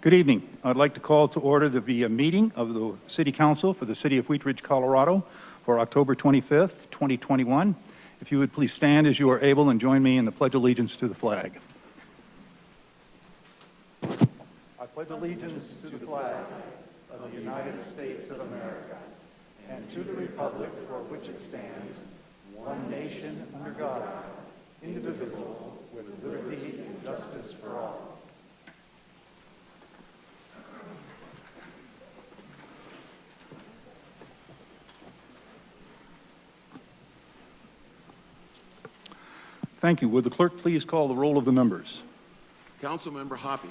Good evening. I'd like to call to order the meeting of the City Council for the City of Wheat Ridge, Colorado for October 25th, 2021. If you would please stand as you are able and join me in the Pledge of Allegiance to the flag. I pledge allegiance to the flag of the United States of America and to the republic for which it stands, one nation under God, indivisible, with liberty and justice for all. Thank you. Would the clerk please call the roll of the members? Councilmember Hoppe.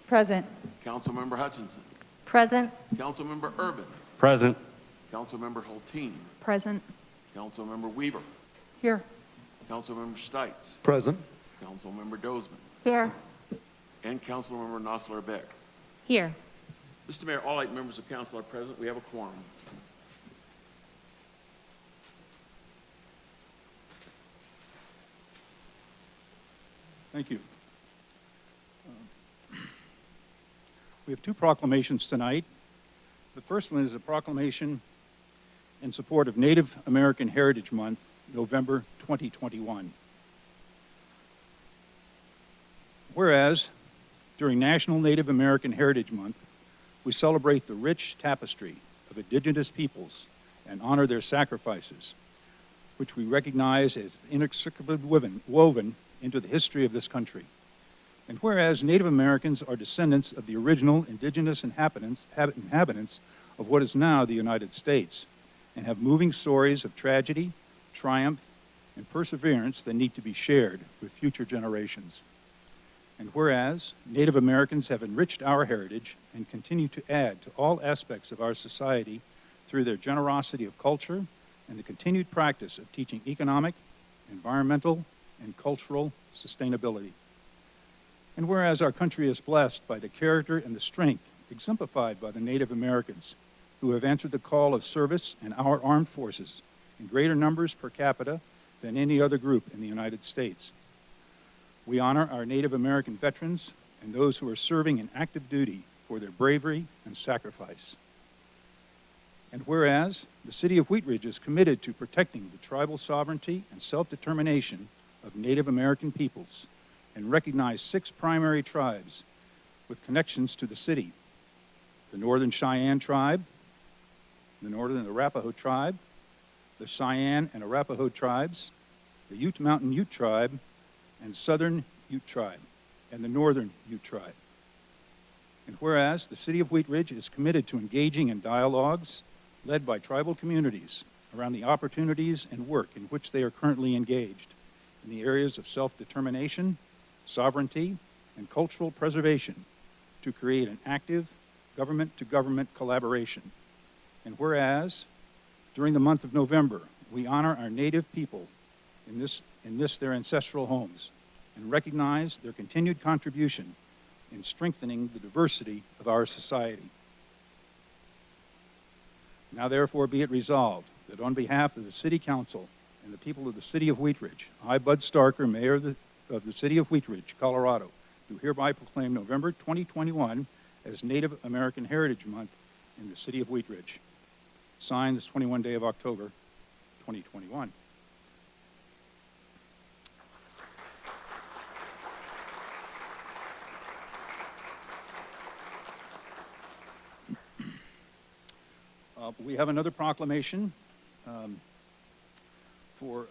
Present. Councilmember Hutchinson. Present. Councilmember Urban. Present. Councilmember Hulteen. Present. Councilmember Weaver. Here. Councilmember Stites. Present. Councilmember Dozman. Here. And Councilmember Nosler Beck. Here. Mr. Mayor, all 8 members of council are present. We have a quorum. Thank you. We have 2 proclamations tonight. The first one is a proclamation in support of Native American Heritage Month, November 2021. Whereas, during National Native American Heritage Month, we celebrate the rich tapestry of indigenous peoples and honor their sacrifices, which we recognize as inextricably woven into the history of this country. And whereas Native Americans are descendants of the original indigenous inhabitants of what is now the United States, and have moving stories of tragedy, triumph, and perseverance that need to be shared with future generations. And whereas Native Americans have enriched our heritage and continue to add to all aspects of our society through their generosity of culture and the continued practice of teaching economic, environmental, and cultural sustainability. And whereas our country is blessed by the character and the strength exemplified by the Native Americans who have answered the call of service in our armed forces in greater numbers per capita than any other group in the United States. We honor our Native American veterans and those who are serving in active duty for their bravery and sacrifice. And whereas the City of Wheat Ridge is committed to protecting the tribal sovereignty and self-determination of Native American peoples and recognize 6 primary tribes with connections to the city: the Northern Cheyenne Tribe, the Northern Arapaho Tribe, the Cheyenne and Arapaho Tribes, the Ute Mountain Ute Tribe, and Southern Ute Tribe, and the Northern Ute Tribe. And whereas the City of Wheat Ridge is committed to engaging in dialogues led by tribal communities around the opportunities and work in which they are currently engaged in the areas of self-determination, sovereignty, and cultural preservation to create an active government-to-government collaboration. And whereas, during the month of November, we honor our Native people in this their ancestral homes and recognize their continued contribution in strengthening the diversity of our society. Now therefore be it resolved that on behalf of the City Council and the people of the City of Wheat Ridge, I, Bud Starker, Mayor of the City of Wheat Ridge, Colorado, do hereby proclaim November 2021 as Native American Heritage Month in the City of Wheat Ridge. Signed this 21 day of October, 2021. We have another proclamation for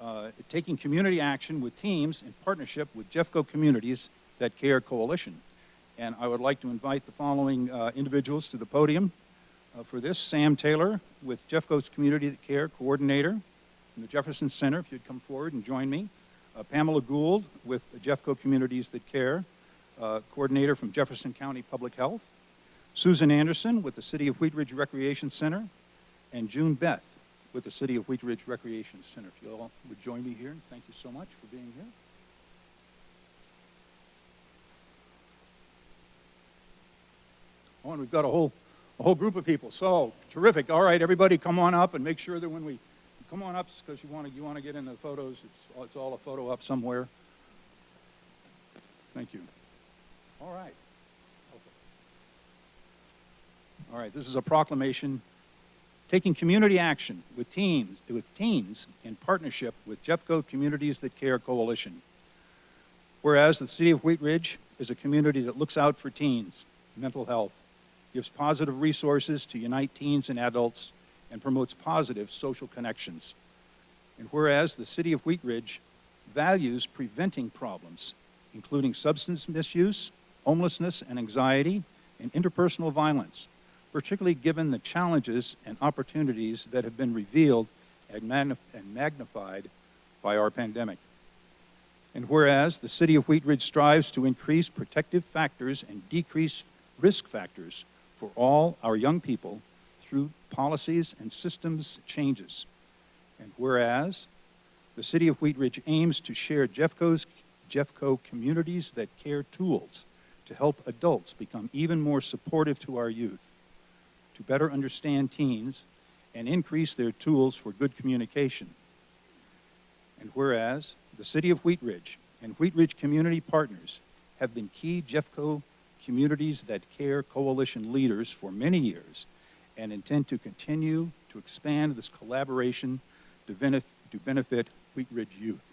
taking community action with teams in partnership with Jeffco Communities That Care Coalition. And I would like to invite the following individuals to the podium for this. Sam Taylor with Jeffco's Community That Care Coordinator in the Jefferson Center, if you'd come forward and join me. Pamela Gould with Jeffco Communities That Care, Coordinator from Jefferson County Public Health. Susan Anderson with the City of Wheat Ridge Recreation Center, and June Beth with the City of Wheat Ridge Recreation Center. If you all would join me here, and thank you so much for being here. Oh, and we've got a whole group of people. So terrific. All right, everybody, come on up and make sure that when we come on up, because you want to get in the photos. It's all a photo up somewhere. Thank you. All right. All right, this is a proclamation taking community action with teens in partnership with Jeffco Communities That Care Coalition. Whereas the City of Wheat Ridge is a community that looks out for teens, mental health, gives positive resources to unite teens and adults, and promotes positive social connections. And whereas the City of Wheat Ridge values preventing problems, including substance misuse, homelessness and anxiety, and interpersonal violence, particularly given the challenges and opportunities that have been revealed and magnified by our pandemic. And whereas the City of Wheat Ridge strives to increase protective factors and decrease risk factors for all our young people through policies and systems changes. And whereas the City of Wheat Ridge aims to share Jeffco Communities That Care tools to help adults become even more supportive to our youth, to better understand teens and increase their tools for good communication. And whereas the City of Wheat Ridge and Wheat Ridge community partners have been key Jeffco Communities That Care Coalition leaders for many years and intend to continue to expand this collaboration to benefit Wheat Ridge youth.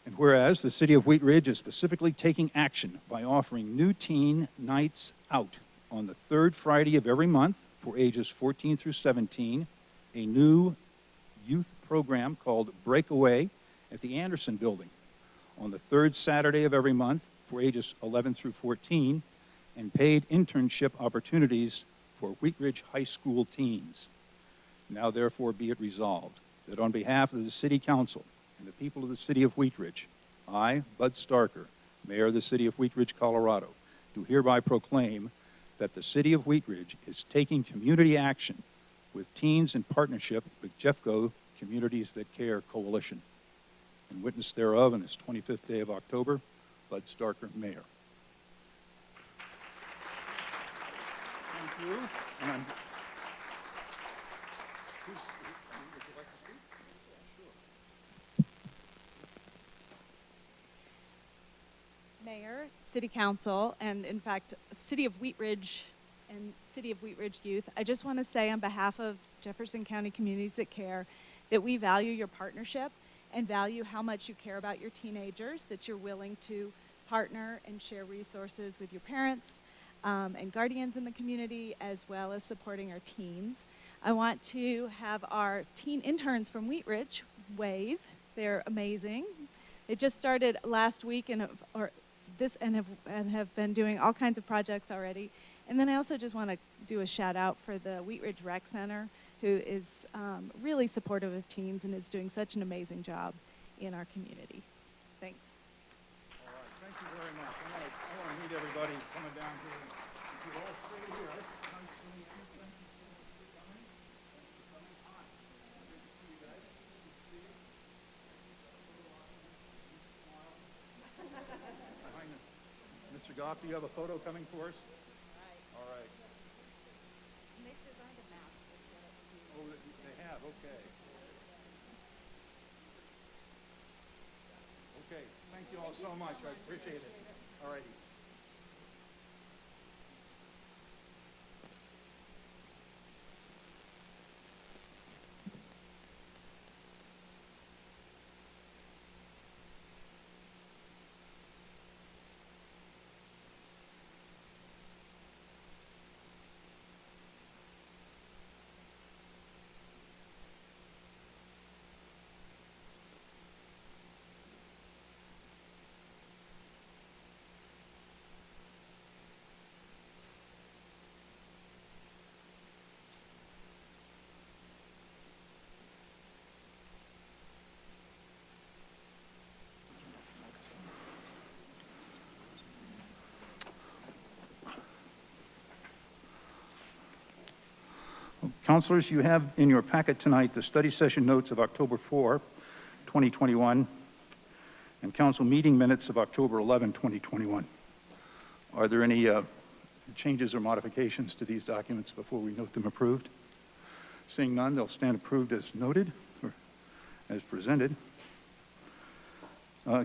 And whereas the City of Wheat Ridge is specifically taking action by offering new teen nights out on the third Friday of every month for ages 14 through 17, a new youth program called Breakaway at the Anderson Building on the third Saturday of every month for ages 11 through 14, and paid internship opportunities for Wheat Ridge High School teens. Now therefore be it resolved that on behalf of the City Council and the people of the City of Wheat Ridge, I, Bud Starker, Mayor of the City of Wheat Ridge, Colorado, do hereby proclaim that the City of Wheat Ridge is taking community action with teens in partnership with Jeffco Communities That Care Coalition. In witness thereof, on this 25th day of October, Bud Starker, Mayor. Thank you. And would you like to speak? Yeah, sure. Mayor, City Council, and in fact, City of Wheat Ridge and City of Wheat Ridge Youth, I just want to say on behalf of Jefferson County Communities That Care that we value your partnership and value how much you care about your teenagers, that you're willing to partner and share resources with your parents and guardians in the community, as well as supporting our teens. I want to have our teen interns from Wheat Ridge wave. They're amazing. They just started last week and have been doing all kinds of projects already. And then I also just want to do a shout out for the Wheat Ridge Rec Center, who is really supportive of teens and is doing such an amazing job in our community. Thanks. All right, thank you very much. I want to meet everybody coming down here. If you all stay here, nice to meet you. Thank you so much for coming. Thanks for coming. Hi. Good to see you guys. Good to see you. Behind us. Mr. Goff, do you have a photo coming for us? All right. Oh, they have, okay. Okay, thank you all so much. I appreciate it. All righty. Counselors, you have in your packet tonight the study session notes of October 4, 2021, and council meeting minutes of October 11, 2021. Are there any changes or modifications to these documents before we note them approved? Seeing none, they'll stand approved as noted or as presented.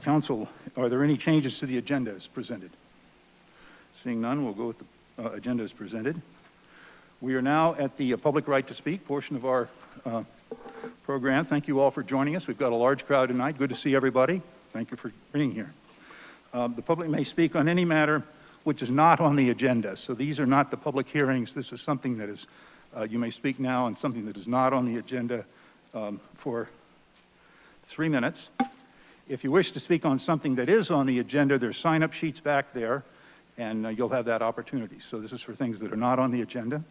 Council, are there any changes to the agenda as presented? Seeing none, we'll go with the agenda as presented. We are now at the public right to speak portion of our program. Thank you all for joining us. We've got a large crowd tonight. Good to see everybody. Thank you for being here. The public may speak on any matter which is not on the agenda. So these are not the public hearings. This is something that is, you may speak now on something that is not on the agenda for 3 minutes. If you wish to speak on something that is on the agenda, there's sign-up sheets back there, and you'll have that opportunity. So this is for things that are not on the agenda.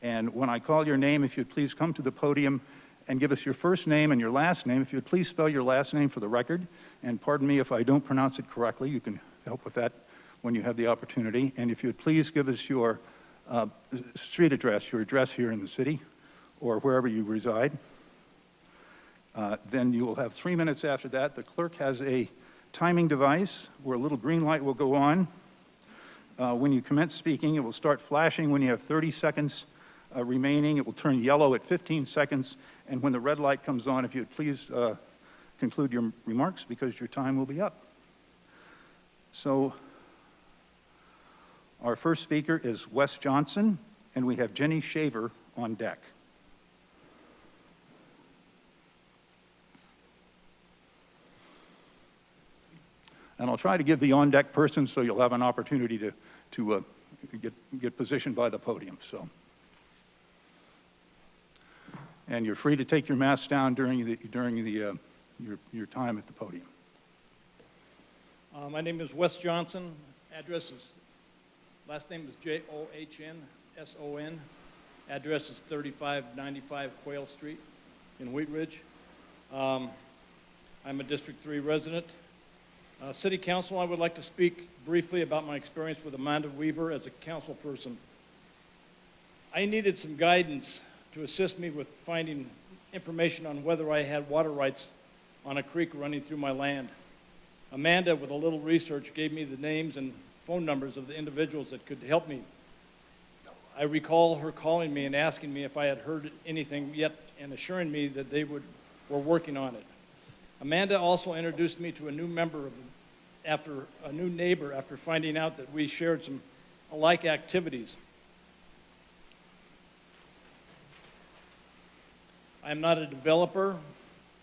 And when I call your name, if you'd please come to the podium and give us your first name and your last name. If you'd please spell your last name for the record. And pardon me if I don't pronounce it correctly. You can help with that when you have the opportunity. And if you'd please give us your street address, your address here in the city or wherever you reside. Then you will have 3 minutes after that. The clerk has a timing device where a little green light will go on. When you commence speaking, it will start flashing when you have 30 seconds remaining. It will turn yellow at 15 seconds. And when the red light comes on, if you'd please conclude your remarks because your time will be up. So our first speaker is Wes Johnson, and we have Jenny Shaver on deck. And I'll try to give the on-deck person so you'll have an opportunity to get positioned by the podium. So, and you're free to take your mask down during your time at the podium. My name is Wes Johnson. Last name is Johnsson. Address is 3595 Quail Street in Wheat Ridge. I'm a District 3 resident. City Council, I would like to speak briefly about my experience with Amanda Weaver as a council person. I needed some guidance to assist me with finding information on whether I had water rights on a creek running through my land. Amanda, with a little research, gave me the names and phone numbers of the individuals that could help me. I recall her calling me and asking me if I had heard anything yet and assuring me that they were working on it. Amanda also introduced me to a new neighbor after finding out that we shared some alike activities. I am not a developer.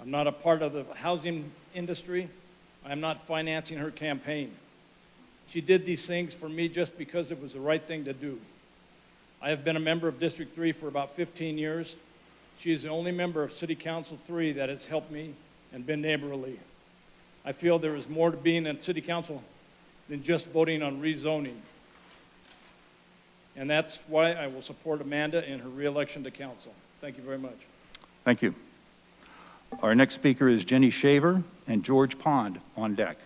I'm not a part of the housing industry. I am not financing her campaign. She did these things for me just because it was the right thing to do. I have been a member of District 3 for about 15 years. She is the only member of City Council 3 that has helped me and been neighborly. I feel there is more to being at City Council than just voting on rezoning. And that's why I will support Amanda in her reelection to council. Thank you very much. Thank you. Our next speaker is Jenny Shaver and George Pond on deck.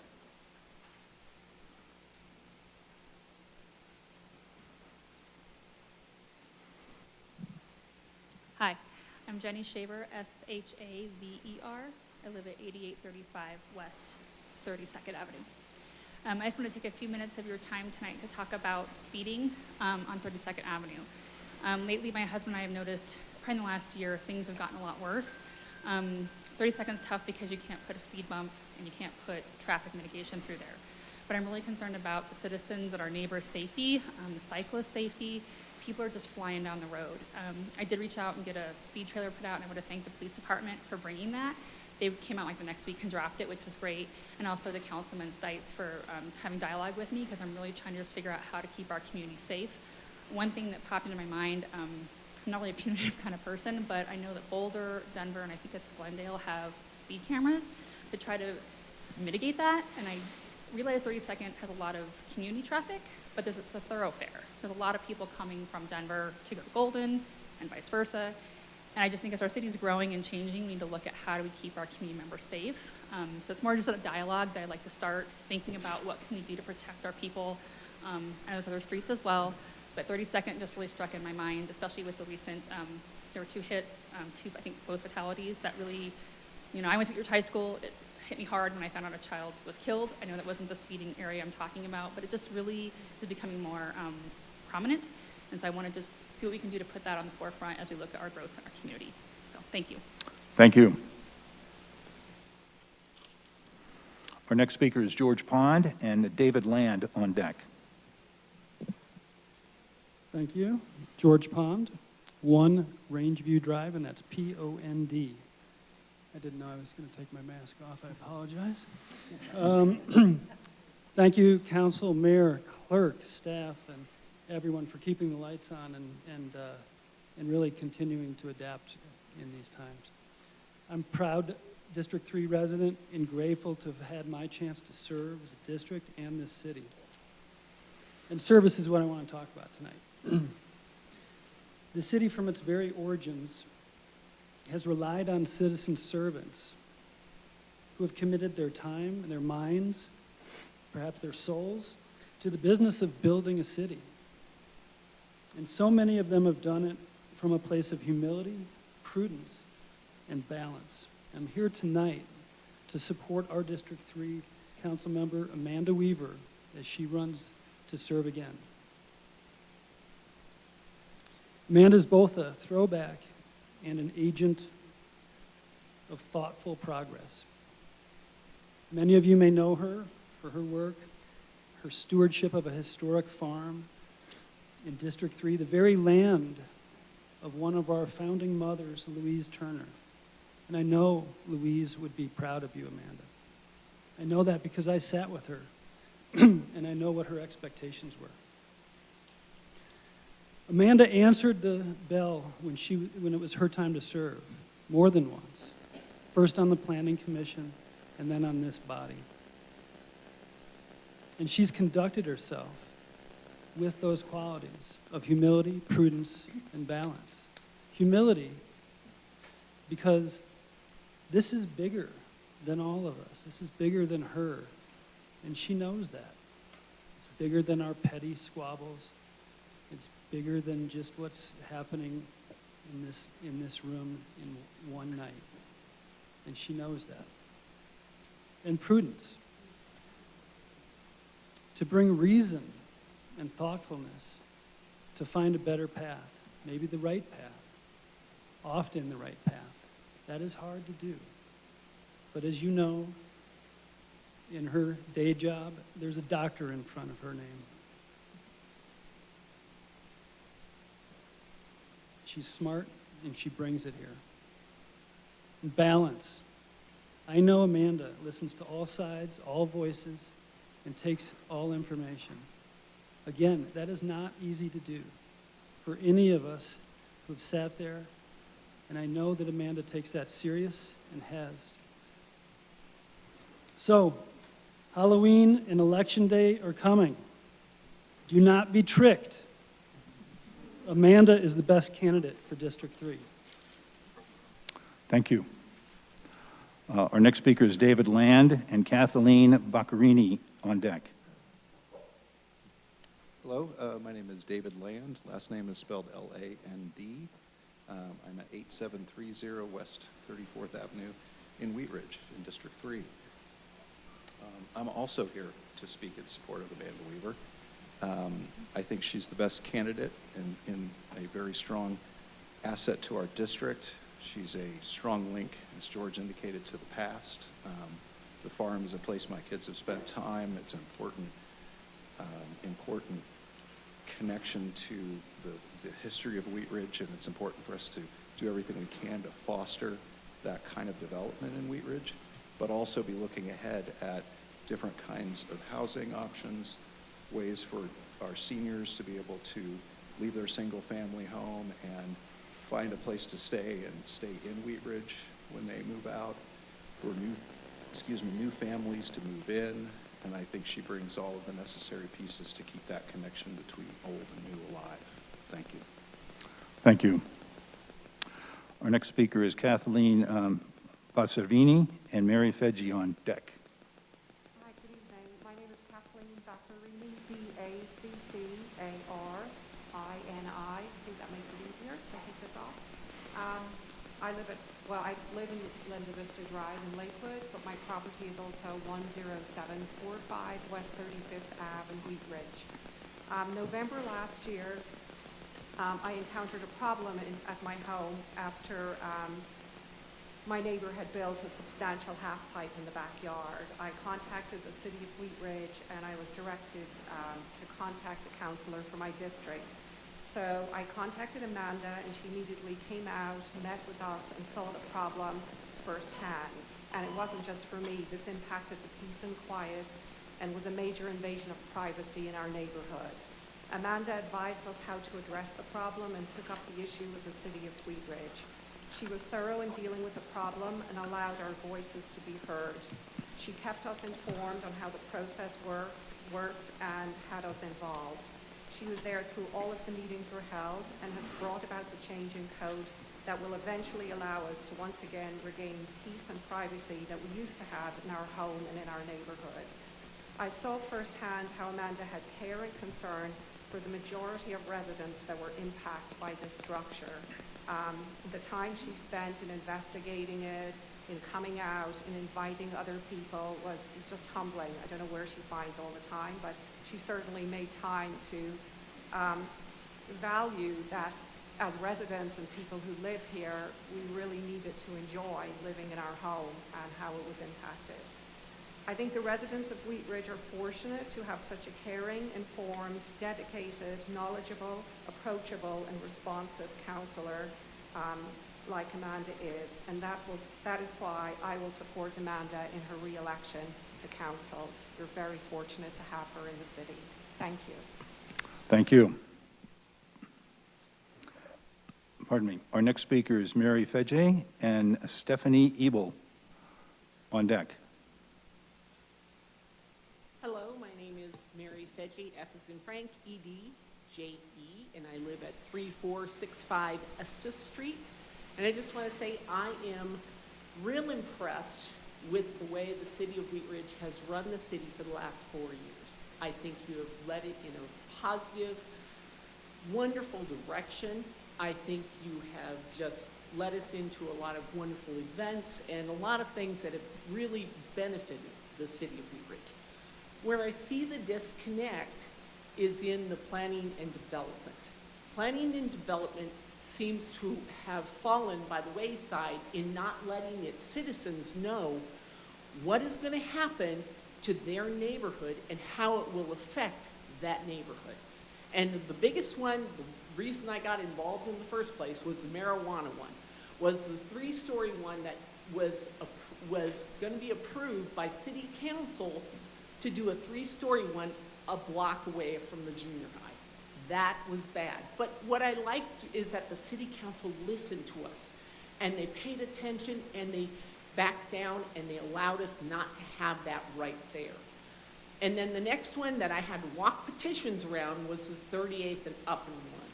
Hi, I'm Jenny Shaver, S-H-A-V-E-R. I live at 8835 West 32nd Avenue. I just want to take a few minutes of your time tonight to talk about speeding on 32nd Avenue. Lately, my husband and I have noticed, probably in the last year, things have gotten a lot worse. 32nd's tough because you can't put a speed bump and you can't put traffic mitigation through there. But I'm really concerned about the citizens and our neighbors' safety, the cyclist safety. People are just flying down the road. I did reach out and get a speed trailer put out, and I want to thank the police department for bringing that. They came out like the next week and dropped it, which was great, and also the Councilman Stites for having dialogue with me, because I'm really trying to just figure out how to keep our community safe. One thing that popped into my mind, I'm not really a punitive kind of person, but I know that Boulder, Denver, and I think it's Glendale have speed cameras to try to mitigate that, and I realize 32nd has a lot of community traffic, but it's a thoroughfare. There's a lot of people coming from Denver to go to Golden and vice versa. And I just think as our city's growing and changing, we need to look at how do we keep our community members safe. So it's more just a dialogue that I'd like to start thinking about what can we do to protect our people. And those other streets as well. But 32nd just really struck in my mind, especially with the recent, there were two, I think both fatalities that really, I went to Wheat Ridge High School. It hit me hard when I found out a child was killed. I know that wasn't the speeding area I'm talking about, but it just really is becoming more prominent. And so I want to just see what we can do to put that on the forefront as we look at our growth in our community. So thank you. Thank you. Our next speaker is George Pond and David Land on deck. Thank you. George Pond, 1 Rangeview Drive, and that's P-O-N-D. I didn't know I was going to take my mask off. I apologize. Thank you, council, mayor, clerk, staff, and everyone for keeping the lights on and really continuing to adapt in these times. I'm proud District 3 resident and grateful to have had my chance to serve the district and this city. And service is what I want to talk about tonight. The city, from its very origins, has relied on citizen servants who have committed their time and their minds, perhaps their souls, to the business of building a city. And so many of them have done it from a place of humility, prudence, and balance. I'm here tonight to support our District 3 council member, Amanda Weaver, as she runs to serve again. Amanda's both a throwback and an agent of thoughtful progress. Many of you may know her for her work, her stewardship of a historic farm in District 3, the very land of one of our founding mothers, Louise Turner. And I know Louise would be proud of you, Amanda. I know that because I sat with her, and I know what her expectations were. Amanda answered the bell when it was her time to serve, more than once. First on the Planning Commission, and then on this body. And she's conducted herself with those qualities of humility, prudence, and balance. Humility, because this is bigger than all of us. This is bigger than her, and she knows that. It's bigger than our petty squabbles. It's bigger than just what's happening in this room in one night, and she knows that. And prudence, to bring reason and thoughtfulness to find a better path, maybe the right path, often the right path. That is hard to do. But as you know, in her day job, there's a doctor in front of her name. She's smart, and she brings it here. And balance. I know Amanda listens to all sides, all voices, and takes all information. Again, that is not easy to do for any of us who've sat there, and I know that Amanda takes that serious and has. So, Halloween and Election Day are coming. Do not be tricked. Amanda is the best candidate for District 3. Thank you. Our next speaker is David Land and Kathleen Baccarini on deck. Hello, my name is David Land. Last name is spelled L-A-N-D. I'm at 8730 West 34th Avenue in Wheat Ridge in District 3. I'm also here to speak in support of Amanda Weaver. I think she's the best candidate and a very strong asset to our district. She's a strong link, as George indicated, to the past. The farm is a place my kids have spent time. It's an important connection to the history of Wheat Ridge, and it's important for us to do everything we can to foster that kind of development in Wheat Ridge, but also be looking ahead at different kinds of housing options, ways for our seniors to be able to leave their single-family home and find a place to stay and stay in Wheat Ridge when they move out, for new families to move in, and I think she brings all of the necessary pieces to keep that connection between old and new alive. Thank you. Thank you. Our next speaker is Kathleen Baccarini and Mary Feggi on deck. Hi, good evening. My name is Kathleen Baccarini, B-A-C-C-A-R-I-N-I. I think that makes it easier if I take this off. I live in Linda Vista Drive in Lakewood, but my property is also 10745 West 35th Ave in Wheat Ridge. November last year, I encountered a problem at my home after my neighbor had built a substantial half pipe in the backyard. I contacted the city of Wheat Ridge, and I was directed to contact the councillor for my district. So I contacted Amanda, and she immediately came out, met with us, and saw the problem firsthand. And it wasn't just for me. This impacted the peace and quiet and was a major invasion of privacy in our neighborhood. Amanda advised us how to address the problem and took up the issue with the city of Wheat Ridge. She was thorough in dealing with the problem and allowed our voices to be heard. She kept us informed on how the process worked and had us involved. She was there through all of the meetings were held and has brought about the change in code that will eventually allow us to once again regain peace and privacy that we used to have in our home and in our neighborhood. I saw firsthand how Amanda had care and concern for the majority of residents that were impacted by this structure. The time she spent in investigating it, in coming out, in inviting other people was just humbling. I don't know where she finds all the time, but she certainly made time to value that as residents and people who live here, we really needed to enjoy living in our home and how it was impacted. I think the residents of Wheat Ridge are fortunate to have such a caring, informed, dedicated, knowledgeable, approachable, and responsive counselor like Amanda is, and that is why I will support Amanda in her re-election to council. We're very fortunate to have her in the city. Thank you. Thank you. Pardon me. Our next speaker is Mary Fedje and Stephanie Ebel on deck. Hello, my name is Mary Fedje, F as in Frank, E-D-J-E, and I live at 3465 Estes Street. And I just want to say I am real impressed with the way the city of Wheat Ridge has run the city for the last 4 years. I think you have led it in a positive, wonderful direction. I think you have just led us into a lot of wonderful events and a lot of things that have really benefited the city of Wheat Ridge. Where I see the disconnect is in the planning and development. Planning and development seems to have fallen by the wayside in not letting its citizens know what is going to happen to their neighborhood and how it will affect that neighborhood. And the biggest one, the reason I got involved in the first place was the marijuana one, was the 3-story one that was going to be approved by city council to do a 3-story one a block away from the junior high. That was bad. But what I liked is that the city council listened to us and they paid attention and they backed down and they allowed us not to have that right there. And then the next one that I had to walk petitions around was the 38th and Upland one.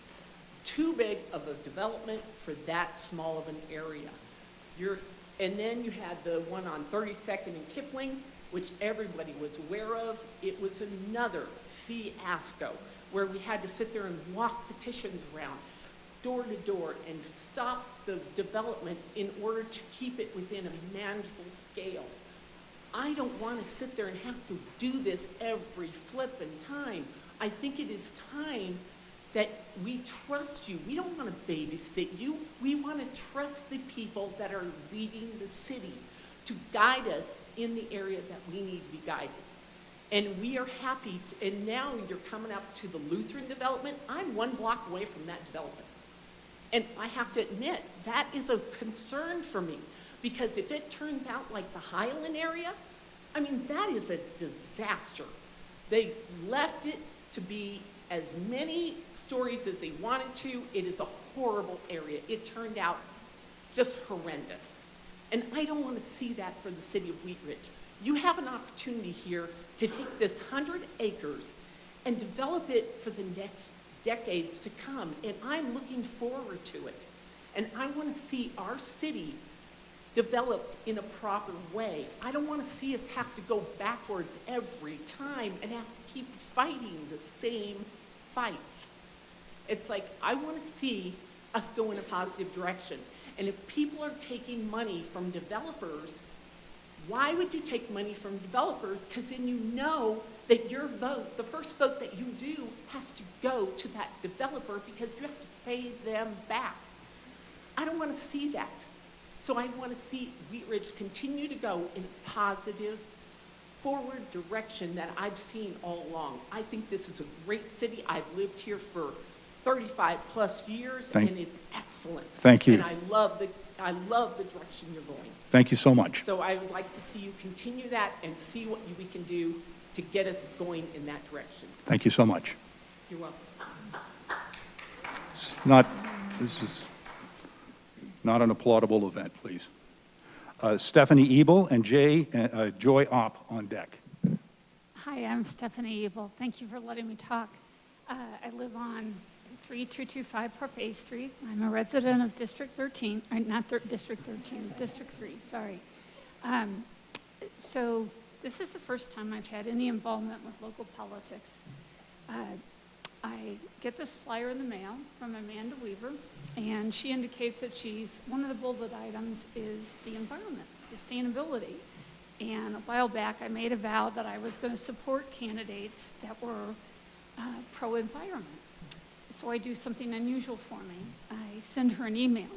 Too big of a development for that small of an area. And then you had the one on 32nd and Kipling, which everybody was aware of. It was another fiasco where we had to sit there and walk petitions around door to door and stop the development in order to keep it within a manageable scale. I don't want to sit there and have to do this every flippin' time. I think it is time that we trust you. We don't want to babysit you. We want to trust the people that are leading the city to guide us in the area that we need to be guided. And we are happy, and now you're coming up to the Lutheran development. I'm 1 block away from that development. And I have to admit, that is a concern for me, because if it turns out like the Highland area, I mean, that is a disaster. They left it to be as many stories as they wanted to. It is a horrible area. It turned out just horrendous. And I don't want to see that for the city of Wheat Ridge. You have an opportunity here to take this 100 acres and develop it for the next decades to come. And I'm looking forward to it. And I want to see our city developed in a proper way. I don't want to see us have to go backwards every time and have to keep fighting the same fights. It's like, I want to see us go in a positive direction. And if people are taking money from developers, why would you take money from developers? Because then you know that your vote, the first vote that you do, has to go to that developer because you have to pay them back. I don't want to see that. So I want to see Wheat Ridge continue to go in a positive, forward direction that I've seen all along. I think this is a great city. I've lived here for 35-plus years, Thank- and it's excellent. Thank you. And I love the direction you're going. Thank you so much. So I would like to see you continue that and see what we can do to get us going in that direction. Thank you so much. You're welcome. This is not an applaudable event, please. Stephanie Ebel and Joy Opp on deck. Hi, I'm Stephanie Abel. Thank you for letting me talk. I live on 3225 Parfait Street. I'm a resident of District 13, District 13, District 3, sorry. So this is the first time I've had any involvement with local politics. I get this flyer in the mail from Amanda Weaver, and she indicates that one of the bullet items is the environment, sustainability. And a while back, I made a vow that I was going to support candidates that were pro-environment. So I do something unusual for me. I send her an email.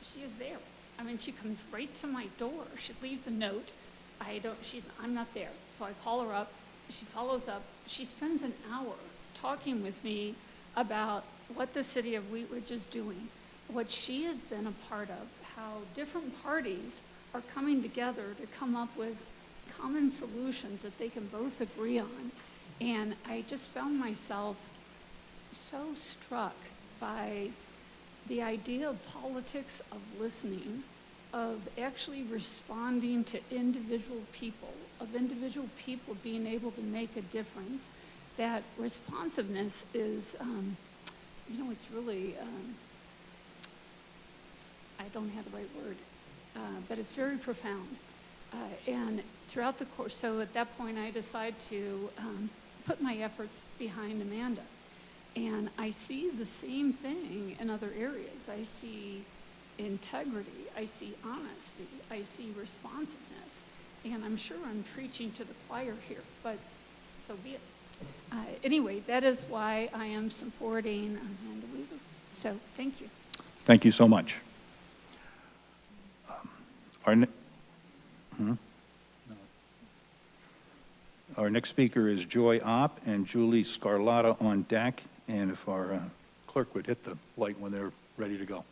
She is there. I mean, she comes right to my door. She leaves a note. I'm not there. So I call her up. She follows up. She spends an hour talking with me about what the city of Wheat Ridge is doing, what she has been a part of, how different parties are coming together to come up with common solutions that they can both agree on. And I just found myself so struck by the idea of politics, of listening, of actually responding to individual people, of individual people being able to make a difference. That responsiveness is, it's really, I don't have the right word, but it's very profound. And throughout the course, so at that point I decide to put my efforts behind Amanda. And I see the same thing in other areas. I see integrity, I see honesty, I see responsiveness. And I'm sure I'm preaching to the choir here, but so be it. Anyway, that is why I am supporting Amanda Weaver. So thank you. Thank you so much. Our next speaker is Joy Opp and Julie Scarlatta on deck. And if our clerk would hit the light when they're ready to go.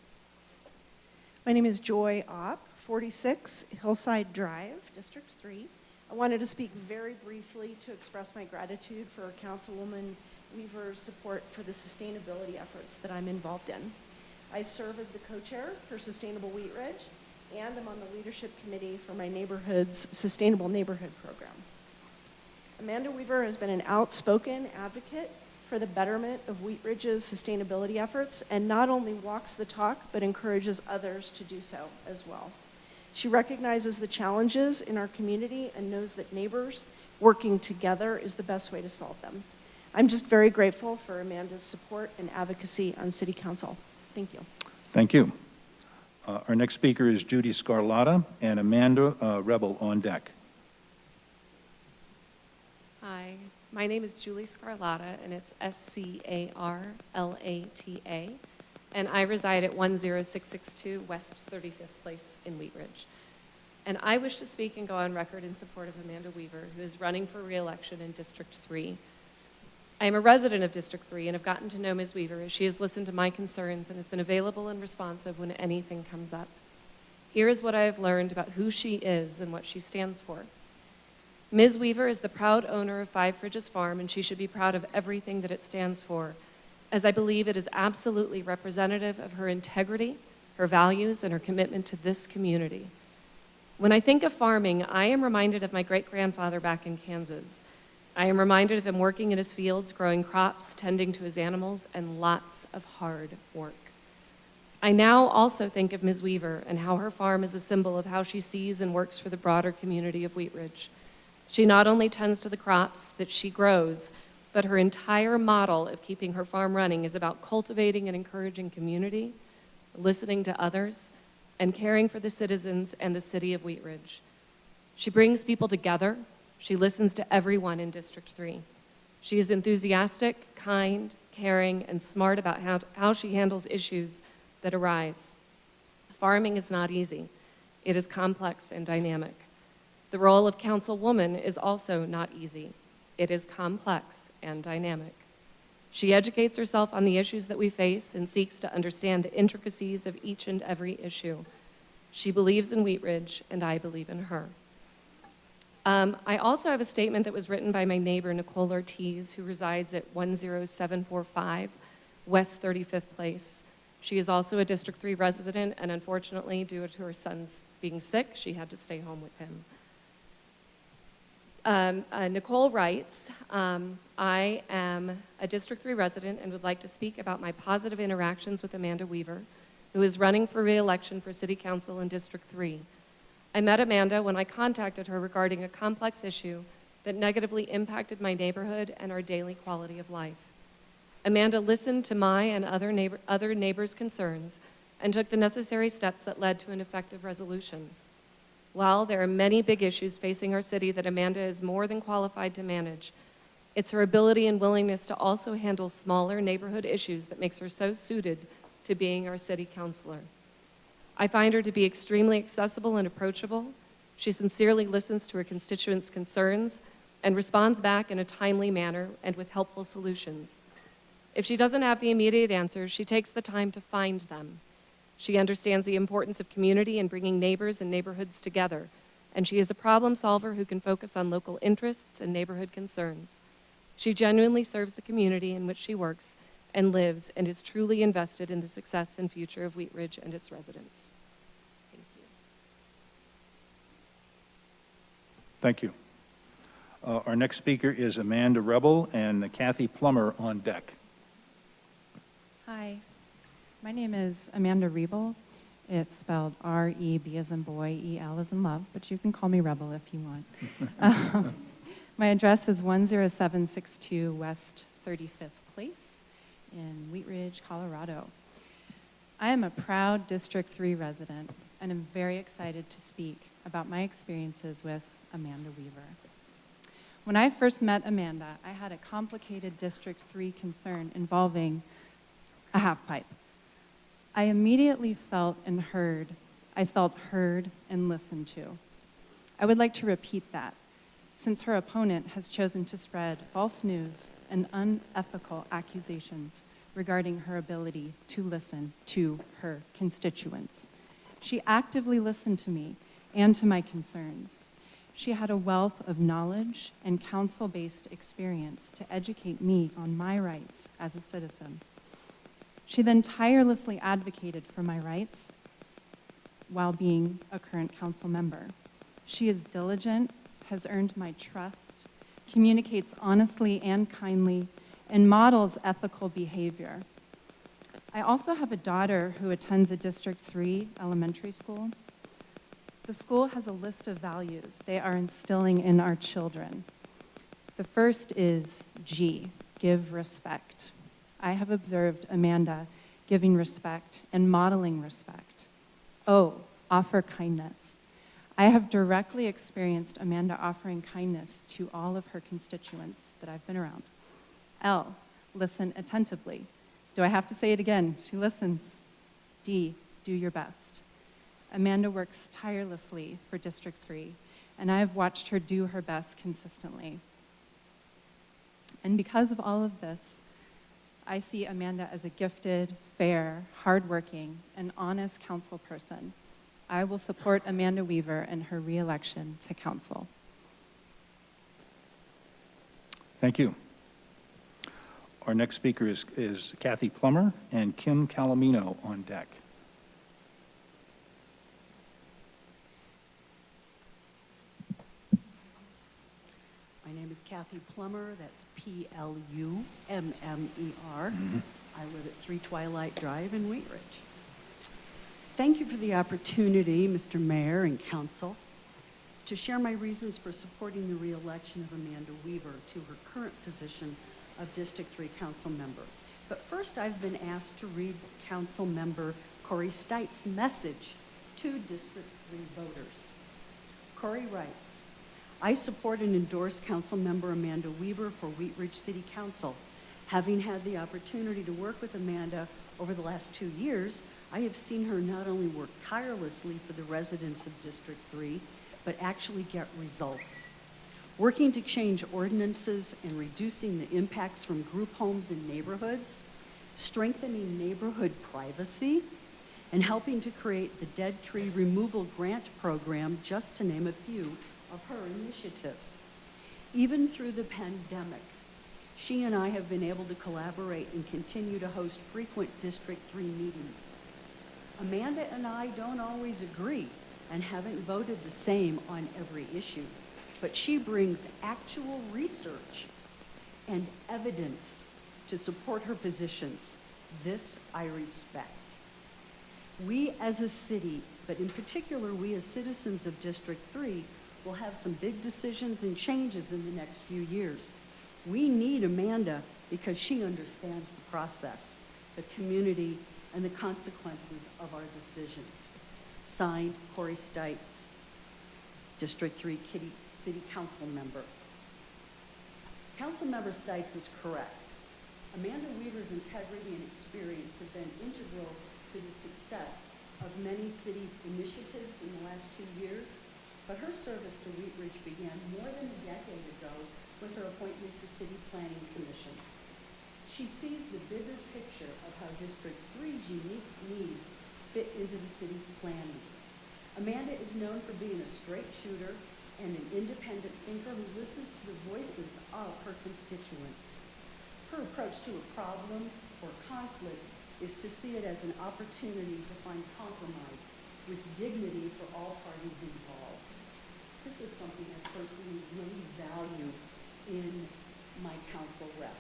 My name is Joy Opp, 46 Hillside Drive, District 3. I wanted to speak very briefly to express my gratitude for Councilwoman Weaver's support for the sustainability efforts that I'm involved in. I serve as the co-chair for Sustainable Wheat Ridge, and I'm on the leadership committee for my neighborhood's Sustainable Neighborhood Program. Amanda Weaver has been an outspoken advocate for the betterment of Wheat Ridge's sustainability efforts, and not only walks the talk, but encourages others to do so as well. She recognizes the challenges in our community and knows that neighbors working together is the best way to solve them. I'm just very grateful for Amanda's support and advocacy on City Council. Thank you. Thank you. Our next speaker is Judy Scarlatta and Amanda Rebel on deck. Hi, my name is Julie Scarlatta, and it's Scarlata, and I reside at 10662 West 35th Place in Wheat Ridge. And I wish to speak and go on record in support of Amanda Weaver, who is running for re-election in District 3. I am a resident of District 3 and have gotten to know Ms. Weaver as she has listened to my concerns and has been available and responsive when anything comes up. Here is what I have learned about who she is and what she stands for. Ms. Weaver is the proud owner of Five Fridges Farm, and she should be proud of everything that it stands for, as I believe it is absolutely representative of her integrity, her values, and her commitment to this community. When I think of farming, I am reminded of my great-grandfather back in Kansas. I am reminded of him working in his fields, growing crops, tending to his animals, and lots of hard work. I now also think of Ms. Weaver and how her farm is a symbol of how she sees and works for the broader community of Wheat Ridge. She not only tends to the crops that she grows, but her entire model of keeping her farm running is about cultivating and encouraging community, listening to others, and caring for the citizens and the city of Wheat Ridge. She brings people together. She listens to everyone in District 3. She is enthusiastic, kind, caring, and smart about how she handles issues that arise. Farming is not easy. It is complex and dynamic. The role of councilwoman is also not easy. It is complex and dynamic. She educates herself on the issues that we face and seeks to understand the intricacies of each and every issue. She believes in Wheat Ridge, and I believe in her. I also have a statement that was written by my neighbor, Nicole Ortiz, who resides at 10745 West 35th Place. She is also a District 3 resident, and unfortunately, due to her son's being sick, she had to stay home with him. Nicole writes, I am a District 3 resident and would like to speak about my positive interactions with Amanda Weaver, who is running for re-election for City Council in District 3. I met Amanda when I contacted her regarding a complex issue that negatively impacted my neighborhood and our daily quality of life. Amanda listened to my and other neighbors' concerns and took the necessary steps that led to an effective resolution. While there are many big issues facing our city that Amanda is more than qualified to manage, it's her ability and willingness to also handle smaller neighborhood issues that makes her so suited to being our city councilor. I find her to be extremely accessible and approachable. She sincerely listens to her constituents' concerns and responds back in a timely manner and with helpful solutions. If she doesn't have the immediate answers, she takes the time to find them. She understands the importance of community and bringing neighbors and neighborhoods together, and she is a problem solver who can focus on local interests and neighborhood concerns. She genuinely serves the community in which she works and lives and is truly invested in the success and future of Wheat Ridge and its residents. Thank you. Thank you. Our next speaker is Amanda Rebel and Kathy Plummer on deck. Hi, my name is Amanda Rebel. It's spelled R-E-B as in boy, E-L as in love, but you can call me Rebel if you want. My address is 10762 West 35th Place in Wheat Ridge, Colorado. I am a proud District 3 resident and am very excited to speak about my experiences with Amanda Weaver. When I first met Amanda, I had a complicated District 3 concern involving a half pipe. I immediately felt heard and listened to. I would like to repeat that, since her opponent has chosen to spread false news and unethical accusations regarding her ability to listen to her constituents. She actively listened to me and to my concerns. She had a wealth of knowledge and council-based experience to educate me on my rights as a citizen. She then tirelessly advocated for my rights while being a current council member. She is diligent, has earned my trust, communicates honestly and kindly, and models ethical behavior. I also have a daughter who attends a District 3 elementary school. The school has a list of values they are instilling in our children. The first is G, give respect. I have observed Amanda giving respect and modeling respect. O, offer kindness. I have directly experienced Amanda offering kindness to all of her constituents that I've been around. L, listen attentively. Do I have to say it again? She listens. D, do your best. Amanda works tirelessly for District 3, and I have watched her do her best consistently. And because of all of this, I see Amanda as a gifted, fair, hardworking, and honest council person. I will support Amanda Weaver in her re-election to council. Thank you. Our next speaker is Kathy Plummer and Kim Calomino on deck. My name is Kathy Plummer, that's P-L-U-M-M-E-R. I live at 3 Twilight Drive in Wheat Ridge. Thank you for the opportunity, Mr. Mayor and Council, to share my reasons for supporting the re-election of Amanda Weaver to her current position of District 3 Council Member. But first, I've been asked to read Council Member Corey Stite's message to District 3 voters. Corey writes, I support and endorse Council Member Amanda Weaver for Wheat Ridge City Council. Having had the opportunity to work with Amanda over the last 2 years, I have seen her not only work tirelessly for the residents of District 3, but actually get results. working to change ordinances and reducing the impacts from group homes in neighborhoods, strengthening neighborhood privacy, and helping to create the Dead Tree Removal Grant Program, just to name a few of her initiatives. Even through the pandemic, she and I have been able to collaborate and continue to host frequent District 3 meetings. Amanda and I don't always agree and haven't voted the same on every issue, but she brings actual research and evidence to support her positions. This I respect. We as a city, but in particular we as citizens of District 3, will have some big decisions and changes in the next few years. We need Amanda because she understands the process, the community, and the consequences of our decisions. Signed, Corey Stites, District 3 City Council Member. Councilmember Stites is correct. Amanda Weaver's integrity and experience have been integral to the success of many city initiatives in the last 2 years, but her service to Wheat Ridge began more than a decade ago with her appointment to City Planning Commission. She sees the bigger picture of how District 3's unique needs fit into the city's planning. Amanda is known for being a straight shooter and an independent thinker who listens to the voices of her constituents. Her approach to a problem or conflict is to see it as an opportunity to find compromise with dignity for all parties involved. This is something I personally really value in my council rep.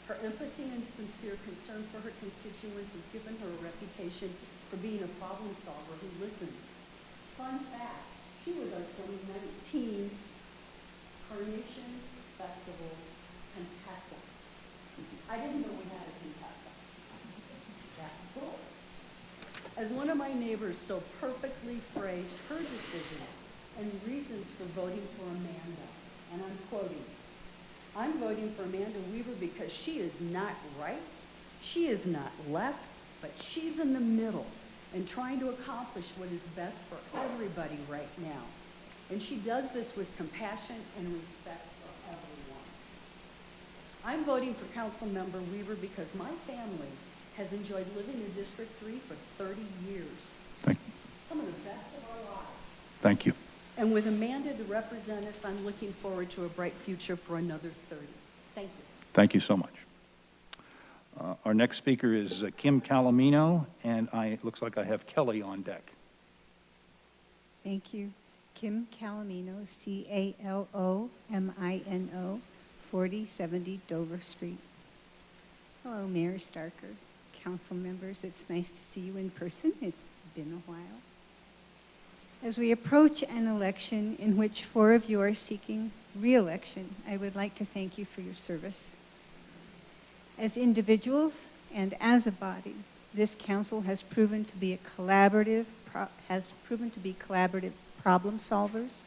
Her empathy and sincere concern for her constituents has given her a reputation for being a problem solver who listens. Fun fact, she was our 2019 Carnation Festival Contessa. I didn't know we had a Contessa. That's cool. As one of my neighbors so perfectly phrased her decision and reasons for voting for Amanda, and I'm quoting, "I'm voting for Amanda Weaver because she is not right, she is not left, but she's in the middle and trying to accomplish what is best for everybody right now. And she does this with compassion and respect for everyone." I'm voting for Councilmember Weaver because my family has enjoyed living in District 3 for 30 years. Thank, Some of the best of our lives. thank you. And with Amanda to represent us, I'm looking forward to a bright future for another 30. Thank you. Thank you so much. Our next speaker is Kim Calomino, and it looks like I have Kelly on deck. Thank you. Kim Calomino, Calomino, 4070 Dover Street. Hello, Mayor Starker, council members. It's nice to see you in person. It's been a while. As we approach an election in which 4 of you are seeking re-election, I would like to thank you for your service. As individuals and as a body, this council has proven to be collaborative problem solvers,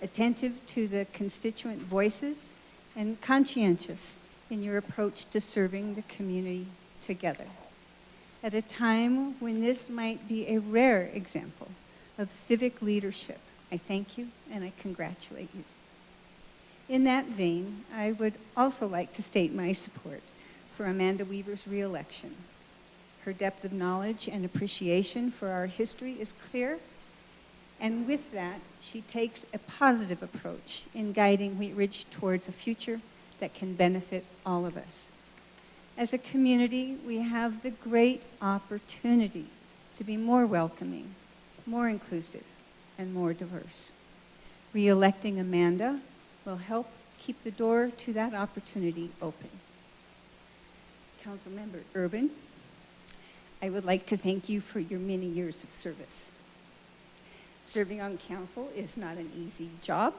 attentive to the constituent voices, and conscientious in your approach to serving the community together. At a time when this might be a rare example of civic leadership, I thank you and I congratulate you. In that vein, I would also like to state my support for Amanda Weaver's re-election. Her depth of knowledge and appreciation for our history is clear, and with that, she takes a positive approach in guiding Wheat Ridge towards a future that can benefit all of us. As a community, we have the great opportunity to be more welcoming, more inclusive, and more diverse. Re-electing Amanda will help keep the door to that opportunity open. Councilmember Urban, I would like to thank you for your many years of service. Serving on council is not an easy job,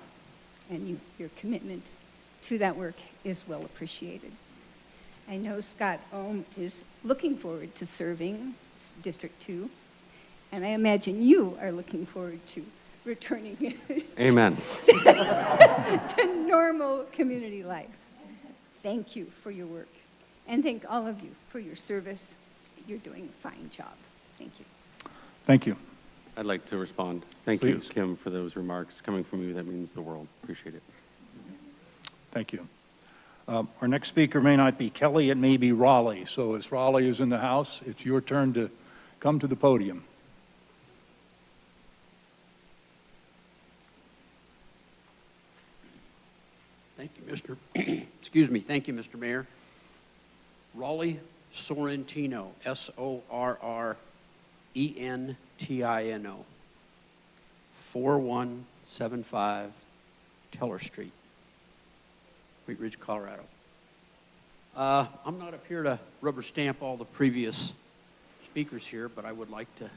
and your commitment to that work is well appreciated. I know Scott Ohm is looking forward to serving District 2, and I imagine you are looking forward to returning Amen. to normal community life. Thank you for your work, and thank all of you for your service. You're doing a fine job. Thank you. Thank you. I'd like to respond. Thank you, Please. Kim, for those remarks. Coming from you, that means the world. Appreciate it. Thank you. Our next speaker may not be Kelly, it may be Raleigh. So as Raleigh is in the house, it's your turn to come to the podium. Thank you, Mr. Excuse me. Thank you, Mr. Mayor. Raleigh Sorrentino, Sorrentino, 4175 Teller Street, Wheat Ridge, Colorado. I'm not up here to rubber stamp all the previous speakers here, but I would like to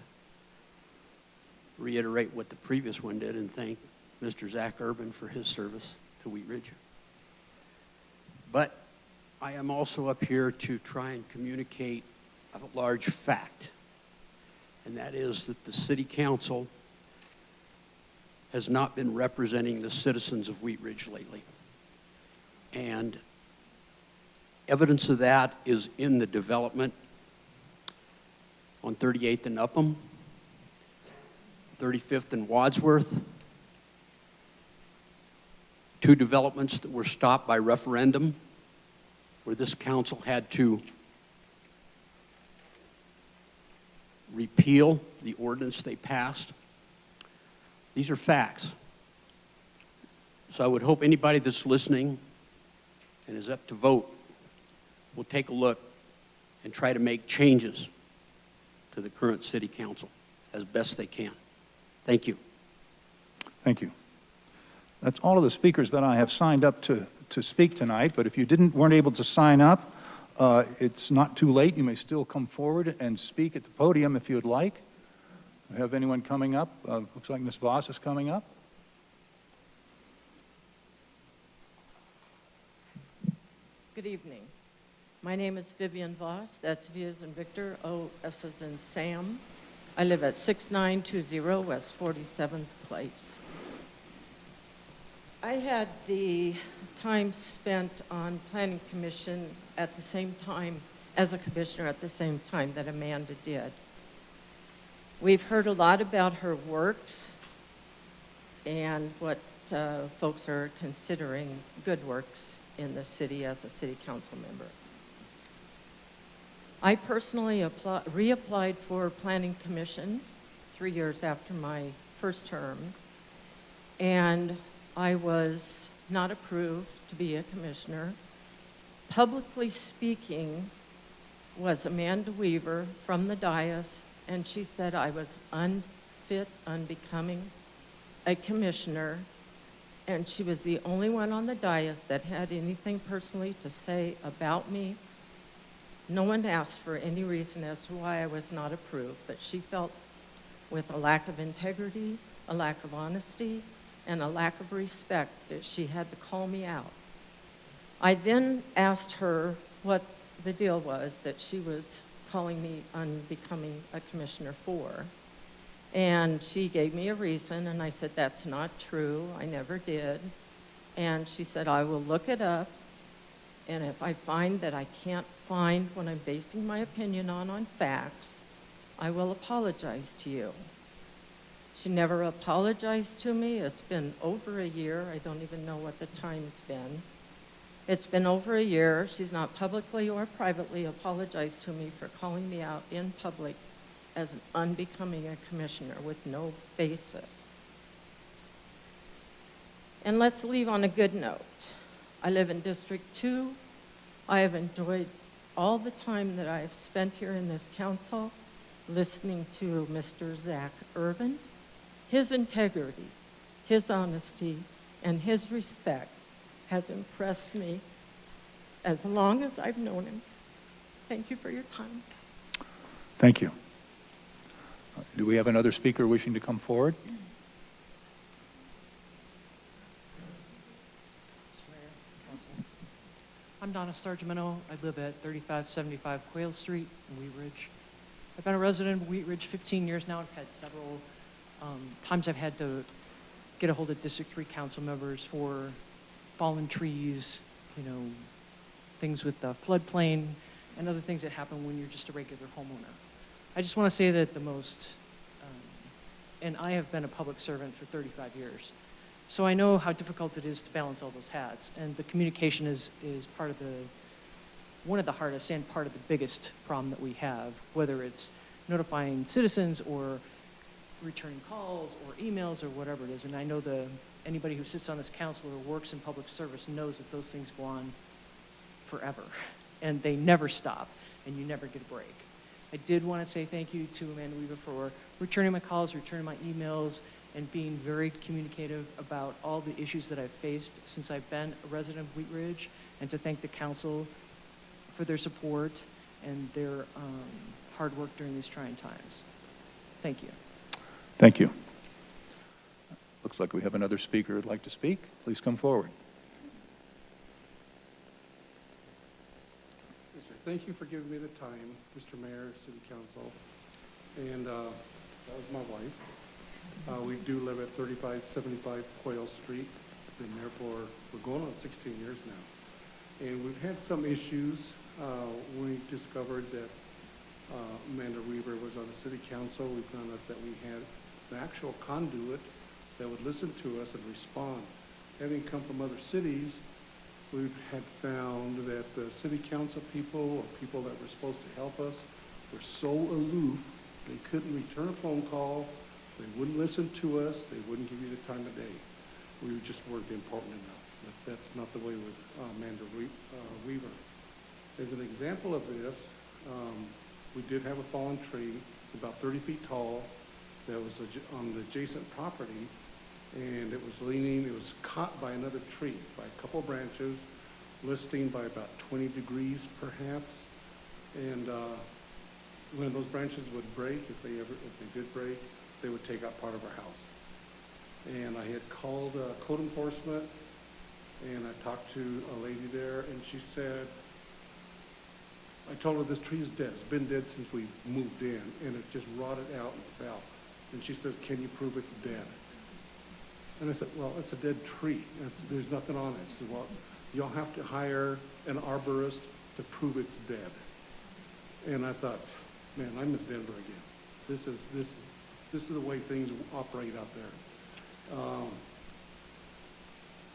reiterate what the previous one did and thank Mr. Zach Urban for his service to Wheat Ridge. But I am also up here to try and communicate a large fact, and that is that the City Council has not been representing the citizens of Wheat Ridge lately. And evidence of that is in the development on 38th and Upham, 35th and Wadsworth, two developments that were stopped by referendum, where this council had to repeal the ordinance they passed. These are facts. So I would hope anybody that's listening and is up to vote will take a look and try to make changes to the current city council as best they can. Thank you. Thank you. That's all of the speakers that I have signed up to speak tonight, but if you weren't able to sign up, it's not too late. You may still come forward and speak at the podium if you'd like. Do I have anyone coming up? Looks like Ms. Voss is coming up. Good evening. My name is Vivian Voss. That's V as in Victor, O S as in Sam. I live at 6920 West 47th Place. I had the time spent on Planning Commission at the same time, as a commissioner at the same time that Amanda did. We've heard a lot about her works and what folks are considering good works in the city as a city council member. I personally reapplied for Planning Commission 3 years after my first term, and I was not approved to be a commissioner. Publicly speaking was Amanda Weaver from the dais, and she said I was unfit, unbecoming a commissioner, and she was the only one on the dais that had anything personally to say about me. No one asked for any reason as to why I was not approved, but she felt with a lack of integrity, a lack of honesty, and a lack of respect that she had to call me out. I then asked her what the deal was that she was calling me unbecoming a commissioner for. And she gave me a reason, and I said, that's not true, I never did. And she said, I will look it up, and if I find that I can't find what I'm basing my opinion on facts, I will apologize to you. She never apologized to me. It's been over a year. I don't even know what the time's been. It's been over a year. She's not publicly or privately apologized to me for calling me out in public as an unbecoming a commissioner with no basis. And let's leave on a good note. I live in District 2. I have enjoyed all the time that I have spent here in this council listening to Mr. Zach Urban. His integrity, his honesty, and his respect has impressed me as long as I've known him. Thank you for your time. Thank you. Do we have another speaker wishing to come forward? I'm Donna Stargimeno. I live at 3575 Quail Street in Wheat Ridge. I've been a resident of Wheat Ridge 15 years now. I've had several times I've had to get a hold of District 3 council members for fallen trees, things with the floodplain, and other things that happen when you're just a regular homeowner. I just want to say that the most and I have been a public servant for 35 years. So I know how difficult it is to balance all those hats, and the communication is part of one of the hardest and part of the biggest problem that we have, whether it's notifying citizens or returning calls or emails or whatever it is. And I know anybody who sits on this council or works in public service knows that those things go on forever, and they never stop, and you never get a break. I did want to say thank you to Amanda Weaver for returning my calls, returning my emails, and being very communicative about all the issues that I've faced since I've been a resident of Wheat Ridge, and to thank the council for their support and their hard work during these trying times. Thank you. Thank you. Looks like we have another speaker who'd like to speak. Please come forward. Yes, sir. Thank you for giving me the time, Mr. Mayor, City Council. And that was my wife. We do live at 3575 Quayle Street. Been there we're going on 16 years now. And we've had some issues. We discovered that Amanda Weaver was on the City Council. We found out that we had an actual conduit that would listen to us and respond. Having come from other cities, we had found that the City Council people or people that were supposed to help us were so aloof, they couldn't return a phone call, they wouldn't listen to us, they wouldn't give you the time of day. We just weren't important enough. But that's not the way with Amanda Weaver. As an example of this, we did have a fallen tree about 30 feet tall that was on the adjacent property, and it was leaning, it was caught by another tree by a couple branches, listing by about 20 degrees perhaps. And when those branches would break, if they did break, they would take out part of our house. And I had called code enforcement, and I talked to a lady there, and she said, I told her this tree is dead. It's been dead since we moved in, and it just rotted out and fell. And she says, can you prove it's dead? And I said, well, it's a dead tree. There's nothing on it. She said, well, you'll have to hire an arborist to prove it's dead. And I thought, man, I'm in Denver again. This is the way things operate out there.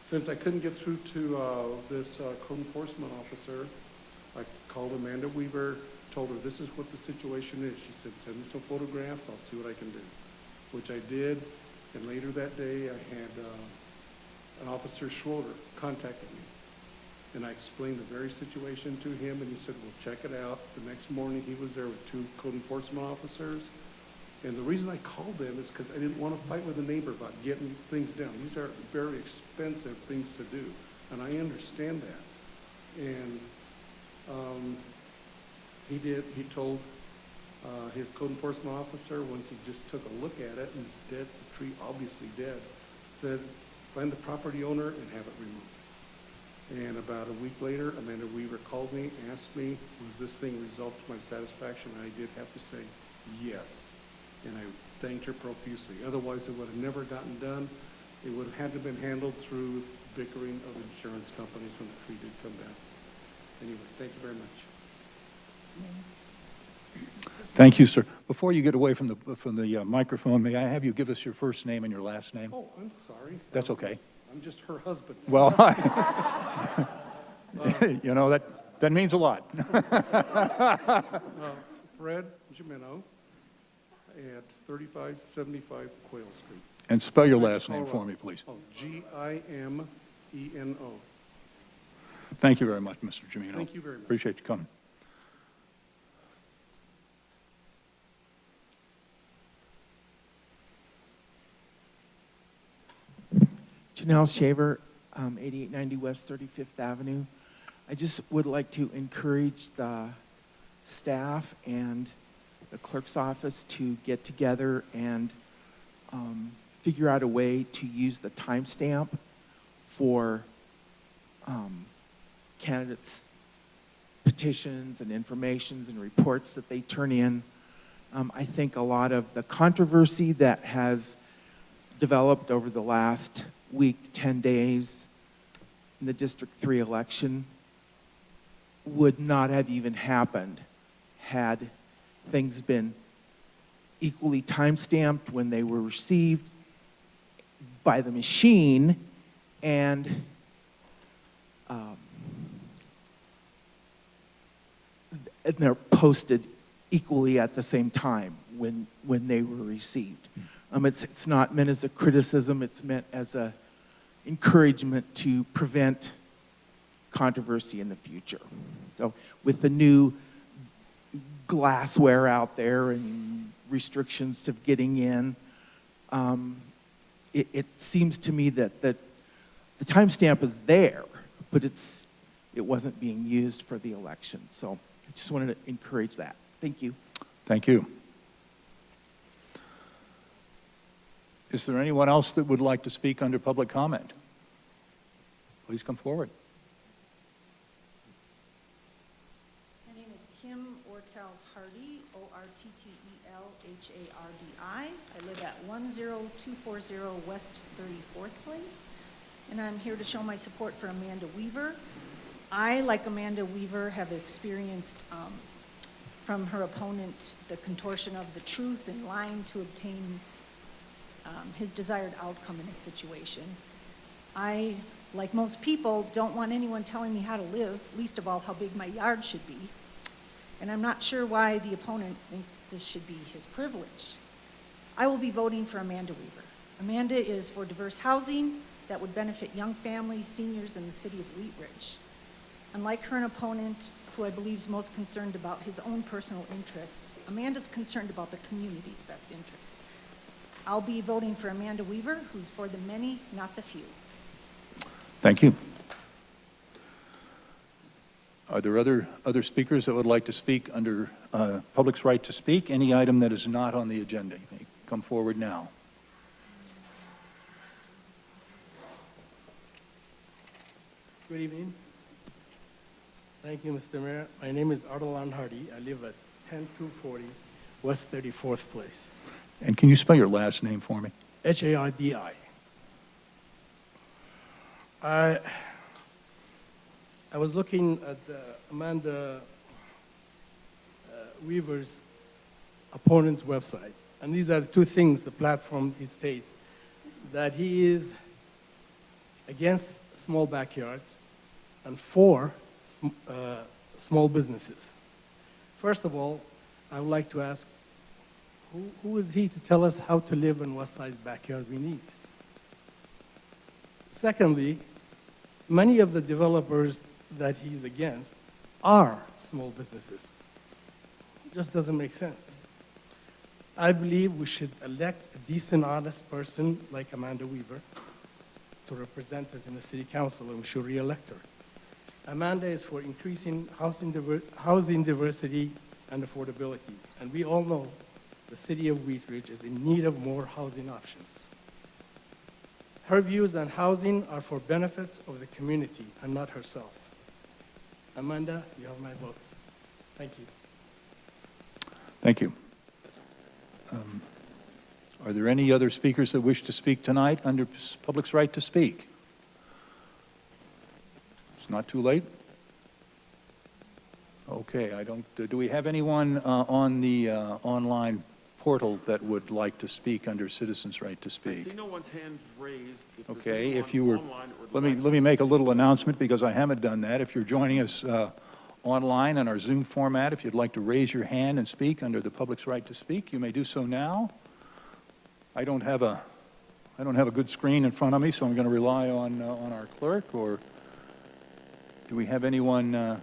Since I couldn't get through to this code enforcement officer, I called Amanda Weaver, told her this is what the situation is. She said, send me some photographs, I'll see what I can do, which I did. And later that day, I had an Officer Schroeder contacted me. And I explained the very situation to him, and he said, well, check it out. The next morning, he was there with 2 code enforcement officers. And the reason I called them is because I didn't want to fight with a neighbor about getting things done. These are very expensive things to do, and I understand that. And he told his code enforcement officer, once he just took a look at it and it's dead, the tree obviously dead, said, find the property owner and have it removed. And about a week later, Amanda Weaver called me, asked me, was this thing resolved to my satisfaction? And I did have to say yes. And I thanked her profusely. Otherwise, it would have never gotten done. It would have had to have been handled through bickering of insurance companies when the tree did come down. Anyway, thank you very much. Thank you, sir. Before you get away from the microphone, may I have you give us your first name and your last name? Oh, I'm sorry. That's okay. I'm just her husband. Well, you know, that means a lot. Fred Gimeno at 3575 Quayle Street. And spell your last name for me, please. Oh, Gimeno. Thank you very much, Mr. Gimeno. Thank you very much. Appreciate you coming. Janelle Shaver, 8890 West 35th Avenue. I just would like to encourage the staff and the clerk's office to get together and figure out a way to use the timestamp for candidates' petitions and informations and reports that they turn in. I think a lot of the controversy that has developed over the last week to 10 days in the District 3 election would not have even happened had things been equally time-stamped when they were received by the machine, and they're posted equally at the same time when they were received. It's not meant as a criticism, it's meant as a encouragement to prevent controversy in the future. So with the new glassware out there and restrictions to getting in, it seems to me that the timestamp is there, but it wasn't being used for the election. So I just wanted to encourage that. Thank you. Thank you. Is there anyone else that would like to speak under public comment? Please come forward. My name is Kim Ortel Hardy, O-R-T-T-E-L-H-A-R-D-I. I live at 10240 West 34th Place, and I'm here to show my support for Amanda Weaver. I, like Amanda Weaver, have experienced from her opponent the contortion of the truth and lying to obtain his desired outcome in a situation. I, like most people, don't want anyone telling me how to live, least of all how big my yard should be. And I'm not sure why the opponent thinks this should be his privilege. I will be voting for Amanda Weaver. Amanda is for diverse housing that would benefit young families, seniors, and the city of Wheat Ridge. Unlike her opponent, who I believe is most concerned about his own personal interests, Amanda's concerned about the community's best interests. I'll be voting for Amanda Weaver, who's for the many, not the few. Thank you. Are there other speakers that would like to speak under public's right to speak? Any item that is not on the agenda, you may come forward now. Good evening. Thank you, Mr. Mayor. My name is Ardalan Hardy. I live at 10240 West 34th Place. And can you spell your last name for me? H-A-R-D-I. I was looking at Amanda Weaver's opponent's website, and these are the two things the platform states: that he is against small backyards and for small businesses. First of all, I would like to ask, who is he to tell us how to live and what size backyard we need? Secondly, many of the developers that he's against are small businesses. It just doesn't make sense. I believe we should elect a decent, honest person like Amanda Weaver to represent us in the city council, and we should re-elect her. Amanda is for increasing housing diversity and affordability, and we all know the city of Wheat Ridge is in need of more housing options. Her views on housing are for benefits of the community and not herself. Amanda, you have my vote. Thank you. Thank you. Are there any other speakers that wish to speak tonight under public's right to speak? It's not too late? Okay, do we have anyone on the online portal that would like to speak under citizens' right to I speak? see no one's hand raised. If there's Okay, anyone if you were, online or let me make a little announcement because I haven't done that. If you're joining us online on our Zoom format, if you'd like to raise your hand and speak under the public's right to speak, you may do so now. I don't have a good screen in front of me, so I'm going to rely on our clerk. Or do we have anyone?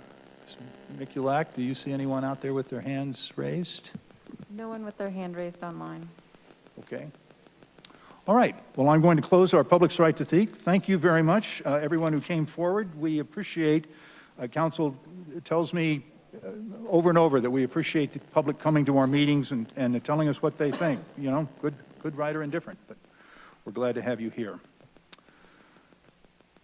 Mikulak, do you see anyone out there with their hands raised? No one with their hand raised online. Okay. All right. Well, I'm going to close our public's right to speak. Thank you very much, everyone who came forward. We appreciate, council tells me over and over that we appreciate the public coming to our meetings and telling us what they think. You know, good, right, or indifferent, but we're glad to have you here.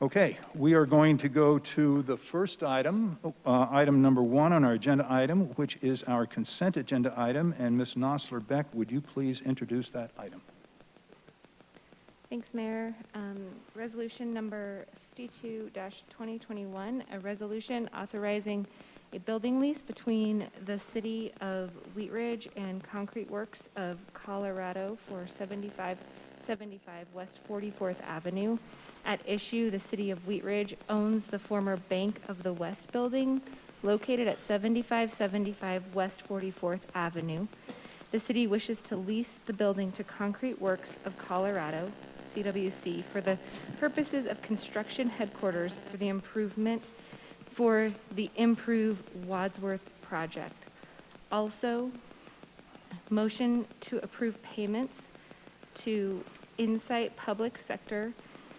Okay, we are going to go to the first item, item number 1 on our agenda item, which is our consent agenda item. And Ms. Nosler-Beck, would you please introduce that item? Thanks, Mayor. Resolution number 52-2021, a resolution authorizing a building lease between the City of Wheat Ridge and Concrete Works of Colorado for 7575 West 44th Avenue. At issue, the City of Wheat Ridge owns the former Bank of the West building located at 7575 West 44th Avenue. The city wishes to lease the building to Concrete Works of Colorado, CWC, for the purposes of construction headquarters for the Improve Wadsworth project. Also, motion to approve payments to Insight Public Sector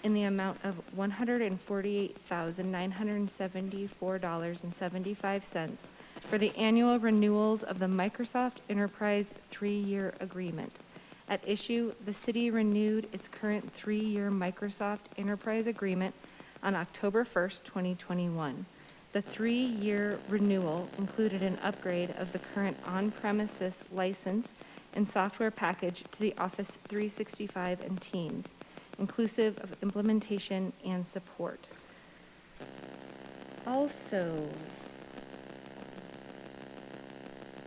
in the amount of $148,974.75 for the annual renewals of the Microsoft Enterprise 3-year agreement. At issue, the city renewed its current 3-year Microsoft Enterprise agreement on October 1st, 2021. The 3-year renewal included an upgrade of the current on-premises license and software package to the Office 365 and Teams, inclusive of implementation and support. Also,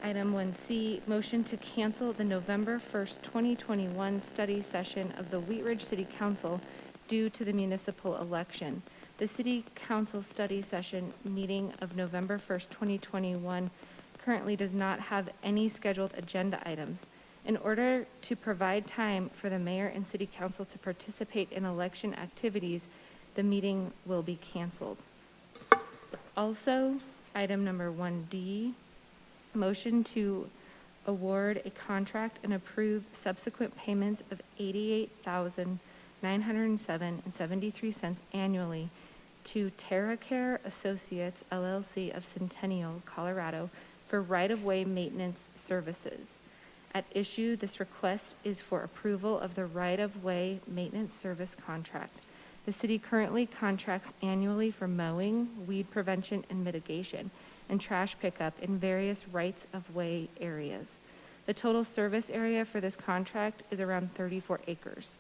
item 1C, motion to cancel the November 1st, 2021 study session of the Wheat Ridge City Council due to the municipal election. The City Council study session meeting of November 1st, 2021 currently does not have any scheduled agenda items. In order to provide time for the mayor and city council to participate in election activities, the meeting will be canceled. Also, item number 1D, motion to award a contract and approve subsequent payments of $88,907.73 annually to TerraCare Associates LLC of Centennial, Colorado for right-of-way maintenance services. At issue, this request is for approval of the right-of-way maintenance service contract. The city currently contracts annually for mowing, weed prevention and mitigation, and trash pickup in various rights-of-way areas. The total service area for this contract is around 34 acres.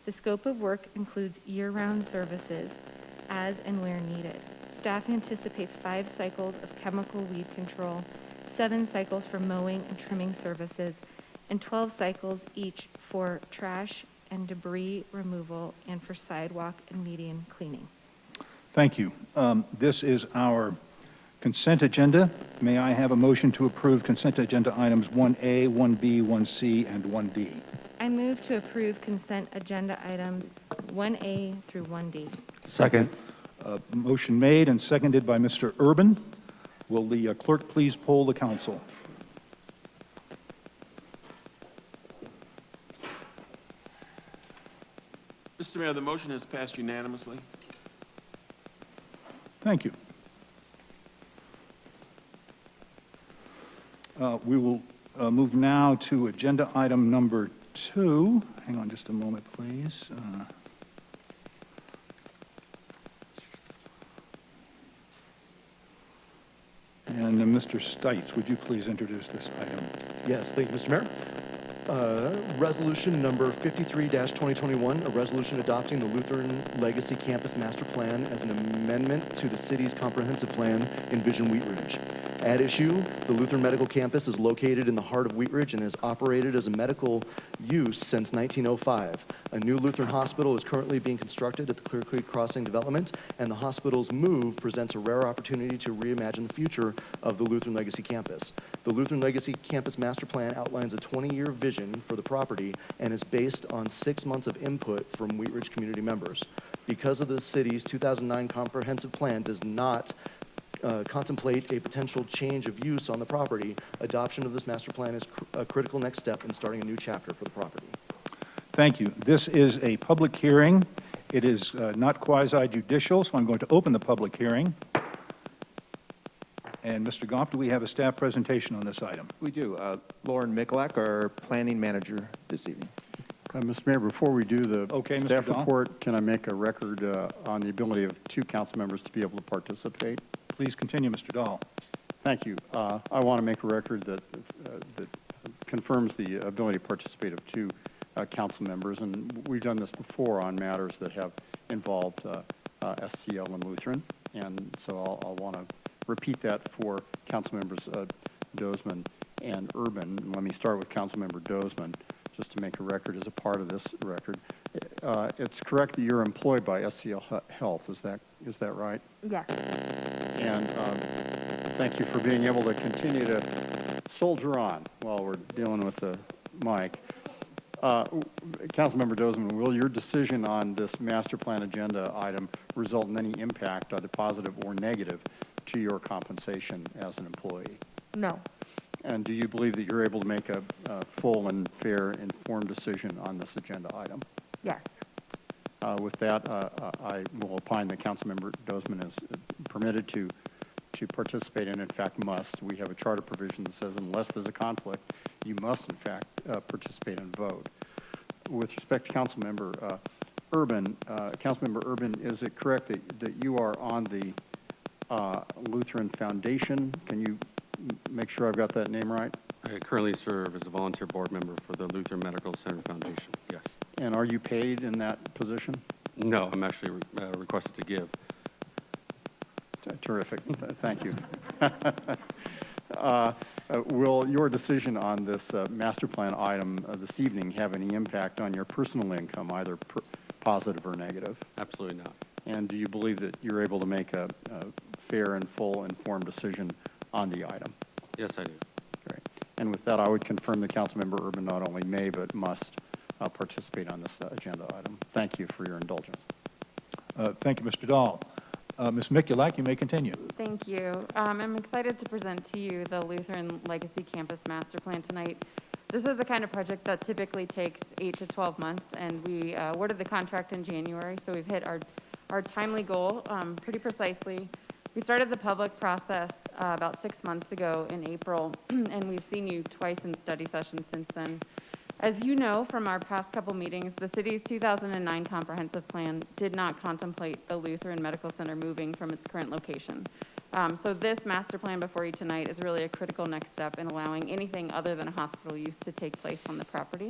The scope of work includes year-round services as and where needed. Staff anticipates 5 cycles of chemical weed control, 7 cycles for mowing and trimming services, and 12 cycles each for trash and debris removal and for sidewalk and median cleaning. Thank you. This is our consent agenda. May I have a motion to approve consent agenda items 1A, 1B, 1C, and 1D? I move to approve consent agenda items 1A through 1D. Second. Motion made and seconded by Mr. Urban. Will the clerk please poll the council? Mr. Mayor, the motion has passed unanimously. Thank you. We will move now to agenda item number 2. Hang on just a moment, please. And Mr. Stites, would you please introduce this item? Yes, thank you, Mr. Mayor. Resolution number 53-2021, a resolution adopting the Lutheran Legacy Campus Master Plan as an amendment to the city's comprehensive plan, Envision Wheat Ridge. At issue, the Lutheran Medical Campus is located in the heart of Wheat Ridge and has operated as a medical use since 1905. A new Lutheran hospital is currently being constructed at the Clear Creek Crossing development, and the hospital's move presents a rare opportunity to reimagine the future of the Lutheran Legacy Campus. The Lutheran Legacy Campus Master Plan outlines a 20-year vision for the property and is based on 6 months of input from Wheat Ridge community members. Because of the city's 2009 comprehensive plan does not contemplate a potential change of use on the property, adoption of this master plan is a critical next step in starting a new chapter for the property. Thank you. This is a public hearing. It is not quasi-judicial, so I'm going to open the public hearing. And Mr. Goff, do we have a staff presentation on this item? We do. Lauren Mikulak, our planning manager this evening. Mr. Mayor, before we do the staff Mr. Dahl. report, can I make a record on the ability of 2 council members to be able to participate? Please continue, Mr. Dahl. Thank you. I want to make a record that confirms the ability to participate of 2 council members, and we've done this before on matters that have involved SCL and Lutheran, and so I'll want to repeat that for Councilmembers Dozman and Urban. Let me start with Councilmember Dozman, just to make a record as a part of this record. It's correct that you're employed by SCL Health, is that right? Yes. And thank you for being able to continue to soldier on while we're dealing with the mic. Councilmember Dozman, will your decision on this master plan agenda item result in any impact, either positive or negative, to your compensation as an employee? No. And do you believe that you're able to make a full and fair, informed decision on this agenda item? Yes. With that, I will opine that Councilmember Dozman is permitted to participate and in fact must. We have a charter provision that says unless there's a conflict, you must in fact participate and vote. With respect to Councilmember Urban, Councilmember Urban, is it correct that you are on the Lutheran Foundation? Can you make sure I've got that name right? I currently serve as a volunteer board member for the Lutheran Medical Center Foundation, yes. And are you paid in that position? No, I'm actually requested to give. Terrific. Thank you. Will your decision on this master plan item this evening have any impact on your personal income, either positive or negative? Absolutely not. And do you believe that you're able to make a fair and full informed decision on the item? Yes, I do. Great. And with that, I would confirm that Councilmember Urban not only may but must participate on this agenda item. Thank you for your indulgence. Thank you, Mr. Dahl. Ms. Mikulak, you may continue. Thank you. I'm excited to present to you the Lutheran Legacy Campus Master Plan tonight. This is the kind of project that typically takes 8 to 12 months, and we awarded the contract in January, so we've hit our timely goal pretty precisely. We started the public process about 6 months ago in April, and we've seen you twice in study sessions since then. As you know from our past couple meetings, the city's 2009 comprehensive plan did not contemplate the Lutheran Medical Center moving from its current location. So this master plan before you tonight is really a critical next step in allowing anything other than a hospital use to take place on the property.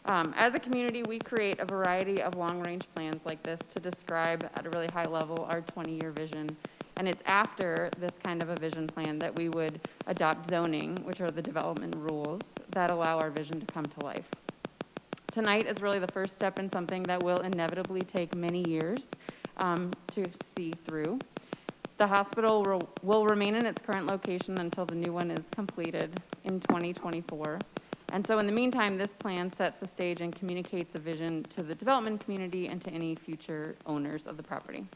As a community, we create a variety of long-range plans like this to describe at a really high level our 20-year vision. And it's after this kind of a vision plan that we would adopt zoning, which are the development rules that allow our vision to come to life. Tonight is really the first step in something that will inevitably take many years to see through. The hospital will remain in its current location until the new one is completed in 2024. And so in the meantime, this plan sets the stage and communicates a vision to the development community and to any future owners of the property.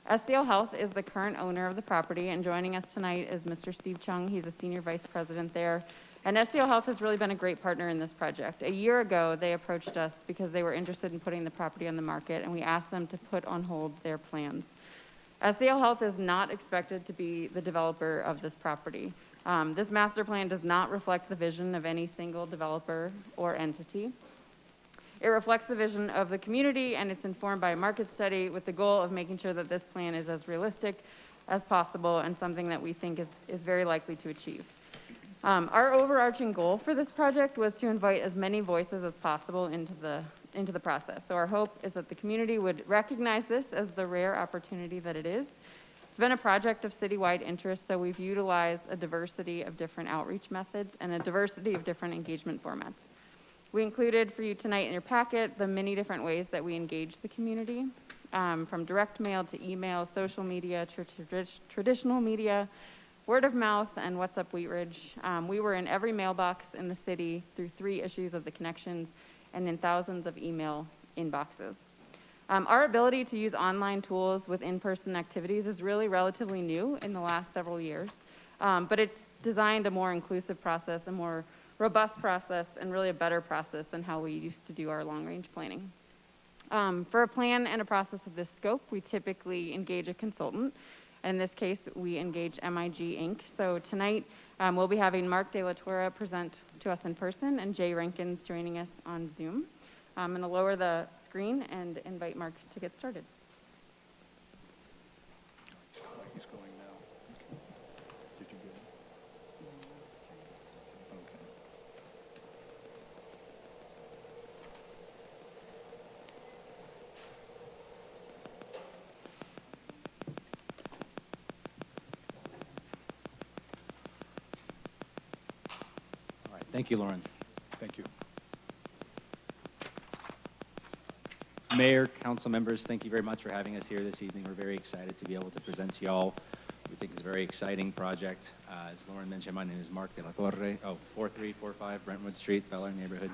SCL Health is the current owner of the property, and joining us tonight is Mr. Steve Chung. He's a senior vice president there. And SCL Health has really been a great partner in this project. A year ago, they approached us because they were interested in putting the property on the market, and we asked them to put on hold their plans. SCL Health is not expected to be the developer of this property. This master plan does not reflect the vision of any single developer or entity. It reflects the vision of the community, and it's informed by a market study with the goal of making sure that this plan is as realistic as possible and something that we think is very likely to achieve. Our overarching goal for this project was to invite as many voices as possible into the process. So our hope is that the community would recognize this as the rare opportunity that it is. It's been a project of citywide interest, so we've utilized a diversity of different outreach methods and a diversity of different engagement formats. We included for you tonight in your packet the many different ways that we engage the community, from direct mail to email, social media, to traditional media, word of mouth, and What's Up Wheat Ridge. We were in every mailbox in the city through 3 issues of the Connections and in thousands of email inboxes. Our ability to use online tools with in-person activities is really relatively new in the last several years, but it's designed a more inclusive process, a more robust process, and really a better process than how we used to do our long-range planning. For a plan and a process of this scope, we typically engage a consultant. In this case, we engage MIG Inc. So tonight, we'll be having Mark De La Torre present to us in person and Jay Rankins joining us on Zoom. I'm going to lower the screen and invite Mark to get started. He's going now. Did you get it? Okay. Thank you, Lauren. Thank you. Mayor, council members, thank you very much for having us here this evening. We're very excited to be able to present to y'all. We think it's a very exciting project. As Lauren mentioned, my name is Mark de la Torre, 4345 Brentwood Street, Bel Air neighborhood.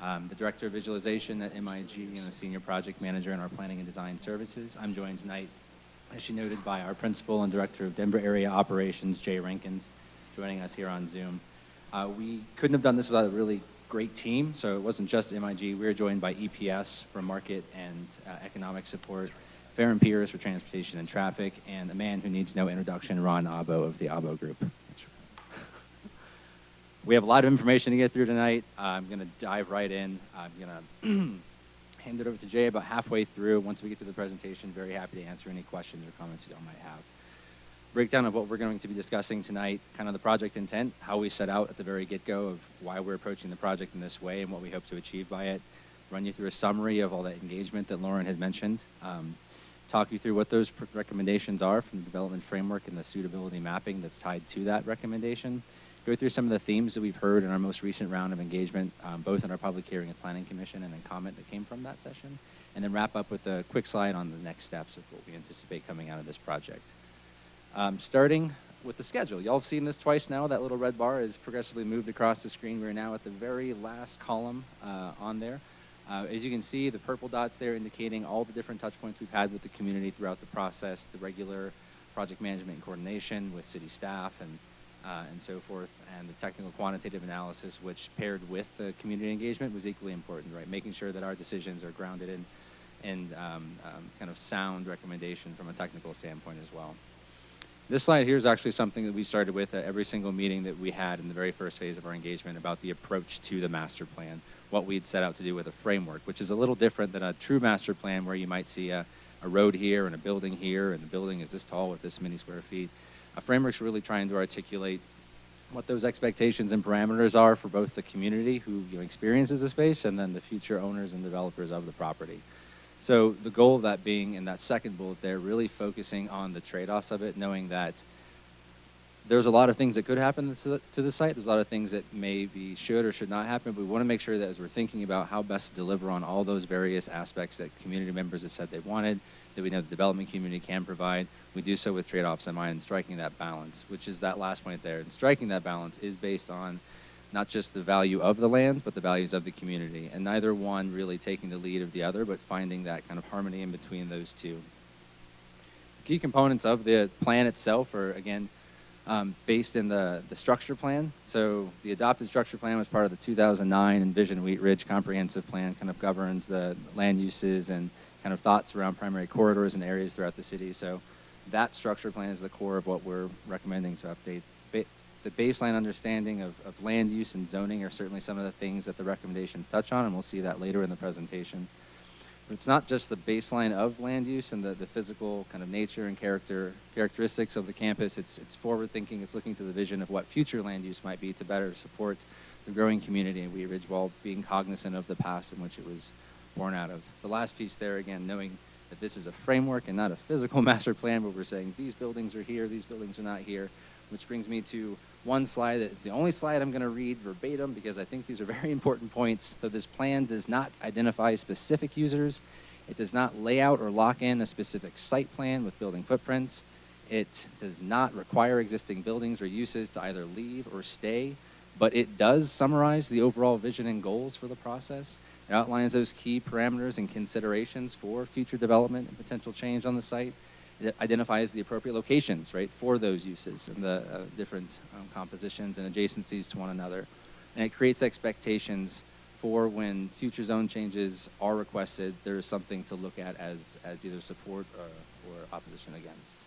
The Director of Visualization at MIG and the Senior Project Manager in our Planning and Design Services. I'm joined tonight, as she noted, by our Principal and Director of Denver Area Operations, Jay Rankins, joining us here on Zoom. We couldn't have done this without a really great team, so it wasn't just MIG. We were joined by EPS for market and economic support, Farron Pierce for transportation and traffic, and a man who needs no introduction, Ron Abo of the Abo Group. We have a lot of information to get through tonight. I'm going to dive right in. I'm going to hand it over to Jay about halfway through. Once we get to the presentation, very happy to answer any questions or comments you all might have. Breakdown of what we're going to be discussing tonight, kind of the project intent, how we set out at the very get-go of why we're approaching the project in this way and what we hope to achieve by it, run you through a summary of all that engagement that Lauren had mentioned, talk you through what those recommendations are from the development framework and the suitability mapping that's tied to that recommendation, go through some of the themes that we've heard in our most recent round of engagement, both in our public hearing and planning commission and then comment that came from that session, and then wrap up with a quick slide on the next steps of what we anticipate coming out of this project. Starting with the schedule. Y'all have seen this twice now. That little red bar is progressively moved across the screen. We're now at the very last column on there. As you can see, the purple dots there indicating all the different touch points we've had with the community throughout the process, the regular project management and coordination with city staff and so forth, and the technical quantitative analysis, which paired with the community engagement was equally important, right? Making sure that our decisions are grounded in kind of sound recommendation from a technical standpoint as well. This slide here is actually something that we started with at every single meeting that we had in the very first phase of our engagement about the approach to the master plan, what we'd set out to do with a framework, which is a little different than a true master plan where you might see a road here and a building here, and the building is this tall with this many square feet. A framework's really trying to articulate what those expectations and parameters are for both the community who experiences the space and then the future owners and developers of the property. So the goal of that being in that second bullet there, really focusing on the trade-offs of it, knowing that there's a lot of things that could happen to the site. There's a lot of things that maybe should or should not happen. But we want to make sure that as we're thinking about how best to deliver on all those various aspects that community members have said they wanted, that we know the development community can provide, we do so with trade-offs in mind and striking that balance, which is that last point there. And striking that balance is based on not just the value of the land, but the values of the community, and neither one really taking the lead of the other, but finding that kind of harmony in between those two. Key components of the plan itself are, again, based in the structure plan. So the adopted structure plan was part of the 2009 Envision Wheat Ridge Comprehensive Plan, kind of governs the land uses and kind of thoughts around primary corridors and areas throughout the city. So that structure plan is the core of what we're recommending to update. The baseline understanding of land use and zoning are certainly some of the things that the recommendations touch on, and we'll see that later in the presentation. But it's not just the baseline of land use and the physical kind of nature and characteristics of the campus. It's forward thinking. It's looking to the vision of what future land use might be to better support the growing community in Wheat Ridge while being cognizant of the past in which it was born out of. The last piece there, again, knowing that this is a framework and not a physical master plan where we're saying these buildings are here, these buildings are not here, which brings me to one slide. It's the only slide I'm going to read verbatim because I think these are very important points. So this plan does not identify specific users. It does not lay out or lock in a specific site plan with building footprints. It does not require existing buildings or uses to either leave or stay, but it does summarize the overall vision and goals for the process. It outlines those key parameters and considerations for future development and potential change on the site. It identifies the appropriate locations, right, for those uses and the different compositions and adjacencies to one another. And it creates expectations for when future zone changes are requested, there is something to look at as either support or opposition against.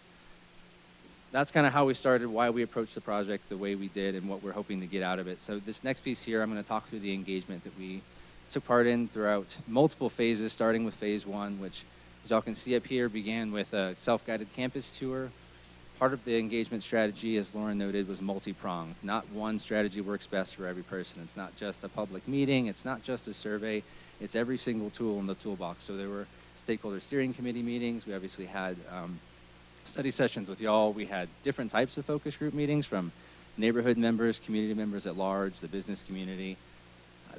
That's kind of how we started, why we approached the project the way we did, and what we're hoping to get out of it. So this next piece here, I'm going to talk through the engagement that we took part in throughout multiple phases, starting with phase one, which, as y'all can see up here, began with a self-guided campus tour. Part of the engagement strategy, as Lauren noted, was multi-pronged. Not one strategy works best for every person. It's not just a public meeting. It's not just a survey. It's every single tool in the toolbox. So there were stakeholder steering committee meetings. We obviously had study sessions with y'all. We had different types of focus group meetings, from neighborhood members, community members at large, the business community.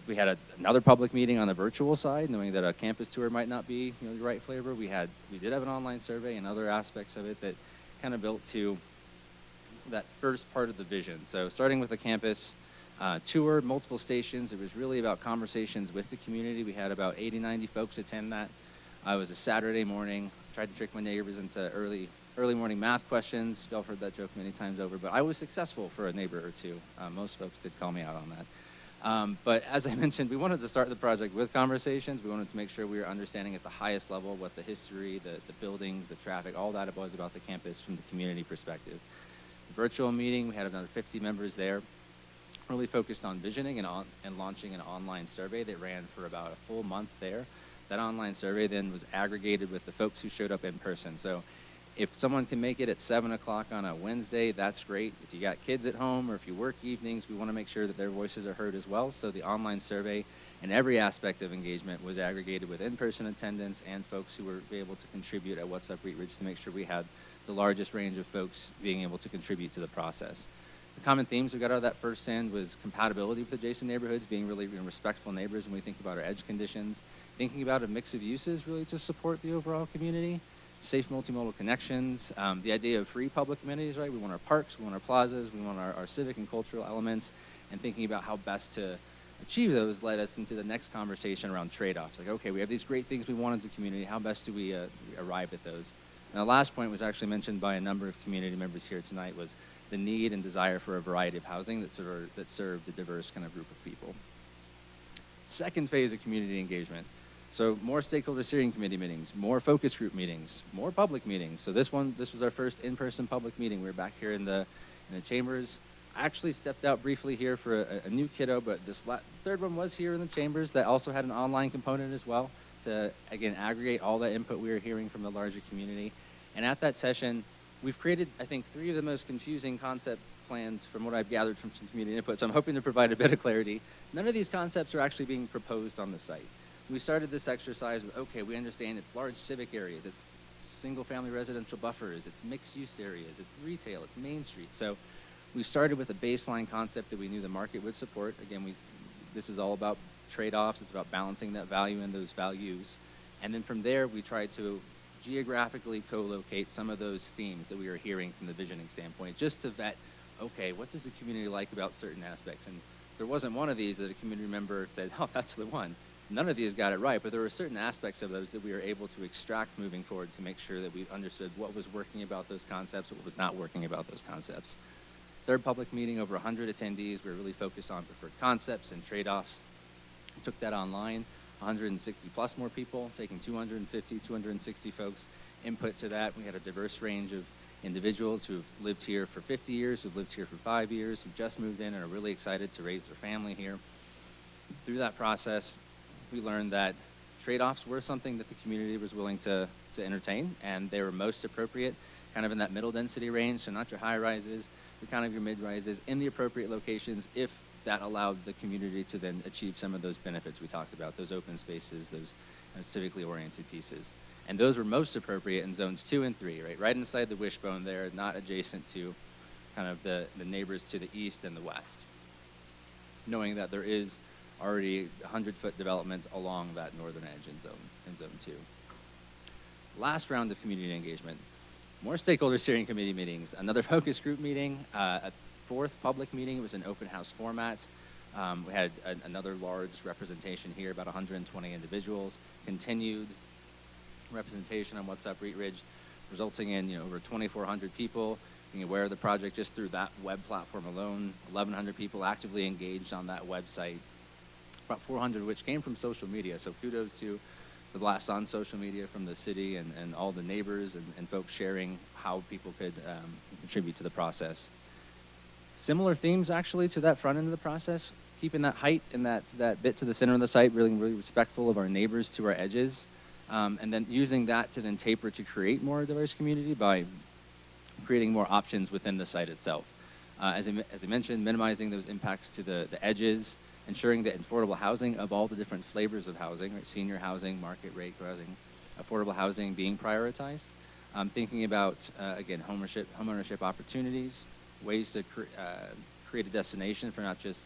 We had another public meeting on the virtual side, knowing that a campus tour might not be the right flavor. We did have an online survey and other aspects of it that kind of built to that first part of the vision. So starting with the campus tour, multiple stations, it was really about conversations with the community. We had about 80, 90 folks attend that. It was a Saturday morning. Tried to trick my neighbors into early morning math questions. Y'all heard that joke many times over, but I was successful for a neighbor or two. Most folks did call me out on that. But as I mentioned, we wanted to start the project with conversations. We wanted to make sure we were understanding at the highest level what the history, the buildings, the traffic, all that it was about the campus from the community perspective. The virtual meeting, we had another 50 members there, really focused on visioning and launching an online survey that ran for about a full month there. That online survey then was aggregated with the folks who showed up in person. So if someone can make it at 7 o'clock on a Wednesday, that's great. If you got kids at home or if you work evenings, we want to make sure that their voices are heard as well. So the online survey and every aspect of engagement was aggregated with in-person attendance and folks who were able to contribute at What's Up Wheat Ridge to make sure we had the largest range of folks being able to contribute to the process. The common themes we got out of that first send was compatibility with adjacent neighborhoods, being really respectful neighbors when we think about our edge conditions, thinking about a mix of uses really to support the overall community, safe multimodal connections, the idea of free public amenities, right? We want our parks, we want our plazas, we want our civic and cultural elements, and thinking about how best to achieve those led us into the next conversation around trade-offs. Like, okay, we have these great things we want as a community, how best do we arrive at those? And the last point was actually mentioned by a number of community members here tonight was the need and desire for a variety of housing that served a diverse kind of group of people. Second phase of community engagement. So more stakeholder steering committee meetings, more focus group meetings, more public meetings. So this was our first in-person public meeting. We were back here in the chambers. I actually stepped out briefly here for a new kiddo, but this third one was here in the chambers that also had an online component as well to, again, aggregate all the input we were hearing from the larger community. And at that session, we've created, I think, 3 of the most confusing concept plans from what I've gathered from some community input, so I'm hoping to provide a bit of clarity. None of these concepts are actually being proposed on the site. We started this exercise with, okay, we understand it's large civic areas, it's single-family residential buffers, it's mixed-use areas, it's retail, it's Main Street. So we started with a baseline concept that we knew the market would support. Again, this is all about trade-offs. It's about balancing that value and those values. And then from there, we tried to geographically co-locate some of those themes that we were hearing from the visioning standpoint, just to vet, okay, what does the community like about certain aspects? And there wasn't one of these that a community member said, oh, that's the one. None of these got it right, but there were certain aspects of those that we were able to extract moving forward to make sure that we understood what was working about those concepts, what was not working about those concepts. Third public meeting, over 100 attendees. We were really focused on preferred concepts and trade-offs. Took that online, 160 plus more people, taking 250, 260 folks input to that. We had a diverse range of individuals who've lived here for 50 years, who've lived here for 5 years, who just moved in and are really excited to raise their family here. Through that process, we learned that trade-offs were something that the community was willing to entertain, and they were most appropriate kind of in that middle density range, so not your high rises, but kind of your mid rises in the appropriate locations if that allowed the community to then achieve some of those benefits we talked about, those open spaces, those civically oriented pieces. And those were most appropriate in zones 2 and 3, right inside the wishbone there, not adjacent to kind of the neighbors to the east and the west, knowing that there is already 100-foot development along that northern edge in zone 2. Last round of community engagement, more stakeholder steering committee meetings, another focus group meeting, a 4th public meeting. It was an open house format. We had another large representation here, about 120 individuals, continued representation on What's Up Wheat Ridge, resulting in over 2,400 people being aware of the project just through that web platform alone, 1,100 people actively engaged on that website, about 400 of which came from social media. So kudos to the blasts on social media from the city and all the neighbors and folks sharing how people could contribute to the process. Similar themes actually to that front end of the process, keeping that height and that bit to the center of the site, really respectful of our neighbors to our edges, and then using that to then taper to create more diverse community by creating more options within the site itself. As I mentioned, minimizing those impacts to the edges, ensuring that affordable housing of all the different flavors of housing, right, senior housing, market rate housing, affordable housing being prioritized. Thinking about, again, homeownership opportunities, ways to create a destination for not just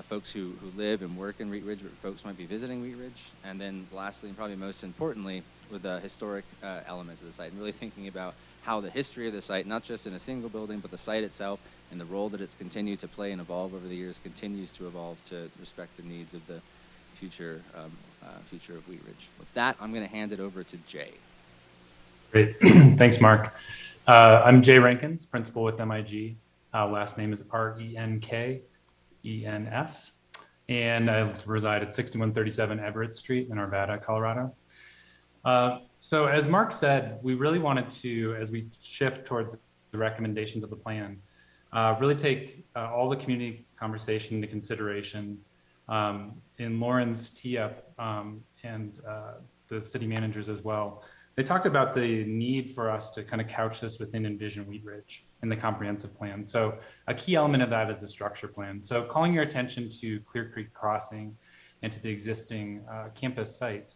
folks who live and work in Wheat Ridge, but folks might be visiting Wheat Ridge. And then lastly, and probably most importantly, with the historic elements of the site, and really thinking about how the history of the site, not just in a single building, but the site itself and the role that it's continued to play and evolve over the years, continues to evolve to respect the needs of the future of Wheat Ridge. With that, I'm going to hand it over to Jay. Great. Thanks, Mark. I'm Jay Rankins, principal with MIG. Last name is Renkens, and I reside at 6137 Everett Street in Arvada, Colorado. So as Mark said, we really wanted to, as we shift towards the recommendations of the plan, really take all the community conversation into consideration. In Lauren's tee-up and the city managers as well, they talked about the need for us to kind of couch this within Envision Wheat Ridge in the comprehensive plan. So a key element of that is the structure plan. So calling your attention to Clear Creek Crossing and to the existing campus site,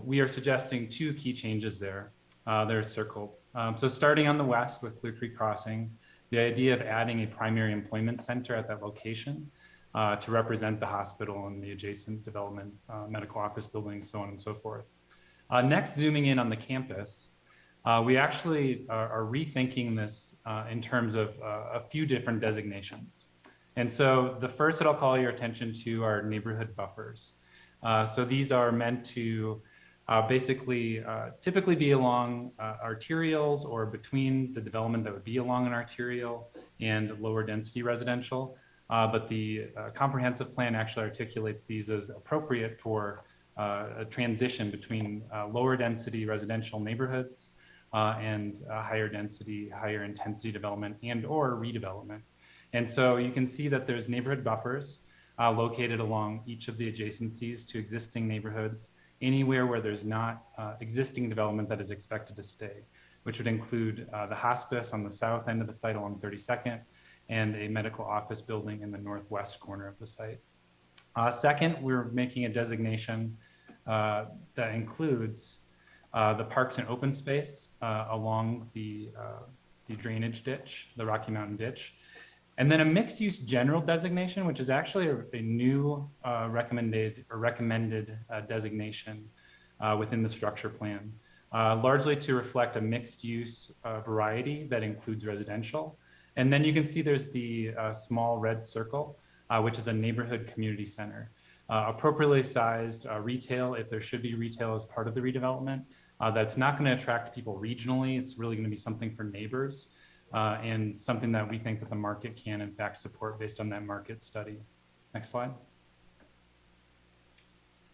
we are suggesting two key changes there. They're circled. So starting on the west with Clear Creek Crossing, the idea of adding a primary employment center at that location to represent the hospital and the adjacent development, medical office buildings, so on and so forth. Next, zooming in on the campus, we actually are rethinking this in terms of a few different designations. And so the first that I'll call your attention to are neighborhood buffers. So these are meant to basically typically be along arterials or between the development that would be along an arterial and lower density residential. But the comprehensive plan actually articulates these as appropriate for a transition between lower density residential neighborhoods and higher density, higher intensity development and or redevelopment. And so you can see that there's neighborhood buffers located along each of the adjacencies to existing neighborhoods, anywhere where there's not existing development that is expected to stay, which would include the hospice on the south end of the site along 32nd and a medical office building in the northwest corner of the site. Second, we're making a designation that includes the parks and open space along the drainage ditch, the Rocky Mountain ditch, and then a mixed use general designation, which is actually a new recommended designation within the structure plan, largely to reflect a mixed use variety that includes residential. And then you can see there's the small red circle, which is a neighborhood community center. Appropriately sized retail, if there should be retail as part of the redevelopment, that's not going to attract people regionally. It's really going to be something for neighbors and something that we think that the market can in fact support based on that market study. Next slide.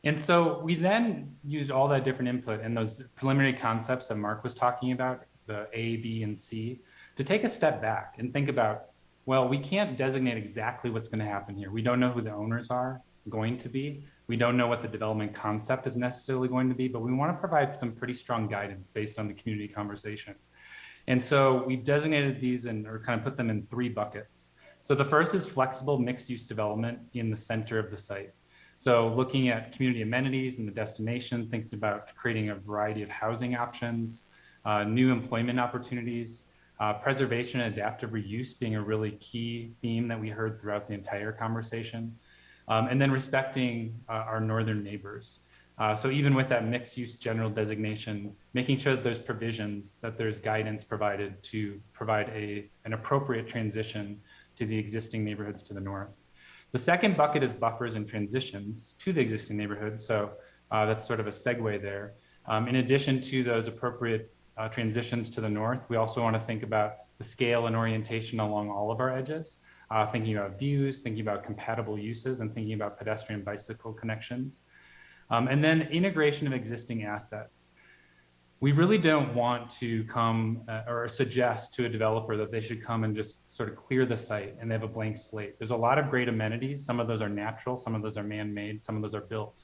And so we then used all that different input and those preliminary concepts that Mark was talking about, the A, B, and C, to take a step back and think about, well, we can't designate exactly what's going to happen here. We don't know who the owners are going to be. We don't know what the development concept is necessarily going to be, but we want to provide some pretty strong guidance based on the community conversation. And so we've designated these or kind of put them in three buckets. So the first is flexible mixed use development in the center of the site. So looking at community amenities and the destination, thinking about creating a variety of housing options, new employment opportunities, preservation and adaptive reuse being a really key theme that we heard throughout the entire conversation. And then respecting our northern neighbors. So even with that mixed use general designation, making sure that there's provisions, that there's guidance provided to provide an appropriate transition to the existing neighborhoods to the north. The second bucket is buffers and transitions to the existing neighborhoods. So that's sort of a segue there. In addition to those appropriate transitions to the north, we also want to think about the scale and orientation along all of our edges, thinking about views, thinking about compatible uses, and thinking about pedestrian bicycle connections. And then integration of existing assets. We really don't want to come or suggest to a developer that they should come and just sort of clear the site and they have a blank slate. There's a lot of great amenities. Some of those are natural, some of those are man-made, some of those are built.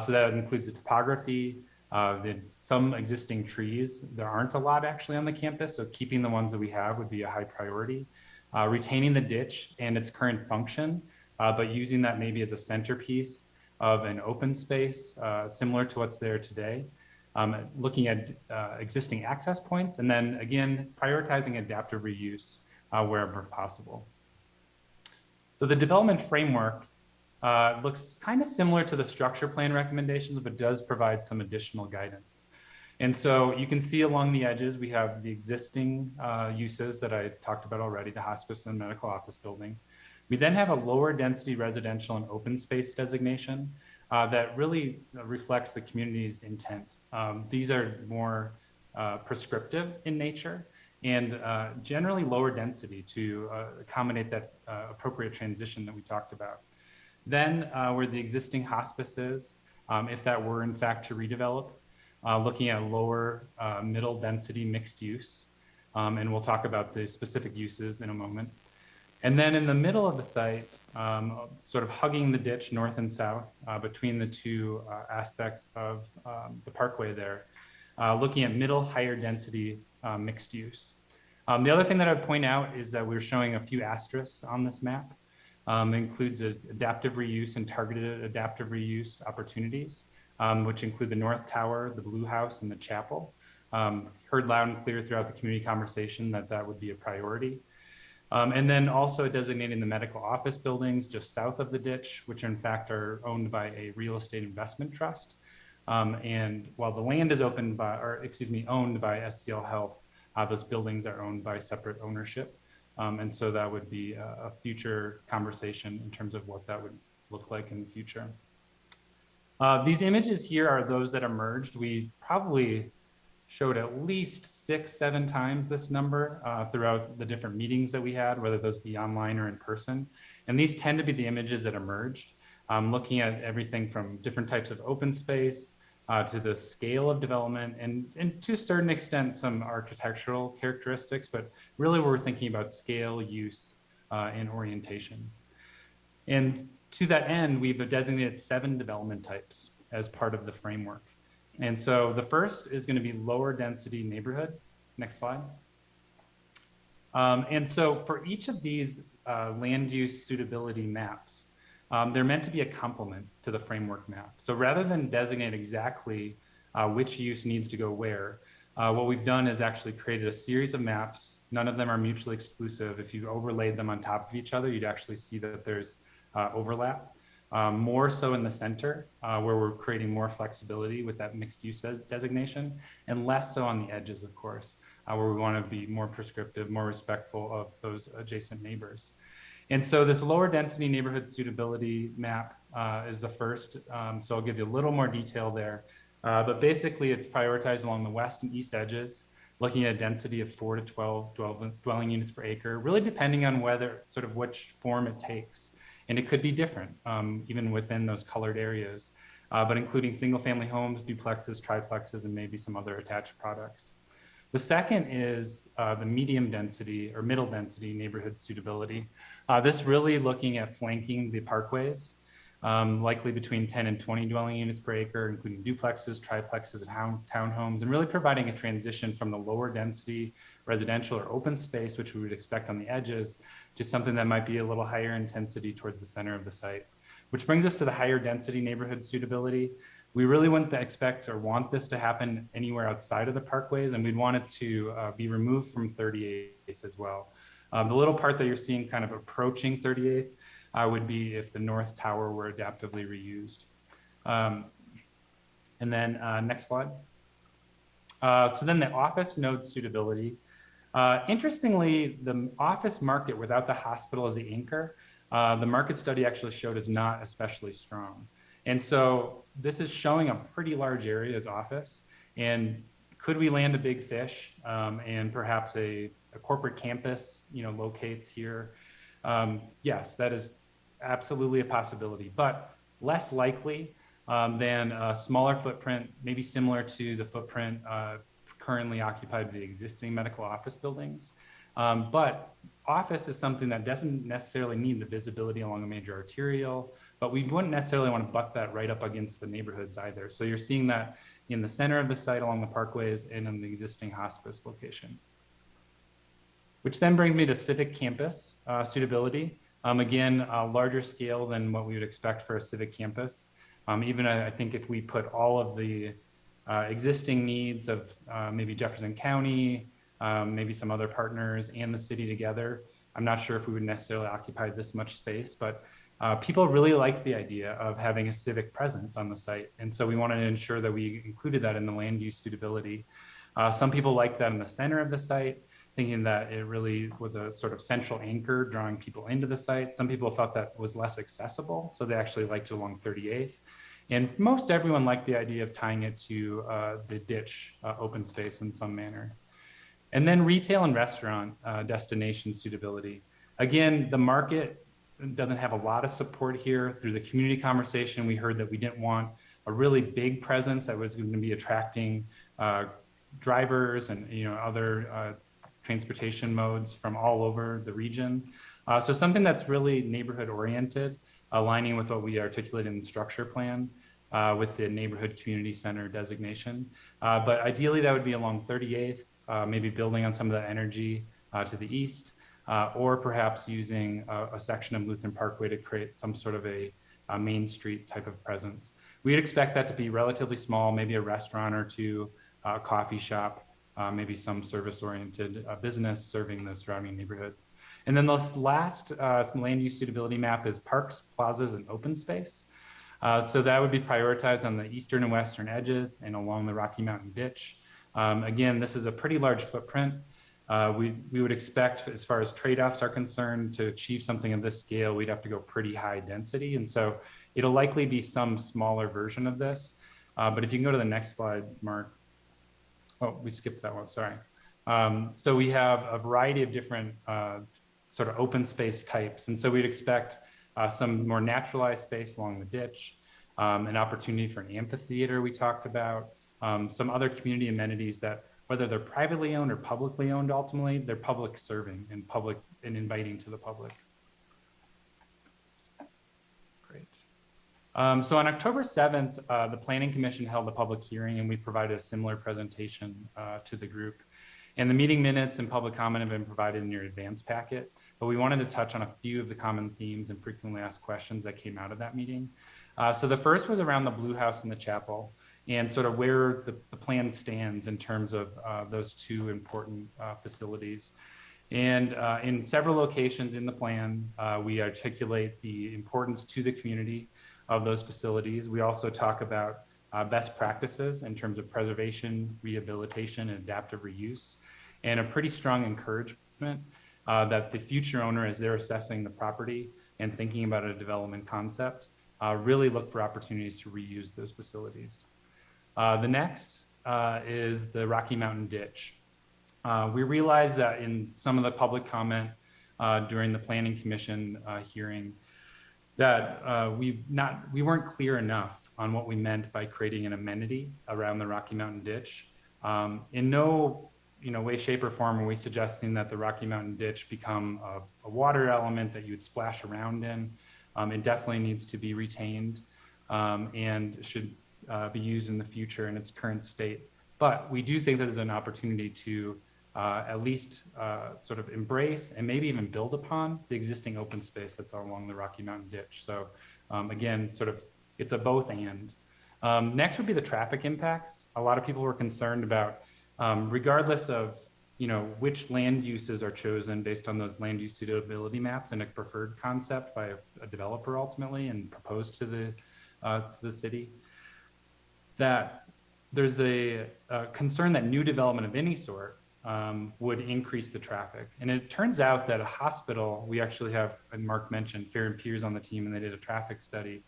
So that includes the topography, some existing trees. There aren't a lot actually on the campus, so keeping the ones that we have would be a high priority. Retaining the ditch and its current function, but using that maybe as a centerpiece of an open space, similar to what's there today. Looking at existing access points, and then again, prioritizing adaptive reuse wherever possible. So the development framework looks kind of similar to the structure plan recommendations, but does provide some additional guidance. And so you can see along the edges, we have the existing uses that I talked about already, the hospice and medical office building. We then have a lower density residential and open space designation that really reflects the community's intent. These are more prescriptive in nature and generally lower density to accommodate that appropriate transition that we talked about. Then where the existing hospices, if that were in fact to redevelop, looking at lower middle density mixed use. And we'll talk about the specific uses in a moment. And then in the middle of the site, sort of hugging the ditch north and south between the two aspects of the parkway there, looking at middle higher density mixed use. The other thing that I'd point out is that we're showing a few asterisks on this map. It includes adaptive reuse and targeted adaptive reuse opportunities, which include the North Tower, the Blue House, and the Chapel. Heard loud and clear throughout the community conversation that that would be a priority. And then also designating the medical office buildings just south of the ditch, which in fact are owned by a real estate investment trust. And while the land is owned by SCL Health, those buildings are owned by separate ownership. And so that would be a future conversation in terms of what that would look like in the future. These images here are those that emerged. We probably showed at least 6-7 times this number throughout the different meetings that we had, whether those be online or in person. And these tend to be the images that emerged, looking at everything from different types of open space to the scale of development and to a certain extent some architectural characteristics, but really we're thinking about scale, use, and orientation. And to that end, we've designated 7 development types as part of the framework. And so the first is going to be lower density neighborhood. Next slide. And so for each of these land use suitability maps, they're meant to be a complement to the framework map. So rather than designate exactly which use needs to go where, what we've done is actually created a series of maps. None of them are mutually exclusive. If you overlaid them on top of each other, you'd actually see that there's overlap. More so in the center, where we're creating more flexibility with that mixed use designation, and less so on the edges, of course, where we want to be more prescriptive, more respectful of those adjacent neighbors. And so this lower density neighborhood suitability map is the first. So I'll give you a little more detail there. But basically it's prioritized along the west and east edges, looking at a density of 4 to 12 dwelling units per acre, really depending on whether sort of which form it takes. And it could be different, even within those colored areas, but including single family homes, duplexes, triplexes, and maybe some other attached products. The second is the medium density or middle density neighborhood suitability. This really looking at flanking the parkways, likely between 10 and 20 dwelling units per acre, including duplexes, triplexes, and townhomes, and really providing a transition from the lower density residential or open space, which we would expect on the edges, to something that might be a little higher intensity towards the center of the site. Which brings us to the higher density neighborhood suitability. We really wouldn't expect or want this to happen anywhere outside of the parkways, and we'd want it to be removed from 38th as well. The little part that you're seeing kind of approaching 38th would be if the North Tower were adaptively reused. And then next slide. So then the office node suitability. Interestingly, the office market without the hospital as the anchor, the market study actually showed is not especially strong. And so this is showing a pretty large area as office. And could we land a big fish and perhaps a corporate campus, locates here? Yes, that is absolutely a possibility, but less likely than a smaller footprint, maybe similar to the footprint currently occupied by the existing medical office buildings. But office is something that doesn't necessarily need the visibility along a major arterial, but we wouldn't necessarily want to butt that right up against the neighborhoods either. So you're seeing that in the center of the site along the parkways and in the existing hospice location. Which then brings me to civic campus suitability. Again, a larger scale than what we would expect for a civic campus. Even I think if we put all of the existing needs of maybe Jefferson County, maybe some other partners and the city together. I'm not sure if we would necessarily occupy this much space, but people really liked the idea of having a civic presence on the site. And so we wanted to ensure that we included that in the land use suitability. Some people liked that in the center of the site, thinking that it really was a sort of central anchor drawing people into the site. Some people felt that was less accessible, so they actually liked it along 38th. And most everyone liked the idea of tying it to the ditch open space in some manner. And then retail and restaurant destination suitability. Again, the market doesn't have a lot of support here. Through the community conversation, we heard that we didn't want a really big presence that was going to be attracting drivers and other transportation modes from all over the region. So something that's really neighborhood oriented, aligning with what we articulated in the structure plan with the neighborhood community center designation. But ideally that would be along 38th, maybe building on some of that energy to the east, or perhaps using a section of Lutheran Parkway to create some sort of a main street type of presence. We'd expect that to be relatively small, maybe a restaurant or two, a coffee shop, maybe some service-oriented business serving the surrounding neighborhoods. And then the last land use suitability map is parks, plazas, and open space. So that would be prioritized on the eastern and western edges and along the Rocky Mountain Ditch. Again, this is a pretty large footprint. We would expect, as far as trade-offs are concerned, to achieve something of this scale, we'd have to go pretty high density. And so it'll likely be some smaller version of this. But if you can go to the next slide, Mark. Oh, we skipped that one, sorry. So we have a variety of different sort of open space types. And so we'd expect some more naturalized space along the ditch, an opportunity for an amphitheater we talked about, some other community amenities that, whether they're privately owned or publicly owned, ultimately, they're public serving and public and inviting to the public. Great. So on October 7th, the Planning Commission held a public hearing and we provided a similar presentation to the group. And the meeting minutes and public comment have been provided in your advance packet, but we wanted to touch on a few of the common themes and frequently asked questions that came out of that meeting. So the first was around the Blue House and the chapel and sort of where the plan stands in terms of those two important facilities. And in several locations in the plan, we articulate the importance to the community of those facilities. We also talk about best practices in terms of preservation, rehabilitation, and adaptive reuse, and a pretty strong encouragement that the future owner, as they're assessing the property and thinking about a development concept, really look for opportunities to reuse those facilities. The next is the Rocky Mountain Ditch. We realized that in some of the public comment during the Planning Commission hearing that we weren't clear enough on what we meant by creating an amenity around the Rocky Mountain Ditch. In no way, shape, or form are we suggesting that the Rocky Mountain Ditch become a water element that you'd splash around in. It definitely needs to be retained and should be used in the future in its current state. But we do think that there's an opportunity to at least sort of embrace and maybe even build upon the existing open space that's along the Rocky Mountain Ditch. So again, sort of it's a both and. Next would be the traffic impacts. A lot of people were concerned about, regardless of which land uses are chosen based on those land use suitability maps and a preferred concept by a developer ultimately and proposed to the city, that there's a concern that new development of any sort would increase the traffic. And it turns out that a hospital, we actually have, and Mark mentioned, Fair and Piers on the team, and they did a traffic study,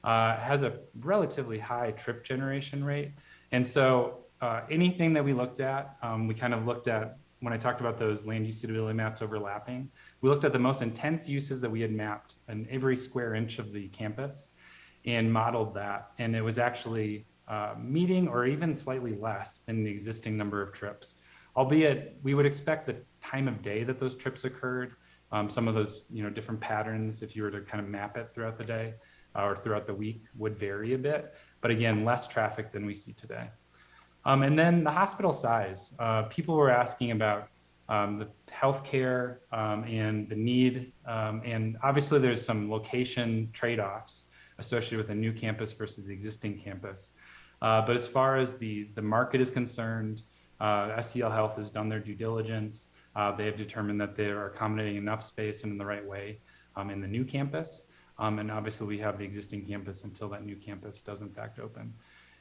has a relatively high trip generation rate. And so anything that we looked at, we kind of looked at, when I talked about those land use suitability maps overlapping, we looked at the most intense uses that we had mapped in every square inch of the campus and modeled that. And it was actually meeting or even slightly less than the existing number of trips. Albeit, we would expect the time of day that those trips occurred, some of those different patterns, if you were to kind of map it throughout the day or throughout the week, would vary a bit. But again, less traffic than we see today. And then the hospital size. People were asking about the healthcare and the need. And obviously, there's some location trade-offs associated with a new campus versus the existing campus. But as far as the market is concerned, SEL Health has done their due diligence. They have determined that they are accommodating enough space and in the right way in the new campus. And obviously we have the existing campus until that new campus does in fact open.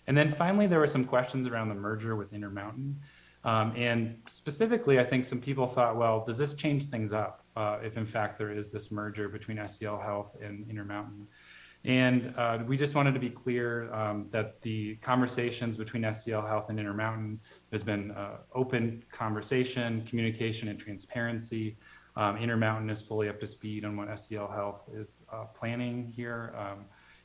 And then finally, there were some questions around the merger with Intermountain. And specifically, I think some people thought, well, does this change things up if in fact there is this merger between SEL Health and Intermountain? And we just wanted to be clear that the conversations between SEL Health and Intermountain, there's been open conversation, communication, and transparency. Intermountain is fully up to speed on what SEL Health is planning here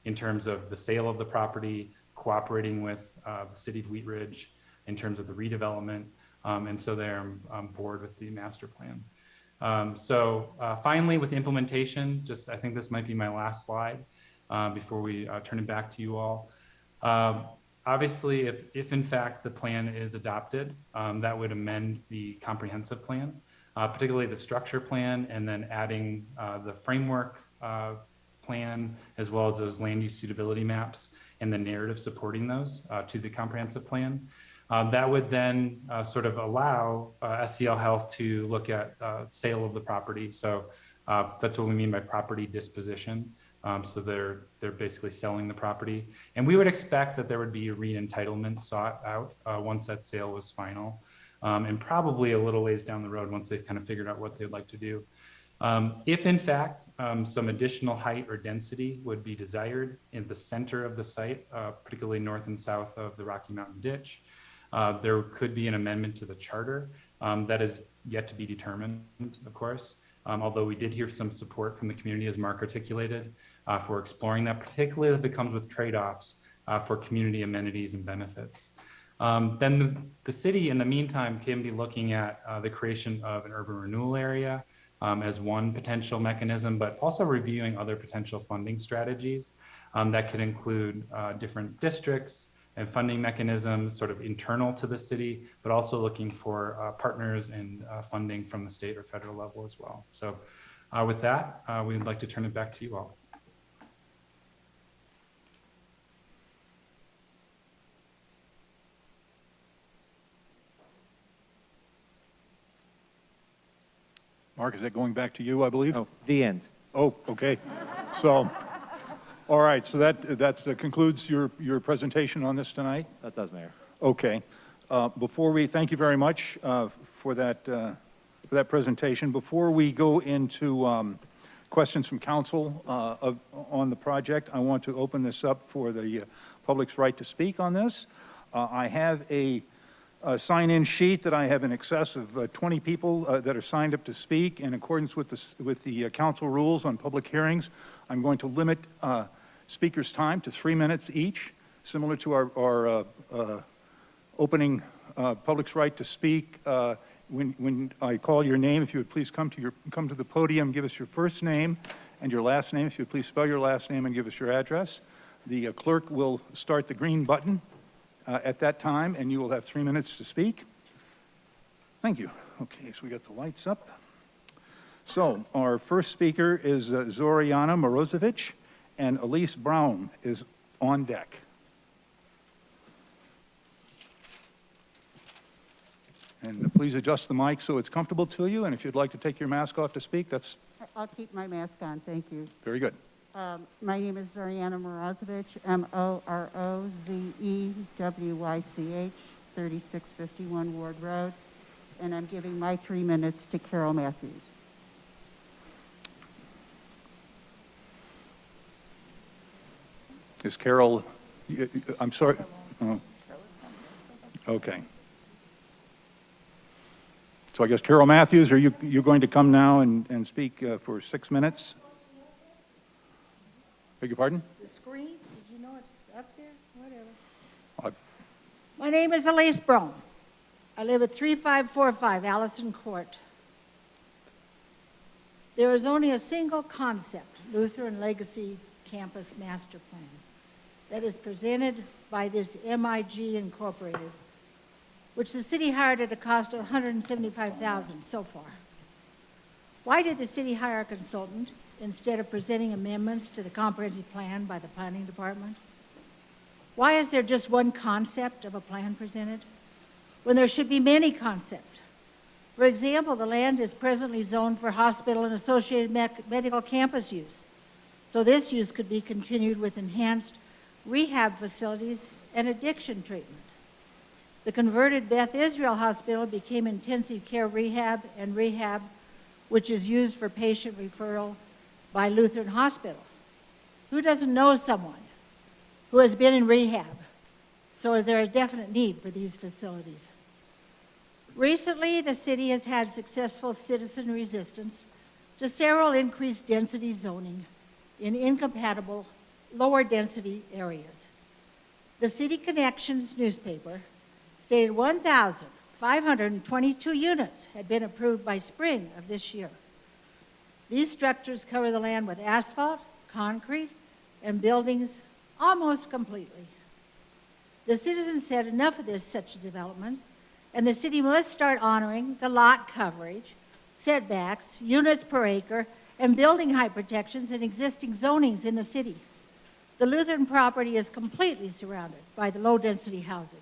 in terms of the sale of the property, cooperating with the city of Wheat Ridge in terms of the redevelopment. And so they're on board with the master plan. Finally, with implementation, I think this might be my last slide before we turn it back to you all. Obviously, if in fact the plan is adopted, that would amend the comprehensive plan, particularly the structure plan, and then adding the framework plan, as well as those land use suitability maps and the narrative supporting those to the comprehensive plan. That would then sort of allow SEL Health to look at sale of the property. So that's what we mean by property disposition. So they're basically selling the property. And we would expect that there would be a re-entitlement sought out once that sale was final. And probably a little ways down the road once they've kind of figured out what they'd like to do. If in fact some additional height or density would be desired in the center of the site, particularly north and south of the Rocky Mountain Ditch, there could be an amendment to the charter that is yet to be determined, of course. Although we did hear some support from the community, as Mark articulated, for exploring that, particularly if it comes with trade-offs for community amenities and benefits. Then the city, in the meantime, can be looking at the creation of an urban renewal area as one potential mechanism, but also reviewing other potential funding strategies that could include different districts and funding mechanisms sort of internal to the city, but also looking for partners and funding from the state or federal level as well. So with that, we'd like to turn it back to you all. Mark, is that going back to you, I believe? Oh, the end. Oh, okay. So, all right, so that concludes your presentation on this tonight? That does, Mayor. Okay. Before we, thank you very much for that presentation. Before we go into questions from council on the project, I want to open this up for the public's right to speak on this. I have a sign-in sheet that I have in excess of 20 people that are signed up to speak. In accordance with the council rules on public hearings, I'm going to limit speakers' time to 3 minutes each, similar to our opening public's right to speak. When I call your name, if you would please come to the podium, give us your first name and your last name. If you would please spell your last name and give us your address. The clerk will start the green button at that time, and you will have 3 minutes to speak. Thank you. Okay, so we got the lights up. So our first speaker is Zoriana Morozevich, and Elise Brown is on deck. And please adjust the mic so it's comfortable to you, and if you'd like to take your mask off to speak, that's I'll keep my mask on, thank you. very good. My name is Zoriana Morozevich, Morozewych, 3651 Ward Road, and I'm giving my 3 minutes to Carol Matthews. Is Carol, I'm sorry. Oh. Okay. So I guess Carol Matthews, are you going to come now and speak for 6 minutes? Beg your pardon? The screen, did you know it's up there? Whatever. My name is Elise Brown. I live at 3545 Allison Court. There is only a single concept, Lutheran Legacy Campus Master Plan, that is presented by this MIG Incorporated, which the city hired at a cost of $175,000 so far. Why did the city hire a consultant instead of presenting amendments to the comprehensive plan by the planning department? Why is there just one concept of a plan presented? when there should be many concepts. For example, the land is presently zoned for hospital and associated medical campus use. So this use could be continued with enhanced rehab facilities and addiction treatment. The converted Beth Israel Hospital became intensive care rehab and rehab, which is used for patient referral by Lutheran Hospital. Who doesn't know someone who has been in rehab? So is there a definite need for these facilities? Recently, the city has had successful citizen resistance to several increased density zoning in incompatible lower density areas. The City Connections newspaper stated 1,522 units had been approved by spring of this year. These structures cover the land with asphalt, concrete, and buildings almost completely. The citizens said enough of this such developments, and the city must start honoring the lot coverage, setbacks, units per acre, and building height protections in existing zonings in the city. The Lutheran property is completely surrounded by the low-density housing.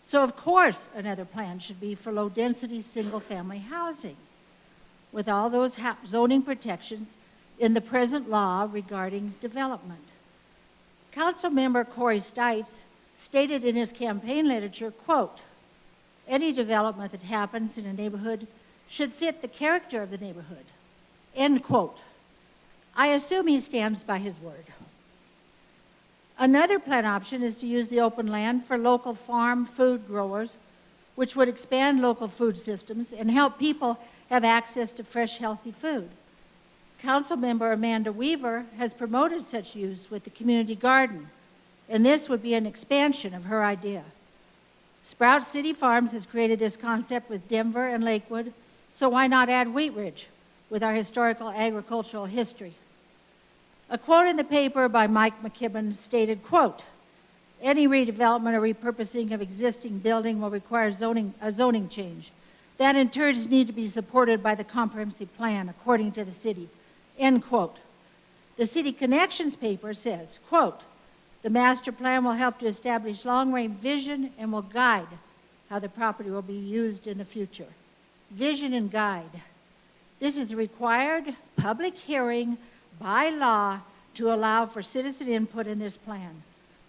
So of course another plan should be for low-density single-family housing with all those zoning protections in the present law regarding development. Councilmember Corey Stites stated in his campaign literature, quote, "Any development that happens in a neighborhood should fit the character of the neighborhood," end quote. I assume he stands by his word. Another plan option is to use the open land for local farm food growers, which would expand local food systems and help people have access to fresh, healthy food. Councilmember Amanda Weaver has promoted such use with the community garden, and this would be an expansion of her idea. Sprout City Farms has created this concept with Denver and Lakewood, so why not add Wheat Ridge with our historical agricultural history? A quote in the paper by Mike McKibben stated, quote, "Any redevelopment or repurposing of existing building will require a zoning change. That in turn need to be supported by the comprehensive plan according to the city," end quote. The City Connections paper says, quote, "The master plan will help to establish long-range vision and will guide how the property will be used in the future." Vision and guide. This is a required public hearing by law to allow for citizen input in this plan.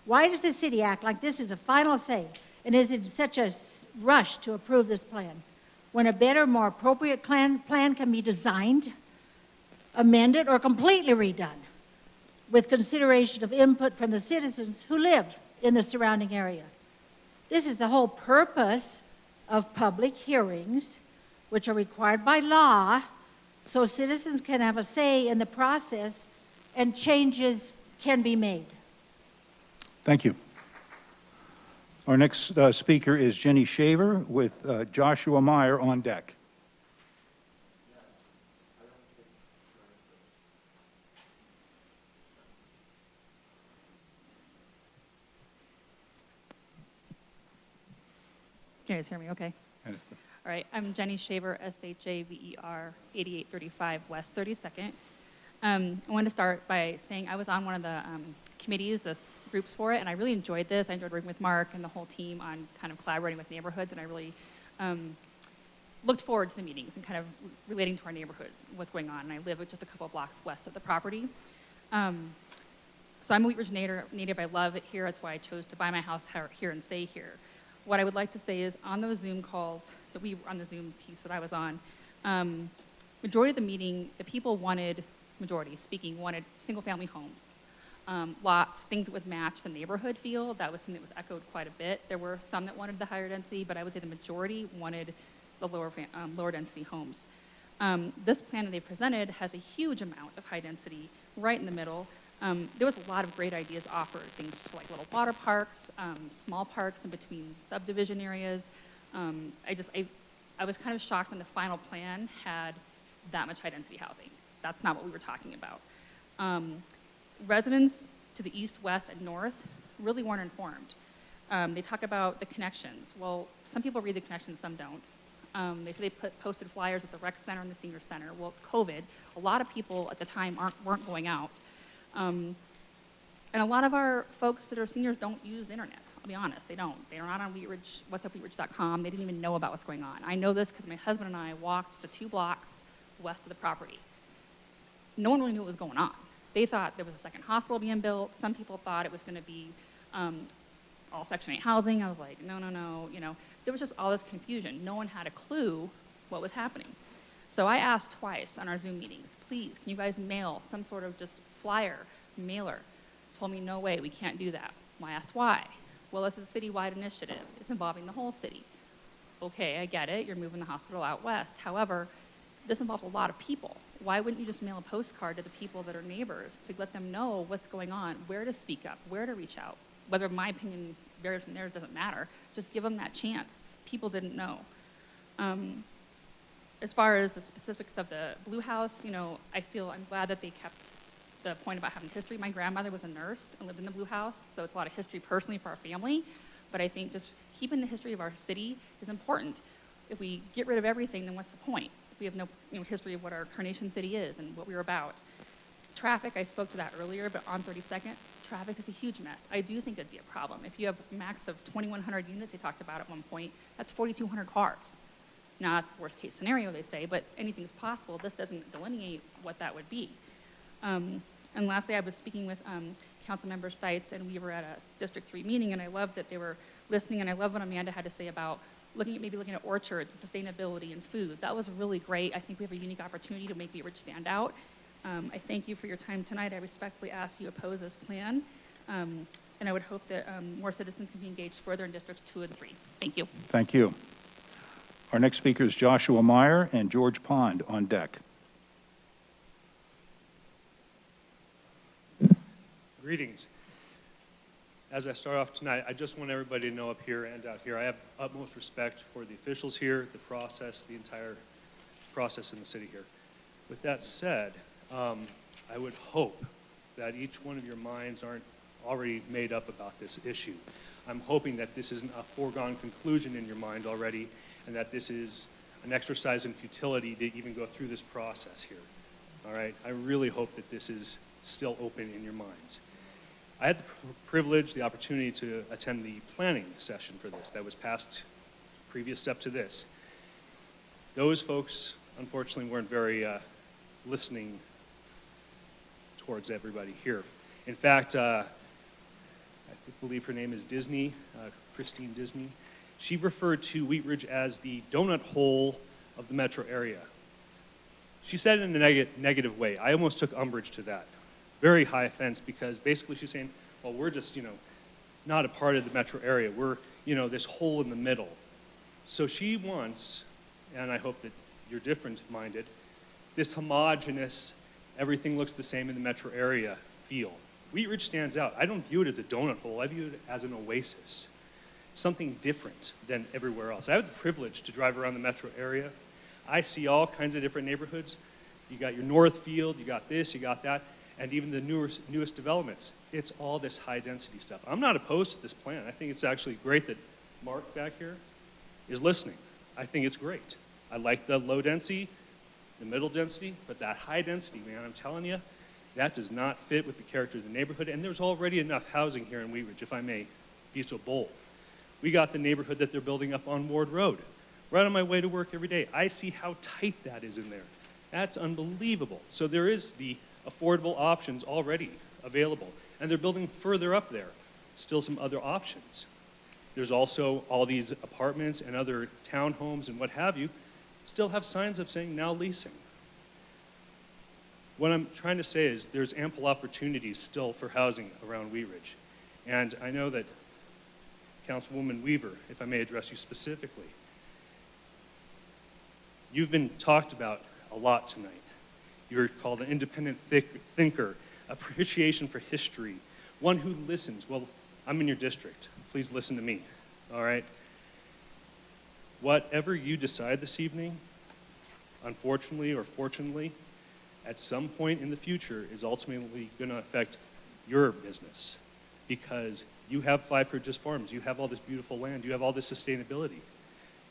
Why does the city act like this is a final say and is in such a rush to approve this plan when a better, more appropriate plan can be designed, amended, or completely redone with consideration of input from the citizens who live in the surrounding area? This is the whole purpose of public hearings, which are required by law, so citizens can have a say in the process and changes can be made. Thank you. Our next speaker is Jenny Shaver with Joshua Meyer on deck. Can you guys hear me okay? All right, I'm Jenny Shaver, SHAVER, 8835 West 32nd. I wanted to start by saying I was on one of the committees, the groups for it, and I really enjoyed this. I enjoyed working with Mark and the whole team on kind of collaborating with neighborhoods, and I really looked forward to the meetings and kind of relating to our neighborhood, what's going on. And I live just a couple of blocks west of the property. So I'm a Wheat Ridge native. I love it here. That's why I chose to buy my house here and stay here. What I would like to say is on those Zoom calls on the Zoom piece that I was on, majority of the meeting, the people wanted single-family homes, lots, things that would match the neighborhood feel. That was something that was echoed quite a bit. There were some that wanted the higher density, but I would say the majority wanted the lower density homes. This plan that they presented has a huge amount of high density right in the middle. There was a lot of great ideas offered, things for like little water parks, small parks in between subdivision areas. I was kind of shocked when the final plan had that much high density housing. That's not what we were talking about. Residents to the east, west, and north really weren't informed. They talk about the connections. Well, some people read the connections, some don't. They say they posted flyers at the rec center and the senior center. Well, it's COVID. A lot of people at the time weren't going out. And a lot of our folks that are seniors don't use the internet. I'll be honest, they don't. They are not on Wheat Ridge, whatsupwheatridge.com. They didn't even know about what's going on. I know this because my husband and I walked the 2 blocks west of the property. No one really knew what was going on. They thought there was a second hospital being built. Some people thought it was going to be all Section 8 housing. I was like, no, no, no. You know, there was just all this confusion. No one had a clue what was happening. So I asked twice on our Zoom meetings, please, can you guys mail some sort of just flyer, mailer? Told me, no way, we can't do that. Well, I asked why. Well, this is a citywide initiative. It's involving the whole city. Okay, I get it. You're moving the hospital out west. However, this involves a lot of people. Why wouldn't you just mail a postcard to the people that are neighbors to let them know what's going on, where to speak up, where to reach out? Whether my opinion varies from theirs doesn't matter. Just give them that chance. People didn't know. As far as the specifics of the Blue House, you know, I'm glad that they kept the point about having history. My grandmother was a nurse and lived in the Blue House, so it's a lot of history personally for our family. But I think just keeping the history of our city is important. If we get rid of everything, then what's the point? If we have no history of what our Carnation City is and what we were about. Traffic, I spoke to that earlier, but on 32nd, traffic is a huge mess. I do think it'd be a problem. If you have a max of 2,100 units, they talked about at one point, that's 4,200 cars. Now, that's the worst case scenario, they say, but anything's possible. This doesn't delineate what that would be. And lastly, I was speaking with Councilmember Stites and Weaver at a District 3 meeting, and I loved that they were listening, and I love what Amanda had to say about maybe looking at orchards and sustainability and food. That was really great. I think we have a unique opportunity to make Wheat Ridge stand out. I thank you for your time tonight. I respectfully ask you oppose this plan, and I would hope that more citizens can be engaged further in Districts 2 and 3. Thank you. Thank you. Our next speaker is Joshua Meyer and George Pond on deck. Greetings. As I start off tonight, I just want everybody to know up here and out here, I have utmost respect for the officials here, the process, the entire process in the city here. With that said, I would hope that each one of your minds aren't already made up about this issue. I'm hoping that this isn't a foregone conclusion in your mind already, and that this is an exercise in futility to even go through this process here. All right? I really hope that this is still open in your minds. I had the privilege, the opportunity to attend the planning session for this that was passed previous step to this. Those folks, unfortunately, weren't very listening towards everybody here. In fact, I believe her name is Disney, Christine Disney. She referred to Wheat Ridge as the donut hole of the metro area. She said it in a negative way. I almost took umbrage to that. Very high offense, because basically she's saying, well, we're just, not a part of the metro area. We're, this hole in the middle. So she wants, and I hope that you're different-minded, this homogeneous, everything looks the same in the metro area feel. Wheat Ridge stands out. I don't view it as a donut hole. I view it as an oasis, something different than everywhere else. I have the privilege to drive around the metro area. I see all kinds of different neighborhoods. You got your Northfield, you got this, you got that, and even the newest developments. It's all this high-density stuff. I'm not opposed to this plan. I think it's actually great that Mark back here is listening. I think it's great. I like the low density, the middle density, but that high density, man, I'm telling you, that does not fit with the character of the neighborhood, and there's already enough housing here in Wheat Ridge, if I may be so bold. We got the neighborhood that they're building up on Ward Road. Right on my way to work every day, I see how tight that is in there. That's unbelievable. So there is the affordable options already available, and they're building further up there. Still some other options. There's also all these apartments and other townhomes and what have you, still have signs up saying now leasing. What I'm trying to say is there's ample opportunities still for housing around Wheat Ridge. And I know that Councilwoman Weaver, if I may address you specifically, you've been talked about a lot tonight. You're called an independent thinker, appreciation for history, one who listens. Well, I'm in your district. Please listen to me, all right? Whatever you decide this evening, unfortunately or fortunately, at some point in the future is ultimately going to affect your business, because you have Five Ridges Farms, you have all this beautiful land, you have all this sustainability.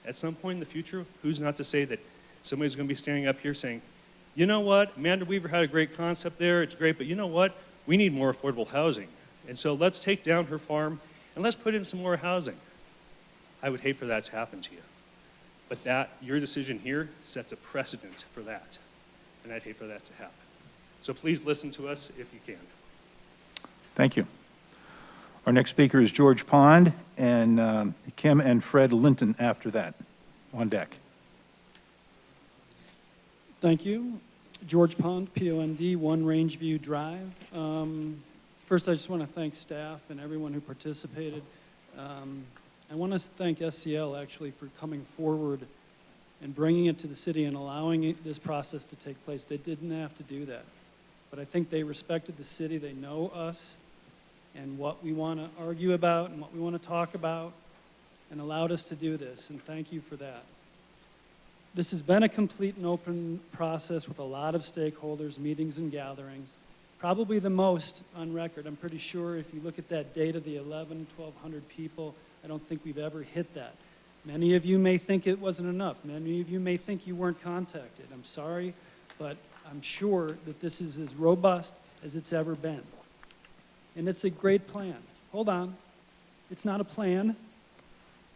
At some point in the future, who's not to say that somebody's going to be standing up here saying, you know what, Amanda Weaver had a great concept there, it's great, but you know what, we need more affordable housing. And so let's take down her farm and let's put in some more housing. I would hate for that to happen to you. But your decision here sets a precedent for that, and I'd hate for that to happen. So please listen to us if you can. Thank you. Our next speaker is George Pond, and Kim and Fred Linton after that, on deck. Thank you. George Pond, P-O-N-D, 1 Rangeview Drive. First, I just want to thank staff and everyone who participated. I want to thank SCL actually for coming forward and bringing it to the city and allowing this process to take place. They didn't have to do that, but I think they respected the city. They know us and what we want to argue about and what we want to talk about, and allowed us to do this, and thank you for that. This has been a complete and open process with a lot of stakeholders, meetings and gatherings, probably the most on record. I'm pretty sure if you look at that data, the 1,200 people, I don't think we've ever hit that. Many of you may think it wasn't enough. Many of you may think you weren't contacted. I'm sorry, but I'm sure that this is as robust as it's ever been. And it's a great plan. Hold on. It's not a plan.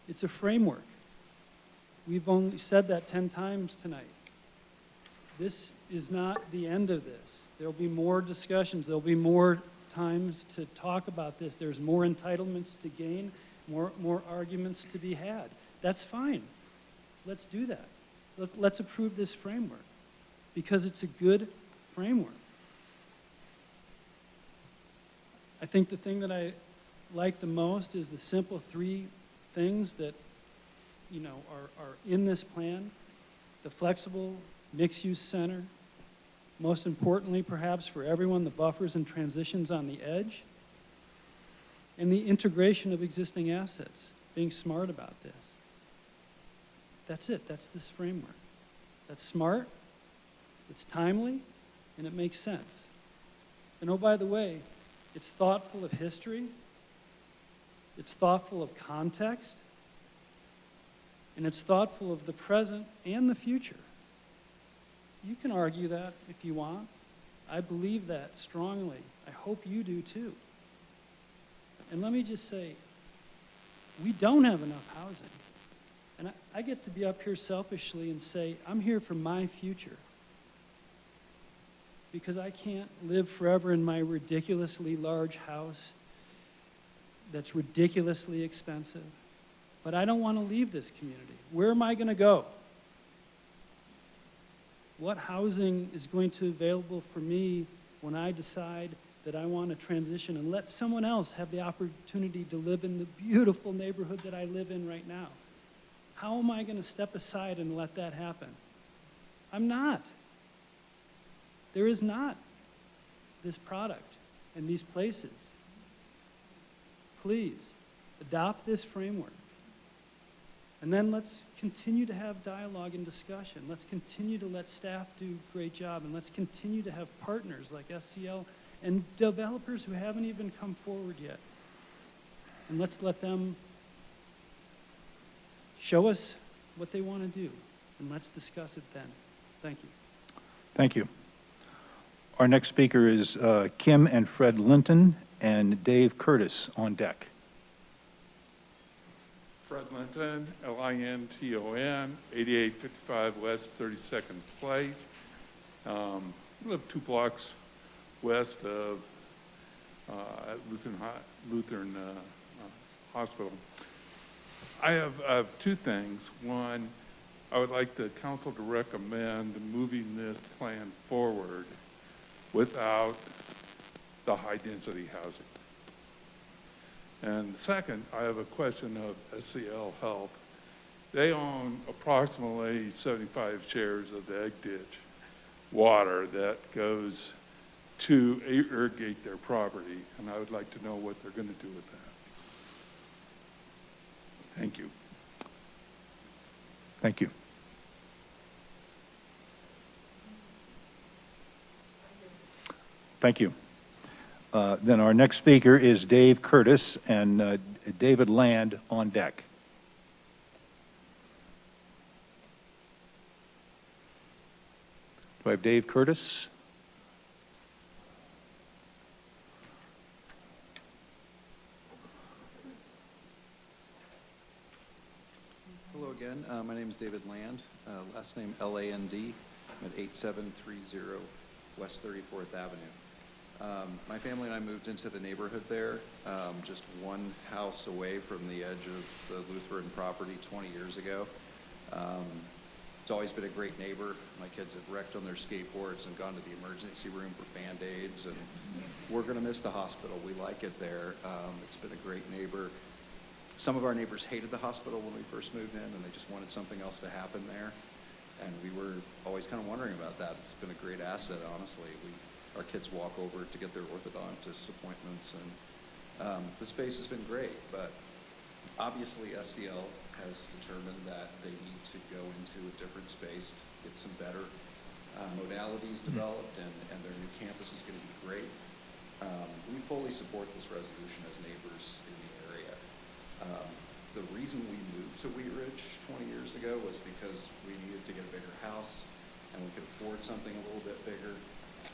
It's a framework. We've only said that 10 times tonight. This is not the end of this. There'll be more discussions. There'll be more times to talk about this. There's more entitlements to gain, more arguments to be had. That's fine. Let's do that. Let's approve this framework because it's a good framework. I think the thing that I like the most is the simple 3 things that are in this plan. The flexible mixed-use center. Most importantly, perhaps for everyone, the buffers and transitions on the edge. And the integration of existing assets, being smart about this. That's it. That's this framework. That's smart, it's timely, and it makes sense. And oh, by the way, it's thoughtful of history, it's thoughtful of context, and it's thoughtful of the present and the future. You can argue that if you want. I believe that strongly. I hope you do too. And let me just say, we don't have enough housing. And I get to be up here selfishly and say, I'm here for my future. Because I can't live forever in my ridiculously large house that's ridiculously expensive. But I don't want to leave this community. Where am I going to go? What housing is going to be available for me when I decide that I want to transition and let someone else have the opportunity to live in the beautiful neighborhood that I live in right now? How am I going to step aside and let that happen? I'm not. There is not this product in these places. Please, adopt this framework. And then let's continue to have dialogue and discussion. Let's continue to let staff do a great job, and let's continue to have partners like SCL and developers who haven't even come forward yet. And let's let them show us what they want to do, and let's discuss it then. Thank you. Thank you. Our next speaker is Kim and Fred Linton and Dave Curtis on deck. Fred Linton, Linton, 8855 West 32nd Place. I live 2 blocks west of Lutheran Hospital. I have 2 things. One, I would like the council to recommend moving this plan forward without the high-density housing. And second, I have a question of SCL Health. They own approximately 75 shares of the Egg Ditch water that goes to irrigate their property, and I would like to know what they're going to do with that. Thank you. Thank you. Thank you. Then our next speaker is Dave Curtis and David Land on deck. Do I have Dave Curtis? again. My name is David Land, last name Land. I'm at 8730 West 34th Avenue. My family and I moved into the neighborhood there, just one house away from the edge of the Lutheran property 20 years ago. It's always been a great neighbor. My kids have wrecked on their skateboards and gone to the emergency room for Band-Aids, and we're going to miss the hospital. We like it there. It's been a great neighbor. Some of our neighbors hated the hospital when we first moved in, and they just wanted something else to happen there. And we were always kind of wondering about that. It's been a great asset, honestly. Our kids walk over to get their orthodontist appointments, and the space has been great. But obviously, SCL has determined that they need to go into a different space, get some better modalities developed, and their new campus is going to be great. We fully support this resolution as neighbors in the area. The reason we moved to Wheat Ridge 20 years ago was because we needed to get a bigger house, and we could afford something a little bit bigger.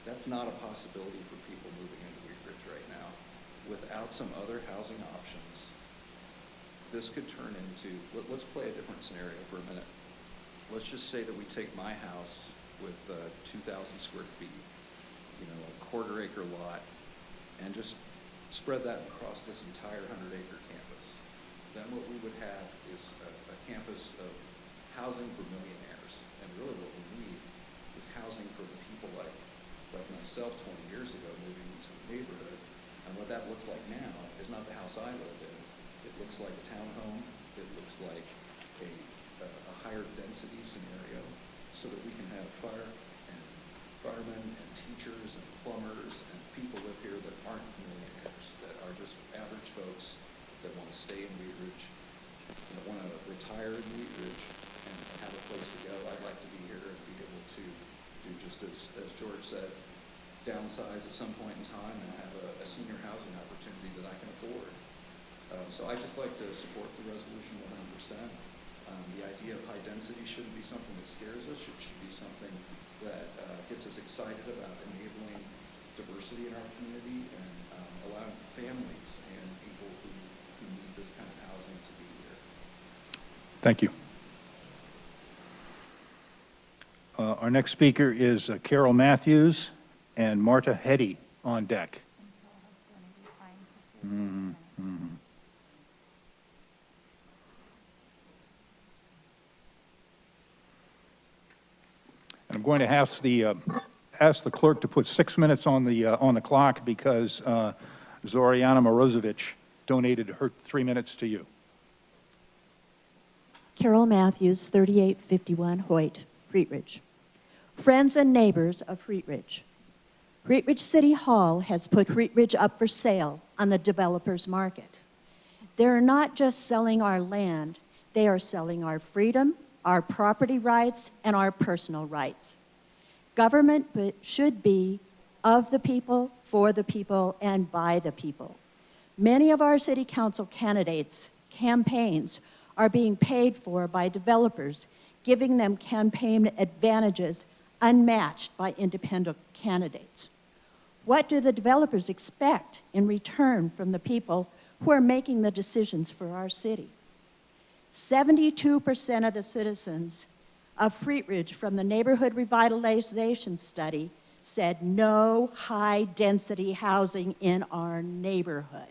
That's not a possibility for people moving into Wheat Ridge right now. Without some other housing options, this could turn into, let's play a different scenario for a minute. Let's just say that we take my house with 2,000 square feet, a quarter-acre lot, and just spread that across this entire 100-acre campus. Then what we would have is a campus of housing for millionaires. And really what we need is housing for the people like myself 20 years ago moving into the neighborhood. And what that looks like now is not the house I live in. It looks like a townhome. It looks like a higher density scenario so that we can have firemen and teachers and plumbers and people live here that aren't millionaires, that are just average folks that want to stay in Wheat Ridge, that want to retire in Wheat Ridge and have a place to go. I'd like to be here and be able to do just as George said, downsize at some point in time and have a senior housing opportunity that I can afford. So I just like to support the resolution 100%. The idea of high density shouldn't be something that scares us. It should be something that gets us excited about enabling diversity in our community and allowing families and people who need this kind of housing to be here. Thank you. Our next speaker is Carol Matthews and Marta Hetty on deck. Mm-hmm. Mm-hmm. And I'm going to ask the clerk to put 6 minutes on the clock because Zoriana Morozevich donated her 3 minutes to you. Carol Matthews, 3851 Hoyt, Wheat Ridge. Friends and neighbors of Wheat Ridge. Wheat Ridge City Hall has put Wheat Ridge up for sale on the developer's market. They're not just selling our land, they are selling our freedom, our property rights, and our personal rights. Government should be of the people, for the people, and by the people. Many of our city council candidates' campaigns are being paid for by developers, giving them campaign advantages unmatched by independent candidates. What do the developers expect in return from the people who are making the decisions for our city? 72% of the citizens of Wheat Ridge from the Neighborhood Revitalization Study said no high-density housing in our neighborhood.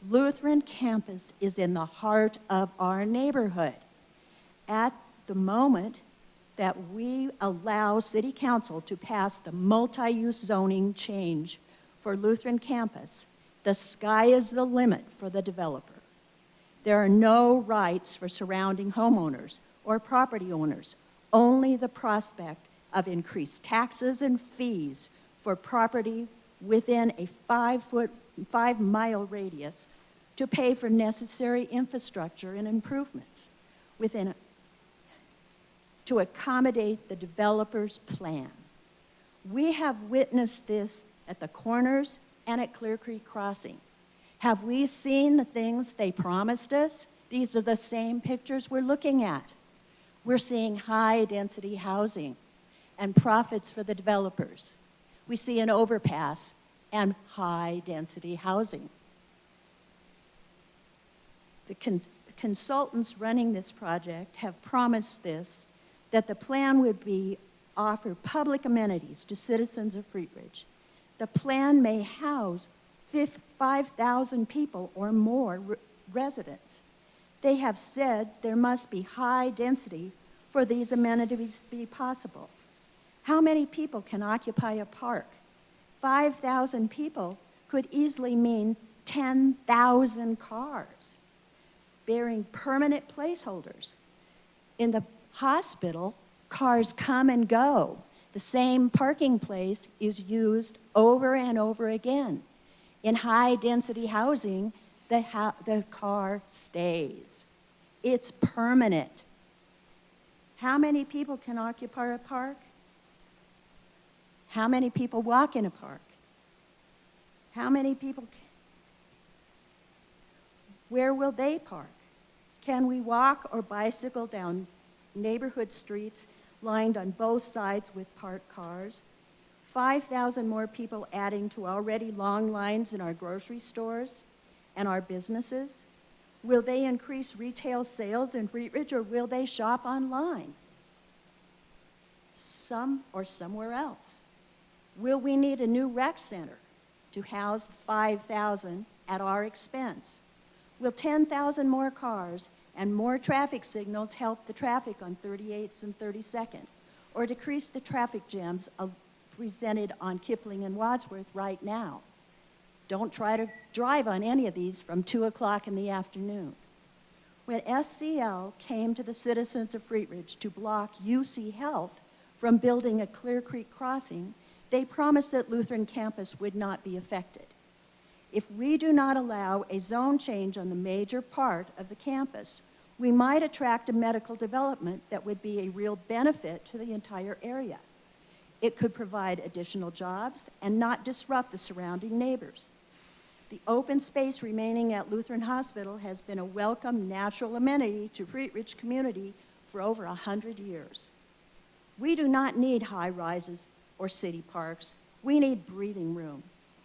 Lutheran campus is in the heart of our neighborhood. At the moment that we allow City Council to pass the multi-use zoning change for Lutheran campus, the sky is the limit for the developer. There are no rights for surrounding homeowners or property owners, only the prospect of increased taxes and fees for property within a 5-mile radius to pay for necessary infrastructure and improvements to accommodate the developer's plan. We have witnessed this at the corners and at Clear Creek Crossing. Have we seen the things they promised us? These are the same pictures we're looking at. We're seeing high-density housing and profits for the developers. We see an overpass and high-density housing. The consultants running this project have promised this, that the plan would be offer public amenities to citizens of Wheat Ridge. The plan may house 5,000 people or more residents. They have said there must be high density for these amenities to be possible. How many people can occupy a park? 5,000 people could easily mean 10,000 cars, bearing permanent placeholders. In the hospital, cars come and go. The same parking place is used over and over again. In high-density housing, the car stays. It's permanent. How many people can occupy a park? How many people walk in a park? How many people? Where will they park? Can we walk or bicycle down neighborhood streets lined on both sides with parked cars? 5,000 more people adding to already long lines in our grocery stores and our businesses? Will they increase retail sales in Wheat Ridge, or will they shop online? Some or somewhere else. Will we need a new rec center to house 5,000 at our expense? Will 10,000 more cars and more traffic signals help the traffic on 38th and 32nd, or decrease the traffic jams presented on Kipling and Wadsworth right now? Don't try to drive on any of these from 2 o'clock in the afternoon. When SCL came to the citizens of Wheat Ridge to block UC Health from building a Clear Creek crossing, they promised that Lutheran campus would not be affected. If we do not allow a zone change on the major part of the campus, we might attract a medical development that would be a real benefit to the entire area. It could provide additional jobs and not disrupt the surrounding neighbors. The open space remaining at Lutheran Hospital has been a welcome natural amenity to Wheat Ridge community for over 100 years. We do not need high-rises or city parks. We need breathing room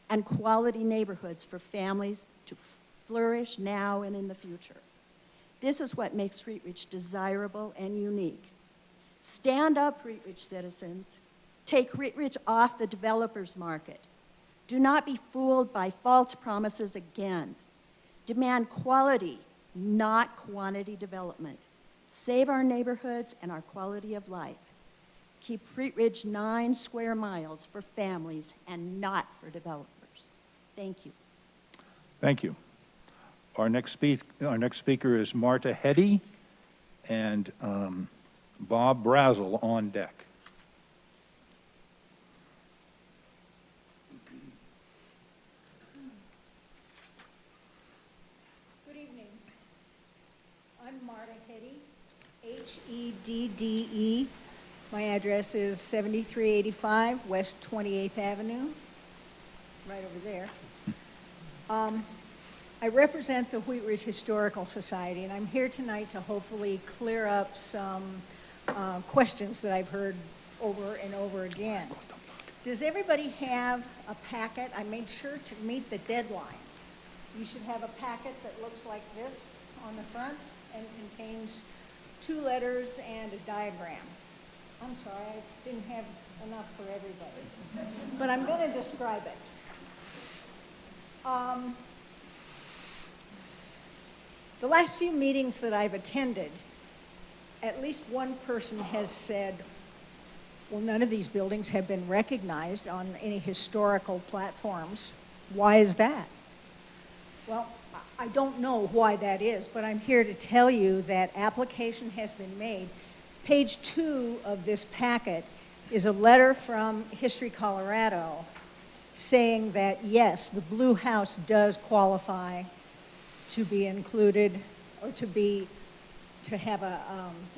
and quality neighborhoods for families to flourish now and in the future. This is what makes Wheat Ridge desirable and unique. Stand up, Wheat Ridge citizens. Take Wheat Ridge off the developer's market. Do not be fooled by false promises again. Demand quality, not quantity development. Save our neighborhoods and our quality of life. Keep Wheat Ridge 9 square miles for families and not for developers. Thank you. Thank you. Our next speaker is Marta Heddy and Bob Brazel on deck. Good evening. I'm Marta Heddy, H-E-D-D-E. My address is 7385 West 28th Avenue, right over there. I represent the Wheat Ridge Historical Society, and I'm here tonight to hopefully clear up some questions that I've heard over and over again. Does everybody have a packet? I made sure to meet the deadline. You should have a packet that looks like this on the front and contains 2 letters and a diagram. I'm sorry, I didn't have enough for everybody, but I'm going to describe it. The last few meetings that I've attended, at least one person has said, well, none of these buildings have been recognized on any historical platforms. Why is that? Well, I don't know why that is, but I'm here to tell you that application has been made. Page 2 of this packet is a letter from History Colorado saying that, yes, the Blue House does qualify to be included or to have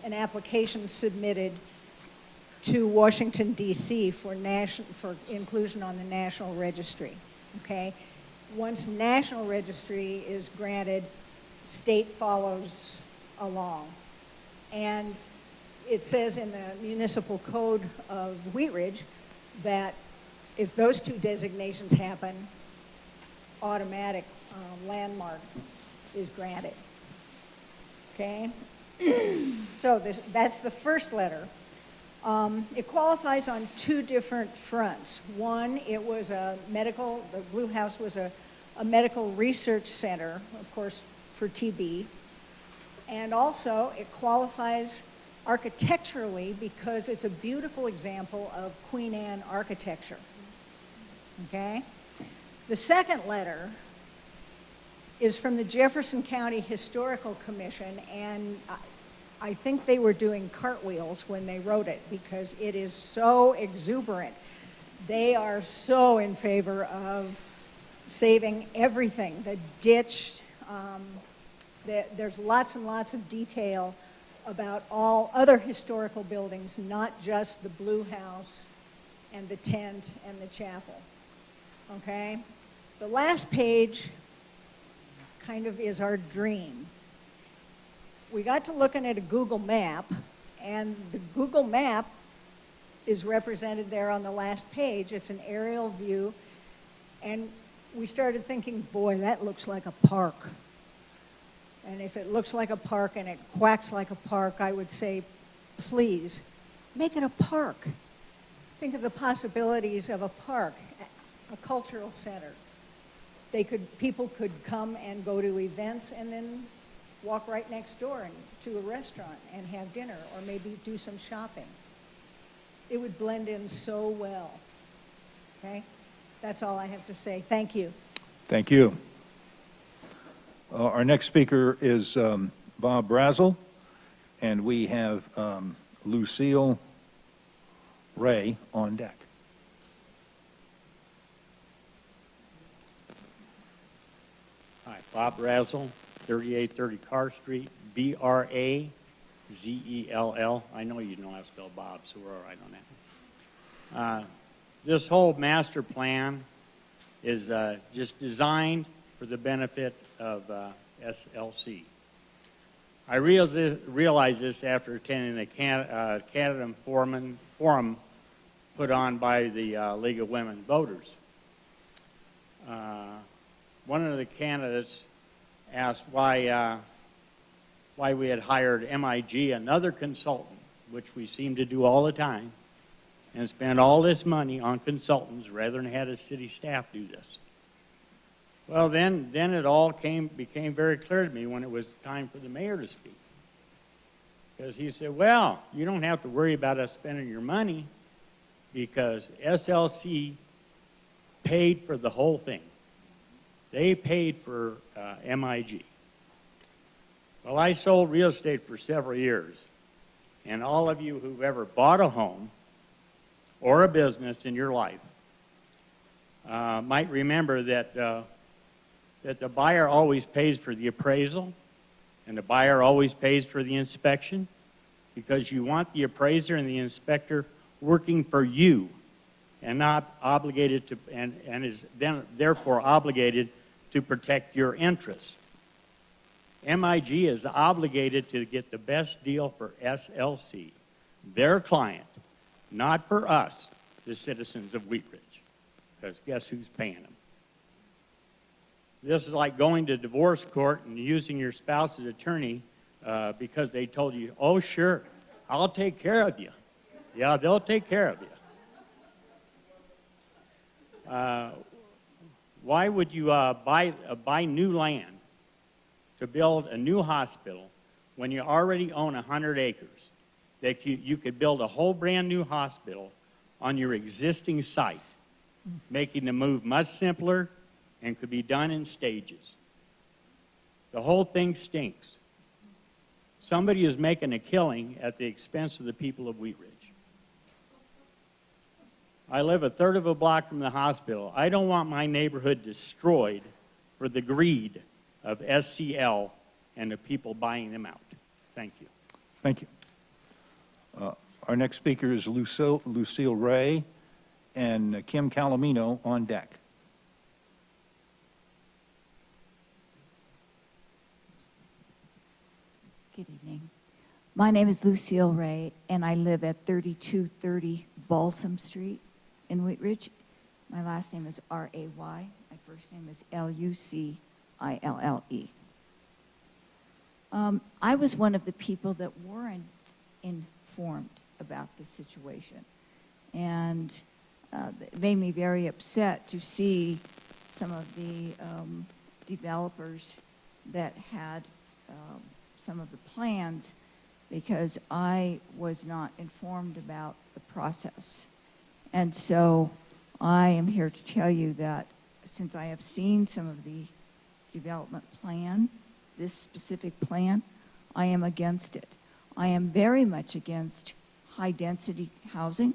an application submitted to Washington, D.C. for inclusion on the National Registry, okay? Once National Registry is granted, state follows along. And it says in the municipal code of Wheat Ridge that if those 2 designations happen, automatic landmark is granted. okay? So that's the first letter. It qualifies on two different fronts. One, it was the Blue House was a medical research center, of course, for TB. And also, it qualifies architecturally because it's a beautiful example of Queen Anne architecture, okay? The second letter is from the Jefferson County Historical Commission, and I think they were doing cartwheels when they wrote it because it is so exuberant. They are so in favor of saving everything, the ditch. There's lots and lots of detail about all other historical buildings, not just the Blue House and the tent and the chapel, okay? The last page kind of is our dream. We got to looking at a Google map, and the Google map is represented there on the last page. It's an aerial view, and we started thinking, boy, that looks like a park. And if it looks like a park and it quacks like a park, I would say, please, make it a park. Think of the possibilities of a park, a cultural center. People could come and go to events and then walk right next door to a restaurant and have dinner or maybe do some shopping. It would blend in so well, okay? That's all I have to say. Thank you. Thank you. Our next speaker is Bob Brazel, and we have Lucille Ray on deck. Hi, Bob Brazel, 3830 Carr Street, Brazel. I know you know how to spell Bob, so we're all right on that. This whole master plan is just designed for the benefit of SLC. I realized this after attending the Canada Forum put on by the League of Women Voters. One of the candidates asked why we had hired MIG, another consultant, which we seem to do all the time, and spend all this money on consultants rather than had a city staff do this. Well, then it all became very clear to me when it was time for the mayor to speak. Because he said, well, you don't have to worry about us spending your money because SLC paid for the whole thing. They paid for MIG. Well, I sold real estate for several years, and all of you who've ever bought a home or a business in your life might remember that the buyer always pays for the appraisal, and the buyer always pays for the inspection, because you want the appraiser and the inspector working for you and not obligated to, and is then therefore obligated to protect your interests. MIG is obligated to get the best deal for SLC, their client, not for us, the citizens of Wheat Ridge, because guess who's paying them? This is like going to divorce court and using your spouse's attorney because they told you, oh, sure, I'll take care of you. Yeah, they'll take care of you. Why would you buy new land to build a new hospital when you already own 100 acres? That you could build a whole brand new hospital on your existing site, making the move much simpler and could be done in stages. The whole thing stinks. Somebody is making a killing at the expense of the people of Wheat Ridge. I live a third of a block from the hospital. I don't want my neighborhood destroyed for the greed of SCL and the people buying them out. Thank you. Thank you. Our next speaker is Lucille Ray and Kim Calomino on deck. Good evening. My name is Lucille Ray, and I live at 3230 Balsam Street in Wheat Ridge. My last name is R-A-Y. My first name is L-U-C-I-L-L-E. I was one of the people that weren't informed about the situation. And it made me very upset to see some of the developers that had some of the plans, because I was not informed about the process. And so I am here to tell you that since I have seen some of the development plan, this specific plan, I am against it. I am very much against high-density housing.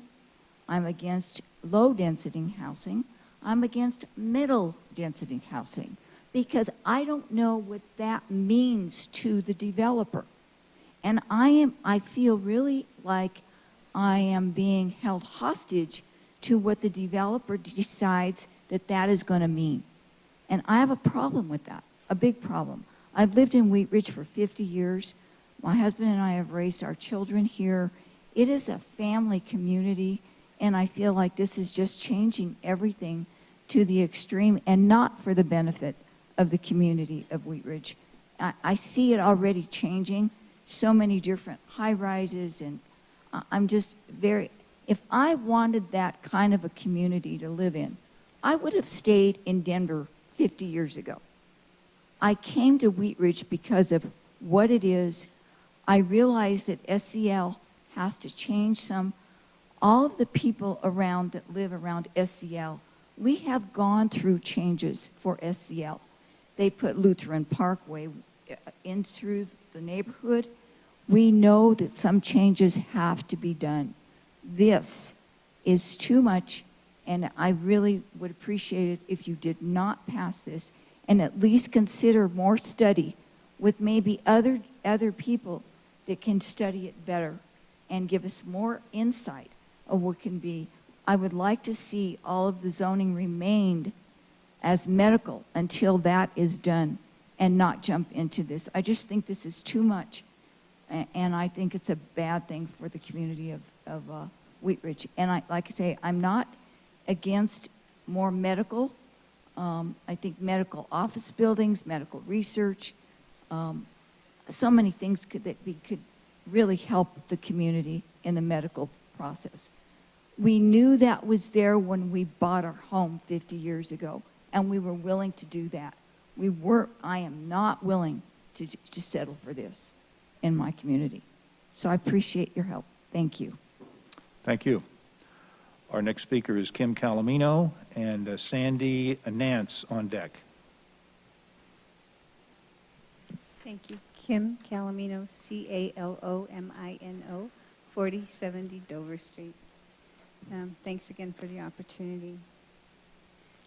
I'm against low-density housing. I'm against middle-density housing, because I don't know what that means to the developer. And I feel really like I am being held hostage to what the developer decides that that is going to mean. And I have a problem with that, a big problem. I've lived in Wheat Ridge for 50 years. My husband and I have raised our children here. It is a family community, and I feel like this is just changing everything to the extreme and not for the benefit of the community of Wheat Ridge. I see it already changing, so many different high-rises, and I'm just very, if I wanted that kind of a community to live in, I would have stayed in Denver 50 years ago. I came to Wheat Ridge because of what it is. I realized that SCL has to change some. All of the people around that live around SCL, we have gone through changes for SCL. They put Lutheran Parkway in through the neighborhood. We know that some changes have to be done. This is too much, and I really would appreciate it if you did not pass this and at least consider more study with maybe other people that can study it better and give us more insight of what can be. I would like to see all of the zoning remained as medical until that is done and not jump into this. I just think this is too much, and I think it's a bad thing for the community of Wheat Ridge. And like I say, I'm not against more medical. I think medical office buildings, medical research, so many things that we could really help the community in the medical process. We knew that was there when we bought our home 50 years ago, and we were willing to do that. I am not willing to settle for this in my community. So I appreciate your help. Thank you. Thank you. Our next speaker is Kim Calomino, and Sandy Nance on deck. Thank you. Kim Calomino, Calomino, 4070 Dover Street. Thanks again for the opportunity.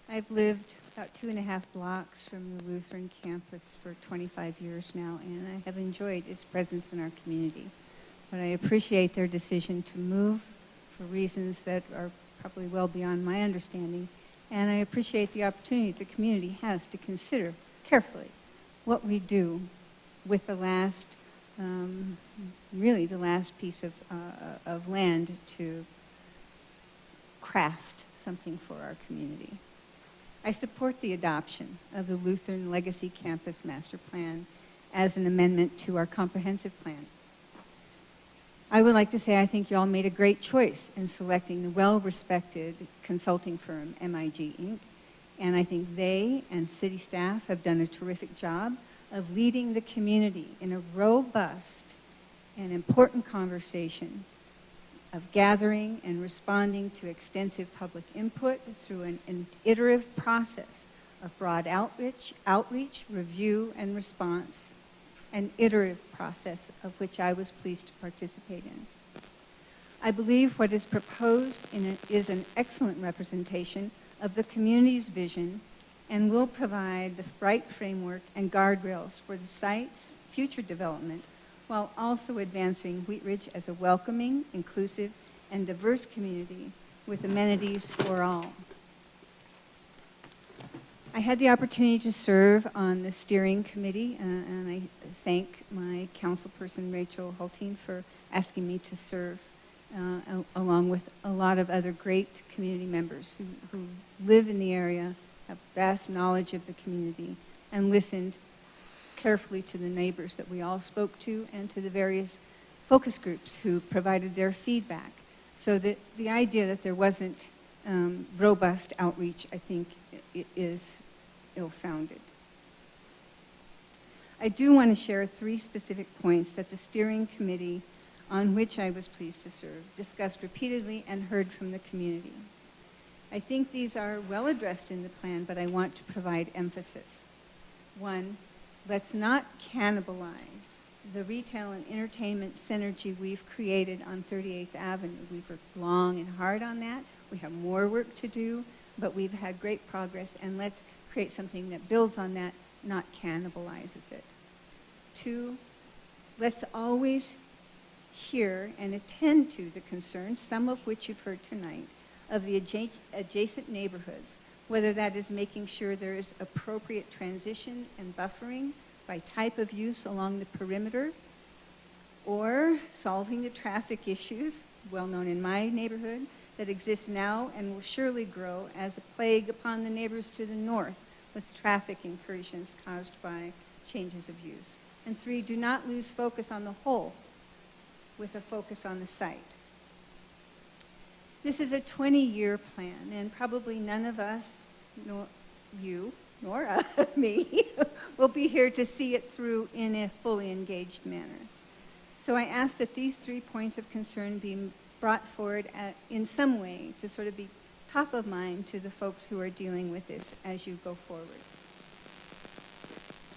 I've lived about 2.5 blocks from the Lutheran campus for 25 years now, and I have enjoyed its presence in our community. But I appreciate their decision to move for reasons that are probably well beyond my understanding, and I appreciate the opportunity the community has to consider carefully what we do with the last, really the last piece of land to craft something for our community. I support the adoption of the Lutheran Legacy Campus Master Plan as an amendment to our comprehensive plan. I would like to say I think you all made a great choice in selecting the well-respected consulting firm, MIG Inc., and I think they and city staff have done a terrific job of leading the community in a robust and important conversation of gathering and responding to extensive public input through an iterative process of broad outreach, review, and response, an iterative process of which I was pleased to participate in. I believe what is proposed is an excellent representation of the community's vision and will provide the right framework and guardrails for the site's future development, while also advancing Wheat Ridge as a welcoming, inclusive, and diverse community with amenities for all. I had the opportunity to serve on the steering committee, and I thank my councilperson, Rachel Hulteen, for asking me to serve along with a lot of other great community members who live in the area, have vast knowledge of the community, and listened carefully to the neighbors that we all spoke to and to the various focus groups who provided their feedback. So that the idea that there wasn't robust outreach, I think, is ill-founded. I do want to share 3 specific points that the steering committee, on which I was pleased to serve, discussed repeatedly and heard from the community. I think these are well addressed in the plan, but I want to provide emphasis. 1, let's not cannibalize the retail and entertainment synergy we've created on 38th Avenue. We've worked long and hard on that. We have more work to do, but we've had great progress, and let's create something that builds on that, not cannibalizes it. 2, let's always hear and attend to the concerns, some of which you've heard tonight, of the adjacent neighborhoods, whether that is making sure there is appropriate transition and buffering by type of use along the perimeter, or solving the traffic issues, well known in my neighborhood, that exist now and will surely grow as a plague upon the neighbors to the north with traffic incursions caused by changes of use. And 3, do not lose focus on the whole with a focus on the site. This is a 20-year plan, and probably none of us, nor you, nor me, will be here to see it through in a fully engaged manner. So I ask that these 3 points of concern be brought forward in some way to sort of be top of mind to the folks who are dealing with this as you go forward.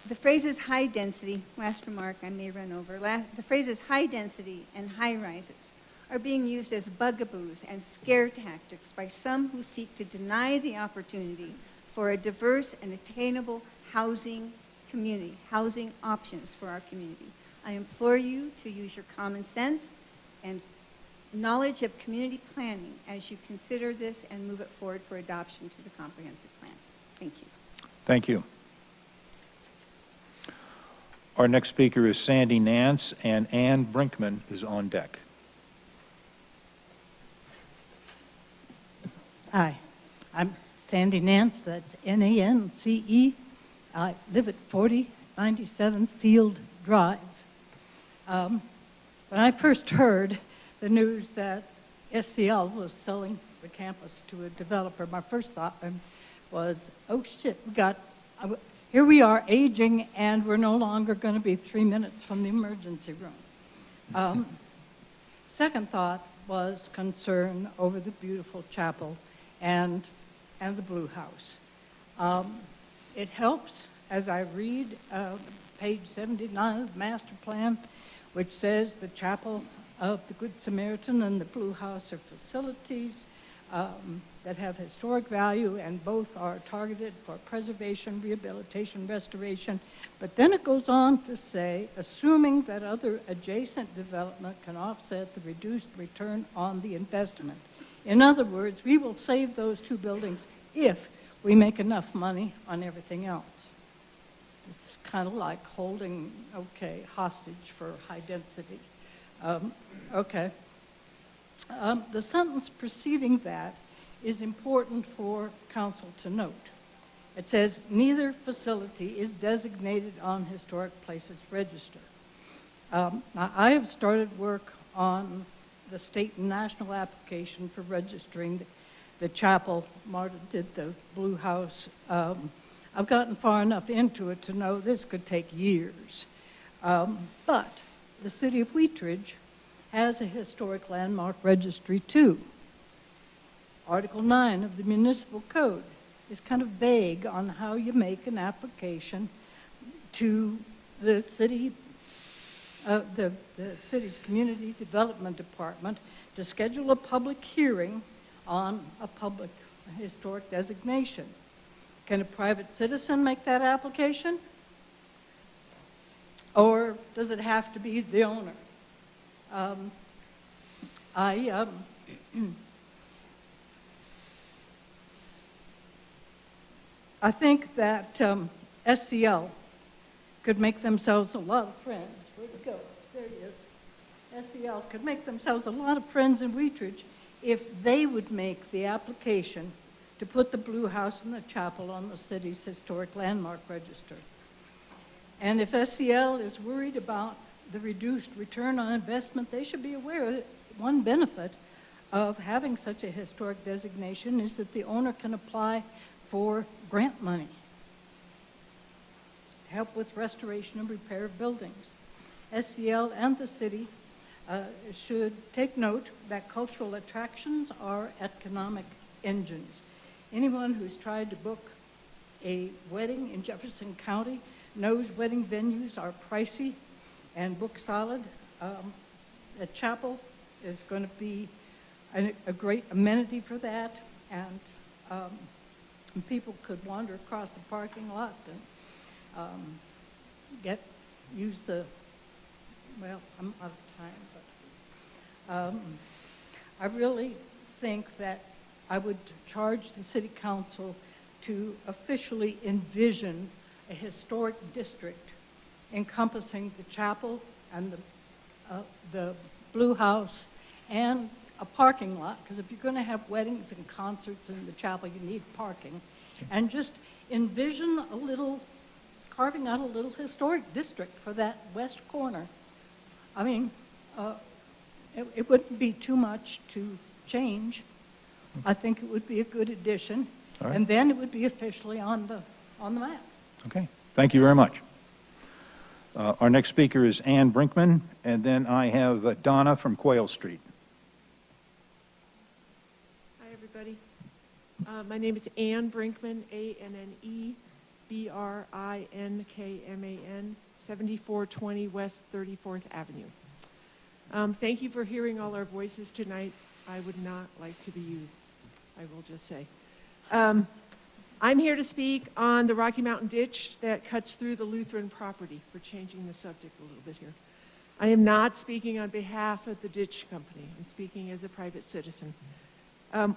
The phrases high density, last remark I may run over, the phrases high density and high rises are being used as bugaboos and scare tactics by some who seek to deny the opportunity for a diverse and attainable housing community, housing options for our community. I implore you to use your common sense and knowledge of community planning as you consider this and move it forward for adoption to the comprehensive plan. Thank you. Thank you. Our next speaker is Sandy Nance, and Ann Brinkman is on deck. Hi, I'm Sandy Nance, that's N-A-N-C-E. I live at 4097 Field Drive. When I first heard the news that SCL was selling the campus to a developer, my first thought was, oh shit, here we are aging and we're no longer going to be 3 minutes from the emergency room. Second thought was concern over the beautiful chapel and the Blue House. It helps as I read page 79 of the master plan, which says the chapel of the Good Samaritan and the Blue House are facilities that have historic value, and both are targeted for preservation, rehabilitation, restoration. But then it goes on to say, assuming that other adjacent development can offset the reduced return on the investment. In other words, we will save those 2 buildings if we make enough money on everything else. It's kind of like holding, hostage for high density. The sentence preceding that is important for council to note. It says, neither facility is designated on Historic Places Register. Now, I have started work on the state and national application for registering the chapel. Marta did the Blue House. I've gotten far enough into it to know this could take years. But the city of Wheatridge has a historic landmark registry too. Article 9 of the municipal code is kind of vague on how you make an application to the city, the city's community development department to schedule a public hearing on a public historic designation. Can a private citizen make that application? Or does it have to be the owner? I think that SCL could make themselves a lot of friends. Where'd it go? There it is. SCL could make themselves a lot of friends in Wheatridge if they would make the application to put the Blue House and the chapel on the city's historic landmark register. And if SEL is worried about the reduced return on investment, they should be aware that one benefit of having such a historic designation is that the owner can apply for grant money to help with restoration and repair of buildings. SEL and the city should take note that cultural attractions are economic engines. Anyone who's tried to book a wedding in Jefferson County knows wedding venues are pricey and book solid. A chapel is going to be a great amenity for that, and people could wander across the parking lot and use the, well, I'm out of time, but I really think that I would charge the city council to officially envision a historic district encompassing the chapel and the Blue House and a parking lot, because if you're going to have weddings and concerts in the chapel, you need parking. And just envision carving out a little historic district for that west corner. I mean, it wouldn't be too much to change. I think it would be a good addition. All right. And then it would be officially on the map. Okay, thank you very much. Our next speaker is Ann Brinkman, and then I have Donna from Quayle Street. Hi, everybody. My name is Ann Brinkman, A-N-N-E, B-R-I-N-K-M-A-N, 7420 West 34th Avenue. Thank you for hearing all our voices tonight. I would not like to be you, I will just say. I'm here to speak on the Rocky Mountain ditch that cuts through the Lutheran property, for changing the subject a little bit here. I am not speaking on behalf of the ditch company. I'm speaking as a private citizen.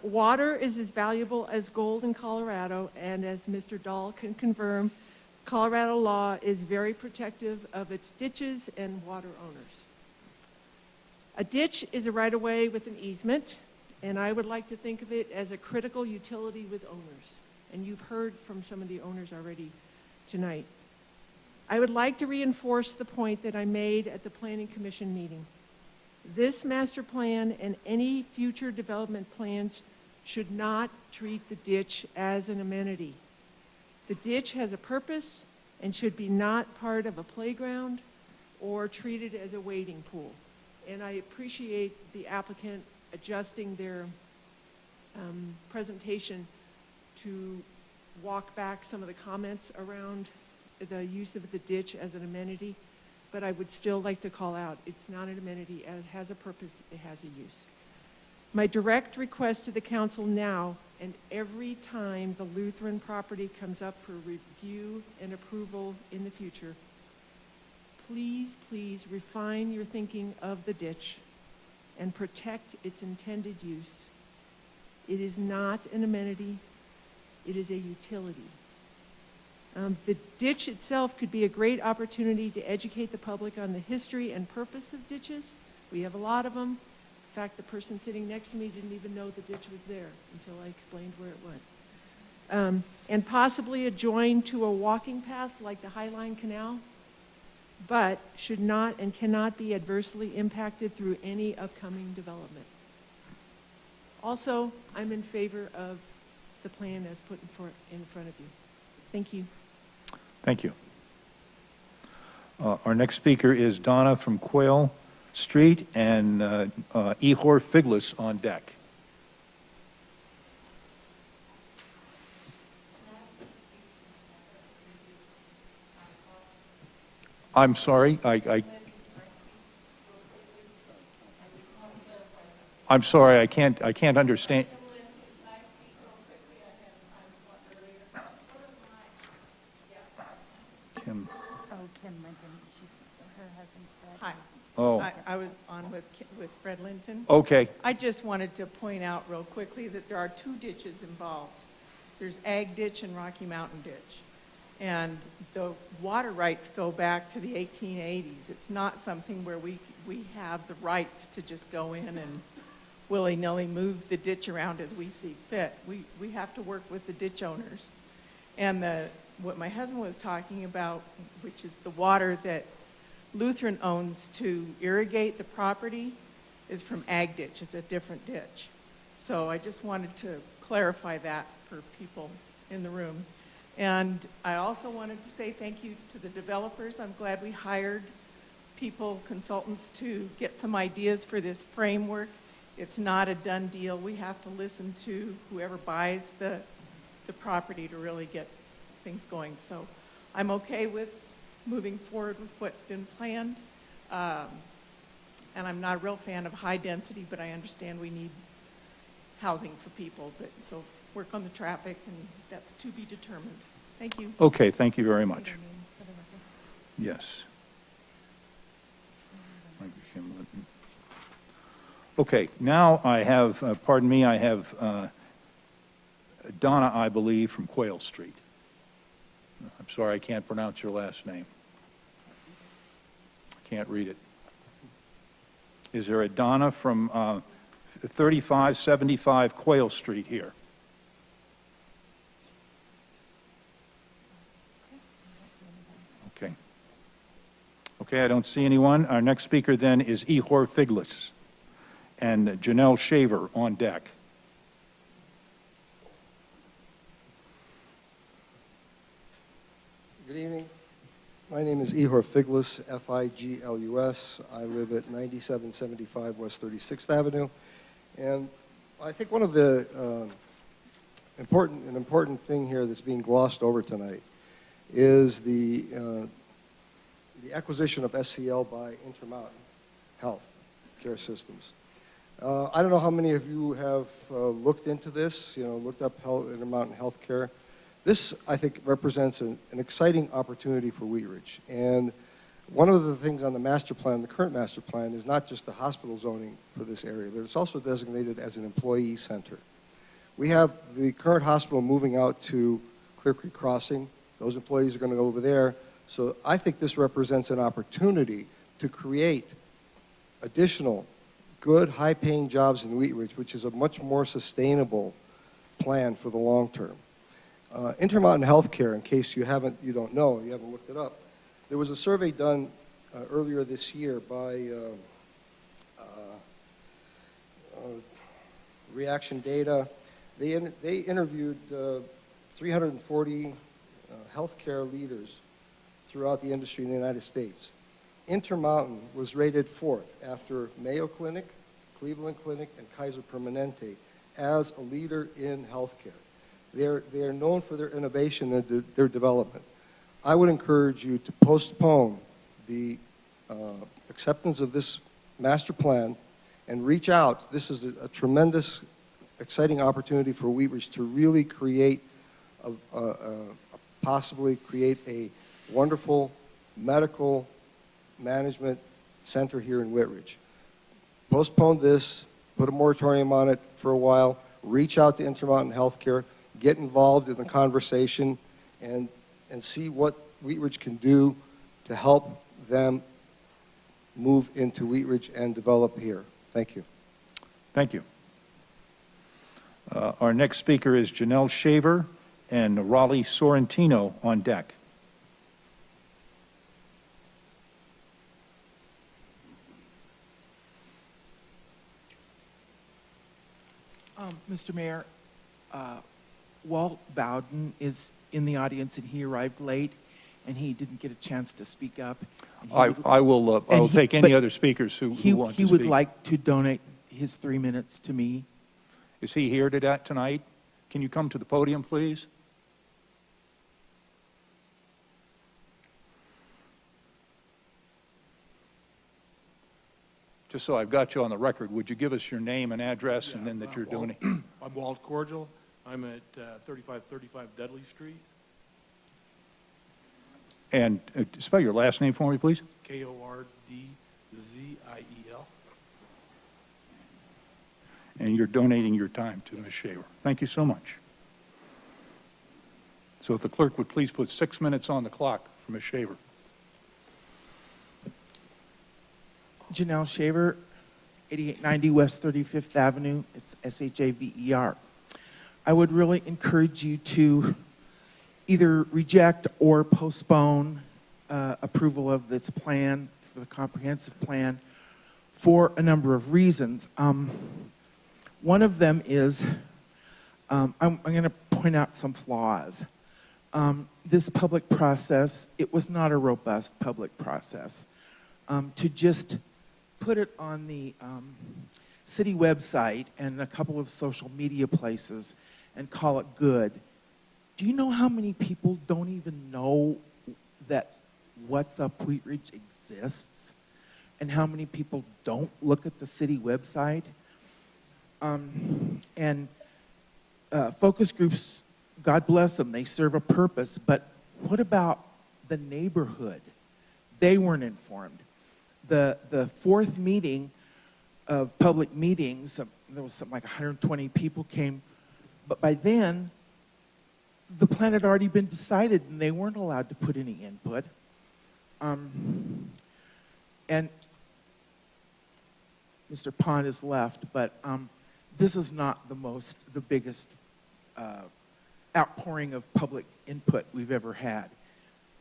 Water is as valuable as gold in Colorado, and as Mr. Dahl can confirm, Colorado law is very protective of its ditches and water owners. A ditch is a right-of-way with an easement, and I would like to think of it as a critical utility with owners. And you've heard from some of the owners already tonight. I would like to reinforce the point that I made at the Planning Commission meeting. This master plan and any future development plans should not treat the ditch as an amenity. The ditch has a purpose and should be not part of a playground or treated as a wading pool. And I appreciate the applicant adjusting their presentation to walk back some of the comments around the use of the ditch as an amenity, but I would still like to call out, it's not an amenity, it has a purpose, it has a use. My direct request to the council now, and every time the Lutheran property comes up for review and approval in the future, please, please refine your thinking of the ditch and protect its intended use. It is not an amenity, it is a utility. The ditch itself could be a great opportunity to educate the public on the history and purpose of ditches. We have a lot of them. In fact, the person sitting next to me didn't even know the ditch was there until I explained where it went. And possibly adjoin to a walking path like the Highline Canal, but should not and cannot be adversely impacted through any upcoming development. Also, I'm in favor of the plan as put in front of you. Thank you. Thank you. Our next speaker is Donna from Quayle Street, and Ehor Figlis on deck. I'm sorry, I'm sorry, I can't understand. Kim. Oh, Kim Lincoln, her husband's Fred. Hi. Oh. I was on with Fred Linton. Okay. I just wanted to point out real quickly that there are two ditches involved. There's Ag Ditch and Rocky Mountain Ditch. And the water rights go back to the 1880s. It's not something where we have the rights to just go in and willy-nilly move the ditch around as we see fit. We have to work with the ditch owners. And what my husband was talking about, which is the water that Lutheran owns to irrigate the property, is from Ag Ditch. It's a different ditch. So I just wanted to clarify that for people in the room. And I also wanted to say thank you to the developers. I'm glad we hired people, consultants, to get some ideas for this framework. It's not a done deal. We have to listen to whoever buys the property to really get things going. So I'm okay with moving forward with what's been planned. And I'm not a real fan of high density, but I understand we need housing for people. But so work on the traffic, and that's to be determined. Thank you. Okay, thank you very much. Yes. Okay, now I have, pardon me, I have Donna, I believe, from Quayle Street. I'm sorry, I can't pronounce your last name. I can't read it. Is there a Donna from 3575 Quayle Street here? Okay. Okay, I don't see anyone. Our next speaker then is Ihor Figlis and Janelle Shaver on deck. Good evening. My name is Ihor Figlis, F-I-G-L-U-S. I live at 9775 West 36th Avenue. And I think one of the important thing here that's being glossed over tonight is the acquisition of SCL by Intermountain Health Care Systems. I don't know how many of you have looked into this, looked up Intermountain Health Care. This, I think, represents an exciting opportunity for Wheat Ridge. And one of the things on the master plan, the current master plan, is not just the hospital zoning for this area, but it's also designated as an employee center. We have the current hospital moving out to Clear Creek Crossing. Those employees are going to go over there. So I think this represents an opportunity to create additional good, high-paying jobs in Wheat Ridge, which is a much more sustainable plan for the long term. Intermountain Healthcare, in case you haven't looked it up, there was a survey done earlier this year by Reaction Data. They interviewed 340 healthcare leaders throughout the industry in the United States. Intermountain was rated 4th after Mayo Clinic, Cleveland Clinic, and Kaiser Permanente as a leader in healthcare. They are known for their innovation and their development. I would encourage you to postpone the acceptance of this master plan and reach out. This is a tremendous, exciting opportunity for Wheat Ridge to really create, possibly create a wonderful medical management center here in Wheat Ridge. Postpone this, put a moratorium on it for a while, reach out to Intermountain Healthcare, get involved in the conversation, and see what Wheat Ridge can do to help them move into Wheat Ridge and develop here. Thank you. Thank you. Our next speaker is Janelle Shaver and Raleigh Sorrentino on deck. Mr. Mayor, Walt Bowden is in the audience, and he arrived late, and he didn't get a chance to speak up. I will take any other speakers who want to speak. He would like to donate his 3 minutes to me. Is he here tonight? Can you come to the podium, please? Just so I've got you on the record, would you give us your name and address and then that you're doing it? I'm Walt Cordial. I'm at 3535 Dudley Street. And spell your last name for me, please. Kordziel. And you're donating your time to Ms. Shaver. Thank you so much. So if the clerk would please put 6 minutes on the clock for Ms. Shaver. Janelle Shaver, 8890 West 35th Avenue. It's S-H-A-V-E-R. I would really encourage you to either reject or postpone approval of this plan, for the comprehensive plan, for a number of reasons. One of them is, I'm going to point out some flaws. This public process, it was not a robust public process. To just put it on the city website and a couple of social media places and call it good. Do you know how many people don't even know that What's Up Wheat Ridge exists? And how many people don't look at the city website? Focus groups, God bless them, they serve a purpose, but what about the neighborhood? They weren't informed. The fourth meeting of public meetings, there was something like 120 people came, but by then, the plan had already been decided and they weren't allowed to put any input. And Mr. Pond is left, but this is not the biggest outpouring of public input we've ever had.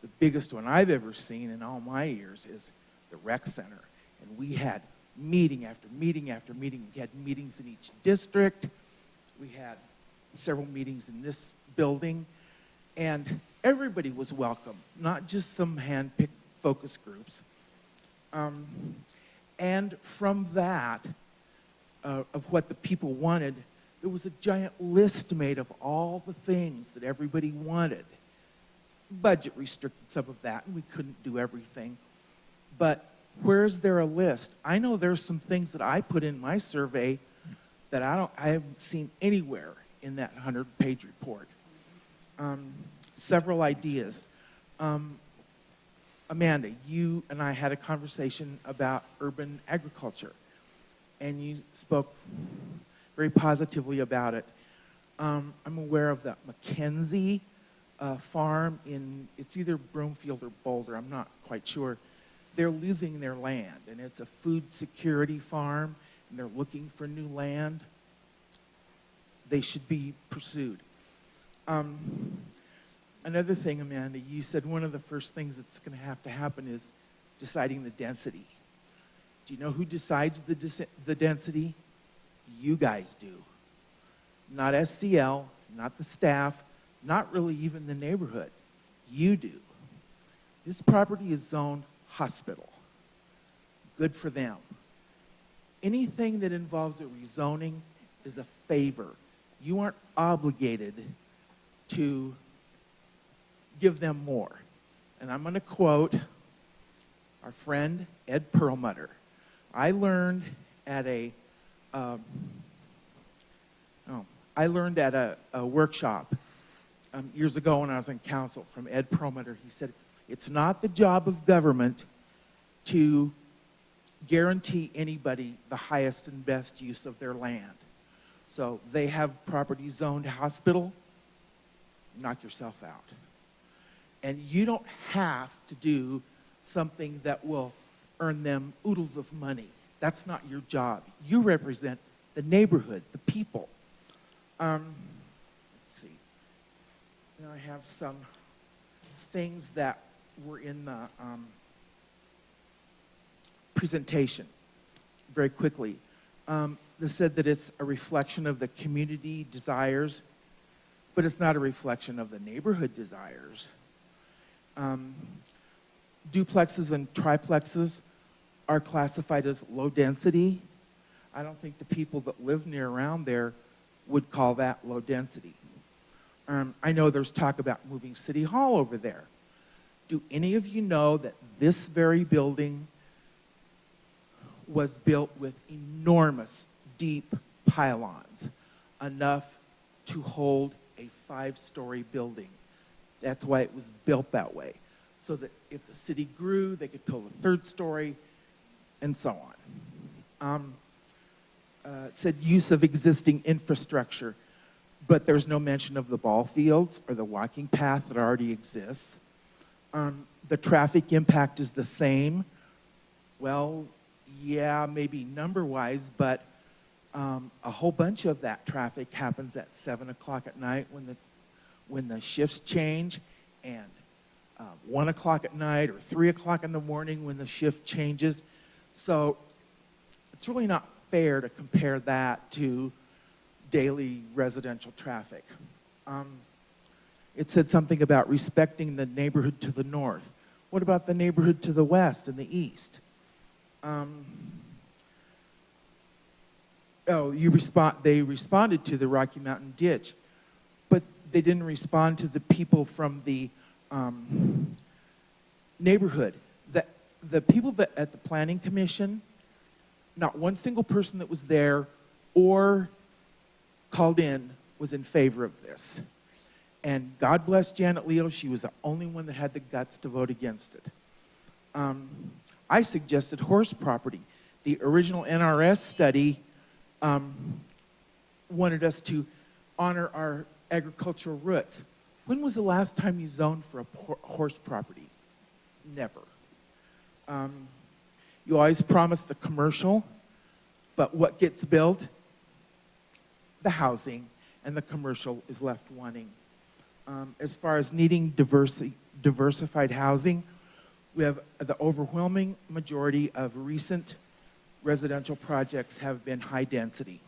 The biggest one I've ever seen in all my years is the rec center. And we had meeting after meeting after meeting. We had meetings in each district. We had several meetings in this building. And everybody was welcome, not just some hand-picked focus groups. And from that, of what the people wanted, there was a giant list made of all the things that everybody wanted. Budget restricted some of that, and we couldn't do everything. But where's there a list? I know there's some things that I put in my survey that I haven't seen anywhere in that 100-page report. Several ideas. Amanda, you and I had a conversation about urban agriculture, and you spoke very positively about it. I'm aware of the Mackenzie farm it's either Broomfield or Boulder, I'm not quite sure. They're losing their land, and it's a food security farm, and they're looking for new land. They should be pursued. Another thing, Amanda, you said one of the first things that's going to happen is deciding the density. Do you know who decides the density? You guys do. Not SCL, not the staff, not really even the neighborhood. You do. This property is zoned hospital. Good for them. Anything that involves a rezoning is a favor. You aren't obligated to give them more. And I'm going to quote our friend Ed Perlmutter. I learned at a workshop years ago when I was in council from Ed Perlmutter. He said, it's not the job of government to guarantee anybody the highest and best use of their land. So they have property zoned hospital, knock yourself out. And you don't have to do something that will earn them oodles of money. That's not your job. You represent the neighborhood, the people. Let's see. Now I have some things that were in the presentation very quickly. They said that it's a reflection of the community desires, but it's not a reflection of the neighborhood desires. Duplexes and triplexes are classified as low density. I don't think the people that live near around there would call that low density. I know there's talk about moving City Hall over there. Do any of you know that this very building was built with enormous, deep pylons, enough to hold a 5-story building? That's why it was built that way, so that if the city grew, they could build a 3rd story, and so on. It said use of existing infrastructure, but there's no mention of the ball fields or the walking path that already exists. The traffic impact is the same. Well, yeah, maybe number-wise, but a whole bunch of that traffic happens at 7 o'clock at night when the shifts change, and 1 o'clock at night or 3 o'clock in the morning when the shift changes. So it's really not fair to compare that to daily residential traffic. It said something about respecting the neighborhood to the north. What about the neighborhood to the west and the east? They responded to the Rocky Mountain ditch, but they didn't respond to the people from the neighborhood. The people at the Planning Commission, not one single person that was there or called in was in favor of this. And God bless Janet Leo, she was the only one that had the guts to vote against it. I suggested horse property. The original NRS study wanted us to honor our agricultural roots. When was the last time you zoned for a horse property? Never. You always promise the commercial, but what gets built? The housing, and the commercial is left wanting. As far as needing diversified housing, we have the overwhelming majority of recent residential projects have been high density.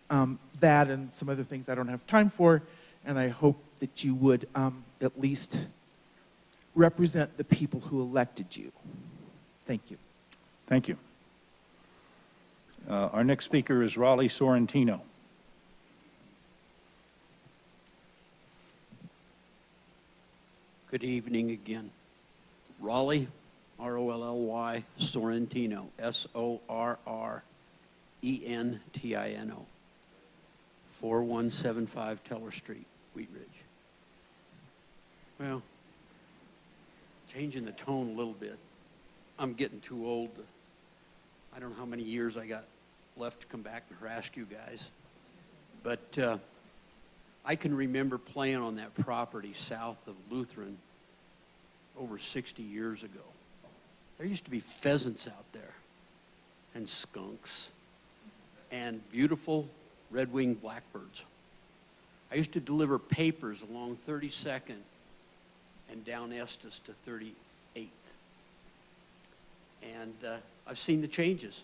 That and some other things I don't have time for, and I hope that you would at least represent the people who elected you. Thank you. Thank you. Our next speaker is Raleigh Sorrentino. Good evening again. Raleigh, R-O-L-L-Y, Sorrentino, S-O-R-R-E-N-T-I-N-O, 4175 Teller Street, Wheat Ridge. Well, changing the tone a little bit. I'm getting too old. I don't know how many years I got left to come back and harass you guys. But I can remember playing on that property south of Lutheran over 60 years ago. There used to be pheasants out there and skunks and beautiful red-winged blackbirds. I used to deliver papers along 32nd and down Estes to 38th. And I've seen the changes.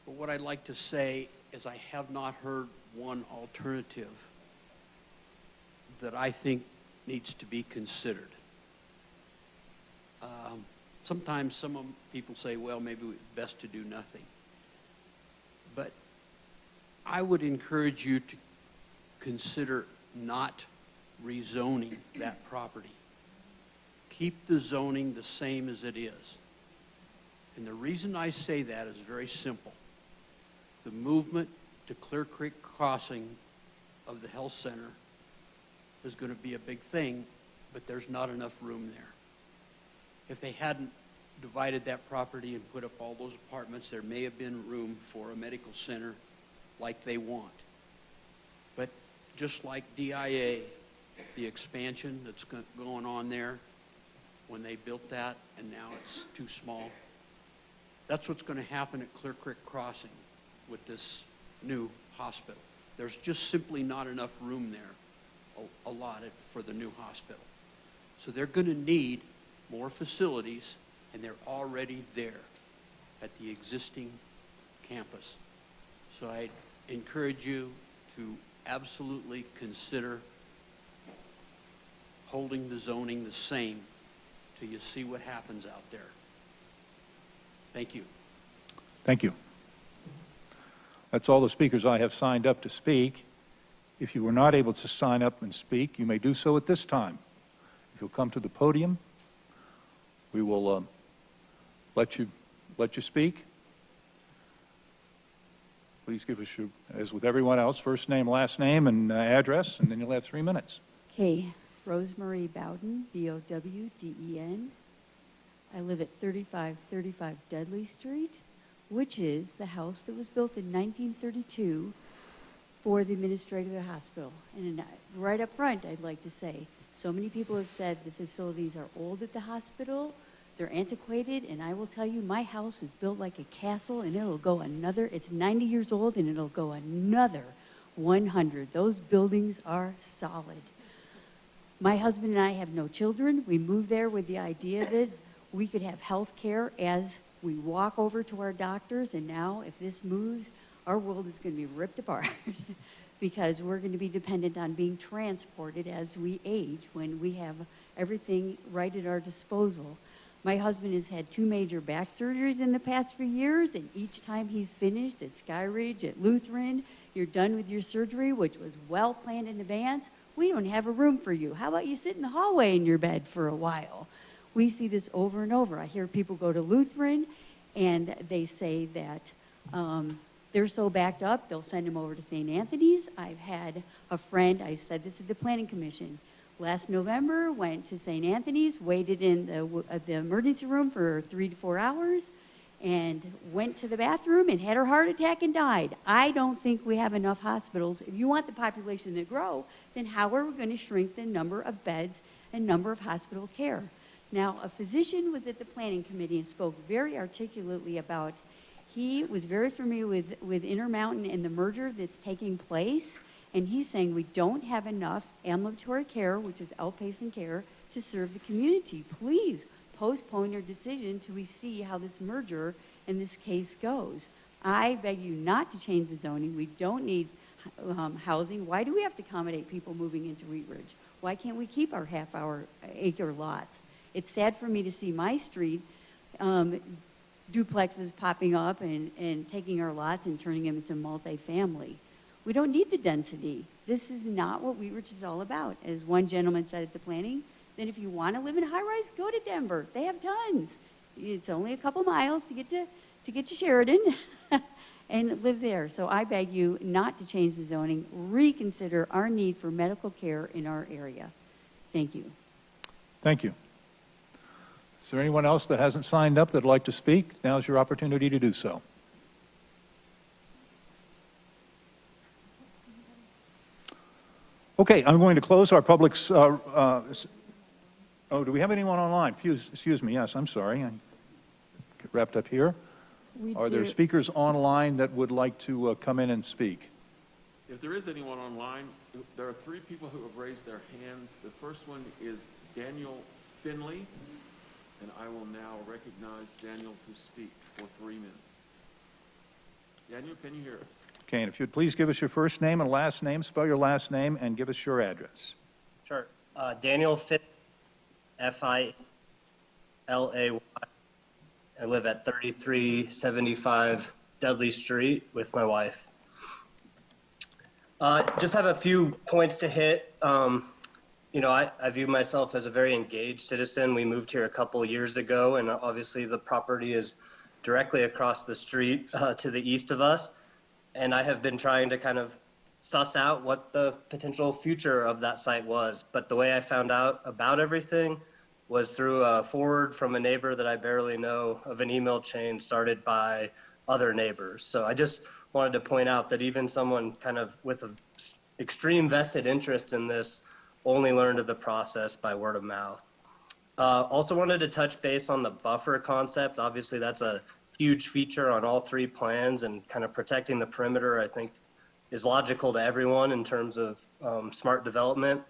But what I'd like to say is I have not heard one alternative that I think needs to be considered. Sometimes some people say, well, maybe it's best to do nothing. But I would encourage you to consider not rezoning that property. Keep the zoning the same as it is. And the reason I say that is very simple. The movement to Clear Creek Crossing of the health center is going to be a big thing, but there's not enough room there. If they hadn't divided that property and put up all those apartments, there may have been room for a medical center like they want. But just like DIA, the expansion that's going on there, when they built that and now it's too small, that's what's going to happen at Clear Creek Crossing with this new hospital. There's just simply not enough room there allotted for the new hospital. So they're going to need more facilities, and they're already there at the existing campus. So I encourage you to absolutely consider holding the zoning the same till you see what happens out there. Thank you. Thank you. That's all the speakers I have signed up to speak. If you were not able to sign up and speak, you may do so at this time. If you'll come to the podium, we will let you speak. Please give us your, as with everyone else, first name, last name, and address, and then you'll have 3 minutes. Okay, Rosemary Bowden, B-O-W-D-E-N. I live at 3535 Dudley Street, which is the house that was built in 1932 for the administrator of the hospital. And right up front, I'd like to say, so many people have said the facilities are old at the hospital, they're antiquated, and I will tell you, my house is built like a castle, and it'll go another, it's 90 years old, and it'll go another 100. Those buildings are solid. My husband and I have no children. We moved there with the idea that we could have health care as we walk over to our doctors, and now if this moves, our world is going to be ripped apart because we're going to be dependent on being transported as we age when we have everything right at our disposal. My husband has had 2 major back surgeries in the past few years, and each time he's finished at Skyridge, at Lutheran, you're done with your surgery, which was well planned in advance. We don't have a room for you. How about you sit in the hallway in your bed for a while? We see this over and over. I hear people go to Lutheran, and they say that they're so backed up, they'll send them over to St. Anthony's. I've had a friend, I said this at the Planning Commission, last November, went to St. Anthony's, waited in the emergency room for 3 to 4 hours, and went to the bathroom and had her heart attack and died. I don't think we have enough hospitals. If you want the population to grow, then how are we going to shrink the number of beds and number of hospital care? Now, a physician was at the Planning Committee and spoke very articulately about, he was very familiar with Intermountain and the merger that's taking place, and he's saying we don't have enough ambulatory care, which is outpatient care, to serve the community. Please postpone your decision till we see how this merger and this case goes. I beg you not to change the zoning. We don't need housing. Why do we have to accommodate people moving into Wheat Ridge? Why can't we keep our half-hour acre lots? It's sad for me to see my street, duplexes popping up and taking our lots and turning them into multifamily. We don't need the density. This is not what Wheat Ridge is all about. As one gentleman said at the planning, then if you want to live in a high-rise, go to Denver. They have tons. It's only a couple miles to get to Sheridan and live there. So I beg you not to change the zoning. Reconsider our need for medical care in our area. Thank you. Thank you. Is there anyone else that hasn't signed up that'd like to speak? Now's your opportunity to do so. Okay, I'm going to close our public's, oh, do we have anyone online? Excuse me, yes, I'm sorry. I get wrapped up here. Are there speakers online that would like to come in and speak? If there is anyone online, there are 3 people who have raised their hands. The first one is Daniel Finley, and I will now recognize Daniel to speak for 3 minutes. Daniel, can you hear us? Okay, and if you'd please give us your first name and last name, spell your last name, and give us your address. Sure. Daniel Finley, Filay. I live at 3375 Dudley Street with my wife. Just have a few points to hit. You know, I view myself as a very engaged citizen. We moved here a couple years ago, and obviously the property is directly across the street to the east of us. And I have been trying to kind of suss out what the potential future of that site was. But the way I found out about everything was through a forward from a neighbor that I barely know of an email chain started by other neighbors. So I just wanted to point out that even someone kind of with an extreme vested interest in this only learned of the process by word of mouth. Also wanted to touch base on the buffer concept. Obviously that's a huge feature on all 3 plans, and kind of protecting the perimeter, I think, is logical to everyone in terms of smart development.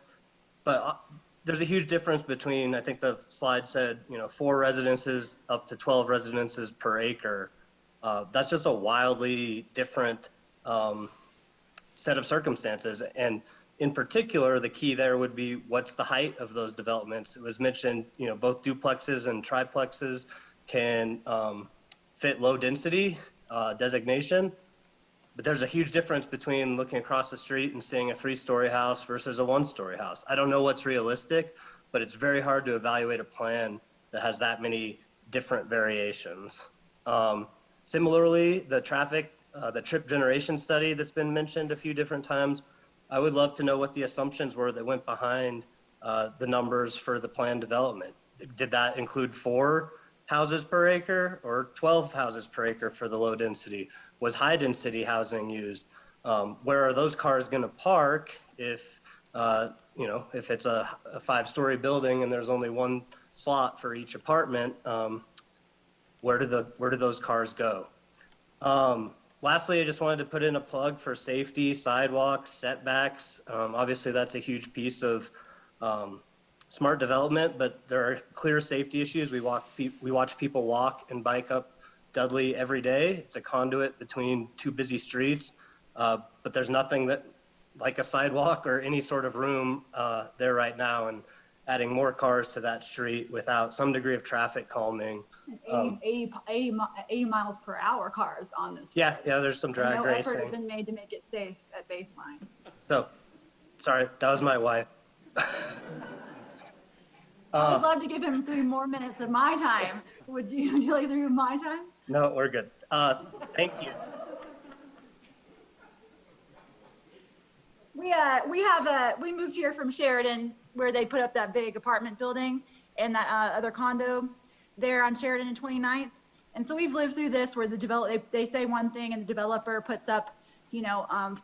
But there's a huge difference between, I think the slide said, 4 residences up to 12 residences per acre. That's just a wildly different set of circumstances. And in particular, the key there would be what's the height of those developments. It was mentioned, both duplexes and triplexes can fit low density designation, but there's a huge difference between looking across the street and seeing a 3-story house versus a 1-story house. I don't know what's realistic, but it's very hard to evaluate a plan that has that many different variations. Similarly, the trip generation study that's been mentioned a few different times, I would love to know what the assumptions were that went behind the numbers for the planned development. Did that include 4 houses per acre or 12 houses per acre for the low density? Was high density housing used? Where are those cars going to park if if it's a 5-story building and there's only 1 slot for each apartment? Where do those cars go? Lastly, I just wanted to put in a plug for safety, sidewalks, setbacks. Obviously, that's a huge piece of smart development, but there are clear safety issues. We watch people walk and bike up Dudley every day. It's a conduit between two busy streets, but there's nothing that like a sidewalk or any sort of room there right now. And adding more cars to that street without some degree of traffic calming. 80 miles per hour cars on this. Yeah, there's some drag no racing. effort has been made to make it safe at baseline. So, sorry, that was my wife. I'd love to give him 3 more minutes of my time. Would you like 3 of my time? No, we're good. Thank you. We moved here from Sheridan, where they put up that big apartment building and that other condo there on Sheridan and 29th. And so we've lived through this where they say one thing and the developer puts up,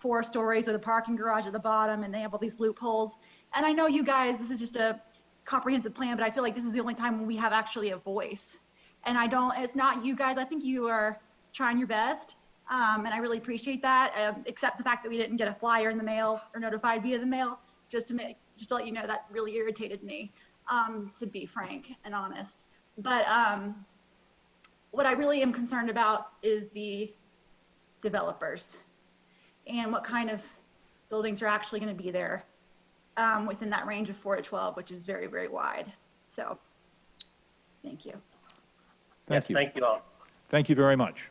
4 stories with a parking garage at the bottom, and they have all these loopholes. And I know you guys, this is just a comprehensive plan, but I feel like this is the only time when we have actually a voice. And it's not you guys, I think you are trying your best. And I really appreciate that, except the fact that we didn't get a flyer in the mail or notified via the mail, just to let you know that really irritated me, to be frank and honest. But what I really am concerned about is the developers and what kind of buildings are actually going to be there within that range of 4 to 12, which is very, very wide. So, thank you. Thank you. Thank you all. Thank you very much.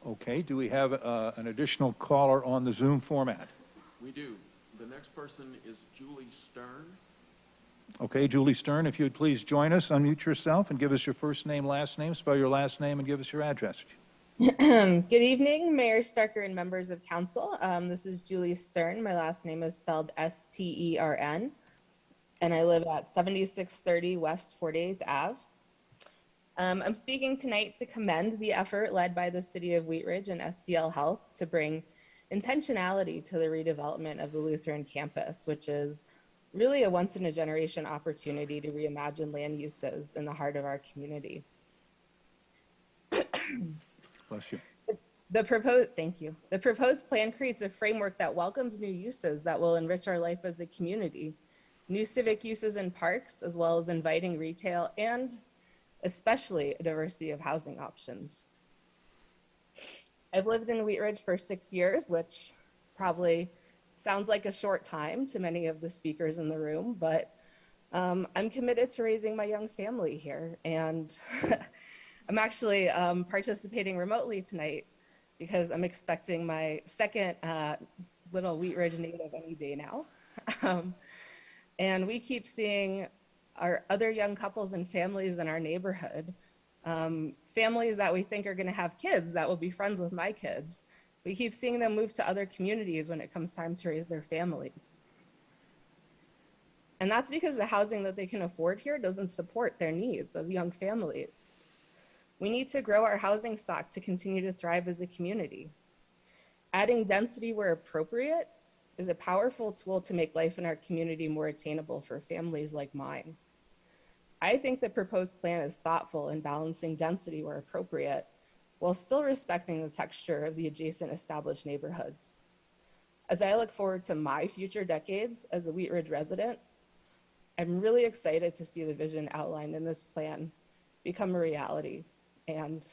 Okay, do we have an additional caller on the Zoom format? We do. The next person is Julie Stern. Okay, Julie Stern, if you would please join us, unmute yourself and give us your first name, last name, spell your last name, and give us your address. Good evening, Mayor Starker and members of council. This is Julie Stern. My last name is spelled S-T-E-R-N, and I live at 7630 West 48th Ave. I'm speaking tonight to commend the effort led by the City of Wheat Ridge and SCL Health to bring intentionality to the redevelopment of the Lutheran campus, which is really a once-in-a-generation opportunity to reimagine land uses in the heart of our community. Bless you. Thank you. The proposed plan creates a framework that welcomes new uses that will enrich our life as a community. New civic uses in parks, as well as inviting retail and especially a diversity of housing options. I've lived in Wheat Ridge for 6 years, which probably sounds like a short time to many of the speakers in the room, but I'm committed to raising my young family here. And I'm actually participating remotely tonight because I'm expecting my second little Wheat Ridge native any day now. And we keep seeing our other young couples and families in our neighborhood, families that we think are going to have kids that will be friends with my kids. We keep seeing them move to other communities when it comes time to raise their families. And that's because the housing that they can afford here doesn't support their needs as young families. We need to grow our housing stock to continue to thrive as a community. Adding density where appropriate is a powerful tool to make life in our community more attainable for families like mine. I think the proposed plan is thoughtful in balancing density where appropriate, while still respecting the texture of the adjacent established neighborhoods. As I look forward to my future decades as a Wheat Ridge resident, I'm really excited to see the vision outlined in this plan become a reality. And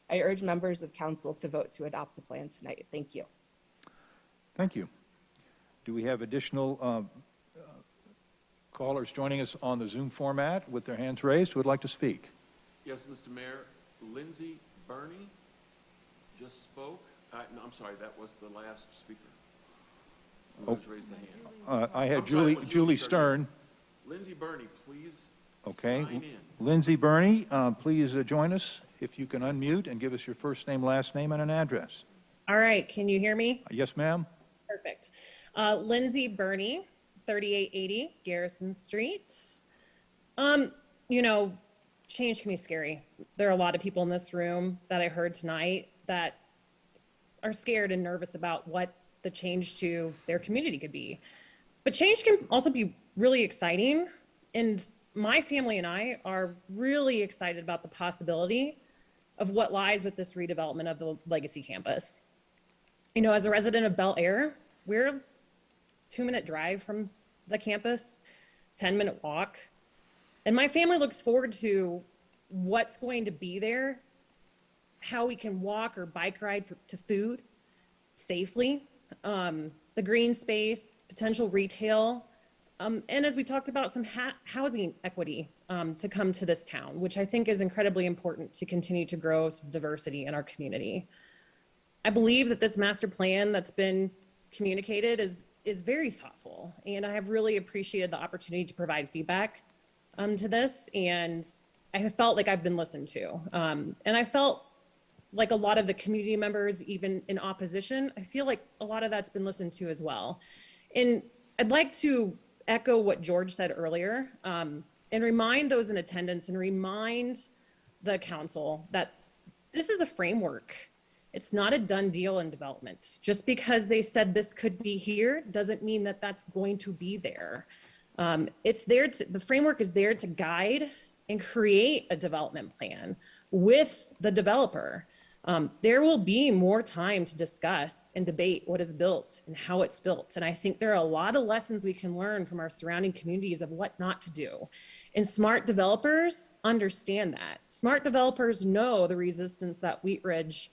I urge members of council to vote to adopt the plan tonight. Thank you. Thank you. Do we have additional callers joining us on the Zoom format with their hands raised who would like to speak? Yes, Mr. Mayor, Lindsay Burney just spoke. No, I'm sorry, that was the last speaker. Who has raised the hand? I had I'm sorry, Julie Stern. Lindsay Burney, please Okay. sign in. Lindsay Burney, please join us. If you can unmute and give us your first name, last name, and an address. All right, can you hear me? Yes, ma'am. Perfect. Lindsay Burney, 3880 Garrison Street. Change can be scary. There are a lot of people in this room that I heard tonight that are scared and nervous about what the change to their community could be. But change can also be really exciting. And my family and I are really excited about the possibility of what lies with this redevelopment of the Legacy campus. You know, as a resident of Bel Air, we're a 2-minute drive from the campus, 10-minute walk. And my family looks forward to what's going to be there, how we can walk or bike ride to food safely, the green space, potential retail, and as we talked about, some housing equity to come to this town, which I think is incredibly important to continue to grow some diversity in our community. I believe that this master plan that's been communicated is very thoughtful, and I have really appreciated the opportunity to provide feedback to this, and I have felt like I've been listened to. And I felt like a lot of the community members, even in opposition, I feel like a lot of that's been listened to as well. And I'd like to echo what George said earlier, and remind those in attendance and remind the council that this is a framework. It's not a done deal in development. Just because they said this could be here doesn't mean that that's going to be there. It's there to, the framework is there to guide and create a development plan with the developer. There will be more time to discuss and debate what is built and how it's built. And I think there are a lot of lessons we can learn from our surrounding communities of what not to do. And smart developers understand that. Smart developers know the resistance that Wheat Ridge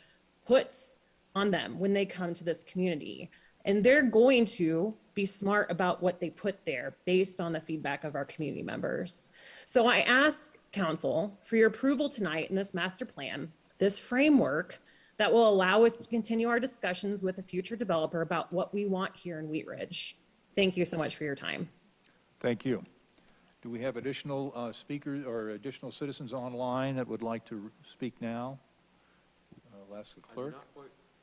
puts on them when they come to this community. And they're going to be smart about what they put there based on the feedback of our community members. So I ask council for your approval tonight in this master plan, this framework that will allow us to continue our discussions with a future developer about what we want here in Wheat Ridge. Thank you so much for your time. Thank you. Do we have additional speakers or additional citizens online that would like to speak now? I'll ask the clerk.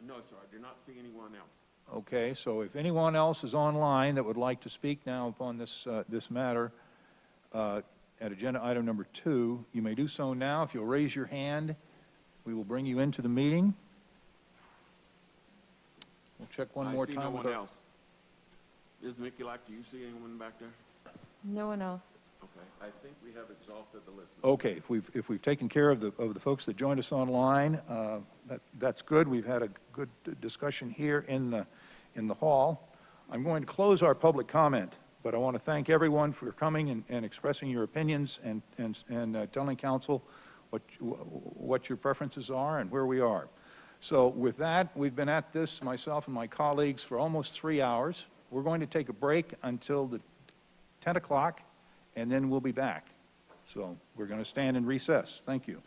No, sir, I do not see anyone else. Okay, so if anyone else is online that would like to speak now upon this, this matter at agenda item number 2, you may do so now. If you'll raise your hand, we will bring you into the meeting. We'll check one more time. I see no with one our- else. Ms. Mikulak, do you see anyone back there? No one else. Okay, I think we have exhausted the list. Okay, if we've taken care of the folks that joined us online, that's good. We've had a good discussion here in the hall. I'm going to close our public comment, but I want to thank everyone for coming and expressing your opinions and telling council what your preferences are and where we are. So with that, we've been at this, myself and my colleagues, for almost 3 hours. We're going to take a break until the 10 o'clock, and then we'll be back. So we're going to stand in recess. Thank you.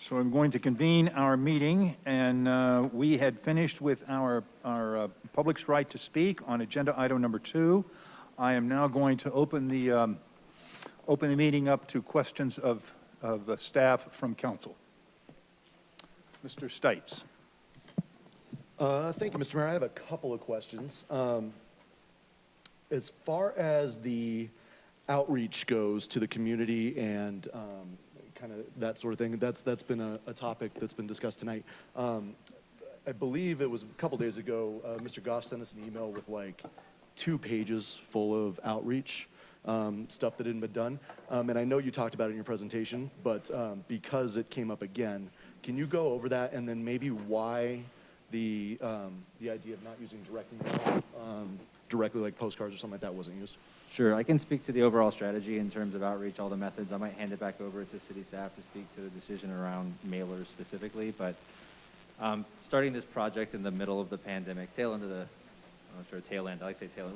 So I'm going to convene our meeting, and we had finished with our public's right to speak on agenda item number 2. I am now going to open the meeting up to questions of staff from council. Mr. Stites. Thank you, Mr. Mayor. I have a couple of questions. As far as the outreach goes to the community and kind of that sort of thing, that's been a topic that's been discussed tonight. I believe it was a couple days ago, Mr. Goff sent us an email with like 2 pages full of outreach stuff that hadn't been done. And I know you talked about it in your presentation, but because it came up again, can you go over that and then maybe why the idea of not using direct mail, directly like postcards or something like that wasn't used? Sure, I can speak to the overall strategy in terms of outreach, all the methods. I might hand it back over to city staff to speak to the decision around mailers specifically, but starting this project in the middle of the pandemic, tail end, I like to say tail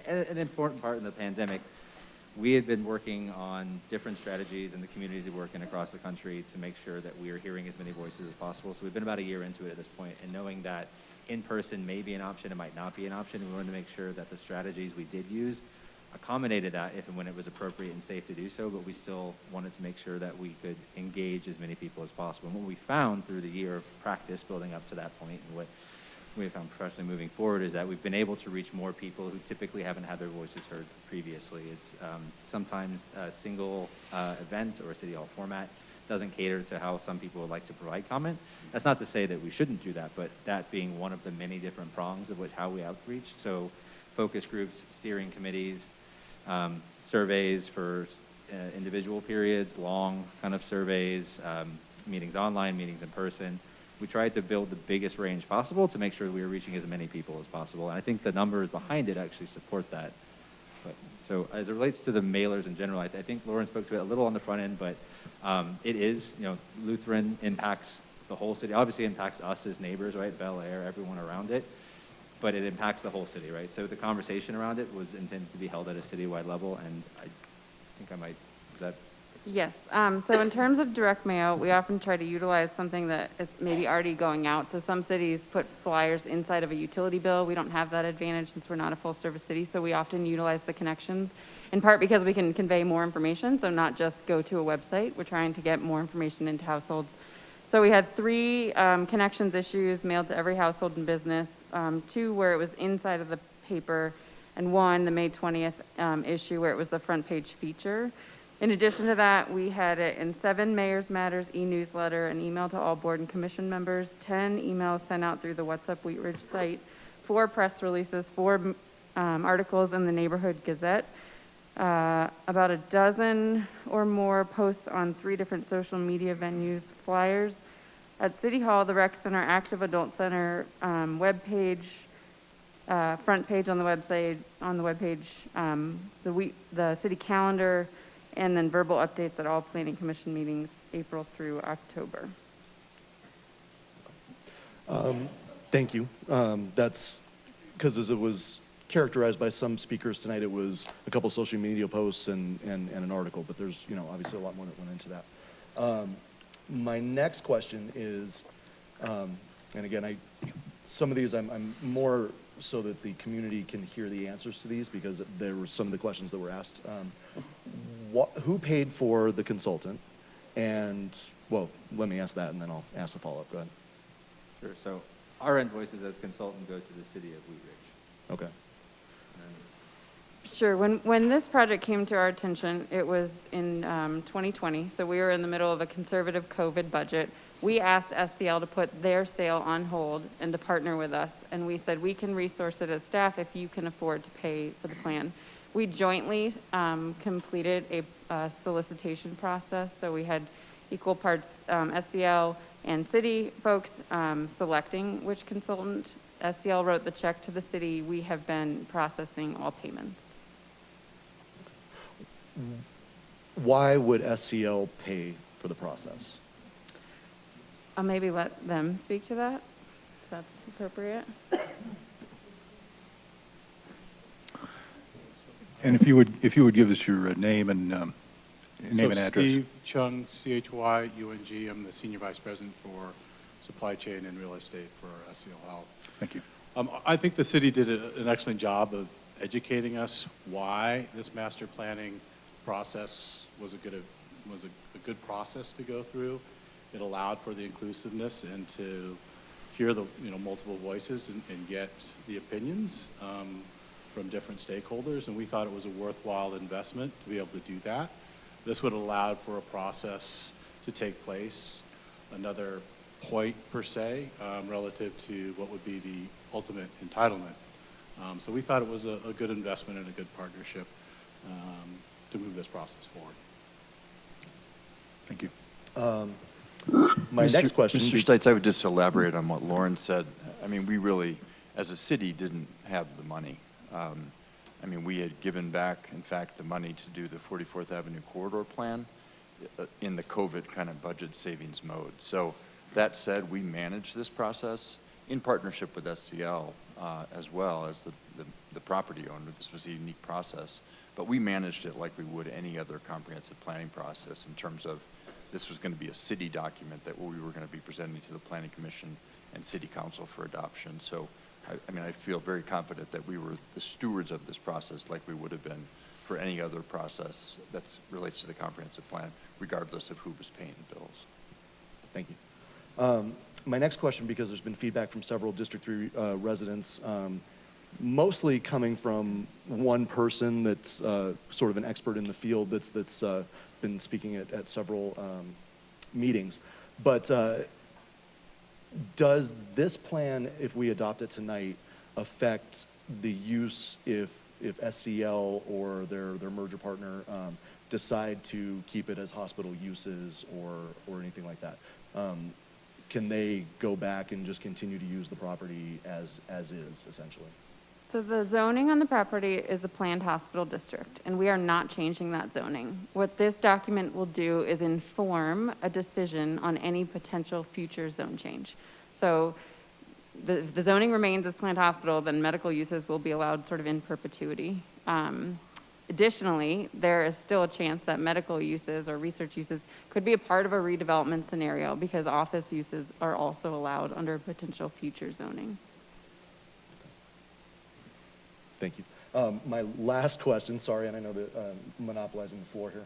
end, an important part in the pandemic, we had been working on different strategies in the communities we work in across the country to make sure that we are hearing as many voices as possible. So we've been about a year into it at this point, and knowing that in-person may be an option, it might not be an option, we wanted to make sure that the strategies we did use accommodated that if and when it was appropriate and safe to do so, but we still wanted to make sure that we could engage as many people as possible. And what we found through the year of practice building up to that point, and what we have found professionally moving forward, is that we've been able to reach more people who typically haven't had their voices heard previously. It's sometimes a single event or a city hall format doesn't cater to how some people would like to provide comment. That's not to say that we shouldn't do that, but that being one of the many different prongs of how we outreach. So focus groups, steering committees, surveys for individual periods, long kind of surveys, meetings online, meetings in person. We tried to build the biggest range possible to make sure we were reaching as many people as possible. And I think the numbers behind it actually support that. But, so as it relates to the mailers in general, I think Lauren spoke to it a little on the front end, but it is, Lutheran impacts the whole city. Obviously impacts us as neighbors, right? Bel Air, everyone around it. But it impacts the whole city, right? So the conversation around it was intended to be held at a citywide level, and I think I might, is that? Yes, so in terms of direct mail, we often try to utilize something that is maybe already going out. So some cities put flyers inside of a utility bill. We don't have that advantage since we're not a full-service city, so we often utilize the connections, in part because we can convey more information, so not just go to a website. We're trying to get more information into households. So we had 3 connections issues mailed to every household and business, 2 where it was inside of the paper, and 1, the May 20th issue, where it was the front page feature. In addition to that, we had it in 7 Mayor's Matters e-newsletter, an email to all board and commission members, 10 emails sent out through the What's Up Wheat Ridge site, 4 press releases, 4 articles in the Neighborhood Gazette, about a dozen or more posts on 3 different social media venues, flyers at City Hall, the Rec Center, Active Adult Center, webpage, front page on the website, the city calendar, and then verbal updates at all planning commission meetings, April through October. Thank you. That's because as it was characterized by some speakers tonight, it was a couple social media posts and an article, but there's obviously a lot more that went into that. My next question is, and again, some of these I'm more so that the community can hear the answers to these, because there were some of the questions that were asked. Who paid for the consultant? And, well, let me ask that and then I'll ask the follow-up. Go ahead. Sure, so our invoices as consultant go to the city of Wheat Ridge. Okay. Sure. When this project came to our attention, it was in 2020, so we were in the middle of a conservative COVID budget. We asked SCL to put their sale on hold and to partner with us, and we said we can resource it as staff if you can afford to pay for the plan. We jointly completed a solicitation process, so we had equal parts SCL and city folks selecting which consultant. SCL wrote the check to the city. We have been processing all payments. Why would SCL pay for the process? I'll maybe let them speak to that, if that's appropriate. And if you would give us your name and Name and address. Steve Chung, CHY-UNG. I'm the Senior Vice President for Supply Chain and Real Estate for SCL Health. Thank you. I think the city did an excellent job of educating us why this master planning process was a good process to go through. It allowed for the inclusiveness and to hear the multiple voices and get the opinions from different stakeholders, and we thought it was a worthwhile investment to be able to do that. This would allow for a process to take place, another point per se, relative to what would be the ultimate entitlement. So we thought it was a good investment and a good partnership to move this process forward. Thank you. My next question. Mr. Stites, I would just elaborate on what Lauren said. I mean, we really, as a city, didn't have the money. I mean, we had given back, in fact, the money to do the 44th Avenue corridor plan in the COVID kind of budget savings mode. So that said, we managed this process in partnership with SCL as well as the property owner. This was a unique process, but we managed it like we would any other comprehensive planning process in terms of this was going to be a city document that we were going to be presenting to the Planning Commission and City Council for adoption. So, I mean, I feel very confident that we were the stewards of this process like we would have been for any other process that relates to the comprehensive plan, regardless of who was paying the bills. Thank you. My next question, because there's been feedback from several District 3 residents, mostly coming from one person that's sort of an expert in the field that's been speaking at several meetings. But does this plan, if we adopt it tonight, affect the use if SCL or their merger partner decide to keep it as hospital uses or anything like that? Can they go back and just continue to use the property as is, essentially? So the zoning on the property is a planned hospital district, and we are not changing that zoning. What this document will do is inform a decision on any potential future zone change. So the zoning remains as planned hospital, then medical uses will be allowed sort of in perpetuity. Additionally, there is still a chance that medical uses or research uses could be a part of a redevelopment scenario because office uses are also allowed under potential future zoning. Thank you. My last question, sorry, and I know that I'm monopolizing the floor here.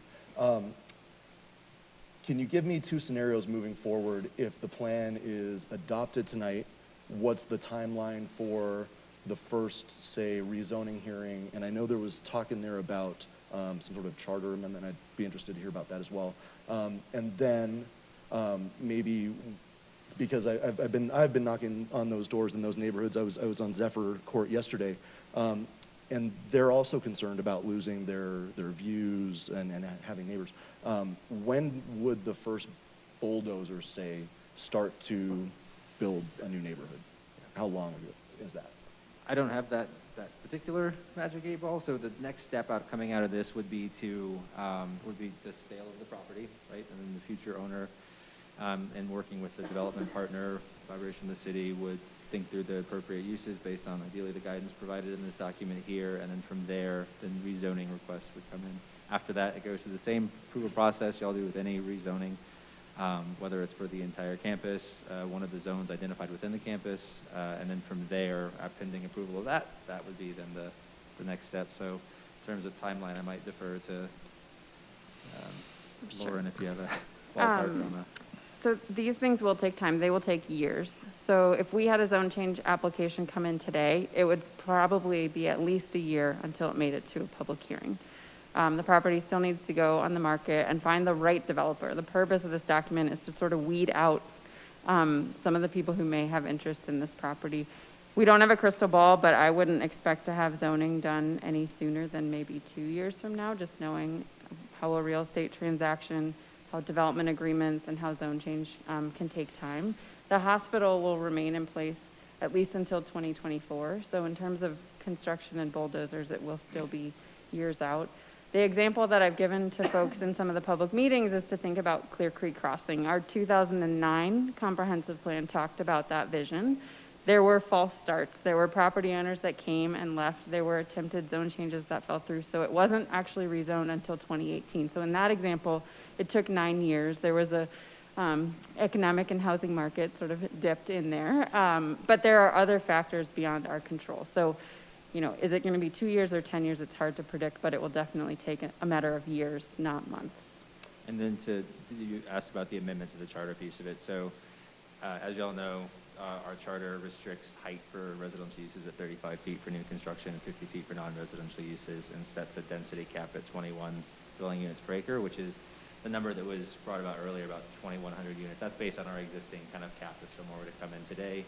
Can you give me two scenarios moving forward if the plan is adopted tonight? What's the timeline for the first, say, rezoning hearing? And I know there was talk in there about some sort of charter amendment. I'd be interested to hear about that as well. And then maybe, because I've been knocking on those doors in those neighborhoods. I was on Zephyr Court yesterday, and they're also concerned about losing their views and having neighbors. When would the first bulldozers, say, start to build a new neighborhood? How long ago is that? I don't have that particular magic 8 ball, so the next step coming out of this would be the sale of the property, right? And then the future owner, and working with the development partner, collaboration with the city, would think through the appropriate uses based on ideally the guidance provided in this document here, and then from there, then rezoning requests would come in. After that, it goes through the same approval process y'all do with any rezoning, whether it's for the entire campus, one of the zones identified within the campus, and then from there, pending approval of that would be then the next step. So in terms of timeline, I might defer to Lauren if you have a ballpark on that. So these things will take time. They will take years. So if we had a zone change application come in today, it would probably be at least a year until it made it to a public hearing. The property still needs to go on the market and find the right developer. The purpose of this document is to sort of weed out some of the people who may have interest in this property. We don't have a crystal ball, but I wouldn't expect to have zoning done any sooner than maybe 2 years from now, just knowing how a real estate transaction, how development agreements and how zone change can take time. The hospital will remain in place at least until 2024. So in terms of construction and bulldozers, it will still be years out. The example that I've given to folks in some of the public meetings is to think about Clear Creek Crossing. Our 2009 comprehensive plan talked about that vision. there were false starts. There were property owners that came and left. There were attempted zone changes that fell through. So it wasn't actually rezoned until 2018. So in that example, it took 9 years. There was a economic and housing market sort of dipped in there. But there are other factors beyond our control. So, you know, is it going to be 2 years or 10 years? It's hard to predict, but it will definitely take a matter of years, not months. And then you asked about the amendment to the charter piece of it. So as you all know, our charter restricts height for residential uses at 35 feet for new construction and 50 feet for non-residential uses, and sets a density cap at 21 dwelling units per acre, which is the number that was brought about earlier, about 2,100 units. That's based on our existing kind of cap if someone were to come in today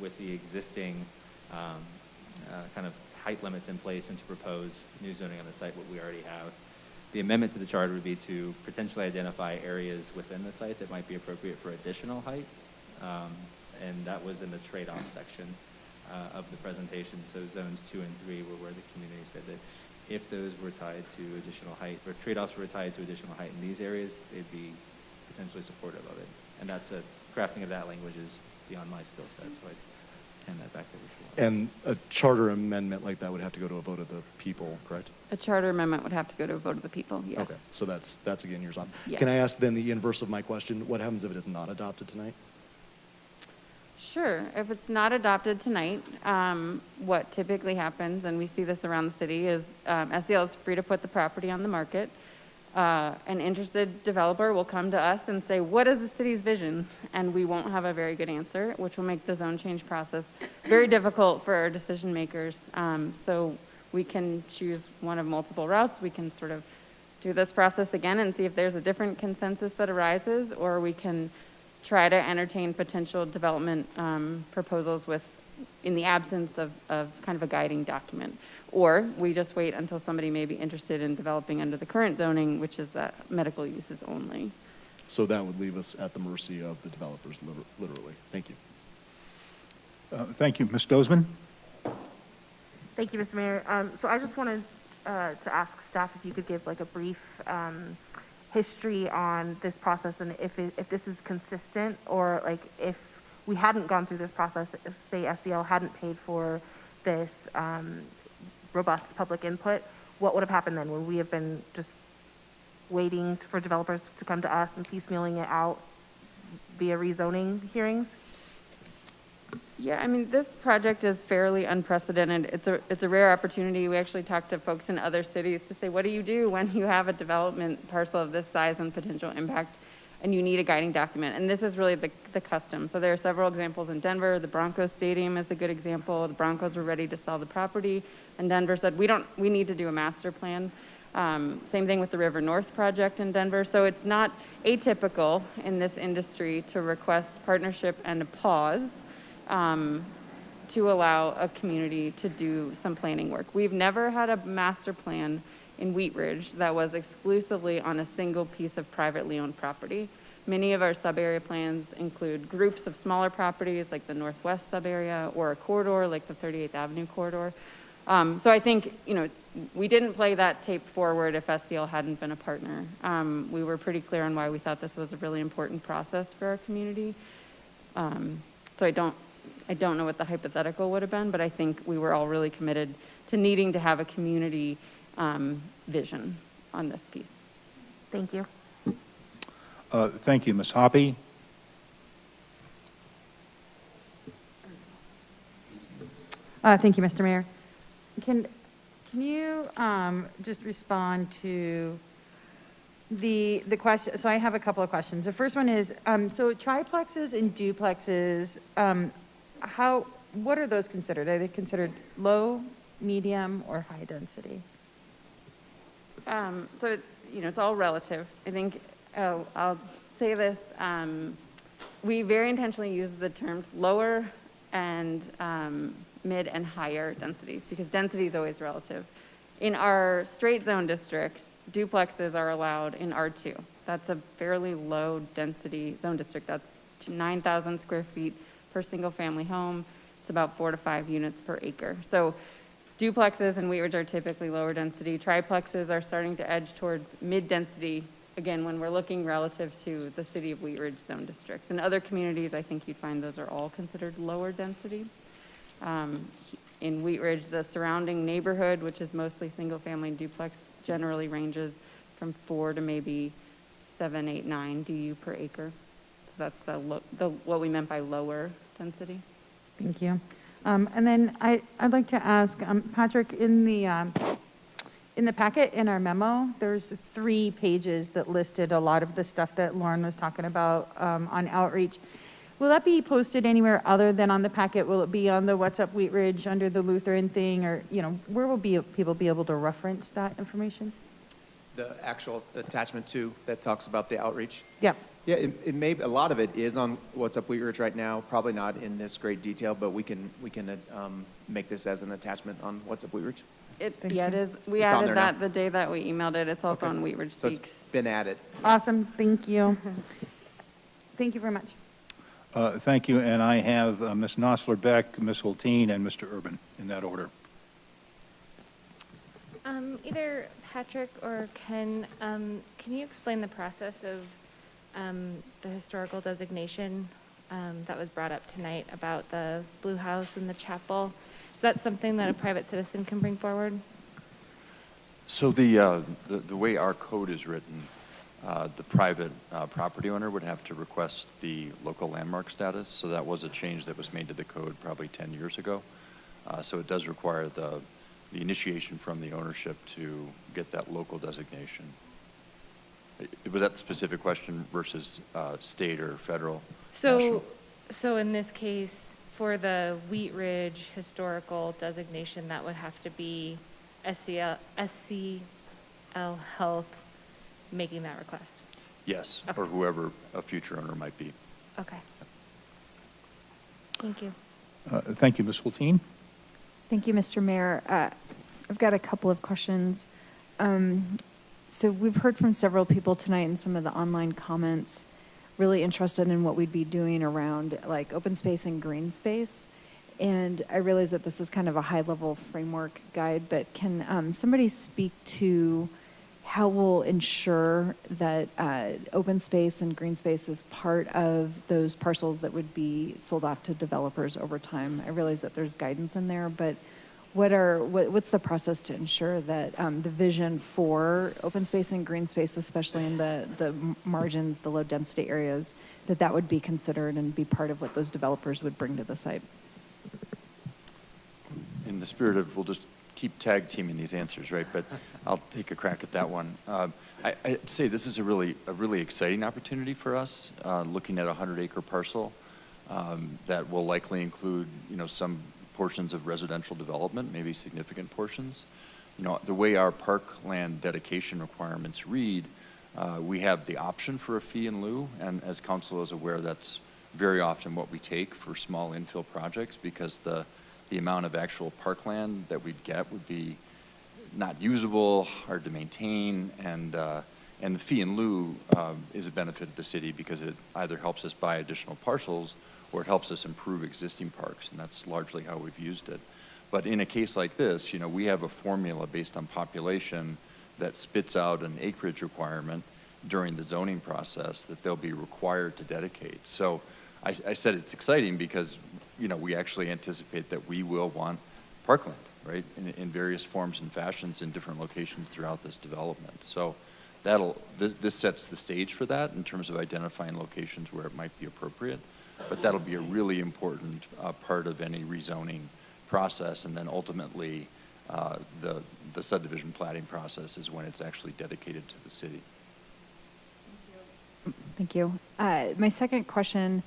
with the existing kind of height limits in place, and to propose new zoning on the site, what we already have. The amendment to the charter would be to potentially identify areas within the site that might be appropriate for additional height. And that was in the trade-off section of the presentation. So zones 2 and 3 were where the community said that if those were tied to additional height, or trade-offs were tied to additional height in these areas, they'd be potentially supportive of it. And that's crafting of that language is beyond my skill set, so I'd hand that back over to you. And a charter amendment like that would have to go to a vote of the people, correct? A charter amendment would have to go to a vote of the people, yes. Okay, so that's again yours on. Yes. Can I ask then the inverse of my question? What happens if it is not adopted tonight? Sure. If it's not adopted tonight, what typically happens, and we see this around the city, is SEL is free to put the property on the market. An interested developer will come to us and say, what is the city's vision? And we won't have a very good answer, which will make the zone change process very difficult for our decision makers. So we can choose one of multiple routes. We can sort of do this process again and see if there's a different consensus that arises, or we can try to entertain potential development proposals in the absence of kind of a guiding document. Or we just wait until somebody may be interested in developing under the current zoning, which is that medical uses only. So that would leave us at the mercy of the developers, literally. Thank you. Thank you. Ms. Dozman? Thank you, Mr. Mayor. So I just wanted to ask staff if you could give like a brief history on this process, and if this is consistent, or like if we hadn't gone through this process, say SEL hadn't paid for this robust public input, what would have happened then? Would we have been just waiting for developers to come to us and piecemealing it out via rezoning hearings? Yeah, I mean, this project is fairly unprecedented. It's a rare opportunity. We actually talked to folks in other cities to say, what do you do when you have a development parcel of this size and potential impact, and you need a guiding document? And this is really the custom. So there are several examples in Denver. The Broncos Stadium is a good example. The Broncos were ready to sell the property, and Denver said, we need to do a master plan. Same thing with the River North project in Denver. So it's not atypical in this industry to request partnership and a pause to allow a community to do some planning work. We've never had a master plan in Wheat Ridge that was exclusively on a single piece of privately owned property. Many of our sub-area plans include groups of smaller properties like the Northwest sub-area, or a corridor like the 38th Avenue corridor. So I think, you know, we didn't play that tape forward if SEL hadn't been a partner. We were pretty clear on why we thought this was a really important process for our community. So I don't know what the hypothetical would have been, but I think we were all really committed to needing to have a community vision on this piece. Thank you. Thank you. Ms. Hoppy? Thank you, Mr. Mayor. Can you just respond to the question? So I have a couple of questions. The first one is, so triplexes and duplexes, what are those considered? Are they considered low, medium, or high density? So, you know, it's all relative. I think I'll say this. We very intentionally use the terms lower and mid and higher densities, because density is always relative. In our straight zone districts, duplexes are allowed in R2. That's a fairly low density zone district. That's 9,000 square feet per single family home. It's about 4 to 5 units per acre. So duplexes in Wheat Ridge are typically lower density. Triplexes are starting to edge towards mid-density again, when we're looking relative to the city of Wheat Ridge zone districts. In other communities, I think you'd find those are all considered lower density. In Wheat Ridge, the surrounding neighborhood, which is mostly single-family duplex, generally ranges from 4 to maybe 7, 8, 9 DU per acre. So that's what we meant by lower density. Thank you. And then I'd like to ask, Patrick, in the packet, in our memo, there's 3 pages that listed a lot of the stuff that Lauren was talking about on outreach. Will that be posted anywhere other than on the packet? Will it be on the What's Up Wheat Ridge under the Lutheran thing, or, where will people be able to reference that information? The actual attachment 2 that talks about the outreach. Yep. Yeah, it may, a lot of it is on What's Up Wheat Ridge right now, probably not in this great detail, but we can make this as an attachment on What's Up Wheat Ridge. It is. We It's on added there that now. the day that we emailed it. It's also Okay. on Wheat Ridge So Speaks. it's been added. Awesome, thank you. Thank you very much. Thank you, and I have Ms. Nosler-Beck, Ms. Hulteen, and Mr. Urban in that order. Either Patrick or Ken, can you explain the process of the historical designation that was brought up tonight about the Blue House and the chapel? Is that something that a private citizen can bring forward? So the way our code is written, the private property owner would have to request the local landmark status. So that was a change that was made to the code probably 10 years ago. So it does require the initiation from the ownership to get that local designation. Was that the specific question versus state or federal? So in this case, for the Wheat Ridge historical designation, that would have to be SCL Health making that request? Yes, Okay. or whoever a future owner might be. Okay. Thank you. Thank you, Ms. Hulteen. Thank you, Mr. Mayor. I've got a couple of questions. So we've heard from several people tonight in some of the online comments, really interested in what we'd be doing around like open space and green space. And I realize that this is kind of a high-level framework guide, but can somebody speak to how we'll ensure that open space and green space is part of those parcels that would be sold off to developers over time? I realize that there's guidance in there, but what's the process to ensure that the vision for open space and green space, especially in the margins, the low density areas, that would be considered and be part of what those developers would bring to the site? In the spirit of, we'll just keep tag teaming these answers, right? But I'll take a crack at that one. I'd say this is a really exciting opportunity for us, looking at a 100-acre parcel that will likely include, some portions of residential development, maybe significant portions. The way our parkland dedication requirements read, we have the option for a fee in lieu, and as council is aware, that's very often what we take for small infill projects because the amount of actual parkland that we'd get would be not usable, hard to maintain, and the fee in lieu is a benefit to the city because it either helps us buy additional parcels or it helps us improve existing parks, and that's largely how we've used it. But in a case like this, we have a formula based on population that spits out an acreage requirement during the zoning process that they'll be required to dedicate. So I said it's exciting because, we actually anticipate that we will want parkland, right, in various forms and fashions in different locations throughout this development. So this sets the stage for that in terms of identifying locations where it might be appropriate. But that'll be a really important part of any rezoning process, and then ultimately the subdivision plating process is when it's actually dedicated to the city. Thank you. My second question,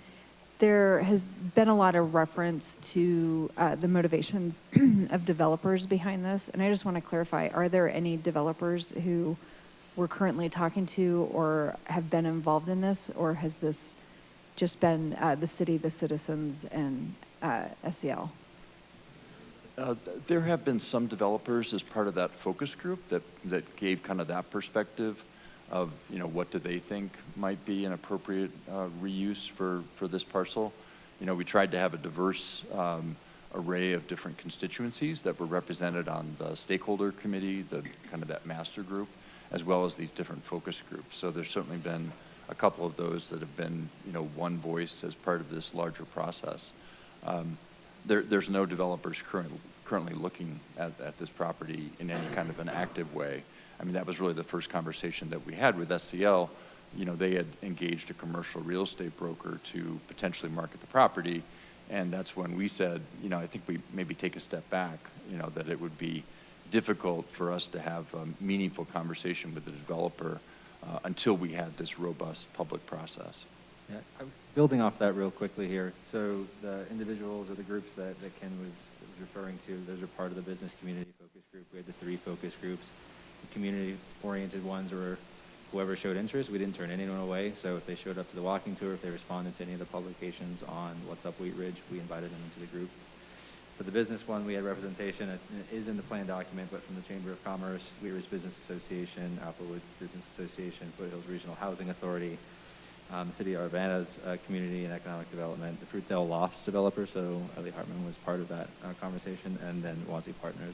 there has been a lot of reference to the motivations of developers behind this, and I just want to clarify, are there any developers who we're currently talking to or have been involved in this, or has this just been the city, the citizens, and SCL? There have been some developers as part of that focus group that gave kind of that perspective of, what do they think might be an appropriate reuse for this parcel. We tried to have a diverse array of different constituencies that were represented on the stakeholder committee, the kind of that master group, as well as these different focus groups. So there's certainly been a couple of those that have been, one voice as part of this larger process. There's no developers currently looking at this property in any kind of an active way. I mean, that was really the first conversation that we had with SCL. They had engaged a commercial real estate broker to potentially market the property, and that's when we said, I think we maybe take a step back, that it would be difficult for us to have a meaningful conversation with the developer until we had this robust public process. Yeah, building off that real quickly here. So the individuals or the groups that Ken was referring to, those are part of the business community focus group. We had the 3 focus groups. The community-oriented ones were whoever showed interest. We didn't turn anyone away. So if they showed up to the walking tour, if they responded to any of the publications on What's Up Wheat Ridge, we invited them into the group. For the business one, we had representation. It is in the plan document, but from the Chamber of Commerce, Wheat Ridge Business Association, Applewood Business Association, Foothills Regional Housing Authority, the City of Urbana's Community and Economic Development, the Fruitdale Lofts developer, so Ellie Hartman was part of that conversation, and then Wanty Partners,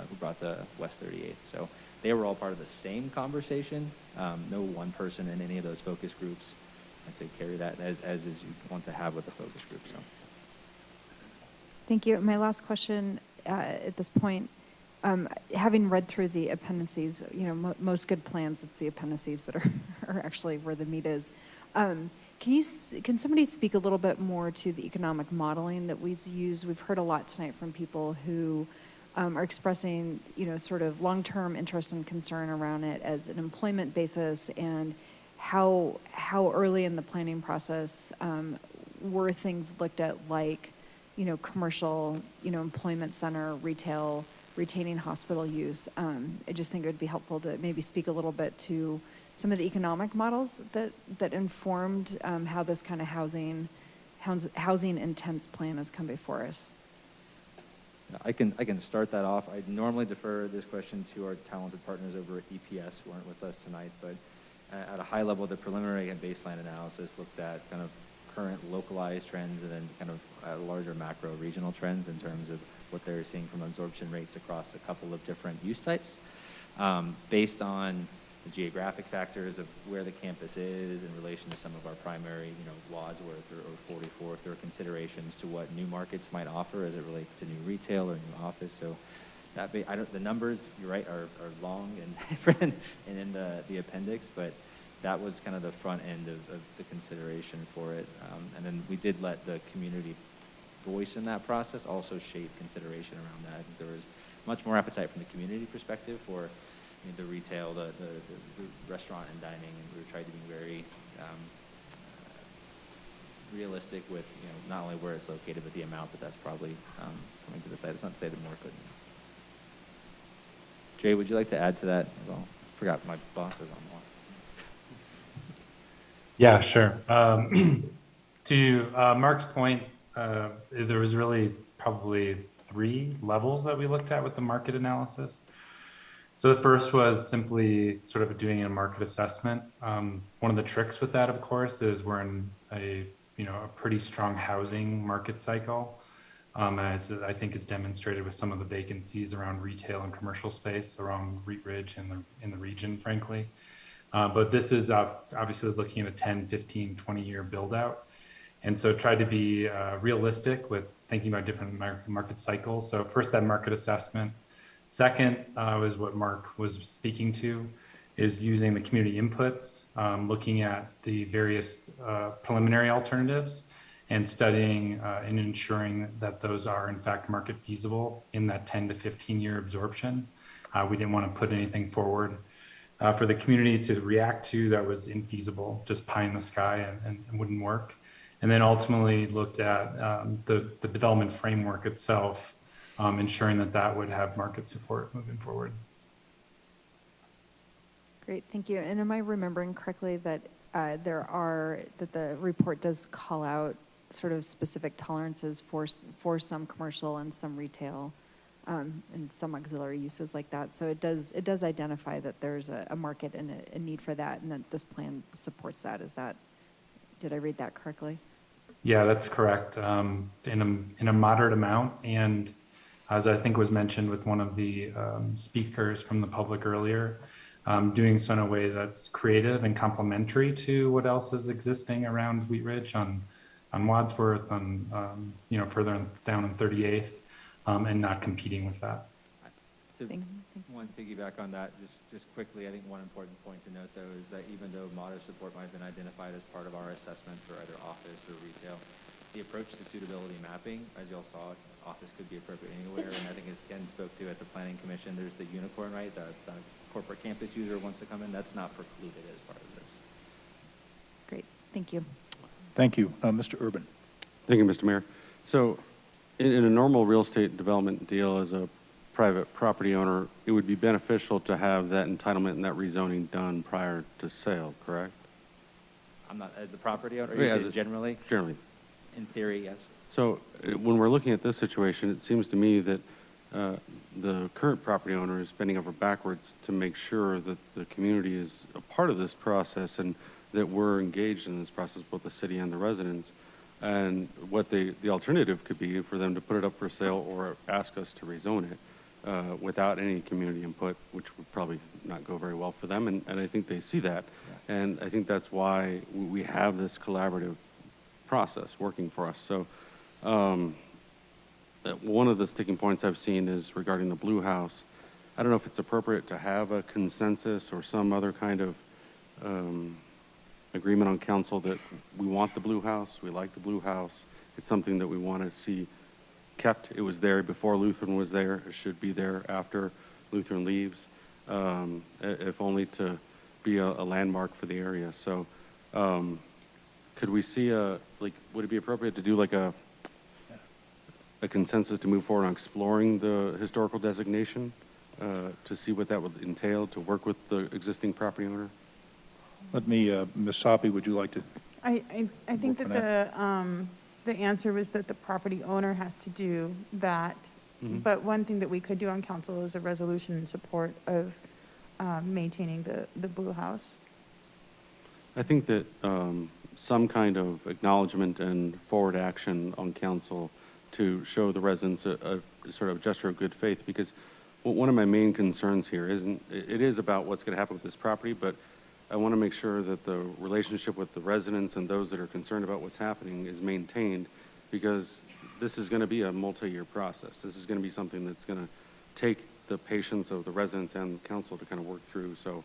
who brought the West 38th. So they were all part of the same conversation. No one person in any of those focus groups to carry that as is you want to have with the focus group. So. Thank you. My last question at this point, having read through the appendices, most good plans, it's the appendices that are actually where the meat is. Can somebody speak a little bit more to the economic modeling that we've used? We've heard a lot tonight from people who are expressing, sort of long-term interest and concern around it as an employment basis, and how early in the planning process were things looked at, like, commercial, employment center, retail, retaining hospital use. I just think it would be helpful to maybe speak a little bit to some of the economic models that informed how this kind of housing intense plan has come before us. I can start that off. I normally defer this question to our talented partners over at EPS, who aren't with us tonight, but at a high level, the preliminary and baseline analysis looked at kind of current localized trends and then kind of larger macro regional trends in terms of what they're seeing from absorption rates across a couple of different use types. Based on the geographic factors of where the campus is in relation to some of our primary, Wadsworth or 44th, or considerations to what new markets might offer as it relates to new retail or new office. So that the numbers, you're right, are long and different and in the appendix, but that was kind of the front end of the consideration for it. And then we did let the community voice in that process also shape consideration around that. I think there was much more appetite from the community perspective for the retail, the restaurant and dining, and we tried to be very realistic with not only where it's located, but the amount that's probably coming to the site. It's not to say that more couldn't. Jay, would you like to add to that? Well, I forgot my boss is on one. Yeah, sure. To Mark's point, there was really probably 3 levels that we looked at with the market analysis. So the first was simply sort of doing a market assessment. One of the tricks with that, of course, is we're in a pretty strong housing market cycle, as I think is demonstrated with some of the vacancies around retail and commercial space around Wheat Ridge and in the region, frankly. But this is obviously looking at a 10, 15, 20-year build out. And so tried to be realistic with thinking about different market cycles. So first, that market assessment. Second was what Mark was speaking to, is using the community inputs, looking at the various preliminary alternatives and studying and ensuring that those are in fact market feasible in that 10 to 15 year absorption. We didn't want to put anything forward for the community to react to that was infeasible, just pie in the sky and wouldn't work. And then ultimately looked at the development framework itself, ensuring that would have market support moving forward. Great, thank you. And am I remembering correctly that that the report does call out sort of specific tolerances for some commercial and some retail and some auxiliary uses like that? So it does identify that there's a market and a need for that, and that this plan supports that. Did I read that correctly? Yeah, that's correct. In a moderate amount, and as I think was mentioned with one of the speakers from the public earlier, doing so in a way that's creative and complementary to what else is existing around Wheat Ridge on Wadsworth, on, you know, further down on 38th, and not competing with that. So one piggyback on that, just quickly, I think one important point to note though is that even though modest support might have been identified as part of our assessment for either office or retail, the approach to suitability mapping, as y'all saw, office could be appropriate anywhere, and I think as Ken spoke to at the Planning Commission, there's the unicorn, right? The corporate campus user wants to come in, that's not precluded as part of this. Great, thank you. Thank you. Mr. Urban. Thank you, Mr. Mayor. So in a normal real estate development deal as a private property owner, it would be beneficial to have that entitlement and that rezoning done prior to sale, correct? I'm not, as the property owner, Yeah, you as say a- generally? Generally. In theory, yes. So when we're looking at this situation, it seems to me that the current property owner is bending over backwards to make sure that the community is a part of this process and that we're engaged in this process, both the city and the residents. And what the alternative could be for them to put it up for sale or ask us to rezone it without any community input, which would probably not go very well for them. And I think they see that. And I think that's why we have this collaborative process working for us. So one of the sticking points I've seen is regarding the Blue House. I don't know if it's appropriate to have a consensus or some other kind of agreement on council that we want the Blue House, we like the Blue House. It's something that we want to see kept. It was there before Lutheran was there. It should be there after Lutheran leaves, if only to be a landmark for the area. So could we see would it be appropriate to do like a consensus to move forward on exploring the historical designation to see what that would entail, to work with the existing property owner? Let me, Ms. Sopi, would you like to? I think Work that on the answer was that the property owner has to do that. Mhm. But one thing that we could do on council is a resolution in support of maintaining the Blue House. I think that some kind of acknowledgement and forward action on council to show the residents a sort of gesture of good faith, because one of my main concerns here it is about what's going to happen with this property, but I want to make sure that the relationship with the residents and those that are concerned about what's happening is maintained, because this is going to be a multi-year process. This is going to be something that's going to take the patience of the residents and the council to kind of work through. So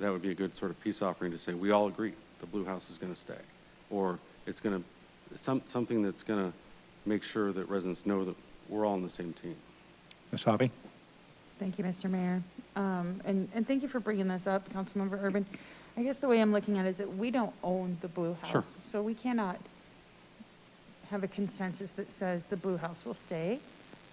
that would be a good sort of peace offering to say, we all agree the Blue House is going to stay, or it's going to, something that's going to make sure that residents know that we're all on the same team. Ms. Sopi? Thank you, Mr. Mayor. And thank you for bringing this up, Councilmember Urban. I guess the way I'm looking at it is that we don't own the Blue House. Sure. So we cannot have a consensus that says the Blue House will stay.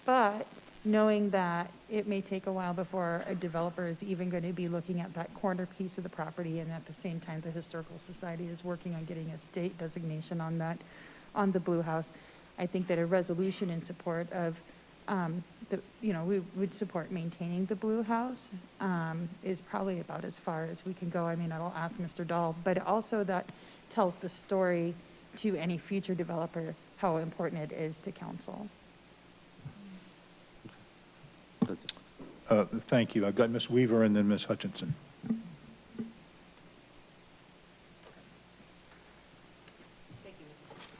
But knowing that it may take a while before a developer is even going to be looking at that corner piece of the property, and at the same time, the Historical Society is working on getting a state designation on that, on the Blue House, I think that a resolution in support of we would support maintaining the Blue House is probably about as far as we can go. I mean, I'll ask Mr. Dahl, but also that tells the story to any future developer how important it is to council. That's it. Thank you. I've got Ms. Weaver and then Ms. Hutchinson.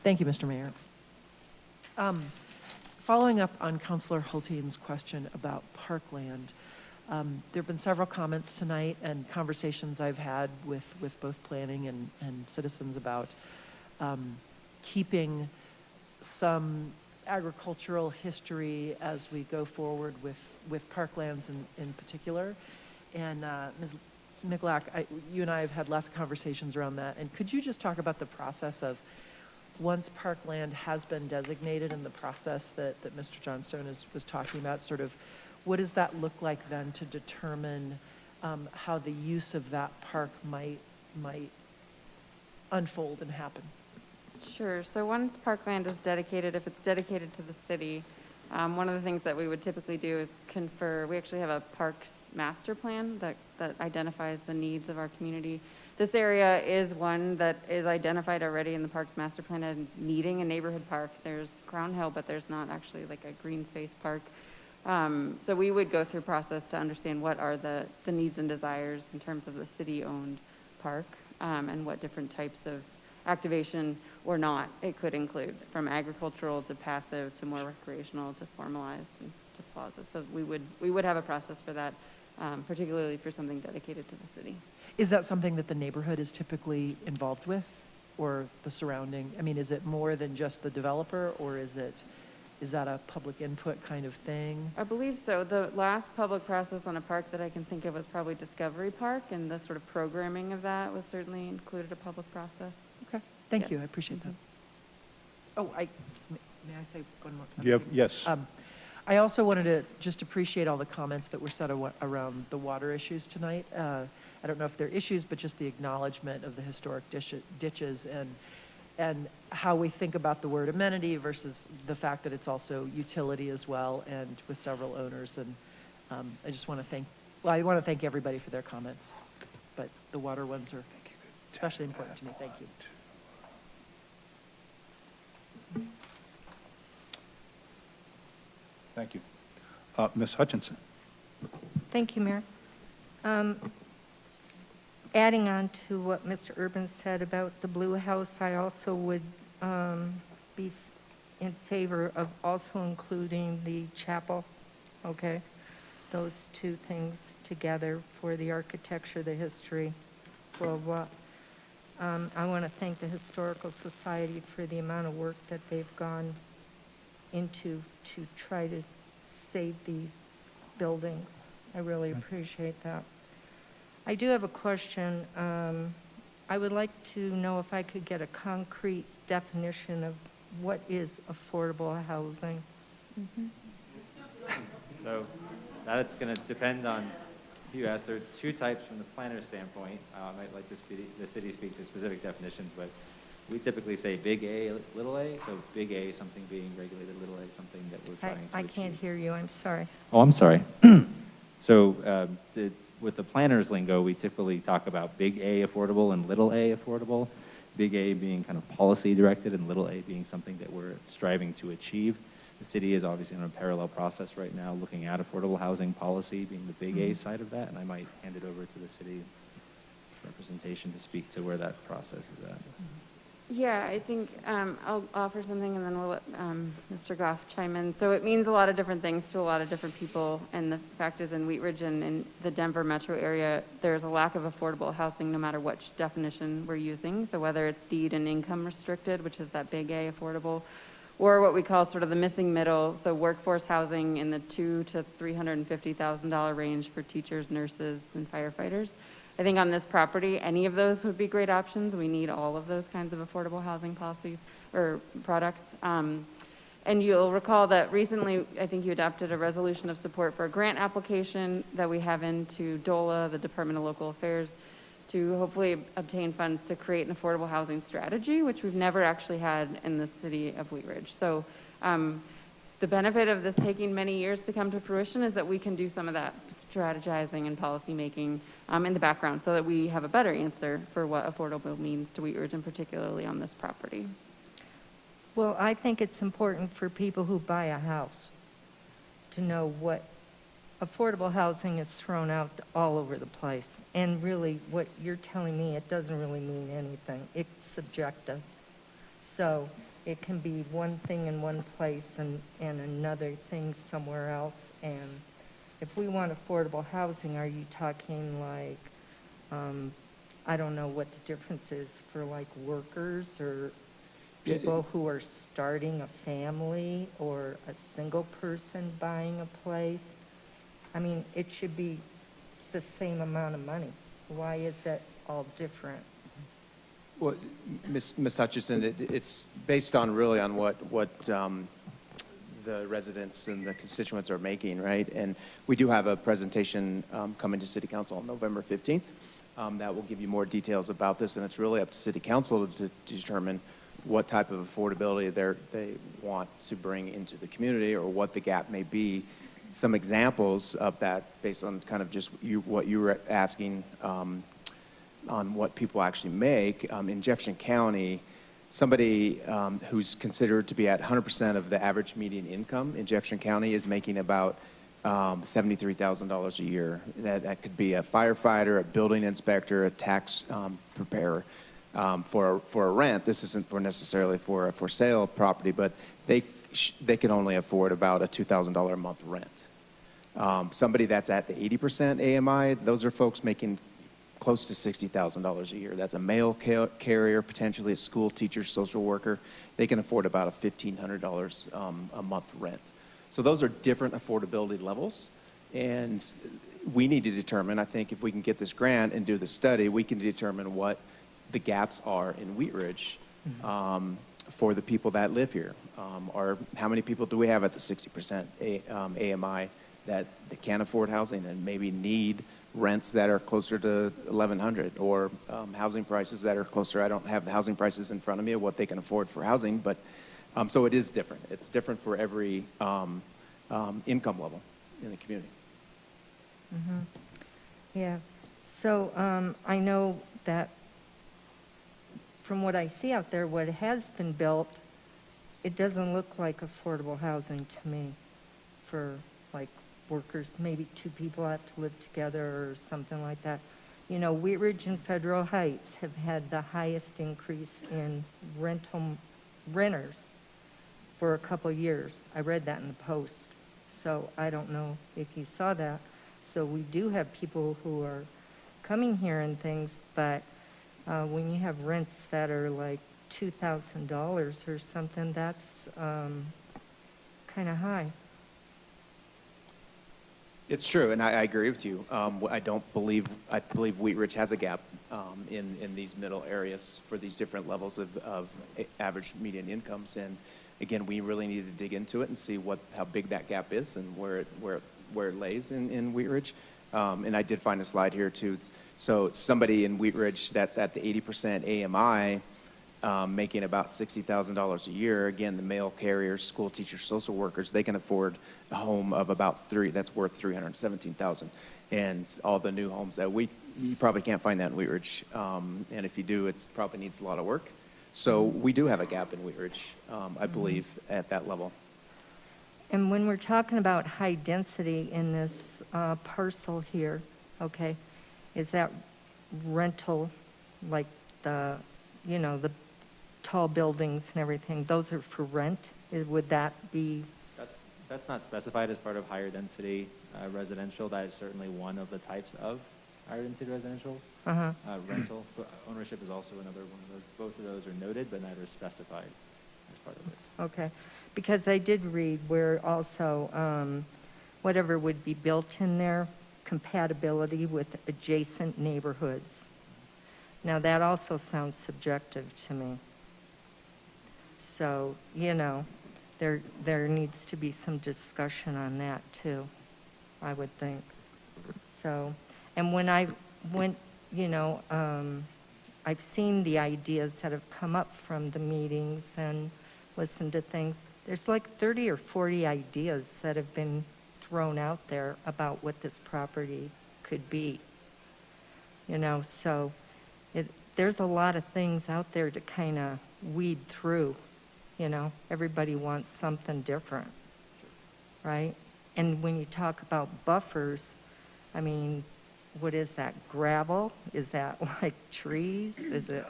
Thank you, Mr. Mayor. Following up on Councilor Hultane's question about parkland, there have been several comments tonight and conversations I've had with both planning and citizens about keeping some agricultural history as we go forward with parklands in particular. And Ms. Michalak, you and I have had lots of conversations around that. And could you just talk about the process of once parkland has been designated in the process that Mr. Johnstone was talking about, sort of what does that look like then to determine how the use of that park might unfold and happen? Sure. So once parkland is dedicated, if it's dedicated to the city, one of the things that we would typically do is confer. We actually have a parks master plan that identifies the needs of our community. This area is one that is identified already in the Parks Master Plan as needing a neighborhood park. There's Crown Hill, but there's not actually like a green space park. So we would go through process to understand what are the needs and desires in terms of the city-owned park, and what different types of activation or not it could include, from agricultural to passive to more recreational to formalized and to plaza. So we would have a process for that, particularly for something dedicated to the city. Is that something that the neighborhood is typically involved with, or the surrounding? I mean, is it more than just the developer, or is that a public input kind of thing? I believe so. The last public process on a park that I can think of was probably Discovery Park, and the sort of programming of that was certainly included a public process. Okay, thank you, I Yes. appreciate that. Oh, may I say one more? Yes. I also wanted to just appreciate all the comments that were said around the water issues tonight. I don't know if they're issues, but just the acknowledgement of the historic ditches and how we think about the word amenity versus the fact that it's also utility as well, and with several owners. And I just want to I want to thank everybody for their comments, but the water ones are especially important to me. Thank you. Thank you. Ms. Hutchinson. Thank you, Mayor. Adding on to what Mr. Urban said about the Blue House, I also would be in favor of also including the chapel, okay? Those two things together for the architecture, the history, blah, blah. I want to thank the Historical Society for the amount of work that they've gone into to try to save these buildings. I really appreciate that. I do have a question. I would like to know if I could get a concrete definition of what is affordable housing. So that's going to depend on who you ask. There are two types from the planner standpoint. I might like the city speaks to specific definitions, but we typically say big A, little a. So big A, something being regulated, little a, something that we're trying to I achieve. can't hear you, I'm sorry. Oh, I'm sorry. So with the planner's lingo, we typically talk about big A affordable and little a affordable. Big A being kind of policy directed and little a being something that we're striving to achieve. The city is obviously in a parallel process right now looking at affordable housing policy being the big A side of that, and I might hand it over to the city representation to speak to where that process is at. Yeah, I think I'll offer something and then we'll let Mr. Goff chime in. So it means a lot of different things to a lot of different people. And the fact is in Wheat Ridge and in the Denver metro area, there's a lack of affordable housing no matter which definition we're using. So whether it's deed and income restricted, which is that big A affordable, or what we call sort of the missing middle. So workforce housing in the $200,000 to $350,000 range for teachers, nurses, and firefighters. I think on this property, any of those would be great options. We need all of those kinds of affordable housing policies or products. And you'll recall that recently, I think you adopted a resolution of support for a grant application that we have into DOLA, the Department of Local Affairs, to hopefully obtain funds to create an affordable housing strategy, which we've never actually had in the city of Wheat Ridge. So the benefit of this taking many years to come to fruition is that we can do some of that strategizing and policy making in the background so that we have a better answer for what affordable means to Wheat Ridge and particularly on this property. Well, I think it's important for people who buy a house to know what affordable housing is thrown out all over the place. And really, what you're telling me, it doesn't really mean anything. It's subjective. So it can be one thing in one place and another thing somewhere else. And if we want affordable housing, are you talking like, I don't know what the difference is for like workers or people who are starting a family or a single person buying a place? I mean, it should be the same amount of money. Why is it all different? Well, Ms. Hutchison, it's based on really on what the residents and the constituents are making, right? And we do have a presentation coming to City Council on November 15th that will give you more details about this, and it's really up to City Council to determine what type of affordability they want to bring into the community or what the gap may be. Some examples of that based on kind of just what you were asking on what people actually make. In Jefferson County, somebody who's considered to be at 100% of the average median income in Jefferson County is making about $73,000 a year. That could be a firefighter, a building inspector, a tax preparer. For a rent, this isn't for necessarily for a for sale property, but they can only afford about a $2,000 a month rent. Somebody that's at the 80% AMI, those are folks making close to $60,000 a year. That's a mail carrier, potentially a school teacher, social worker. They can afford about a $1,500 a month rent. So those are different affordability levels. And we need to determine, I think if we can get this grant and do the study, we can determine what the gaps are in Wheat Ridge for the people that live here. Or how many people do we have at the 60% AMI that can't afford housing and maybe need rents that are closer to 1,100 or housing prices that are closer. I don't have the housing prices in front of me of what they can afford for housing, but so it is different. It's different for every income level in the community. Mhm. Yeah, so I know that from what I see out there, what has been built, it doesn't look like affordable housing to me for like workers, maybe two people have to live together or something like that. You know, Wheat Ridge and Federal Heights have had the highest increase in renters for a couple years. I read that in the Post, so I don't know if you saw that. So we do have people who are coming here and things, but when you have rents that are like $2,000 or something, that's kind of high. It's true, and I agree with you. I believe Wheat Ridge has a gap in these middle areas for these different levels of average median incomes. And again, we really need to dig into it and see how big that gap is and where it lays in Wheat Ridge. And I did find a slide here too. So somebody in Wheat Ridge that's at the 80% AMI, making about $60,000 a year. Again, the mail carriers, school teachers, social workers, they can afford a home of about that's worth $317,000. And all the new homes that you probably can't find that in Wheat Ridge. And if you do, it probably needs a lot of work. So we do have a gap in Wheat Ridge, I believe, at that level. And when we're talking about high density in this parcel here, okay, is that rental, like the tall buildings and everything, those are for rent? Would that be? That's not specified as part of higher density residential. That is certainly one of the types of higher density residential. Rental ownership is also another one of those. Both of those are noted, but neither is specified as part of this. Okay, because I did read where also whatever would be built in there, compatibility with adjacent neighborhoods. Now that also sounds subjective to me. So, there needs to be some discussion on that too, I would think. So, and when I went, I've seen the ideas that have come up from the meetings and listened to things. There's like 30 or 40 ideas that have been thrown out there about what this property could be. So there's a lot of things out there to kind of weed through. Everybody wants something different, right? And when you talk about buffers, I mean, what is that, gravel? Is that like trees? Is it,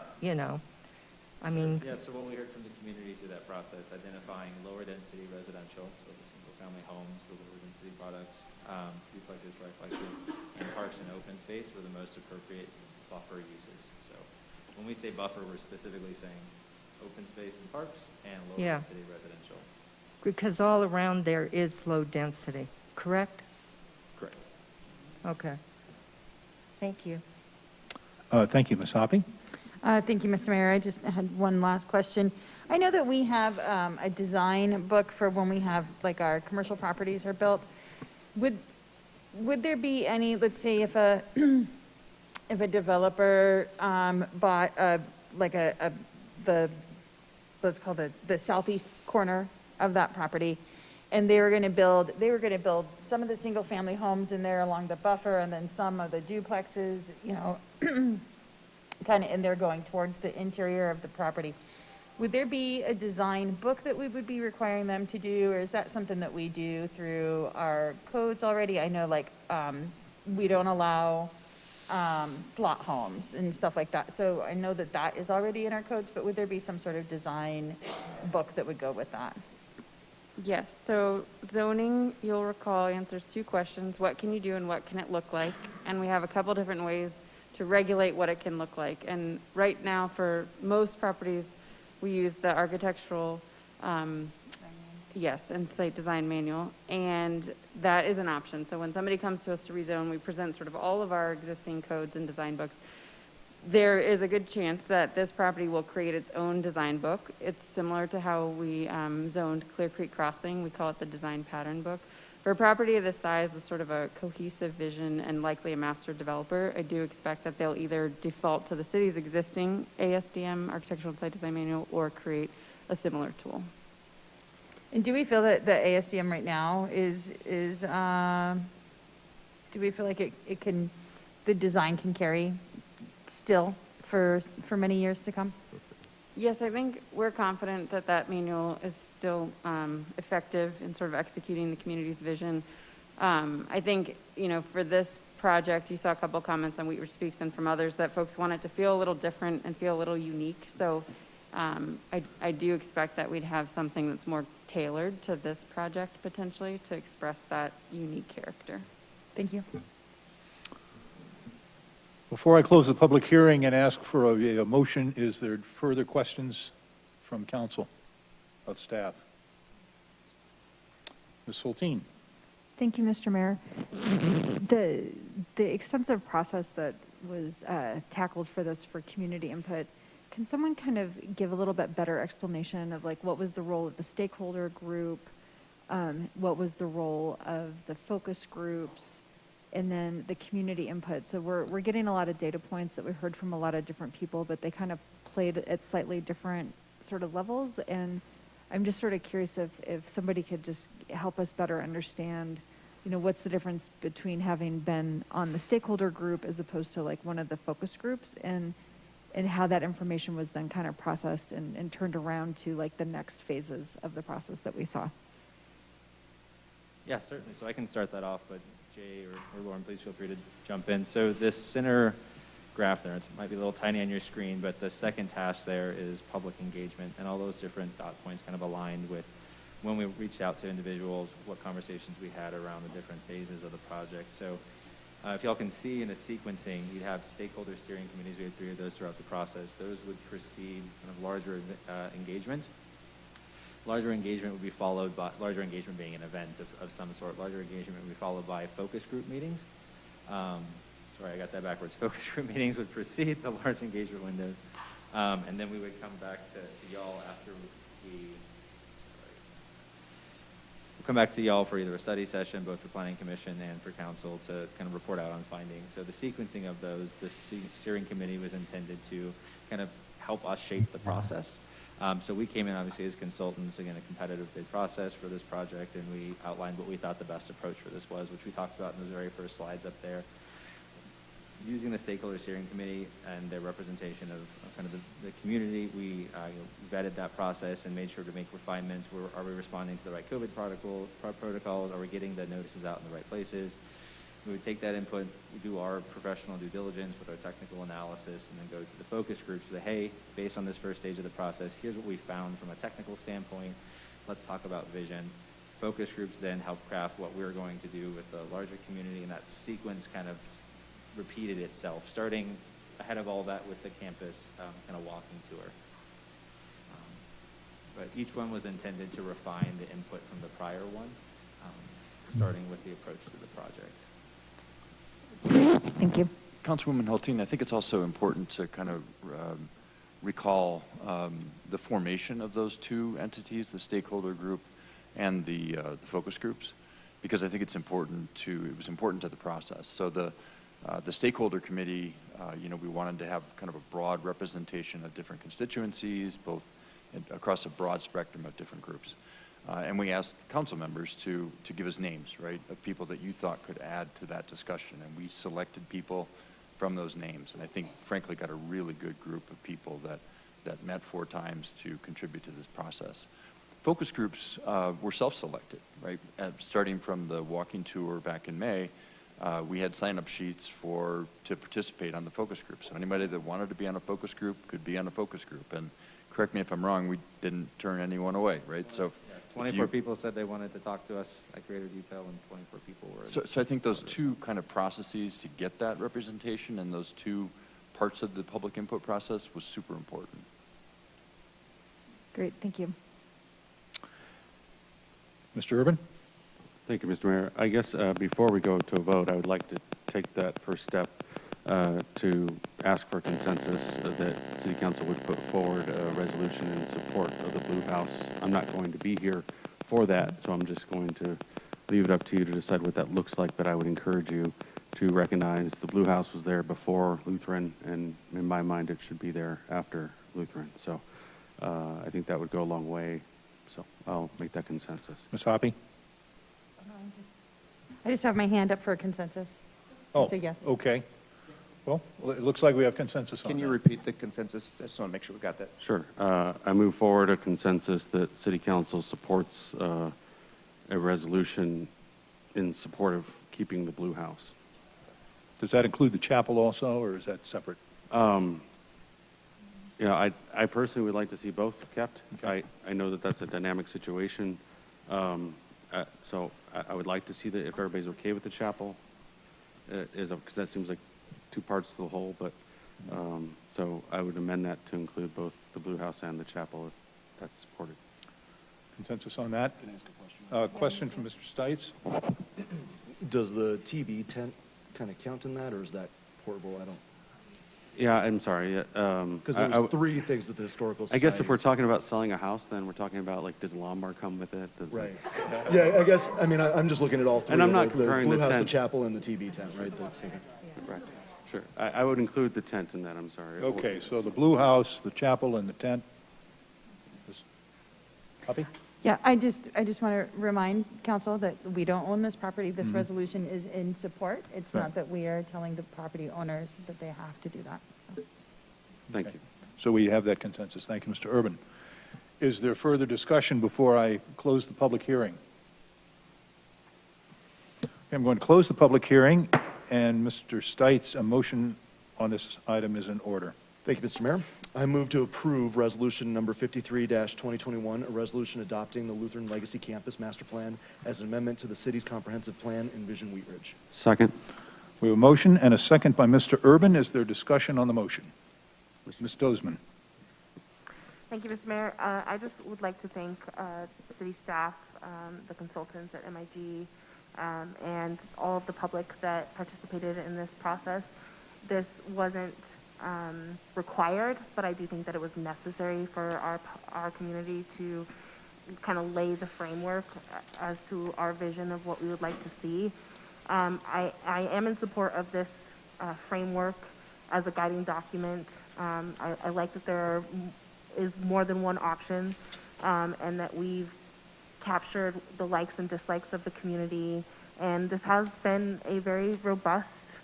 I mean. Yeah, so what we heard from the community through that process, identifying lower density residential, so the single family homes, the lower density products, duplexes, triplexes, and parks and open space were the most appropriate buffer uses. So when we say buffer, we're specifically saying open space and parks and low density residential. Because all around there is low density, correct? Correct. Okay. Thank you. Thank you, Ms. Hoppy. Thank you, Mr. Mayor. I just had one last question. I know that we have a design book for when we have, like, our commercial properties are built. Would there be any, let's say if a developer bought let's call the southeast corner of that property, and they were going to build some of the single family homes in there along the buffer, and then some of the duplexes, kind of in there going towards the interior of the property. would there be a design book that we would be requiring them to do, or is that something that we do through our codes already? I know like, we don't allow, slot homes and stuff like that. So I know that that is already in our codes, but would there be some sort of design book that would go with that? Yes, so zoning, you'll recall, answers two questions. What can you do and what can it look like? And we have a couple different ways to regulate what it can look like. And right now, for most properties, we use the architectural, yes, and site design manual, and that is an option. So when somebody comes to us to rezone, we present sort of all of our existing codes and design books. There is a good chance that this property will create its own design book. It's similar to how we zoned Clear Creek Crossing. We call it the design pattern book. For a property of this size with sort of a cohesive vision and likely a master developer, I do expect that they'll either default to the city's existing ASDM, Architectural and Site Design Manual, or create a similar tool. And do we feel that the ASDM right now do we feel like it can, the design can carry still for many years to come? Yes, I think we're confident that that manual is still effective in sort of executing the community's vision. I think, you know, for this project, you saw a couple comments on Wheatridge Speaks and from others that folks want it to feel a little different and feel a little unique. So I do expect that we'd have something that's more tailored to this project potentially to express that unique character. Thank you. Before I close the public hearing and ask for a motion, is there further questions from council of staff? Ms. Soltine. Thank you, Mr. Mayor. The extensive process that was tackled for this for community input, can someone kind of give a little bit better explanation of like what was the role of the stakeholder group, what was the role of the focus groups, and then the community input? So we're getting a lot of data points that we heard from a lot of different people, but they kind of played at slightly different sort of levels. And I'm just sort of curious if somebody could just help us better understand, you know, what's the difference between having been on the stakeholder group as opposed to like one of the focus groups, and how that information was then kind of processed and turned around to like the next phases of the process that we saw. Yeah, certainly. So I can start that off, but Jay or Lauren, please feel free to jump in. So this center graph there, it might be a little tiny on your screen, but the second task there is public engagement, and all those different dot points kind of aligned with when we reached out to individuals, what conversations we had around the different phases of the project. So if y'all can see in the sequencing, you'd have stakeholder steering committees. We had 3 of those throughout the process. Those would precede kind of larger engagement. Larger engagement would be followed by, larger engagement being an event of some sort, larger engagement would be followed by focus group meetings. Sorry, I got that backwards. Focus group meetings would precede the large engagement windows. And then we would come back to y'all after come back to y'all for either a study session, both for Planning Commission and for Council, to kind of report out on findings. So the sequencing of those, the steering committee was intended to kind of help us shape the process. So we came in obviously as consultants, again, a competitive bid process for this project, and we outlined what we thought the best approach for this was, which we talked about in those very first slides up there. Using the stakeholder steering committee and their representation of kind of the community, we vetted that process and made sure to make refinements. Are we responding to the right COVID protocols? Are we getting the notices out in the right places? We would take that input, we do our professional due diligence with our technical analysis, and then go to the focus groups with, hey, based on this first stage of the process, here's what we found from a technical standpoint. Let's talk about vision. Focus groups then help craft what we're going to do with the larger community, and that sequence kind of repeated itself, starting ahead of all that with the campus kind of walking tour. But each one was intended to refine the input from the prior one, starting with the approach to the project. Thank you. Councilwoman Hultin, I think it's also important to kind of recall the formation of those 2 entities, the stakeholder group and the focus groups, because I think it's important it was important to the process. So the stakeholder committee, you know, we wanted to have kind of a broad representation of different constituencies, both across a broad spectrum of different groups. And we asked council members to give us names, right, of people that you thought could add to that discussion. And we selected people from those names. And I think, frankly, got a really good group of people that that met 4 times to contribute to this process. Focus groups were self-selected, right? Starting from the walking tour back in May, we had sign-up sheets to participate on the focus group. So anybody that wanted to be on a focus group could be on a focus group. And correct me if I'm wrong, we didn't turn anyone away, right? So 24 people said they wanted to talk to us at greater detail, and 24 people were. So I think those 2 kind of processes to get that representation and those 2 parts of the public input process was super important. Great, thank you. Mr. Urban? Thank you, Mr. Mayor. I guess before we go to a vote, I would like to take that first step to ask for consensus that City Council would put forward a resolution in support of the Blue House. I'm not going to be here for that, so I'm just going to leave it up to you to decide what that looks like, but I would encourage you to recognize the Blue House was there before Lutheran, and in my mind, it should be there after Lutheran. So I think that would go a long way. So I'll make that consensus. Ms. Hoppy? I just have my hand up for a consensus. Oh, Say yes. okay. Well, it looks like we have consensus on that. Can you repeat the consensus? I just want to make sure we got that. Sure. I move forward a consensus that City Council supports a resolution in support of keeping the Blue House. Does that include the chapel also, or is that separate? You know, I personally would like to see both kept. I know that that's a dynamic situation. So I would like to see that if everybody's okay with the chapel, because that seems like 2 parts to the whole, but, so I would amend that to include both the Blue House and the chapel if that's supported. Consensus on that? Can I ask a question? Question from Mr. Stites? Does the TB tent kind of count in that, or is that portable? I don't. Yeah, I'm sorry. Because there's 3 things that the historical I society. guess if we're talking about selling a house, then we're talking about, like, does Lombard come with it? Does Right. Yeah, I guess, I mean, I'm just looking at all 3. And I'm not the comparing Blue the House, the tent. chapel, and the TB tent, right? Right, sure. I would include the tent in that, I'm sorry. Okay, so the Blue House, the chapel, and the tent. Ms. Hoppy? Yeah, I just want to remind council that we don't own this property. This resolution is in support. It's Right. not that we are telling the property owners that they have to do that. So. Thank you. So we have that consensus. Thank you, Mr. Urban. Is there further discussion before I close the public hearing? Okay, I'm going to close the public hearing, and Mr. Stites, a motion on this item is in order. Thank you, Mr. Mayor. I move to approve resolution number 53-2021, a resolution adopting the Lutheran Legacy Campus Master Plan as an amendment to the city's comprehensive plan, Envision Wheat Ridge. Second. We have a motion and a second by Mr. Urban. Is there discussion on the motion? Ms. Dozman. Thank you, Mr. Mayor. I just would like to thank city staff, the consultants at MIG, and all of the public that participated in this process. This wasn't required, but I do think that it was necessary for our community to kind of lay the framework as to our vision of what we would like to see. I am in support of this framework as a guiding document. I like that there is more than one option, and that we've captured the likes and dislikes of the community. And this has been a very robust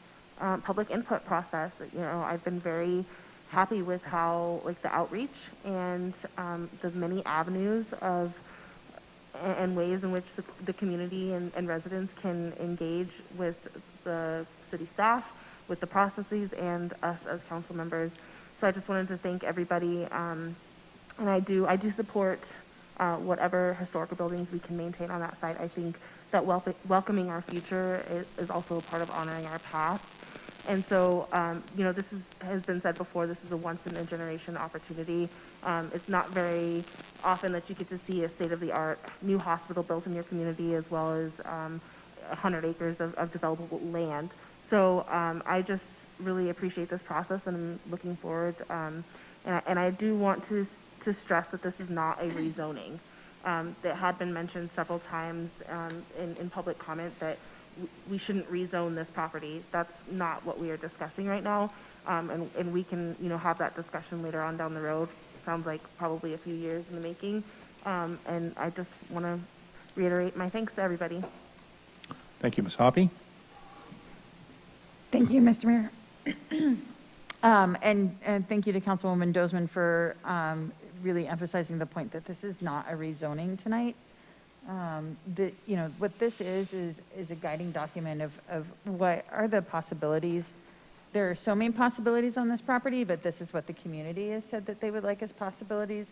public input process. You know, I've been very happy with how, like, the outreach and the many avenues of and ways in which the community and residents can engage with the city staff, with the processes, and us as council members. So I just wanted to thank everybody, and I do support whatever historical buildings we can maintain on that site. I think that welcoming our future is also a part of honoring our past. And so, you know, this has been said before, this is a once-in-a-generation opportunity. It's not very often that you get to see a state-of-the-art new hospital built in your community, as well as 100 acres of developable land. So I just really appreciate this process, and I'm looking forward. And I do want to stress that this is not a rezoning. That had been mentioned several times in public comment that we shouldn't rezone this property. That's not what we are discussing right now. And we can, you know, have that discussion later on down the road. Sounds like probably a few years in the making. And I just want to reiterate my thanks to everybody. Thank you, Ms. Hoppy. Thank you, Mr. Mayor. And thank you to Councilwoman Dozman for really emphasizing the point that this is not a rezoning tonight. What this is a guiding document of what are the possibilities. There are so many possibilities on this property, but this is what the community has said that they would like as possibilities.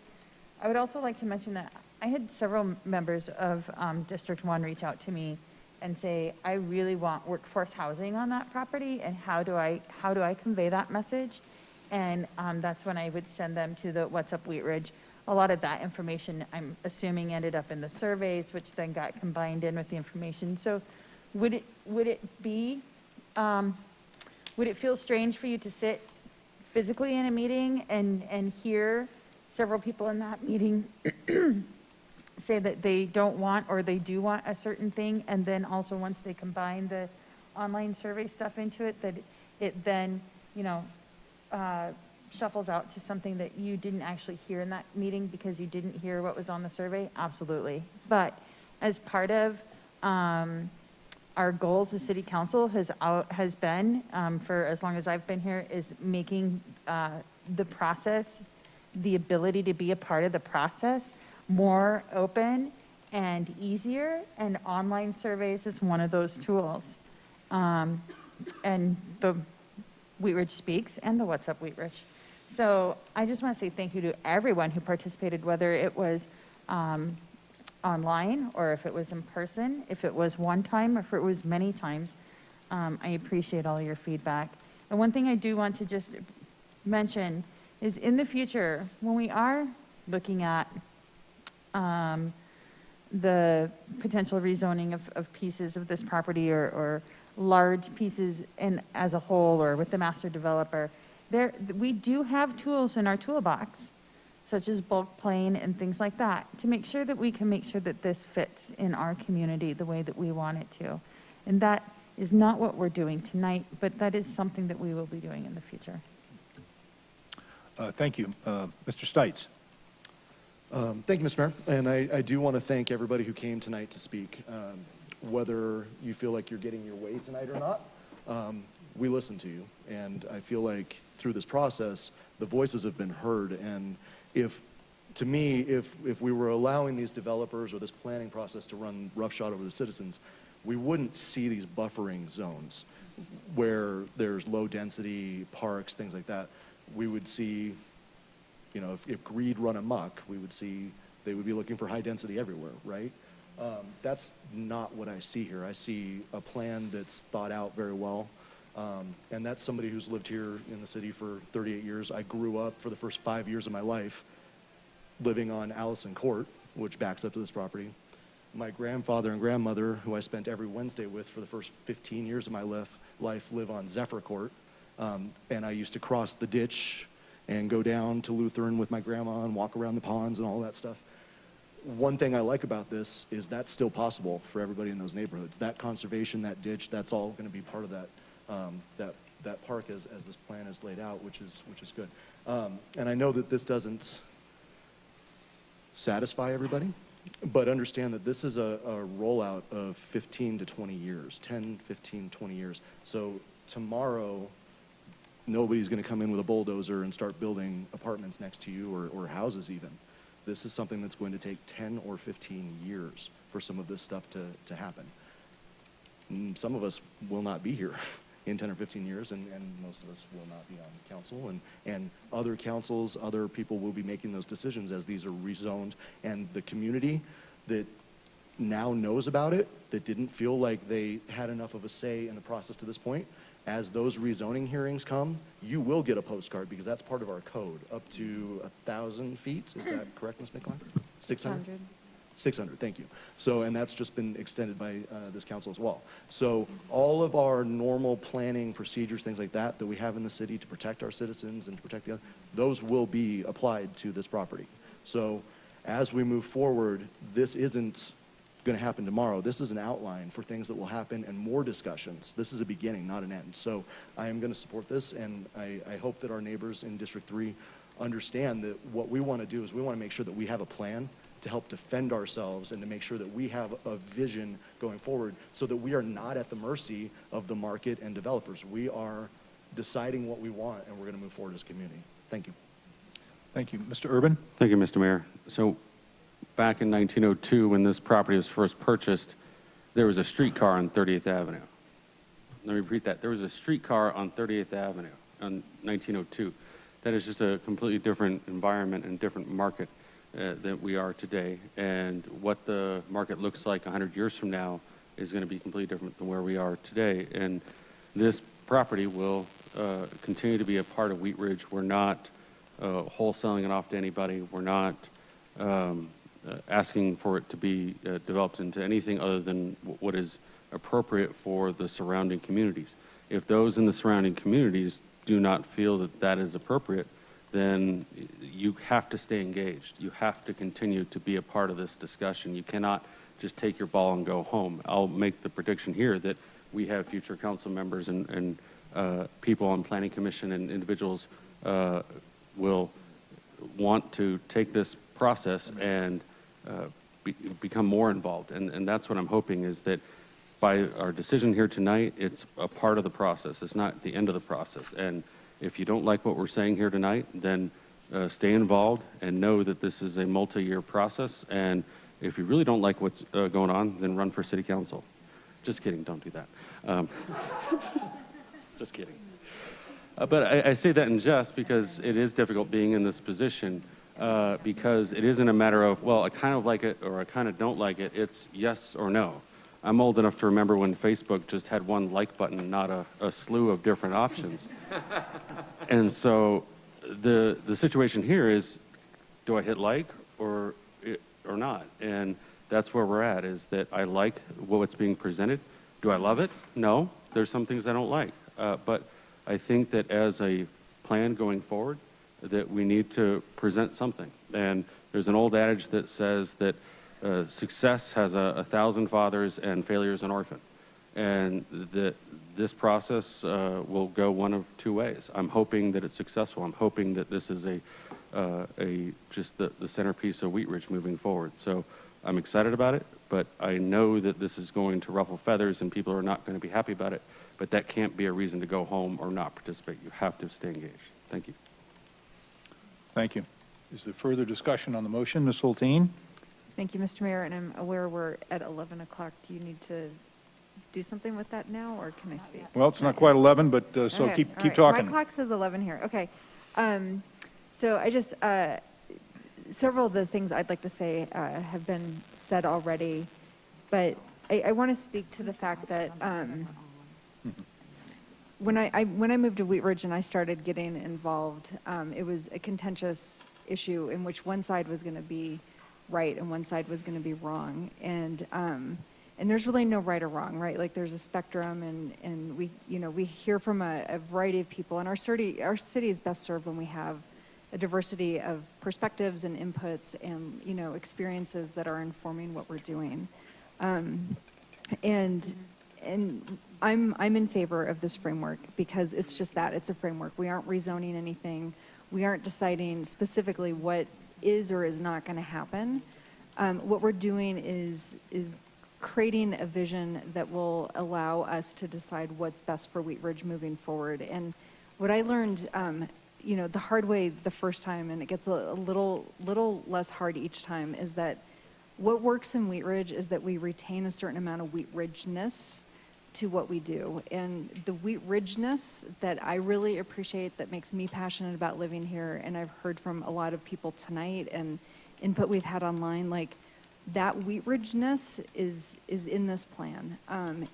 I would also like to mention that I had several members of District 1 reach out to me and say, I really want workforce housing on that property, and how do I convey that message? And that's when I would send them to the What's Up Wheat Ridge. A lot of that information, I'm assuming, ended up in the surveys, which then got combined in with the information. So would it feel strange for you to sit physically in a meeting and hear several people in that meeting say that they don't want or they do want a certain thing, and then also once they combine the online survey stuff into it, that it then, shuffles out to something that you didn't actually hear in that meeting because you didn't hear what was on the survey? Absolutely. But as part of our goals as city council has been, for as long as I've been here, is making the process, the ability to be a part of the process, more open and easier, and online surveys is one of those tools. And the Wheat Ridge Speaks and the What's Up Wheat Ridge. So I just want to say thank you to everyone who participated, whether it was online or if it was in person, if it was one time or if it was many times. I appreciate all your feedback. And one thing I do want to just mention is in the future, when we are looking at the potential rezoning of pieces of this property or large pieces as a whole or with the master developer, we do have tools in our toolbox, such as bulk plane and things like that, to make sure that we can make sure that this fits in our community the way that we want it to. And that is not what we're doing tonight, but that is something that we will be doing in the future. Thank you. Mr. Stites. Thank you, Mr. Mayor. And I do want to thank everybody who came tonight to speak. Whether you feel like you're getting your way tonight or not, we listen to you. And I feel like through this process, the voices have been heard. And if we were allowing these developers or this planning process to run roughshod over the citizens, we wouldn't see these buffering zones where there's low density parks, things like that. We would see, if greed run amok, we would see they would be looking for high density everywhere, right? That's not what I see here. I see a plan that's thought out very well. And that's somebody who's lived here in the city for 38 years. I grew up for the first 5 years of my life living on Allison Court, which backs up to this property. My grandfather and grandmother, who I spent every Wednesday with for the first 15 years of my life, live on Zephyr Court. And I used to cross the ditch and go down to Lutheran with my grandma and walk around the ponds and all that stuff. One thing I like about this is that's still possible for everybody in those neighborhoods. That conservation, that ditch, that's all going to be part of that park as this plan is laid out, which is good. And I know that this doesn't satisfy everybody, but understand that this is a rollout of 15 to 20 years, 10, 15, 20 years. So tomorrow, nobody's going to come in with a bulldozer and start building apartments next to you or houses even. This is something that's going to take 10 or 15 years for some of this stuff to happen. Some of us will not be here in 10 or 15 years, and most of us will not be on council, and other councils, other people will be making those decisions as these are rezoned, and the community that now knows about it, that didn't feel like they had enough of a say in the process to this point, as those rezoning hearings come, you will get a postcard because that's part of our code, up to 1,000 feet. Is that correct, Ms. McClain? 600? 600, thank you. So, and that's just been extended by this council as well. So all of our normal planning procedures, things like that we have in the city to protect our citizens and to protect the other, those will be applied to this property. So as we move forward, this isn't going to happen tomorrow. This is an outline for things that will happen and more discussions. This is a beginning, not an end. So I am going to support this, and I hope that our neighbors in District 3 understand that what we want to do is we want to make sure that we have a plan to help defend ourselves and to make sure that we have a vision going forward so that we are not at the mercy of the market and developers. We are deciding what we want, and we're going to move forward as a community. Thank you. Thank you. Mr. Urban? Thank you, Mr. Mayor. So back in 1902, when this property was first purchased, there was a streetcar on 38th Avenue. Let me repeat that. There was a streetcar on 38th Avenue in 1902. That is just a completely different environment and different market that we are today. And what the market looks like 100 years from now is going to be completely different than where we are today. And this property will continue to be a part of Wheat Ridge. We're not wholesaling it off to anybody. We're not asking for it to be developed into anything other than what is appropriate for the surrounding communities. If those in the surrounding communities do not feel that that is appropriate, then you have to stay engaged. You have to continue to be a part of this discussion. You cannot just take your ball and go home. I'll make the prediction here that we have future council members and people on Planning Commission and individuals will want to take this process and become more involved. And that's what I'm hoping, is that by our decision here tonight, it's a part of the process. It's not the end of the process. And if you don't like what we're saying here tonight, then stay involved and know that this is a multi-year process. And if you really don't like what's going on, then run for city council. Just kidding, don't do that. Just kidding. But I say that in jest because it is difficult being in this position, because it isn't a matter of, well, I kind of like it or I kind of don't like it. It's yes or no. I'm old enough to remember when Facebook just had one like button, not a slew of different options. And so the situation here is, do I hit like or not? And that's where we're at, is that I like what's being presented. Do I love it? No. There's some things I don't like. But I think that as a plan going forward, that we need to present something. And there's an old adage that says that success has 1,000 fathers and failure is an orphan. And that this process will go one of two ways. I'm hoping that it's successful. I'm hoping that this is just the centerpiece of Wheat Ridge moving forward. So I'm excited about it, but I know that this is going to ruffle feathers and people are not going to be happy about it. But that can't be a reason to go home or not participate. You have to stay engaged. Thank you. Thank you. Is there further discussion on the motion? Ms. Hulteen? Thank you, Mr. Mayor, and I'm aware we're at 11 o'clock. Do you need to do something with that now, or can I speak? Well, it's not quite 11, but so Okay, keep all right. talking. My clock says 11 here. Okay. So I just, several of the things I'd like to say have been said already, but I want to speak to the fact that when I moved to Wheat Ridge and I started getting involved, it was a contentious issue in which one side was going to be right and one side was going to be wrong. And there's really no right or wrong, right? Like there's a spectrum, and we hear from a variety of people, and our city is best served when we have a diversity of perspectives and inputs and, experiences that are informing what we're doing. And I'm in favor of this framework because it's just that, it's a framework. We aren't rezoning anything. We aren't deciding specifically what is or is not going to happen. What we're doing is creating a vision that will allow us to decide what's best for Wheat Ridge moving forward. And what I learned, the hard way the first time, and it gets a little less hard each time, is that what works in Wheat Ridge is that we retain a certain amount of Wheat Ridge-ness to what we do. And the Wheat Ridge-ness that I really appreciate, that makes me passionate about living here, and I've heard from a lot of people tonight and input we've had online, like that Wheat Ridge-ness is in this plan,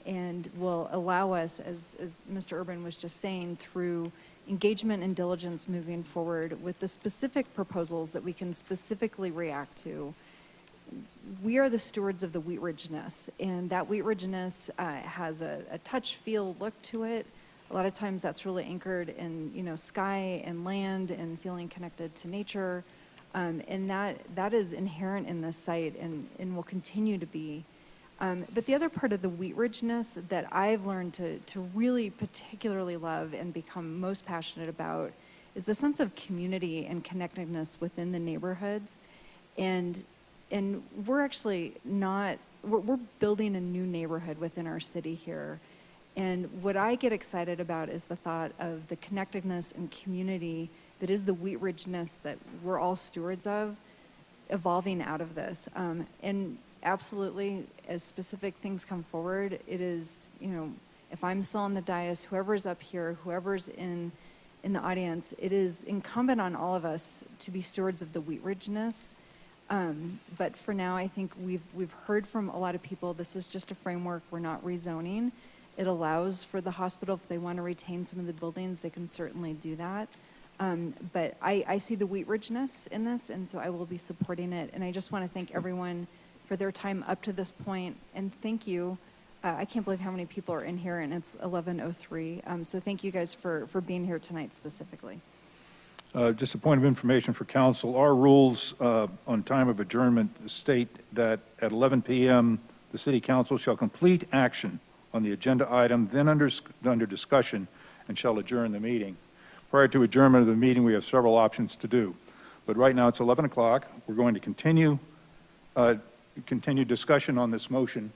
and will allow us, as Mr. Urban was just saying, through engagement and diligence moving forward with the specific proposals that we can specifically react to. We are the stewards of the Wheat Ridge-ness, and that Wheat Ridge-ness has a touch, feel, look to it. A lot of times that's really anchored in, sky and land and feeling connected to nature. And that is inherent in this site and will continue to be. But the other part of the Wheat Ridge-ness that I've learned to really particularly love and become most passionate about is the sense of community and connectedness within the neighborhoods. And we're actually not, we're building a new neighborhood within our city here. And what I get excited about is the thought of the connectedness and community that is the Wheat Ridgeness that we're all stewards of, evolving out of this. And absolutely, as specific things come forward, it is, you know, if I'm still on the dais, whoever's up here, whoever's in the audience, it is incumbent on all of us to be stewards of the Wheat Ridgeness. But for now, I think we've heard from a lot of people, this is just a framework, we're not rezoning. It allows for the hospital, if they want to retain some of the buildings, they can certainly do that. But I see the Wheat Ridgeness in this, and so I will be supporting it. And I just want to thank everyone for their time up to this point, and thank you. I can't believe how many people are in here, and it's 11:03. So thank you guys for being here tonight specifically. Just a point of information for council. Our rules on time of adjournment state that at 11 p.m., the city council shall complete action on the agenda item, then under discussion, and shall adjourn the meeting. Prior to adjournment of the meeting, we have several options to do. But right now, it's 11 o'clock. We're going to continue discussion on this motion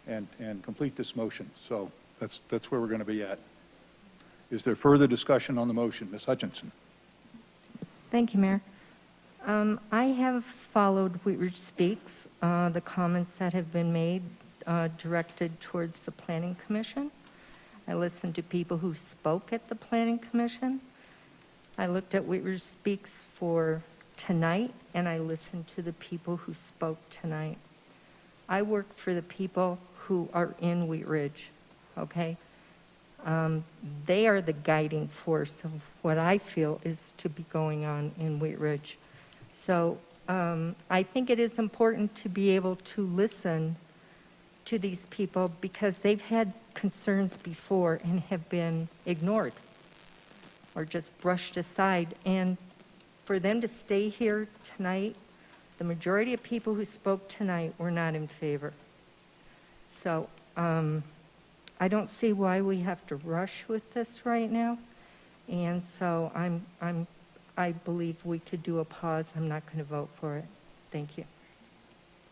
and complete this motion. So that's where we're going to be at. Is there further discussion on the motion? Ms. Hutchinson. Thank you, Mayor. I have followed Wheat Ridge Speaks, the comments that have been made directed towards the Planning Commission. I listened to people who spoke at the Planning Commission. I looked at Wheat Ridge Speaks for tonight, and I listened to the people who spoke tonight. I work for the people who are in Wheat Ridge, okay? They are the guiding force of what I feel is to be going on in Wheat Ridge. So I think it is important to be able to listen to these people because they've had concerns before and have been ignored or just brushed aside. And for them to stay here tonight, the majority of people who spoke tonight were not in favor. So I don't see why we have to rush with this right now. And so I believe we could do a pause. I'm not going to vote for it. Thank you.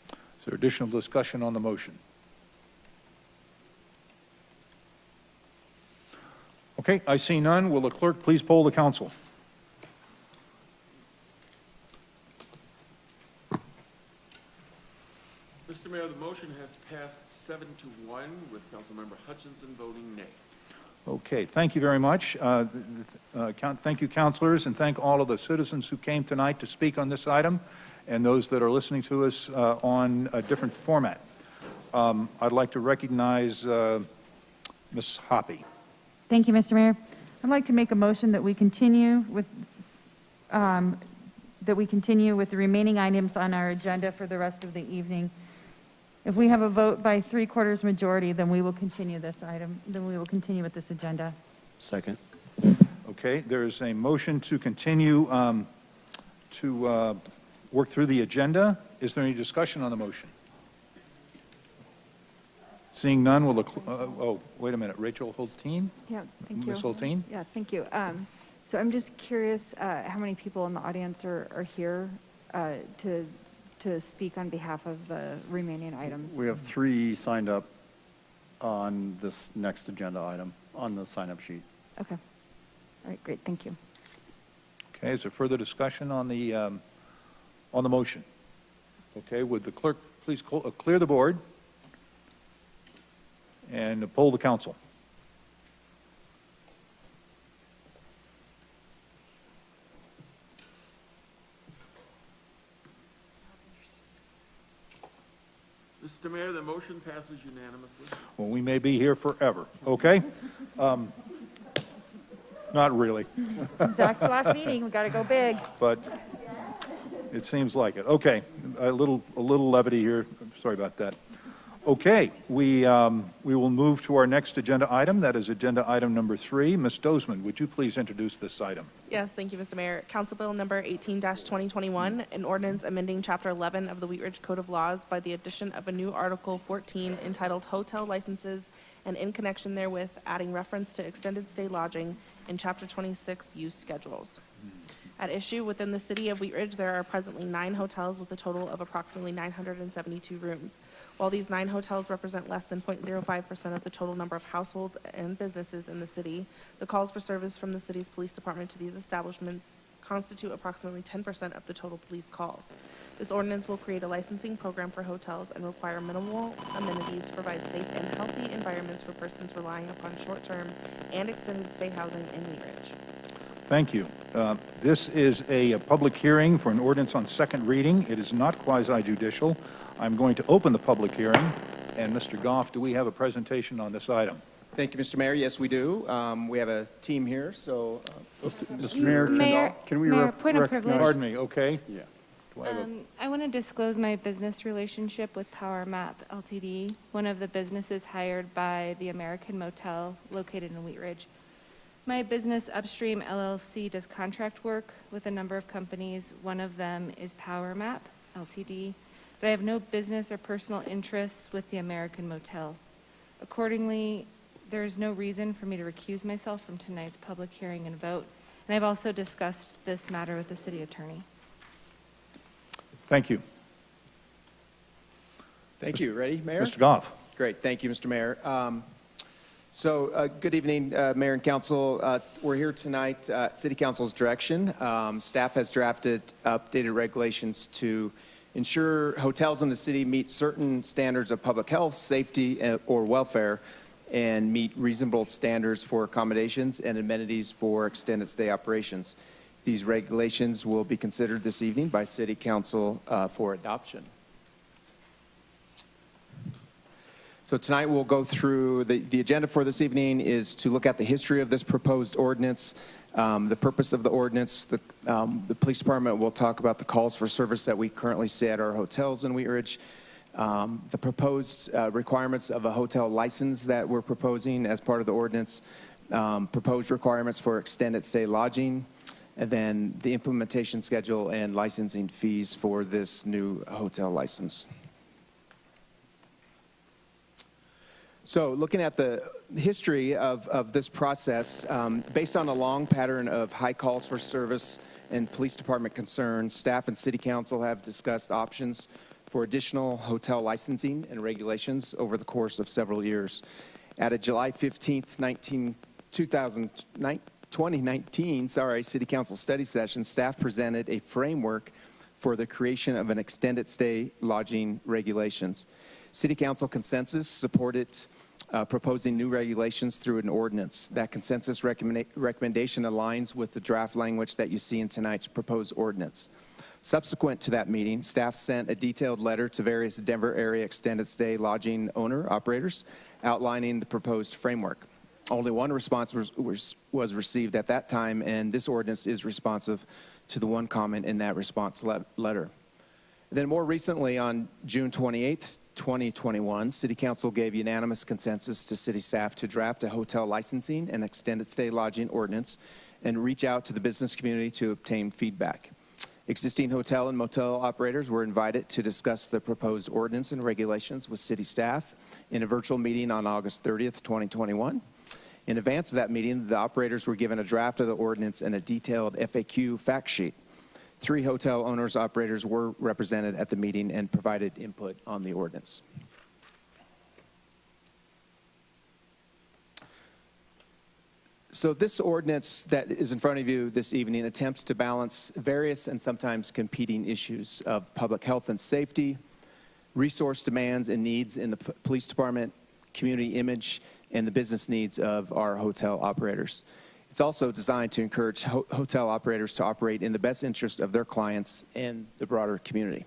Is there additional discussion on the motion? Okay, I see none. Will the clerk please poll the council? Mr. Mayor, the motion has passed 7-1 with Councilmember Hutchinson voting nay. Okay, thank you very much. Thank you, councilors, and thank all of the citizens who came tonight to speak on this item and those that are listening to us on a different format. I'd like to recognize Ms. Hoppy. Thank you, Mr. Mayor. I'd like to make a motion that we continue with the remaining items on our agenda for the rest of the evening. If we have a vote by 3/4 majority, then we will continue this item. Then we will continue with this agenda. Second. Okay, there's a motion to continue to work through the agenda. Is there any discussion on the motion? Seeing none, will the, oh, wait a minute, Rachel Hulteen? Yeah, thank you. Ms. Hulteen? Yeah, thank you. So I'm just curious how many people in the audience are here to speak on behalf of the remaining items. We have 3 signed up on this next agenda item on the sign-up sheet. Okay. All right, great, thank you. Okay, is there further discussion on the motion? Okay, would the clerk please clear the board and poll the council? Mr. Mayor, the motion passes unanimously. Well, we may be here forever, okay? Not really. Zach's last meeting, we got to go big. But it seems like it. Okay, a little levity here. Sorry about that. Okay, we will move to our next agenda item. That is agenda item number 3. Ms. Dozeman, would you please introduce this item? Yes, thank you, Mr. Mayor. Council Bill number 18-2021, an ordinance amending Chapter 11 of the Wheat Ridge Code of Laws by the addition of a new Article 14 entitled Hotel Licenses and in connection therewith adding reference to extended stay lodging in Chapter 26 use schedules. At issue within the city of Wheat Ridge, there are presently 9 hotels with a total of approximately 972 rooms. While these 9 hotels represent less than 0.05% of the total number of households and businesses in the city, the calls for service from the city's police department to these establishments constitute approximately 10% of the total police calls. This ordinance will create a licensing program for hotels and require minimal amenities to provide safe and healthy environments for persons relying upon short-term and extended stay housing in Wheat Ridge. Thank you. This is a public hearing for an ordinance on second reading. It is not quasi-judicial. I'm going to open the public hearing. And Mr. Goff, do we have a presentation on this item? Thank you, Mr. Mayor. Yes, we do. We have a team here, so. Mr. Mayor, can we Mayor, point of privilege. Pardon me, okay? Yeah. Do I have a- I want to disclose my business relationship with Power Map LTD, one of the businesses hired by the American Motel located in Wheat Ridge. My business, Upstream LLC, does contract work with a number of companies. One of them is Power Map LTD, but I have no business or personal interests with the American Motel. Accordingly, there is no reason for me to recuse myself from tonight's public hearing and vote, and I've also discussed this matter with the city attorney. Thank you. Thank you. Ready, Mayor? Mr. Goff. Great. Thank you, Mr. Mayor. Good evening, Mayor and Council. We're here tonight, City Council's direction. Staff has drafted updated regulations to ensure hotels in the city meet certain standards of public health, safety, or welfare, and meet reasonable standards for accommodations and amenities for extended stay operations. These regulations will be considered this evening by City Council for adoption. So tonight we'll go through, the agenda for this evening is to look at the history of this proposed ordinance, the purpose of the ordinance. The police department will talk about the calls for service that we currently see at our hotels in Wheat Ridge, the proposed requirements of a hotel license that we're proposing as part of the ordinance, proposed requirements for extended stay lodging, and then the implementation schedule and licensing fees for this new hotel license. So looking at the history of this process, based on a long pattern of high calls for service and police department concerns, staff and city council have discussed options for additional hotel licensing and regulations over the course of several years. At a July 15th, 2019, City Council study session, staff presented a framework for the creation of an extended stay lodging regulations. City Council consensus supported proposing new regulations through an ordinance. That consensus recommendation aligns with the draft language that you see in tonight's proposed ordinance. Subsequent to that meeting, staff sent a detailed letter to various Denver area extended stay lodging owner-operators outlining the proposed framework. Only one response was received at that time, and this ordinance is responsive to the one comment in that response letter. Then more recently, on June 28th, 2021, City Council gave unanimous consensus to city staff to draft a hotel licensing and extended stay lodging ordinance and reach out to the business community to obtain feedback. Existing hotel and motel operators were invited to discuss the proposed ordinance and regulations with city staff in a virtual meeting on August 30th, 2021. In advance of that meeting, the operators were given a draft of the ordinance and a detailed FAQ fact sheet. 3 hotel owners operators were represented at the meeting and provided input on the ordinance. So this ordinance that is in front of you this evening attempts to balance various and sometimes competing issues of public health and safety, resource demands and needs in the police department, community image, and the business needs of our hotel operators. It's also designed to encourage hotel operators to operate in the best interest of their clients and the broader community.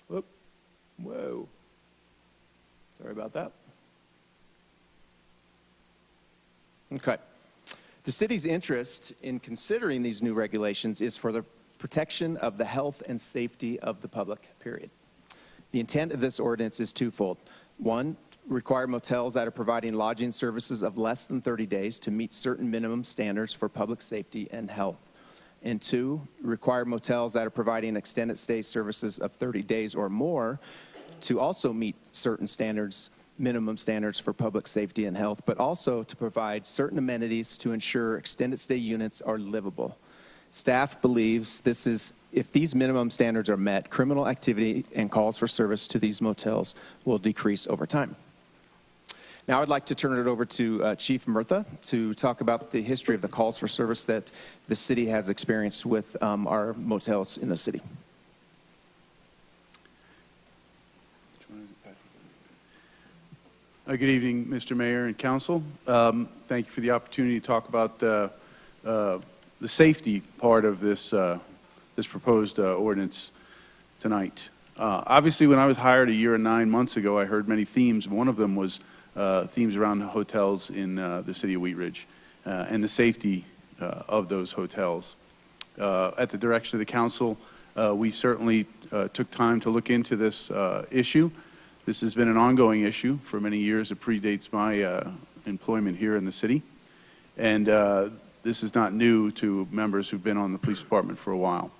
Whoa. Sorry about that. Okay. The city's interest in considering these new regulations is for the protection of the health and safety of the public, period. The intent of this ordinance is twofold. One, require motels that are providing lodging services of less than 30 days to meet certain minimum standards for public safety and health. And 2, require motels that are providing extended stay services of 30 days or more to also meet certain standards minimum standards for public safety and health, but also to provide certain amenities to ensure extended stay units are livable. Staff believes if these minimum standards are met, criminal activity and calls for service to these motels will decrease over time. Now I'd like to turn it over to Chief Murtha to talk about the history of the calls for service that the city has experienced with our motels in the city. Good evening, Mr. Mayor and Council. Thank you for the opportunity to talk about the safety part of this proposed ordinance tonight. Obviously, when I was hired a year and 9 months ago, I heard many themes. One of them was themes around hotels in the city of Wheat Ridge and the safety of those hotels. At the direction of the council, we certainly took time to look into this issue. This has been an ongoing issue for many years. It predates my employment here in the city. And this is not new to members who've been on the police department for a while.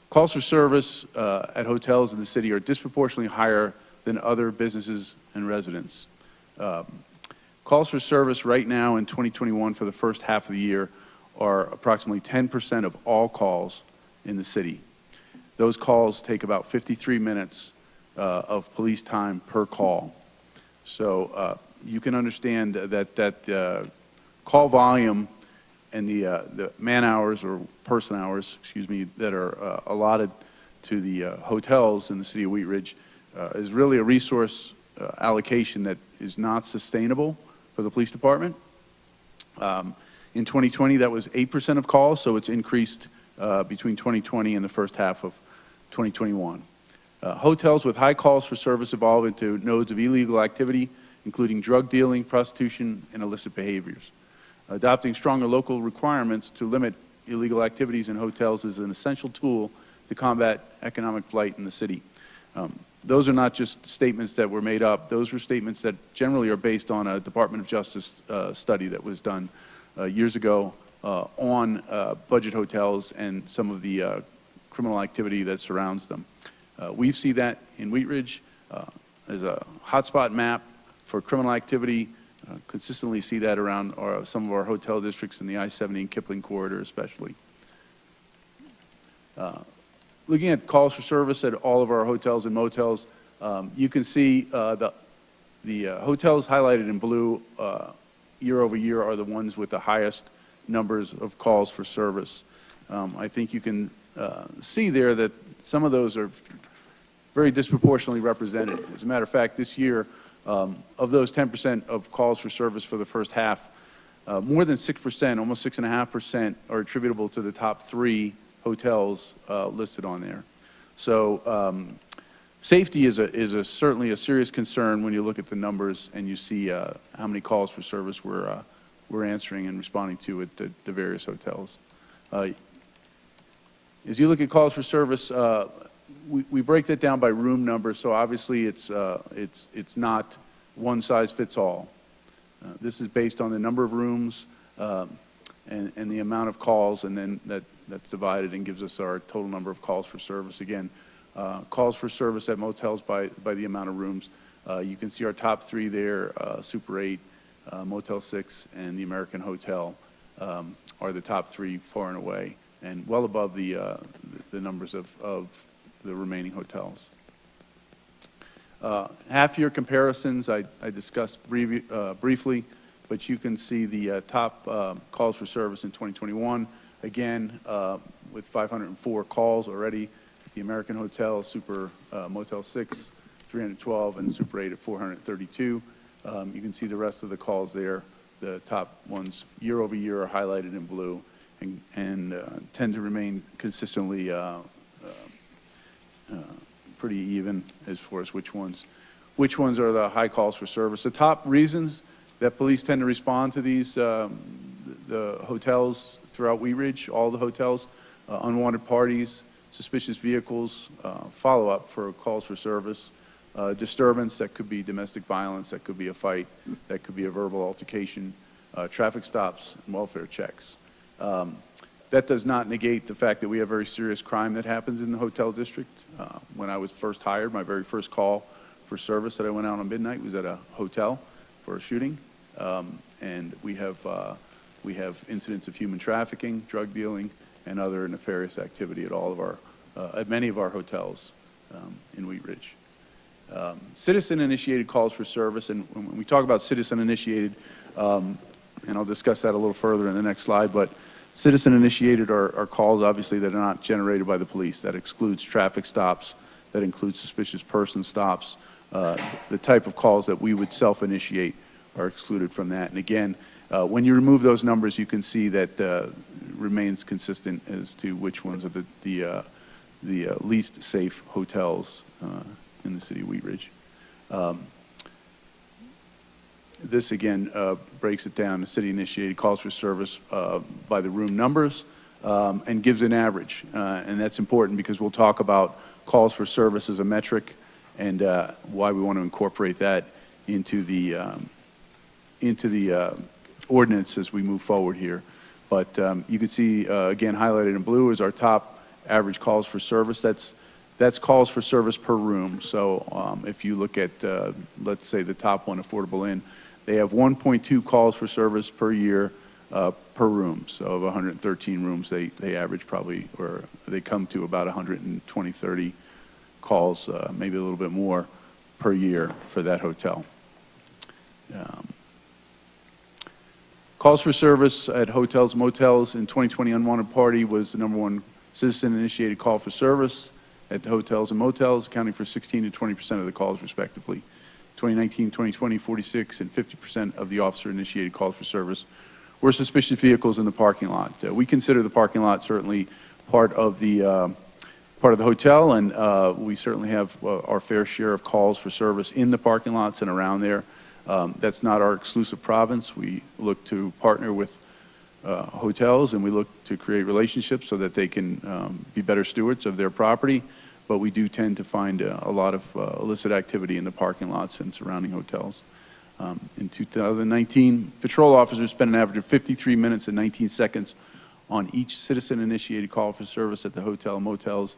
Calls for service at hotels in the city are disproportionately higher than other businesses and residents. Calls for service right now in 2021 for the first half of the year are approximately 10% of all calls in the city. Those calls take about 53 minutes of police time per call. So you can understand that call volume and the man hours or person hours, excuse me, that are allotted to the hotels in the city of Wheat Ridge is really a resource allocation that is not sustainable for the police department. In 2020, that was 8% of calls, so it's increased between 2020 and the first half of 2021. Hotels with high calls for service evolve into nodes of illegal activity, including drug dealing, prostitution, and illicit behaviors. Adopting stronger local requirements to limit illegal activities in hotels is an essential tool to combat economic blight in the city. Those are not just statements that were made up. Those were statements that generally are based on a Department of Justice study that was done years ago on budget hotels and some of the criminal activity that surrounds them. We see that in Wheat Ridge as a hotspot map for criminal activity. Consistently see that around some of our hotel districts in the I-70 and Kipling corridor especially. Looking at calls for service at all of our hotels and motels, you can see the hotels highlighted in blue year over year are the ones with the highest numbers of calls for service. I think you can see there that some of those are very disproportionately represented. As a matter of fact, this year, of those 10% of calls for service for the first half, more than 6%, almost 6.5%, are attributable to the top 3 hotels listed on there. So safety is certainly a serious concern when you look at the numbers and you see how many calls for service we're answering and responding to at the various hotels. As you look at calls for service, we break that down by room number, so obviously it's not one size fits all. This is based on the number of rooms and the amount of calls, and then that's divided and gives us our total number of calls for service. Again, calls for service at motels by the amount of rooms. You can see our top 3 there, Super 8, Motel 6, and the American Hotel are the top 3 far and away, and well above the numbers of the remaining hotels. Half-year comparisons I discussed briefly, but you can see the top calls for service in 2021, again, with 504 calls already at the American Hotel, Super Motel 6, 312, and Super 8 at 432. You can see the rest of the calls there. The top ones year over year are highlighted in blue and tend to remain consistently pretty even as far as which ones are the high calls for service. The top reasons that police tend to respond to these, the hotels throughout Wheat Ridge, all the hotels, unwanted parties, suspicious vehicles, follow-up for calls for service, disturbance, that could be domestic violence, that could be a fight, that could be a verbal altercation, traffic stops, and welfare checks. That does not negate the fact that we have very serious crime that happens in the hotel district. When I was first hired, my very first call for service that I went out on midnight was at a hotel for a shooting. And we have incidents of human trafficking, drug dealing, and other nefarious activity at all of our, at many of our hotels in Wheat Ridge. Citizen-initiated calls for service, and when we talk about citizen-initiated, and I'll discuss that a little further in the next slide, but citizen-initiated are calls, obviously, that are not generated by the police. That excludes traffic stops, that includes suspicious person stops. The type of calls that we would self-initiate are excluded from that. And again, when you remove those numbers, you can see that remains consistent as to which ones are the least safe hotels in the city of Wheat Ridge. This, again, breaks it down. The city-initiated calls for service by the room numbers and gives an average. And that's important because we'll talk about calls for service as a metric and why we want to incorporate that into the ordinance as we move forward here. But you can see, again, highlighted in blue is our top average calls for service. That's calls for service per room. So if you look at, let's say, the top one, Affordable Inn, they have 1.2 calls for service per year per room. So of 113 rooms, they average probably, or they come to about 120, 30 calls, maybe a little bit more per year for that hotel. Calls for service at hotels, motels in 2020 unwanted party was the #1 citizen-initiated call for service at the hotels and motels, accounting for 16 to 20% of the calls respectively. 2019, 2020, 46 and 50% of the officer-initiated calls for service were suspicious vehicles in the parking lot. We consider the parking lot certainly part of the hotel, and we certainly have our fair share of calls for service in the parking lots and around there. That's not our exclusive province. We look to partner with hotels, and we look to create relationships so that they can be better stewards of their property. But we do tend to find a lot of illicit activity in the parking lots and surrounding hotels. In 2019, patrol officers spent an average of 53 minutes and 19 seconds on each citizen-initiated call for service at the hotel and motels.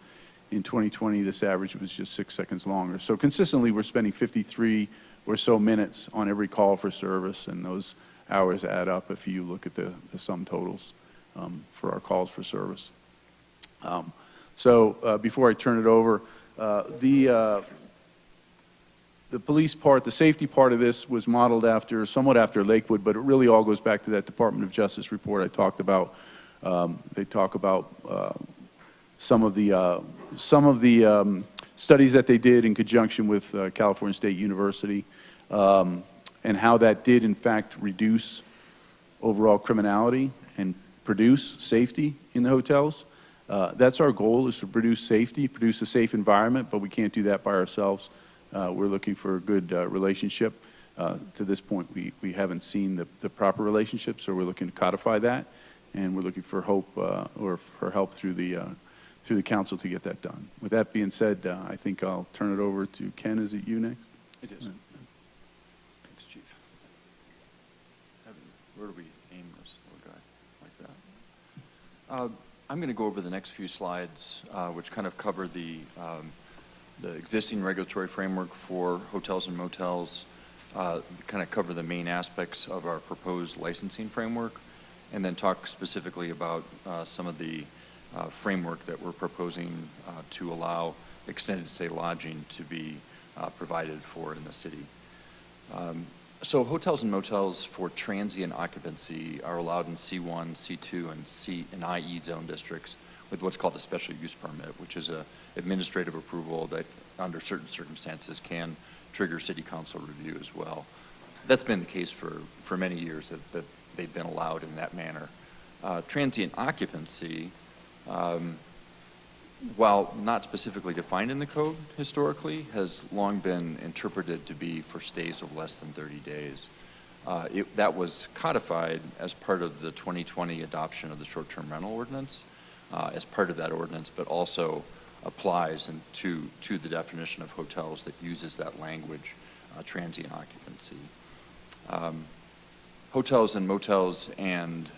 In 2020, this average was just 6 seconds longer. So consistently, we're spending 53 or so minutes on every call for service, and those hours add up if you look at the sum totals for our calls for service. So before I turn it over, the police part, the safety part of this was modeled somewhat after Lakewood, but it really all goes back to that Department of Justice report I talked about. They talk about some of the studies that they did in conjunction with California State University, and how that did in fact reduce overall criminality and produce safety in the hotels. That's our goal, is to produce safety, produce a safe environment, but we can't do that by ourselves. We're looking for a good relationship. To this point, we haven't seen the proper relationship, so we're looking to codify that, and we're looking for hope or for help through the council to get that done. With that being said, I think I'll turn it over to Ken. Is it you next? It is. Thanks, Chief. Where do we aim this little guy? Like that? I'm going to go over the next few slides, which kind of cover the existing regulatory framework for hotels and motels, kind of cover the main aspects of our proposed licensing framework, and then talk specifically about some of the framework that we're proposing to allow extended stay lodging to be provided for in the city. So hotels and motels for transient occupancy are allowed in C1, C2, and IE zone districts with what's called a special use permit, which is an administrative approval that under certain circumstances can trigger city council review as well. That's been the case for many years that they've been allowed in that manner. Transient occupancy, while not specifically defined in the code historically, has long been interpreted to be for stays of less than 30 days. That was codified as part of the 2020 adoption of the short-term rental ordinance, as part of that ordinance, but also applies to the definition of hotels that uses that language, transient occupancy. Hotels and motels and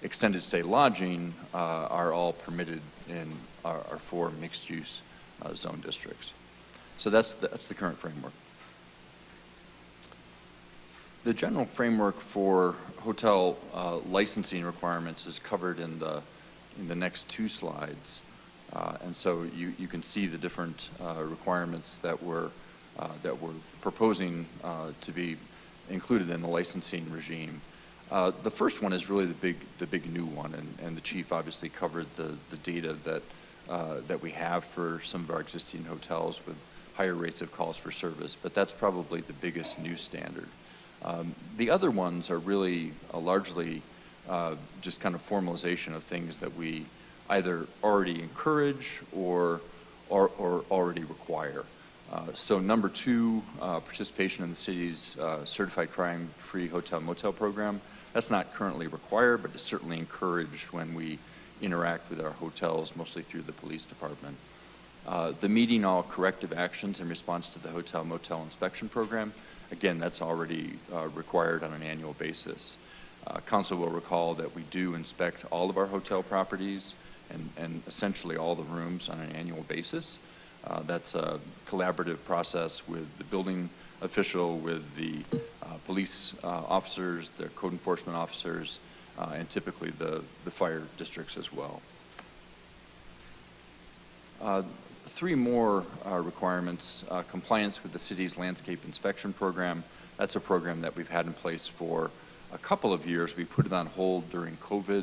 extended stay lodging are all permitted in our 4 mixed-use zone districts. So that's the current framework. The general framework for hotel licensing requirements is covered in the next two slides. And so you can see the different requirements that we're proposing to be included in the licensing regime. The first one is really the big new one, and the chief obviously covered the data that we have for some of our existing hotels with higher rates of calls for service, but that's probably the biggest new standard. The other ones are really largely just kind of formalization of things that we either already encourage or already require. So number 2, participation in the city's certified crime-free hotel motel program. That's not currently required, but it's certainly encouraged when we interact with our hotels, mostly through the police department. The meeting all corrective actions in response to the hotel motel inspection program. Again, that's already required on an annual basis. Council will recall that we do inspect all of our hotel properties and essentially all the rooms on an annual basis. That's a collaborative process with the building official, with the police officers, the code enforcement officers, and typically the fire districts as well. 3 more requirements. Compliance with the city's landscape inspection program. That's a program that we've had in place for a couple of years. We put it on hold during COVID,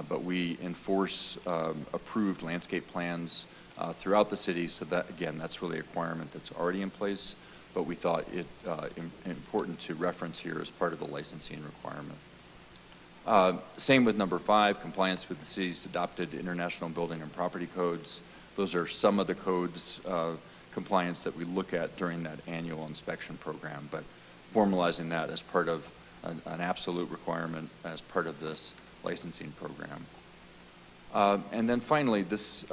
but we enforce approved landscape plans throughout the city. So that, again, that's really a requirement that's already in place, but we thought it important to reference here as part of the licensing requirement. Same with number 5, compliance with the city's adopted international building and property codes. Those are some of the codes compliance that we look at during that annual inspection program, but formalizing that as part of an absolute requirement as part of this licensing program. And then finally, this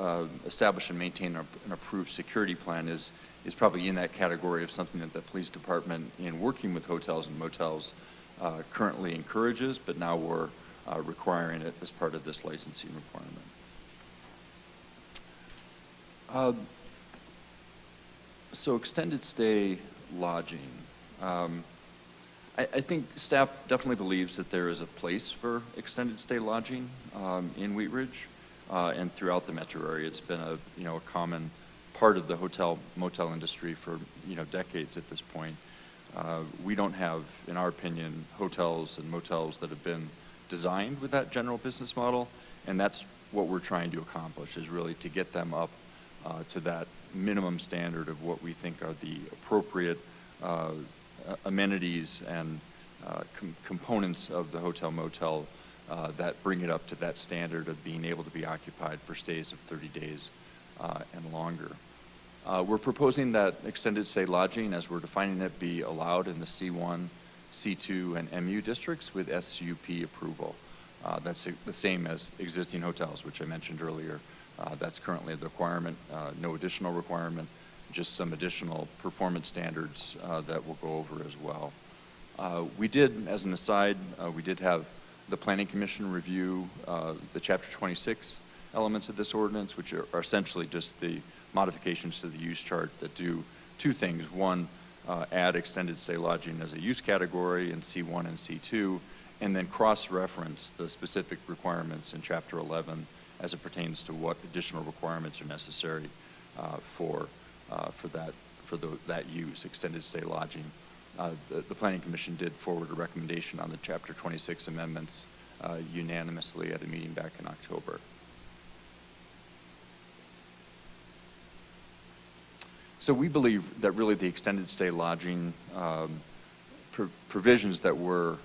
establish and maintain an approved security plan is probably in that category of something that the police department, in working with hotels and motels, currently encourages, but now we're requiring it as part of this licensing requirement. So extended stay lodging. I think staff definitely believes that there is a place for extended stay lodging in Wheat Ridge and throughout the metro area. It's been a common part of the hotel motel industry for decades at this point. We don't have, in our opinion, hotels and motels that have been designed with that general business model, and that's what we're trying to accomplish, is really to get them up to that minimum standard of what we think are the appropriate amenities and components of the hotel motel that bring it up to that standard of being able to be occupied for stays of 30 days and longer. We're proposing that extended stay lodging, as we're defining it, be allowed in the C1, C2, and MU districts with SUP approval. That's the same as existing hotels, which I mentioned earlier. That's currently the requirement, no additional requirement, just some additional performance standards that we'll go over as well. We did, as an aside, we did have the Planning Commission review the Chapter 26 elements of this ordinance, which are essentially just the modifications to the use chart that do 2 things. One, add extended stay lodging as a use category in C1 and C2, and then cross-reference the specific requirements in Chapter 11 as it pertains to what additional requirements are necessary for that use, extended stay lodging. The Planning Commission did forward a recommendation on the Chapter 26 amendments unanimously at a meeting back in October. So we believe that really the extended stay lodging provisions that we're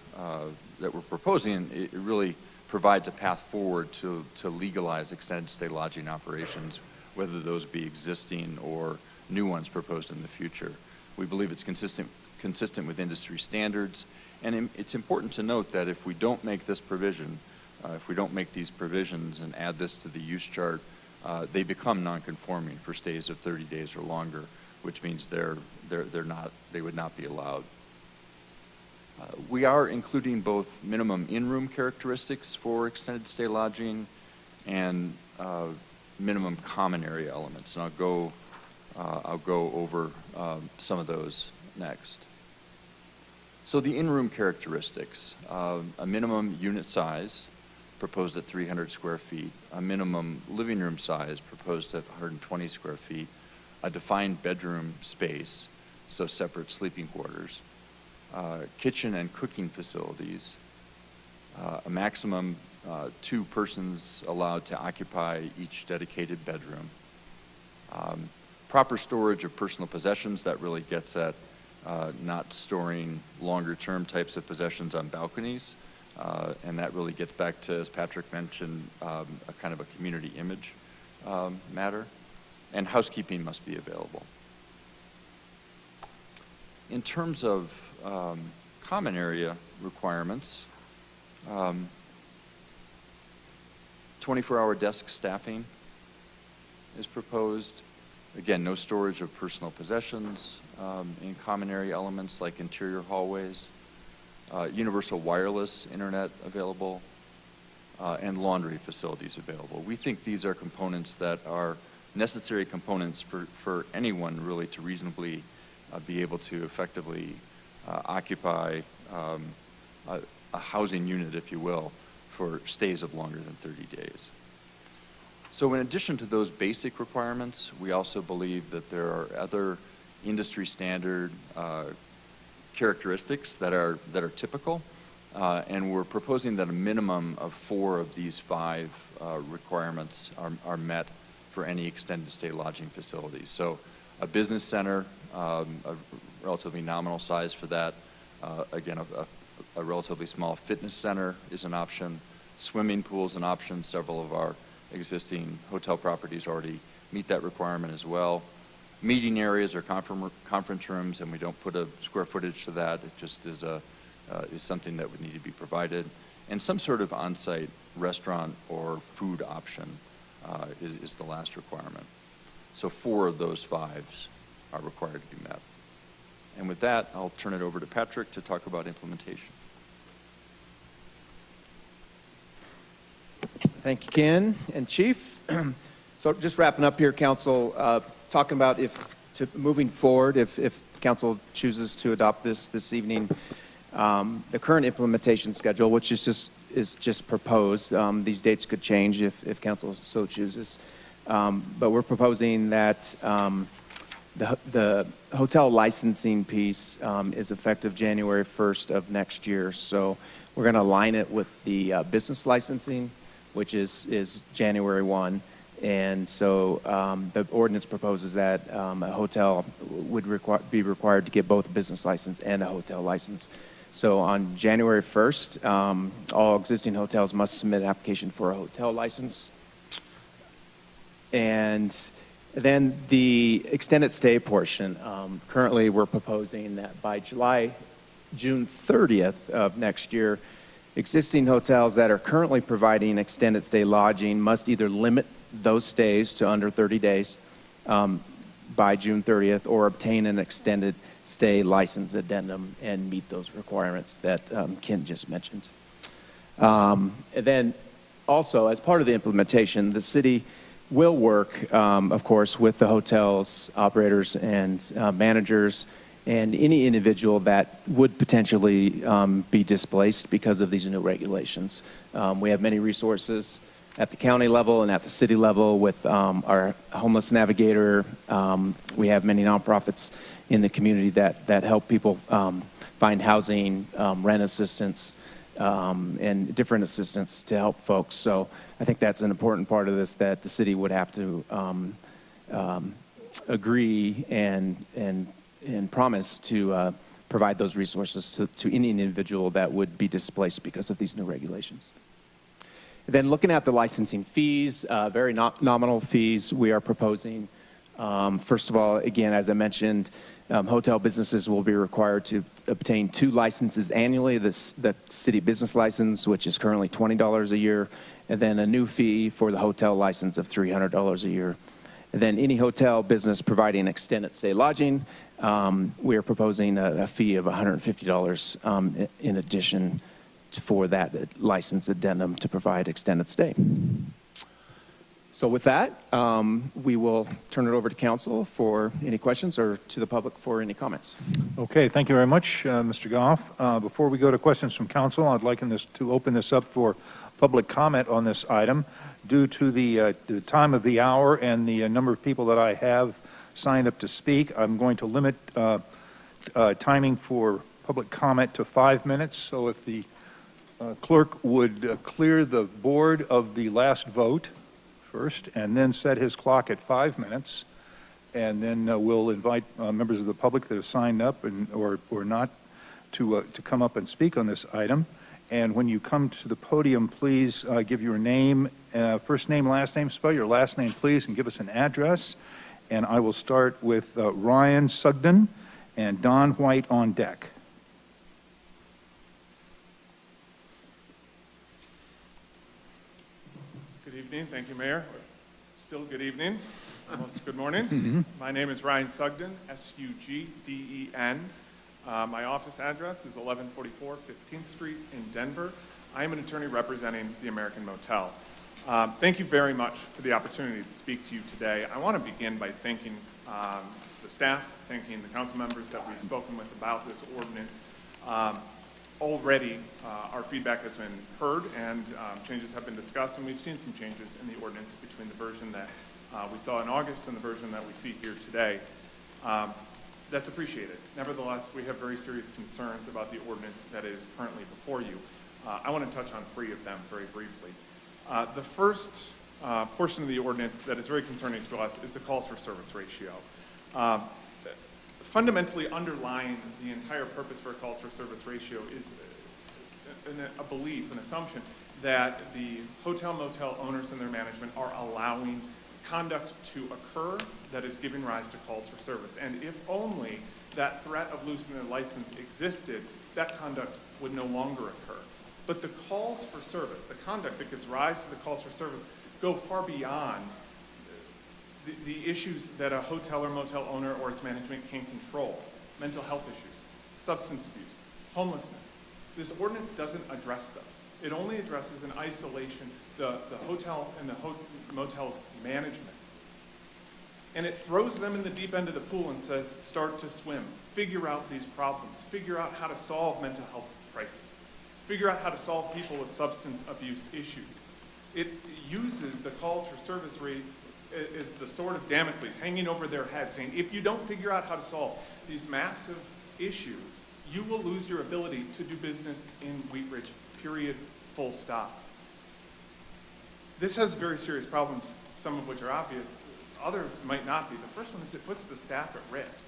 proposing, it really provides a path forward to legalize extended stay lodging operations, whether those be existing or new ones proposed in the future. We believe it's consistent with industry standards, and it's important to note that if we don't make this provision, if we don't make these provisions and add this to the use chart, they become non-conforming for stays of 30 days or longer, which means they would not be allowed. We are including both minimum in-room characteristics for extended stay lodging and minimum common area elements, and I'll go I'll go over some of those next. So the in-room characteristics, a minimum unit size proposed at 300 square feet, a minimum living room size proposed at 120 square feet, a defined bedroom space, so separate sleeping quarters, kitchen and cooking facilities, a maximum 2 persons allowed to occupy each dedicated bedroom, proper storage of personal possessions. That really gets at not storing longer-term types of possessions on balconies, and that really gets back to, as Patrick mentioned, a kind of a community image matter, and housekeeping must be available. In terms of common area requirements, 24-hour desk staffing is proposed. Again, no storage of personal possessions in common area elements like interior hallways, universal wireless internet available, and laundry facilities available. We think these are components that are necessary components for anyone really to reasonably be able to effectively occupy a housing unit, if you will, for stays of longer than 30 days. So in addition to those basic requirements, we also believe that there are other industry standard characteristics that are typical, and we're proposing that a minimum of 4 of these 5 requirements are met for any extended stay lodging facility. So a business center, a relatively nominal size for that. Again, a relatively small fitness center is an option. Swimming pool is an option. Several of our existing hotel properties already meet that requirement as well. Meeting areas or conference rooms, and we don't put a square footage to that. It just is something that would need to be provided. And some sort of on-site restaurant or food option is the last requirement. So 4 of those 5 are required to be met. And with that, I'll turn it over to Patrick to talk about implementation. Thank you, Ken and Chief. So just wrapping up here, Council, talking about moving forward, if Council chooses to adopt this evening, the current implementation schedule, which is just proposed. These dates could change if Council so chooses. But we're proposing that the hotel licensing piece is effective January 1st of next year. So we're going to align it with the business licensing, which is January 1. And so the ordinance proposes that a hotel would be required to get both a business license and a hotel license. So on January 1st, all existing hotels must submit an application for a hotel license. And then the extended stay portion, currently we're proposing that by June 30th of next year, existing hotels that are currently providing extended stay lodging must either limit those stays to under 30 days by June 30th or obtain an extended stay license addendum and meet those requirements that Ken just mentioned. And then also, as part of the implementation, the city will work, of course, with the hotels, operators, and managers, and any individual that would potentially be displaced because of these new regulations. We have many resources at the county level and at the city level with our homeless navigator. We have many nonprofits in the community that help people find housing, rent assistance, and different assistance to help folks. So I think that's an important part of this, that the city would have to agree and promise to provide those resources to any individual that would be displaced because of these new regulations. Then looking at the licensing fees, very nominal fees we are proposing. First of all, again, as I mentioned, hotel businesses will be required to obtain 2 licenses annually, the city business license, which is currently $20 a year, and then a new fee for the hotel license of $300 a year. And then any hotel business providing extended stay lodging, we are proposing a fee of $150 in addition for that license addendum to provide extended stay. So with that, we will turn it over to council for any questions or to the public for any comments. Okay, thank you very much, Mr. Goff. Before we go to questions from council, I'd like to open this up for public comment on this item. Due to the time of the hour and the number of people that I have signed up to speak, I'm going to limit timing for public comment to 5 minutes. So if the clerk would clear the board of the last vote first, and then set his clock at 5 minutes, and then we'll invite members of the public that have signed up or not to come up and speak on this item. And when you come to the podium, please give your name, first name, last name, spell your last name, please, and give us an address. And I will start with Ryan Sugden and Don White on deck. Good evening. Thank you, Mayor. Still good evening. Almost good morning. My name is Ryan Sugden, S-U-G-D-E-N. My office address is 1144 15th Street in Denver. I am an attorney representing the American Motel. Thank you very much for the opportunity to speak to you today. I want to begin by thanking the staff, thanking the council members that we've spoken with about this ordinance. Already, our feedback has been heard and changes have been discussed, and we've seen some changes in the ordinance between the version that we saw in August and the version that we see here today. That's appreciated. Nevertheless, we have very serious concerns about the ordinance that is currently before you. I want to touch on 3 of them very briefly. The first portion of the ordinance that is very concerning to us is the calls for service ratio. Fundamentally underlying the entire purpose for a calls for service ratio is a belief, an assumption that the hotel motel owners and their management are allowing conduct to occur that is giving rise to calls for service. And if only that threat of losing their license existed, that conduct would no longer occur. But the calls for service, the conduct that gives rise to the calls for service, go far beyond the issues that a hotel or motel owner or its management can control. Mental health issues, substance abuse, homelessness. This ordinance doesn't address those. It only addresses in isolation the hotel and the motel's management. And it throws them in the deep end of the pool and says, start to swim. Figure out these problems. Figure out how to solve mental health crises. Figure out how to solve people with substance abuse issues. It uses the calls for service rate as the sword of Damocles hanging over their head, saying, if you don't figure out how to solve these massive issues, you will lose your ability to do business in Wheat Ridge, period, full stop. This has very serious problems, some of which are obvious. Others might not be. The first one is it puts the staff at risk.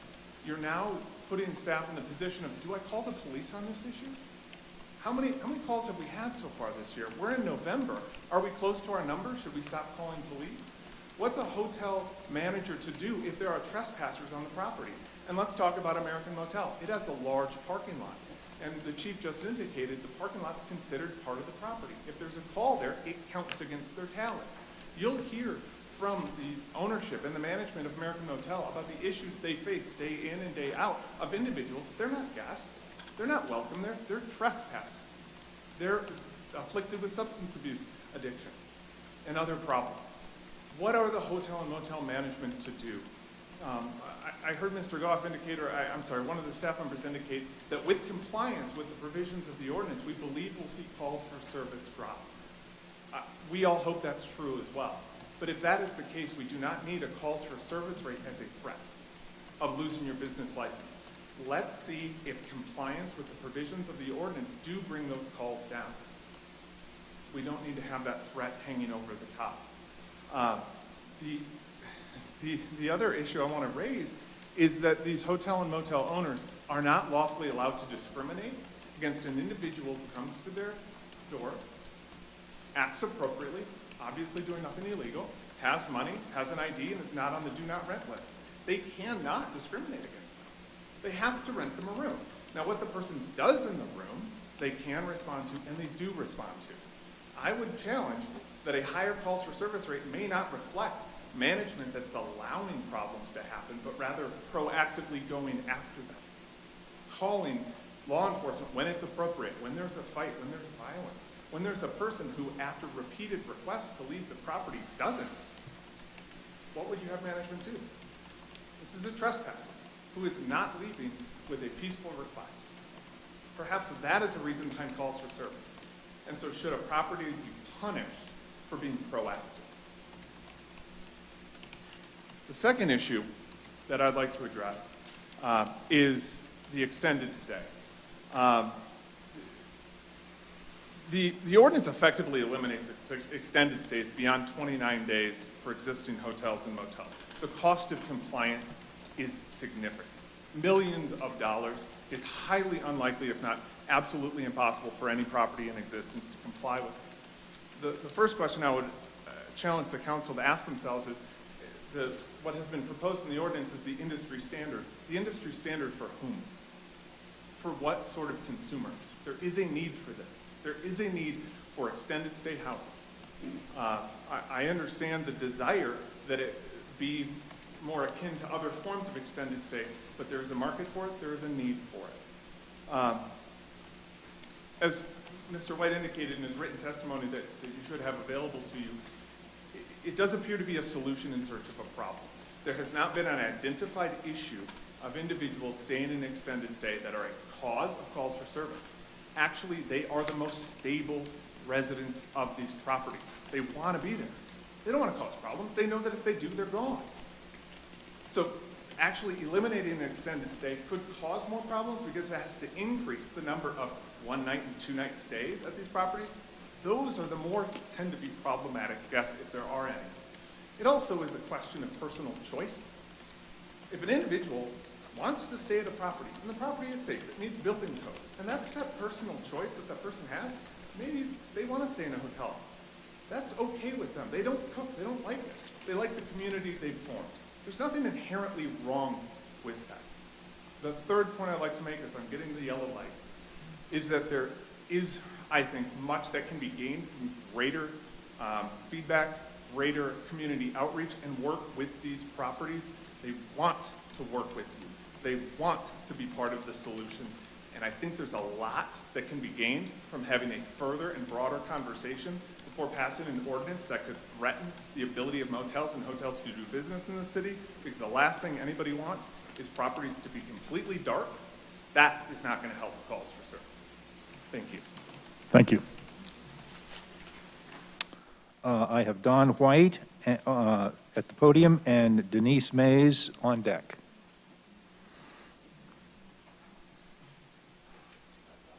You're now putting staff in the position of, do I call the police on this issue? How many calls have we had so far this year? We're in November. Are we close to our number? Should we stop calling police? What's a hotel manager to do if there are trespassers on the property? And let's talk about American Motel. It has a large parking lot. And the chief just indicated the parking lot's considered part of the property. If there's a call there, it counts against their talent. You'll hear from the ownership and the management of American Motel about the issues they face day in and day out of individuals. They're not guests. They're not welcome. They're trespassing. They're afflicted with substance abuse addiction and other problems. What are the hotel and motel management to do? I heard Mr. Goff indicate, or one of the staff members indicate that with compliance with the provisions of the ordinance, we believe we'll see calls for service drop. We all hope that's true as well. But if that is the case, we do not need a calls for service rate as a threat of losing your business license. Let's see if compliance with the provisions of the ordinance do bring those calls down. We don't need to have that threat hanging over the top. The other issue I want to raise is that these hotel and motel owners are not lawfully allowed to discriminate against an individual who comes to their door, acts appropriately, obviously doing nothing illegal, has money, has an ID, and is not on the do not rent list. They cannot discriminate against them. They have to rent them a room. Now, what the person does in the room, they can respond to, and they do respond to. I would challenge that a higher calls for service rate may not reflect management that's allowing problems to happen, but rather proactively going after them. Calling law enforcement when it's appropriate, when there's a fight, when there's violence. when there's a person who, after repeated requests to leave the property, doesn't, what would you have management do? This is a trespasser who is not leaving with a peaceful request. Perhaps that is a reason behind calls for service. And so should a property be punished for being proactive? The second issue that I'd like to address is the extended stay. The ordinance effectively eliminates extended stays beyond 29 days for existing hotels and motels. The cost of compliance is significant. Millions of dollars. It's highly unlikely, if not absolutely impossible, for any property in existence to comply with it. The first question I would challenge the council to ask themselves is, what has been proposed in the ordinance is the industry standard. The industry standard for whom? For what sort of consumer? There is a need for this. There is a need for extended stay housing. I understand the desire that it be more akin to other forms of extended stay, but there is a market for it, there is a need for it. As Mr. White indicated in his written testimony that you should have available to you, it does appear to be a solution in search of a problem. There has not been an identified issue of individuals staying in extended stay that are a cause of calls for service. Actually, they are the most stable residents of these properties. They want to be there. They don't want to cause problems. They know that if they do, they're gone. So actually eliminating an extended stay could cause more problems because it has to increase the number of one-night and two-night stays at these properties. Those are the more tend to be problematic, yes, if there are any. It also is a question of personal choice. If an individual wants to stay at a property, and the property is safe, it meets built-in code, and that's that personal choice that that person has, maybe they want to stay in a hotel. That's okay with them. They don't cook, they don't like it. They like the community they've formed. There's nothing inherently wrong with that. The third point I'd like to make as I'm getting the yellow light is that there is, I think, much that can be gained from greater feedback, greater community outreach, and work with these properties. They want to work with you. They want to be part of the solution. And I think there's a lot that can be gained from having a further and broader conversation before passing an ordinance that could threaten the ability of motels and hotels to do business in the city, because the last thing anybody wants is properties to be completely dark. That is not going to help with calls for service. Thank you. Thank you. I have Don White at the podium and Denise Mays on deck.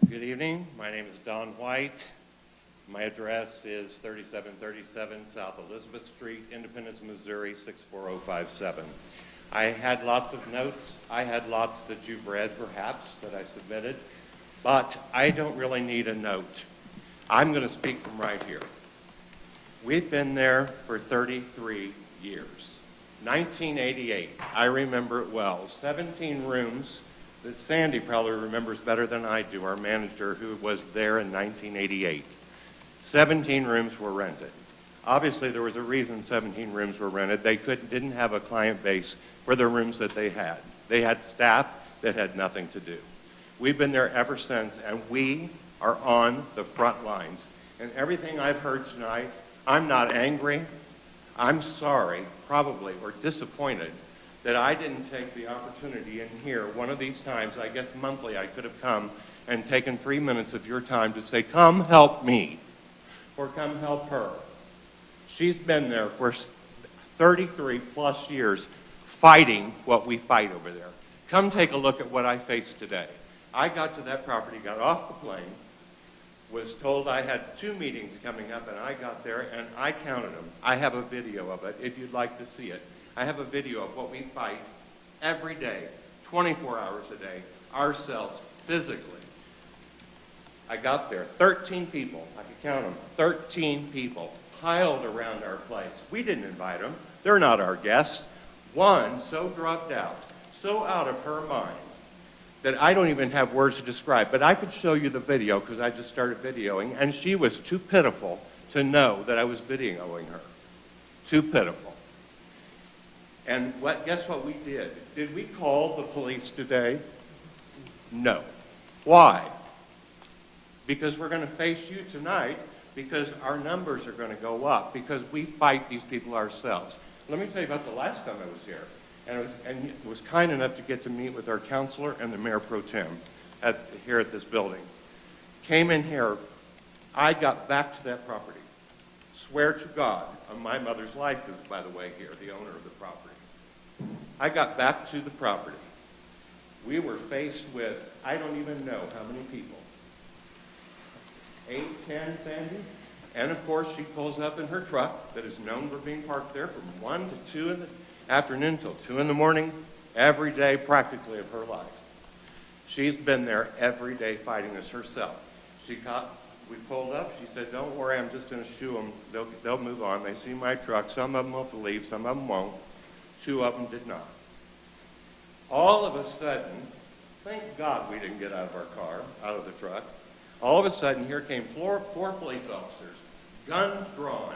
Good evening. My name is Don White. My address is 3737 South Elizabeth Street, Independence, Missouri, 64057. I had lots of notes. I had lots that you've read, perhaps, that I submitted. But I don't really need a note. I'm going to speak from right here. We've been there for 33 years. 1988, I remember it well. 17 rooms that Sandy probably remembers better than I do, our manager who was there in 1988. 17 rooms were rented. Obviously, there was a reason 17 rooms were rented. They didn't have a client base for the rooms that they had. They had staff that had nothing to do. We've been there ever since, and we are on the front lines. And everything I've heard tonight, I'm not angry. I'm sorry, probably, or disappointed that I didn't take the opportunity in here one of these times. I guess monthly I could have come and taken 3 minutes of your time to say, come help me, or come help her. She's been there for 33 plus years fighting what we fight over there. Come take a look at what I face today. I got to that property, got off the plane, was told I had 2 meetings coming up, and I got there and I counted them. I have a video of it if you'd like to see it. I have a video of what we fight every day, 24 hours a day, ourselves, physically. I got there, 13 people, I could count them, 13 people piled around our place. We didn't invite them. They're not our guests. One so drugged out, so out of her mind, that I don't even have words to describe. But I could show you the video because I just started videoing, and she was too pitiful to know that I was videoing her. Too pitiful. And guess what we did? Did we call the police today? No. Why? because we're going to face you tonight, because our numbers are going to go up, because we fight these people ourselves. Let me tell you about the last time I was here, and was kind enough to get to meet with our counselor and the mayor pro tem here at this building. Came in here, I got back to that property. Swear to God, my mother's life is, by the way, here, the owner of the property. I got back to the property. We were faced with, I don't even know how many people. 8, 10, Sandy? And of course, she pulls up in her truck that is known for being parked there from 1 to 2 in the afternoon till 2 in the morning, every day practically of her life. She's been there every day fighting this herself. We pulled up, she said, don't worry, I'm just going to shoo them. They'll move on. They see my truck. Some of them will leave, some of them won't. 2 of them did not. All of a sudden, thank God we didn't get out of our car, out of the truck. All of a sudden, here came 4 police officers, guns drawn,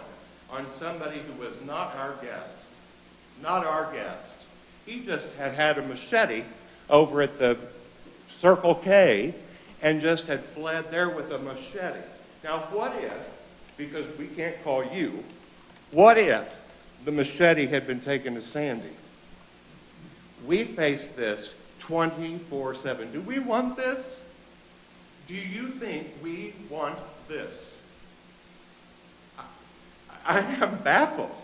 on somebody who was not our guest. Not our guest. He just had a machete over at the Circle K and just had fled there with a machete. Now, what if, because we can't call you, what if the machete had been taken to Sandy? We face this 24/7. Do we want this? Do you think we want this? I'm baffled.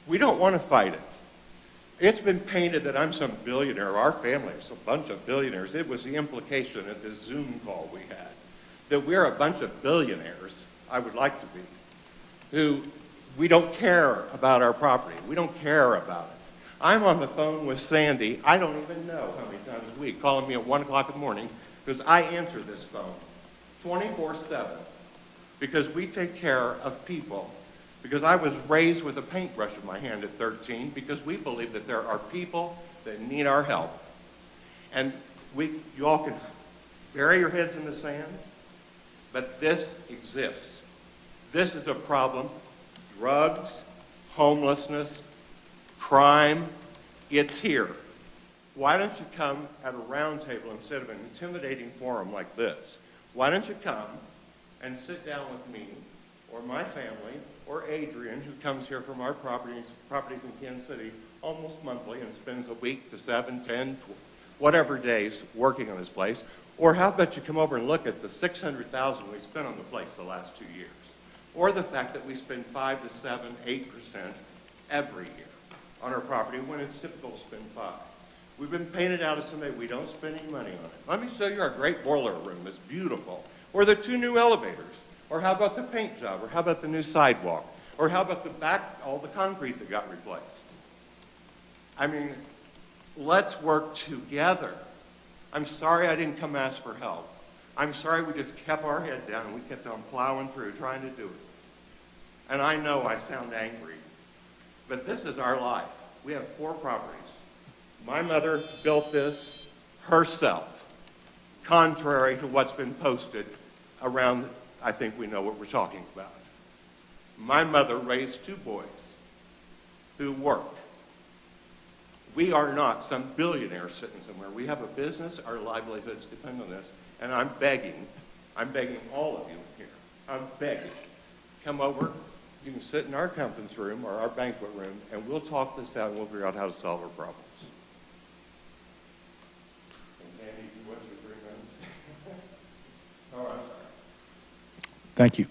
We don't want to fight it. It's been painted that I'm some billionaire. Our family is a bunch of billionaires. It was the implication at this Zoom call we had, that we're a bunch of billionaires, I would like to be, who we don't care about our property. We don't care about it. I'm on the phone with Sandy, I don't even know how many times a week, calling me at 1 o'clock in the morning, because I answer this phone 24/7, because we take care of people. Because I was raised with a paintbrush in my hand at 13, because we believe that there are people that need our help. And you all can bury your heads in the sand, but this exists. This is a problem. Drugs, homelessness, crime, it's here. Why don't you come at a round table instead of an intimidating forum like this? Why don't you come and sit down with me or my family or Adrian, who comes here from our properties in Kansas City almost monthly and spends a week to 7, 10, whatever days working on this place. Or how about you come over and look at the $600,000 we spent on the place the last 2 years? Or the fact that we spend 5 to 7, 8% every year on our property when it's typical to spend 5%. We've been painted out as somebody, we don't spend any money on it. Let me show you our great boiler room. It's beautiful. Or the 2 new elevators. Or how about the paint job? Or how about the new sidewalk? Or how about all the concrete that got replaced? I mean, let's work together. I'm sorry I didn't come ask for help. I'm sorry we just kept our head down and we kept on plowing through trying to do it. And I know I sound angry, but this is our life. We have 4 properties. My mother built this herself, contrary to what's been posted around. I think we know what we're talking about. My mother raised 2 boys who work. We are not some billionaire sitting somewhere. We have a business, our livelihoods depend on this, and I'm begging all of you here, I'm begging, come over, you can sit in our conference room or our banquet room, and we'll talk this out and we'll figure out how to solve our problems. And Sandy, what's your 3 minutes? Oh, I'm sorry. Thank you.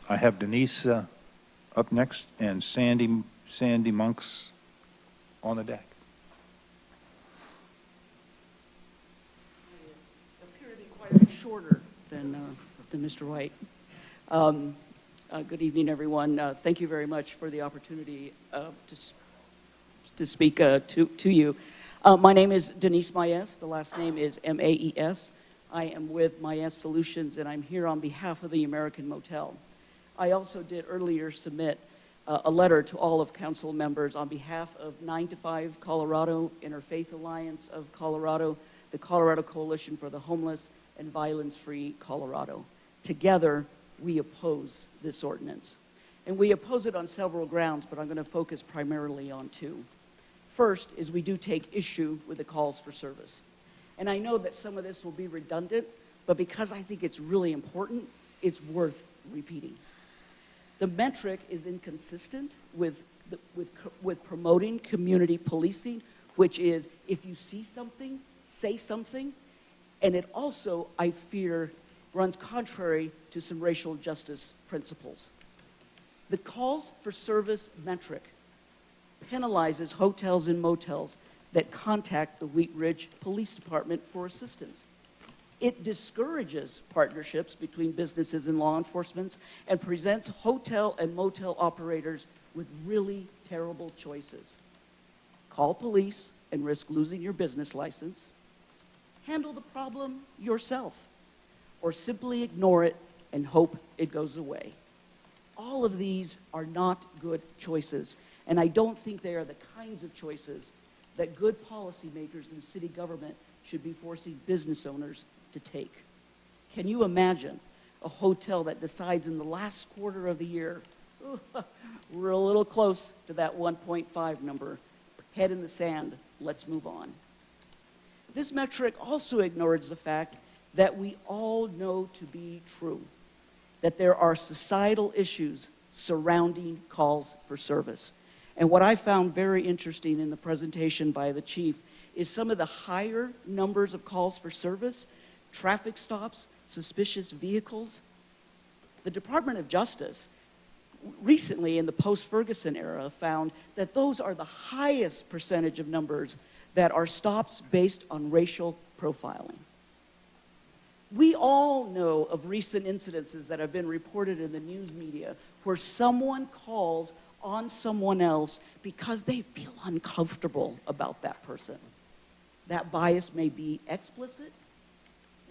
I have Denise up next and Sandy Monks on the deck. Appear to be quite a bit shorter than Mr. White. Good evening, everyone. Thank you very much for the opportunity to speak to you. My name is Denise Maes. The last name is Maes. I am with Maes Solutions, and I'm here on behalf of the American Motel. I also did earlier submit a letter to all of council members on behalf of 9 to 5 Colorado, Interfaith Alliance of Colorado, the Colorado Coalition for the Homeless, and Violence-Free Colorado. Together, we oppose this ordinance. And we oppose it on several grounds, but I'm going to focus primarily on 2. First is we do take issue with the calls for service. And I know that some of this will be redundant, but because I think it's really important, it's worth repeating. The metric is inconsistent with promoting community policing, which is if you see something, say something. And it also, I fear, runs contrary to some racial justice principles. The calls for service metric penalizes hotels and motels that contact the Wheat Ridge Police Department for assistance. It discourages partnerships between businesses and law enforcement and presents hotel and motel operators with really terrible choices. Call police and risk losing your business license. Handle the problem yourself, or simply ignore it and hope it goes away. All of these are not good choices, and I don't think they are the kinds of choices that good policymakers in city government should be forcing business owners to take. Can you imagine a hotel that decides in the last quarter of the year, we're a little close to that 1.5 number, head in the sand, let's move on. This metric also ignores the fact that we all know to be true, that there are societal issues surrounding calls for service. And what I found very interesting in the presentation by the chief is some of the higher numbers of calls for service, traffic stops, suspicious vehicles. The Department of Justice recently in the post-Ferguson era found that those are the highest percentage of numbers that are stops based on racial profiling. We all know of recent incidences that have been reported in the news media where someone calls on someone else because they feel uncomfortable about that person. That bias may be explicit,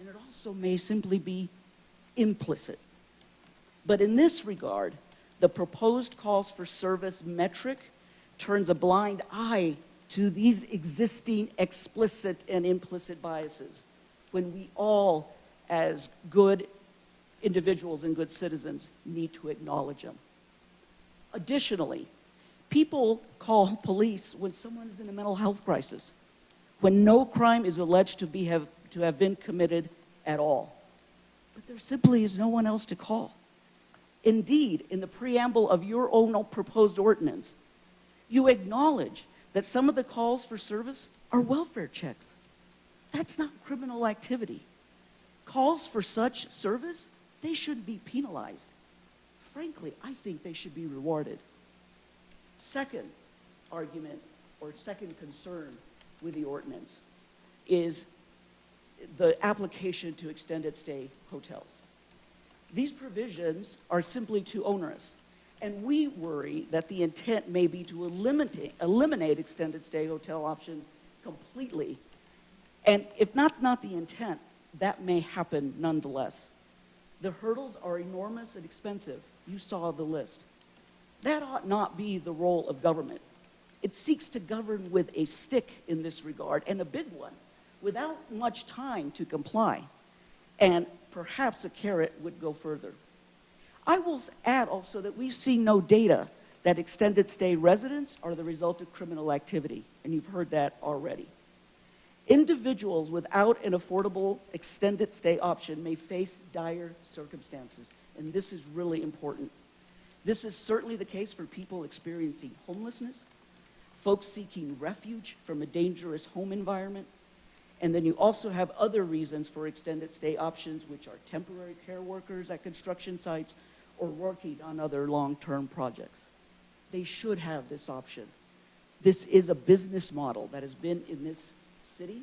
and it also may simply be implicit. But in this regard, the proposed calls for service metric turns a blind eye to these existing explicit and implicit biases when we all, as good individuals and good citizens, need to acknowledge them. Additionally, people call police when someone is in a mental health crisis, when no crime is alleged to have been committed at all. But there simply is no one else to call. Indeed, in the preamble of your own proposed ordinance, you acknowledge that some of the calls for service are welfare checks. That's not criminal activity. Calls for such service, they should be penalized. Frankly, I think they should be rewarded. Second argument, or second concern with the ordinance, is the application to extended stay hotels. These provisions are simply too onerous, and we worry that the intent may be to eliminate extended stay hotel options completely. And if that's not the intent, that may happen nonetheless. The hurdles are enormous and expensive. You saw the list. That ought not be the role of government. It seeks to govern with a stick in this regard, and a big one, without much time to comply. And perhaps a carrot would go further. I will add also that we've seen no data that extended stay residents are the result of criminal activity, and you've heard that already. Individuals without an affordable extended stay option may face dire circumstances, and this is really important. This is certainly the case for people experiencing homelessness, folks seeking refuge from a dangerous home environment, and then you also have other reasons for extended stay options, which are temporary care workers at construction sites or working on other long-term projects. They should have this option. This is a business model that has been in this city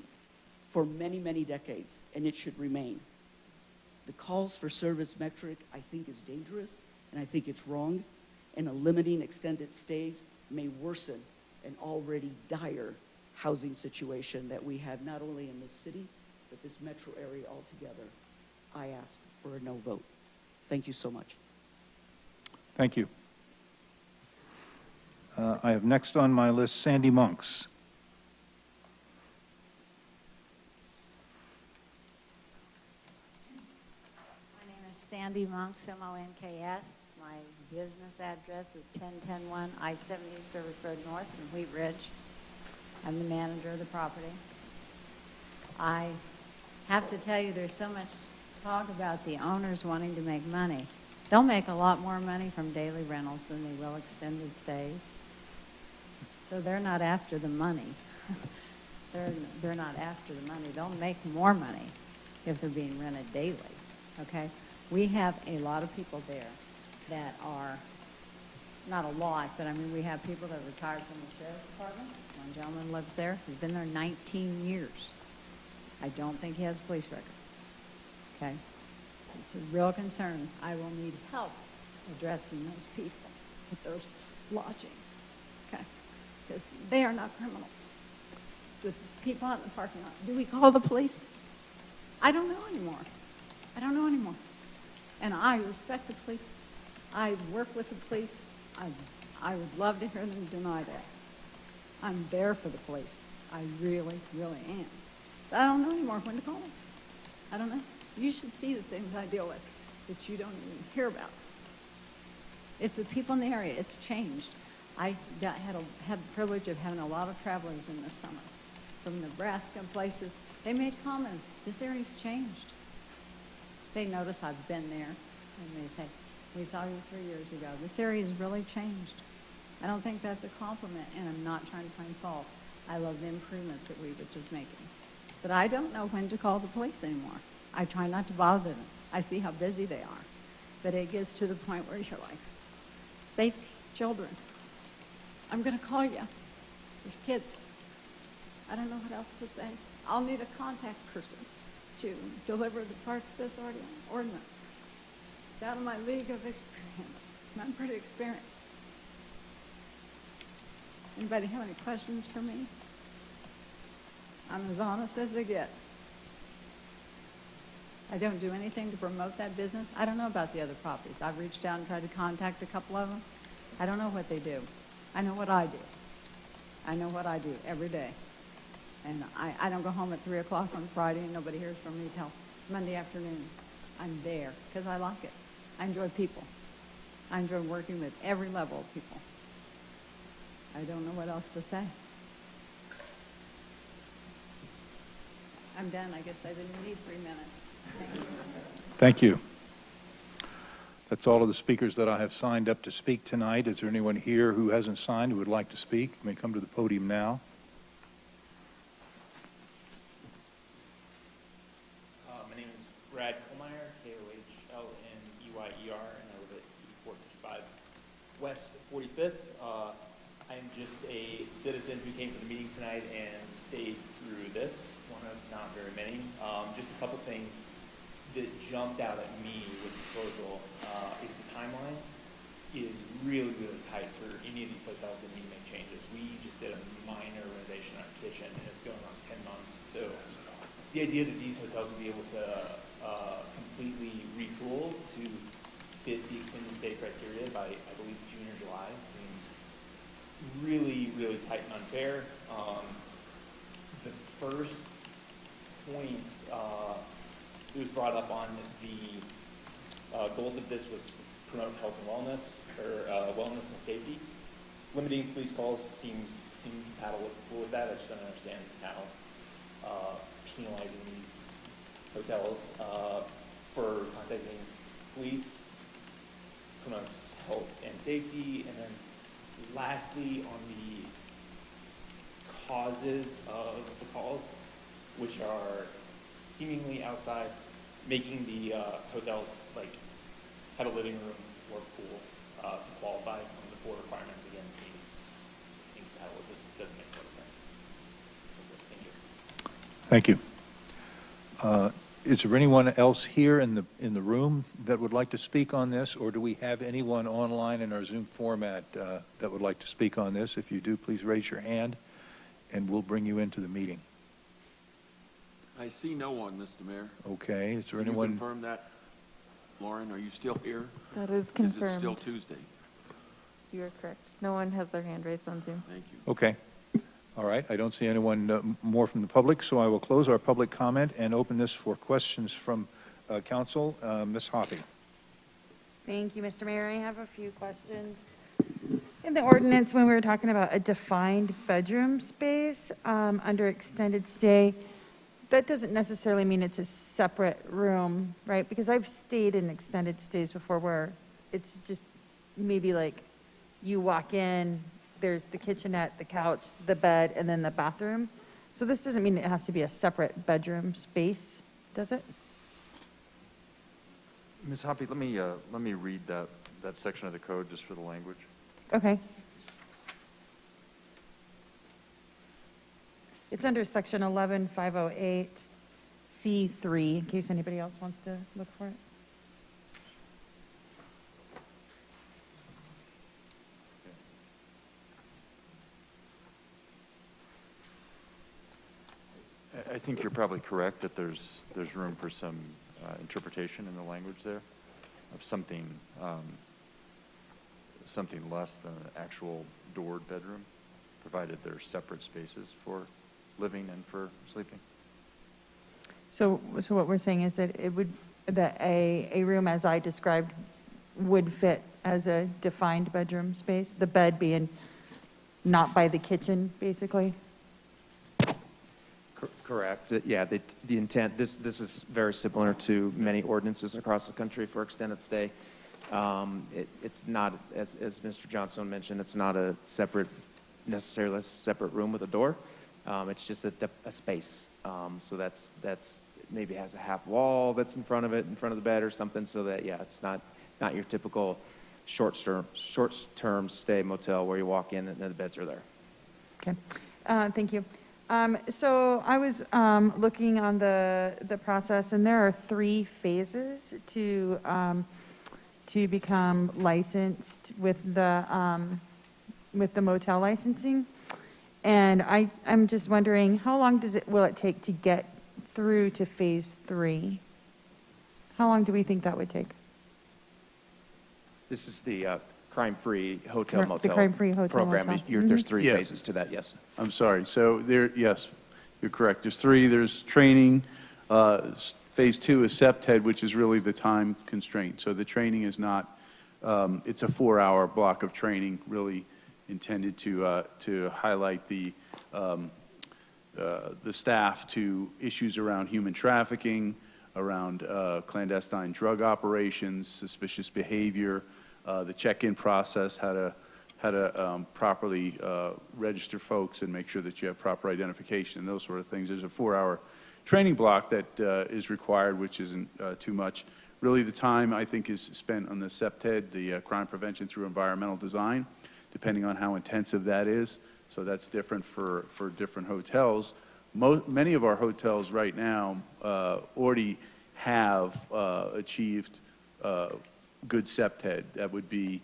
for many, many decades, and it should remain. The calls for service metric, I think, is dangerous, and I think it's wrong, and limiting extended stays may worsen an already dire housing situation that we have not only in this city, but this metro area altogether. I ask for a no vote. Thank you so much. Thank you. I have next on my list Sandy Monks. My name is Sandy Monks, M-O-N-K-S. My business address is 10101 I-70 Service Road North in Wheat Ridge. I'm the manager of the property. I have to tell you, there's so much talk about the owners wanting to make money. They'll make a lot more money from daily rentals than they will extended stays. So they're not after the money. They're not after the money. They'll make more money if they're being rented daily, okay? We have a lot of people there that are, not a lot, but I mean, we have people that are retired from the sheriff's department. One gentleman lives there. He's been there 19 years. I don't think he has a police record, okay? It's a real concern. I will need help addressing those people with those lodging, okay? Because they are not criminals. It's the people out in the parking lot. Do we call the police? I don't know anymore. I don't know anymore. And I respect the police. I work with the police. I would love to hear them deny that. I'm there for the police. I really, really am. But I don't know anymore when to call them. I don't know. You should see the things I deal with that you don't even hear about. It's the people in the area. It's changed. I had the privilege of having a lot of travelers in this summer from Nebraska and places. They made comments. This area's changed. They notice I've been there, and they say, we saw you 3 years ago. This area has really changed. I don't think that's a compliment, and I'm not trying to find fault. I love the improvements that we were just making. But I don't know when to call the police anymore. I try not to bother them. I see how busy they are. But it gets to the point where you're like, safety, children. I'm going to call you. There's kids. I don't know what else to say. I'll need a contact person to deliver the parts of this ordinance. It's out of my league of experience. And I'm pretty experienced. Anybody have any questions for me? I'm as honest as they get. I don't do anything to promote that business. I don't know about the other properties. I've reached out and tried to contact a couple of them. I don't know what they do. I know what I do. I know what I do every day. And I don't go home at 3 o'clock on Friday and nobody hears from me till Monday afternoon. I'm there because I like it. I enjoy people. I enjoy working with every level of people. I don't know what else to say. I'm done. I guess I didn't need 3 minutes. Thank you. Thank you. That's all of the speakers that I have signed up to speak tonight. Is there anyone here who hasn't signed who would like to speak? You may come to the podium now. My name is Brad Kohlmeyer, Kohlmeyer, and I live at 455 West 45th. I am just a citizen who came to the meeting tonight and stayed through this, one of not very many. Just a couple things that jumped out at me with the proposal is the timeline is really, really tight for any of these hotels that need to make changes. We just did a minor renovation on our kitchen, and it's going on 10 months. So the idea that these hotels will be able to completely retool to fit the extended stay criteria by, I believe, June or July seems really, really tight and unfair. The first point it was brought up on the goals of this was to promote health and wellness, or wellness and safety. Limiting police calls seems incompatible with that. I just don't understand how penalizing these hotels for contacting police promotes health and safety. And then lastly, on the causes of the calls, which are seemingly outside, making the hotels like have a living room or pool to qualify under the 4 requirements again seems incompatible. It just doesn't make a lot of sense. That's it. Thank you. Thank you. Is there anyone else here in the room that would like to speak on this, or do we have anyone online in our Zoom format that would like to speak on this? If you do, please raise your hand, and we'll bring you into the meeting. I see no one, Mr. Mayor. Okay, is there Can anyone? you confirm that? Lauren, are you still here? That is Is it confirmed. still Tuesday? You are correct. No one has their hand raised on Zoom. Thank you. Okay. All right, I don't see anyone more from the public, so I will close our public comment and open this for questions from council. Ms. Hoppy. Thank you, Mr. Mayor. I have a few questions. In the ordinance, when we were talking about a defined bedroom space under extended stay, that doesn't necessarily mean it's a separate room, right? Because I've stayed in extended stays before where it's just maybe like you walk in, there's the kitchenette, the couch, the bed, and then the bathroom. So this doesn't mean it has to be a separate bedroom space, does it? Ms. Hoppy, let me read that section of the code just for the language. Okay. It's under section 11508 C3, in case anybody else wants to look for it. I think you're probably correct that there's room for some interpretation in the language there of something less than an actual doored bedroom, provided there's separate spaces for living and for sleeping. So what we're saying is that that a room as I described would fit as a defined bedroom space, the bed being not by the kitchen, basically? Correct. Yeah, the intent, this is very similar to many ordinances across the country for extended stay. It's not, as Mr. Johnstone mentioned, it's not necessarily a separate room with a door. It's just a space. So that's maybe has a half wall that's in front of the bed or something, so that, yeah, it's not your typical short-term stay motel where you walk in and the beds are there. Okay, thank you. So I was looking on the process, and there are 3 phases to become licensed with the motel licensing. And I'm just wondering, how long will it take to get through to phase 3? How long do we think that would take? This is the crime-free hotel motel. The crime-free hotel program. motel. There's 3 Yeah. phases to that, yes. I'm sorry. So yes, you're correct. There's 3. There's training. Phase 2 is SEPTED, which is really the time constraint. So the training is not, it's a 4-hour block of training, really intended to highlight the staff to issues around human trafficking, around clandestine drug operations, suspicious behavior, the check-in process, how to properly register folks and make sure that you have proper identification and those sort of things. There's a 4-hour training block that is required, which isn't too much. Really, the time, I think, is spent on the SEPTED, the crime prevention through environmental design, depending on how intensive that is. So that's different for different hotels. Many of our hotels right now already have achieved good SEPTED. That would be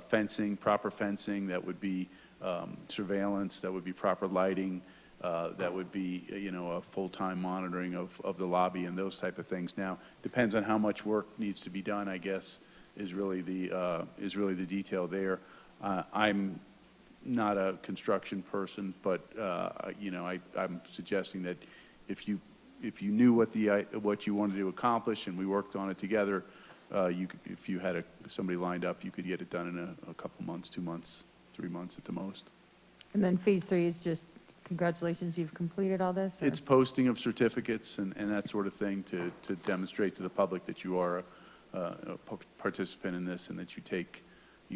fencing, proper fencing, that would be surveillance, that would be proper lighting, that would be, a full-time monitoring of the lobby and those type of things. Now, depends on how much work needs to be done, I guess, is really the detail there. I'm not a construction person, but, I'm suggesting that if you knew what you wanted to accomplish and we worked on it together, if you had somebody lined up, you could get it done in a couple months, 2 months, 3 months at the most. And then phase 3 is just, congratulations, you've completed all this? Or? It's posting of certificates and that sort of thing to demonstrate to the public that you are a participant in this and that you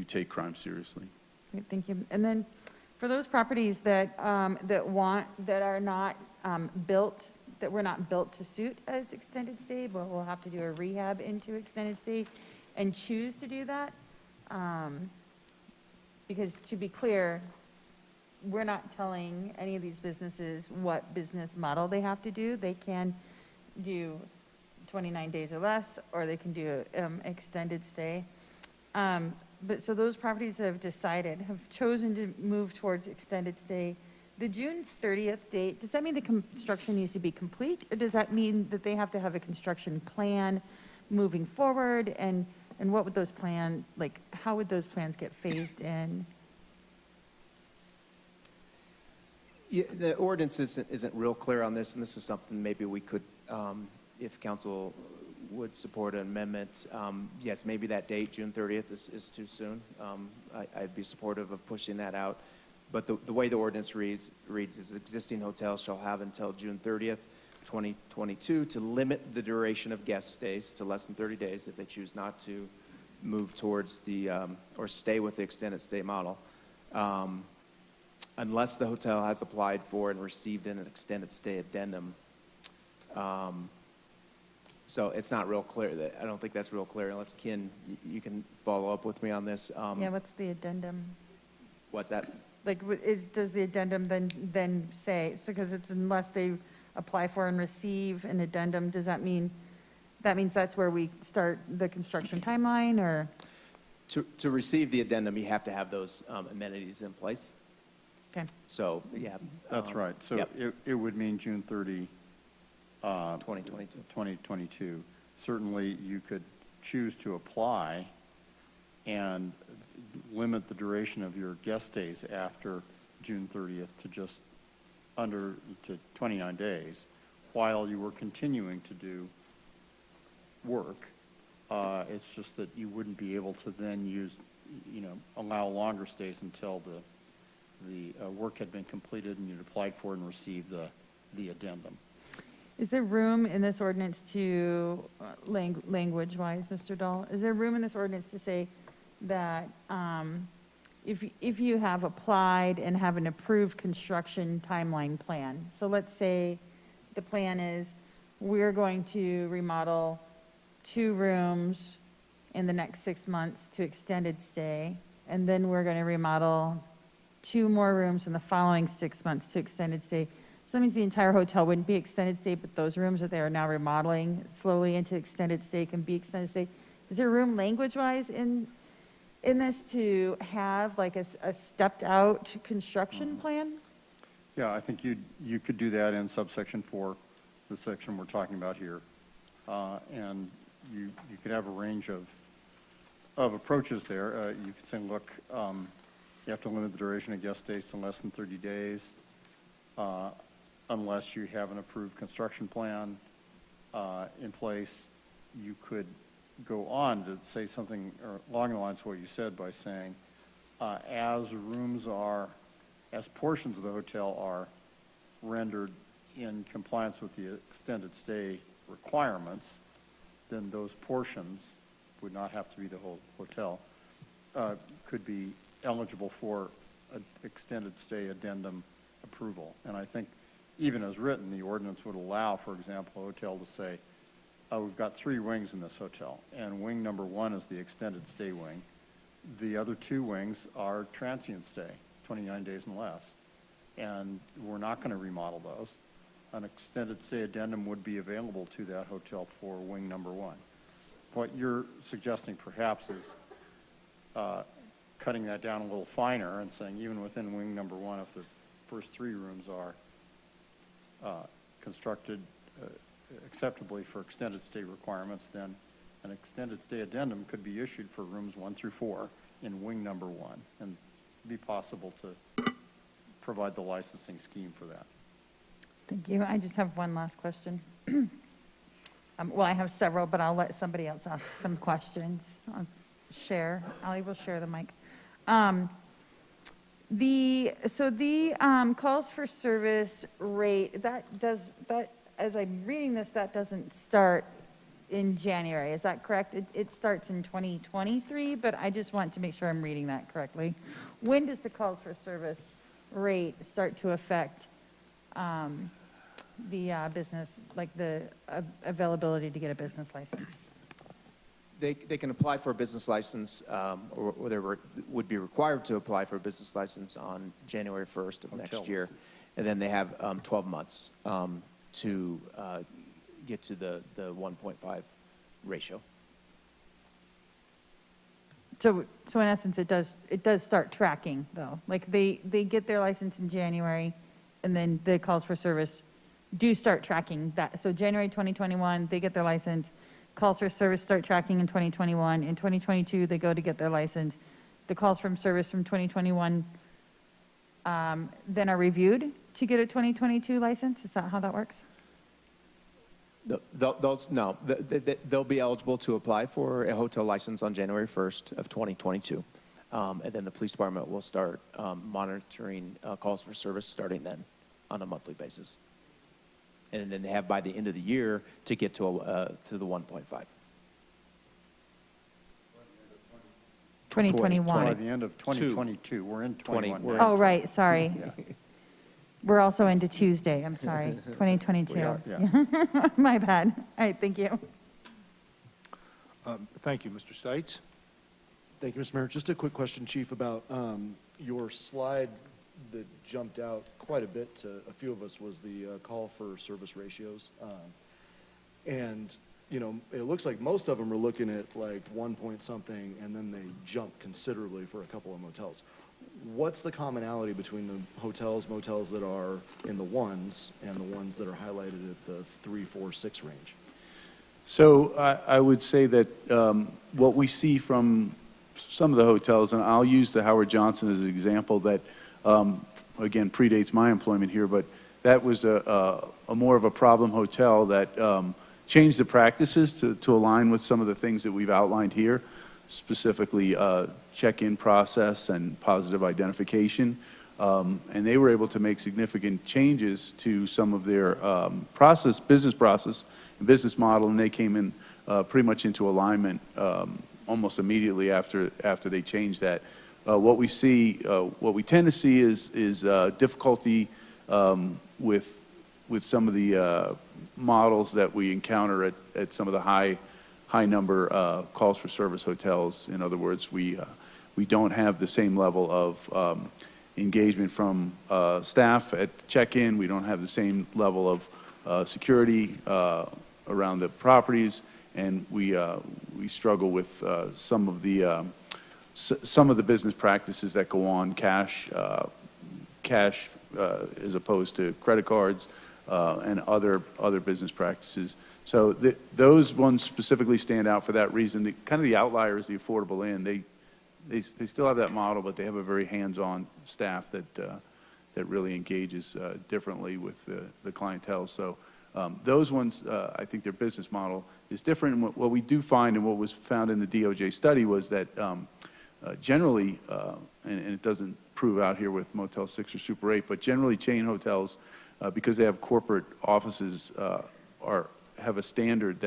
take crime seriously. Great, thank you. And then for those properties that are not built, that were not built to suit as extended stay, but we'll have to do a rehab into extended stay and choose to do that, because to be clear, we're not telling any of these businesses what business model they have to do. They can do 29 days or less, or they can do extended stay. But so those properties that have chosen to move towards extended stay, the June 30th date, does that mean the construction needs to be complete? Or does that mean that they have to have a construction plan moving forward? And what would those how would those plans get phased in? Yeah, the ordinance isn't real clear on this, and this is something maybe we could, if council would support an amendment, yes, maybe that date, June 30th, is too soon. I'd be supportive of pushing that out. But the way the ordinance reads is existing hotels shall have until June 30th 2022 to limit the duration of guest stays to less than 30 days if they choose not to move towards the, or stay with the extended stay model, unless the hotel has applied for and received an extended stay addendum. So it's not real clear. I don't think that's real clear unless, Ken, you can follow up with me on this. Yeah, what's the addendum? What's that? Like, does the addendum then say, so because it's unless they apply for and receive an addendum, does that mean, that means that's where we start the construction timeline, or? To receive the addendum, you have to have those amenities in place. Okay. So, yeah. That's right. So yep. it would mean June 30, 2022. 2022. Certainly, you could choose to apply and limit the duration of your guest stays after June 30th to just to 29 days, while you were continuing to do work. It's just that you wouldn't be able to then allow longer stays until the work had been completed and you'd applied for and received the addendum. Is there room in this ordinance to, language-wise, Mr. Dahl, is there room in this ordinance to say that if you have applied and have an approved construction timeline plan, so let's say the plan is we're going to remodel 2 rooms in the next 6 months to extended stay, and then we're going to remodel 2 more rooms in the following 6 months to extended stay. So that means the entire hotel wouldn't be extended stay, but those rooms that they are now remodeling slowly into extended stay can be extended stay. Is there room language-wise in this to have like a stepped-out construction plan? Yeah, I think you could do that in subsection 4, the section we're talking about here. And you could have a range of approaches there. You could say, look, you have to limit the duration of guest stays to less than 30 days unless you have an approved construction plan in place. You could go on to say something along the lines of what you said by saying, as portions of the hotel are rendered in compliance with the extended stay requirements, then those portions would not have to be the whole hotel, could be eligible for an extended stay addendum approval. And I think even as written, the ordinance would allow, for example, a hotel to say, we've got 3 wings in this hotel, and wing number 1 is the extended stay wing. The other 2 wings are transient stay, 29 days and less, and we're not going to remodel those. An extended stay addendum would be available to that hotel for wing number 1. What you're suggesting perhaps is cutting that down a little finer and saying even within wing number 1, if the first 3 rooms are constructed acceptably for extended stay requirements, then an extended stay addendum could be issued for rooms 1 through 4 in wing number 1, and be possible to provide the licensing scheme for that. Thank you. I just have one last question. Well, I have several, but I'll let somebody else ask some questions. I'll share. Ali will share the mic. The calls for service rate, as I'm reading this, that doesn't start in January. Is that correct? It starts in 2023, but I just want to make sure I'm reading that correctly. When does the calls for service rate start to affect the business, like the availability to get a business license? They can apply for a business license, or they would be required to apply for a business license on January 1st of next year. And then they have 12 months to get to the 1.5 ratio. So in essence, it does start tracking, though. Like they get their license in January, and then the calls for service do start tracking that. So January 2021, they get their license. Calls for service start tracking in 2021. In 2022, they go to get their license. The calls from service from 2021 then are reviewed to get a 2022 license. Is that how that works? They'll be eligible to apply for a hotel license on January 1st of 2022. And then the police department will start monitoring calls for service starting then on a monthly basis. and then they have by the end of the year to get to the 1.5. 2021. By the end of 2022, we're in 21 now. Oh, right, sorry. We're also into Tuesday, I'm sorry, 2022. We are, yeah. My bad. All right, thank you. Thank you, Mr. Stites. Thank you, Mr. Mayor. Just a quick question, Chief, about your slide that jumped out quite a bit to a few of us was the call for service ratios. And, you know, it looks like most of them are looking at like 1 point something, and then they jump considerably for a couple of motels. What's the commonality between the hotels, motels that are in the ones and the ones that are highlighted at the 3, 4, 6 range? So I would say that what we see from some of the hotels, and I'll use the Howard Johnson as an example that, again, predates my employment here, but that was a more of a problem hotel that changed the practices to align with some of the things that we've outlined here, specifically check-in process and positive identification. And they were able to make significant changes to some of their business process and business model, and they came in pretty much into alignment almost immediately after they changed that. What we tend to see is difficulty with some of the models that we encounter at some of the high number calls for service hotels. In other words, we don't have the same level of engagement from staff at check-in. We don't have the same level of security around the properties, and we struggle with some of the business practices that go on cash as opposed to credit cards and other business practices. So those ones specifically stand out for that reason. Kind of the outlier is the Affordable Inn. They still have that model, but they have a very hands-on staff that really engages differently with the clientele. So those ones, I think their business model is different. And what we do find, and what was found in the DOJ study, was that generally, and it doesn't prove out here with Motel 6 or Super 8, but generally chain hotels, because they have corporate offices, have a standard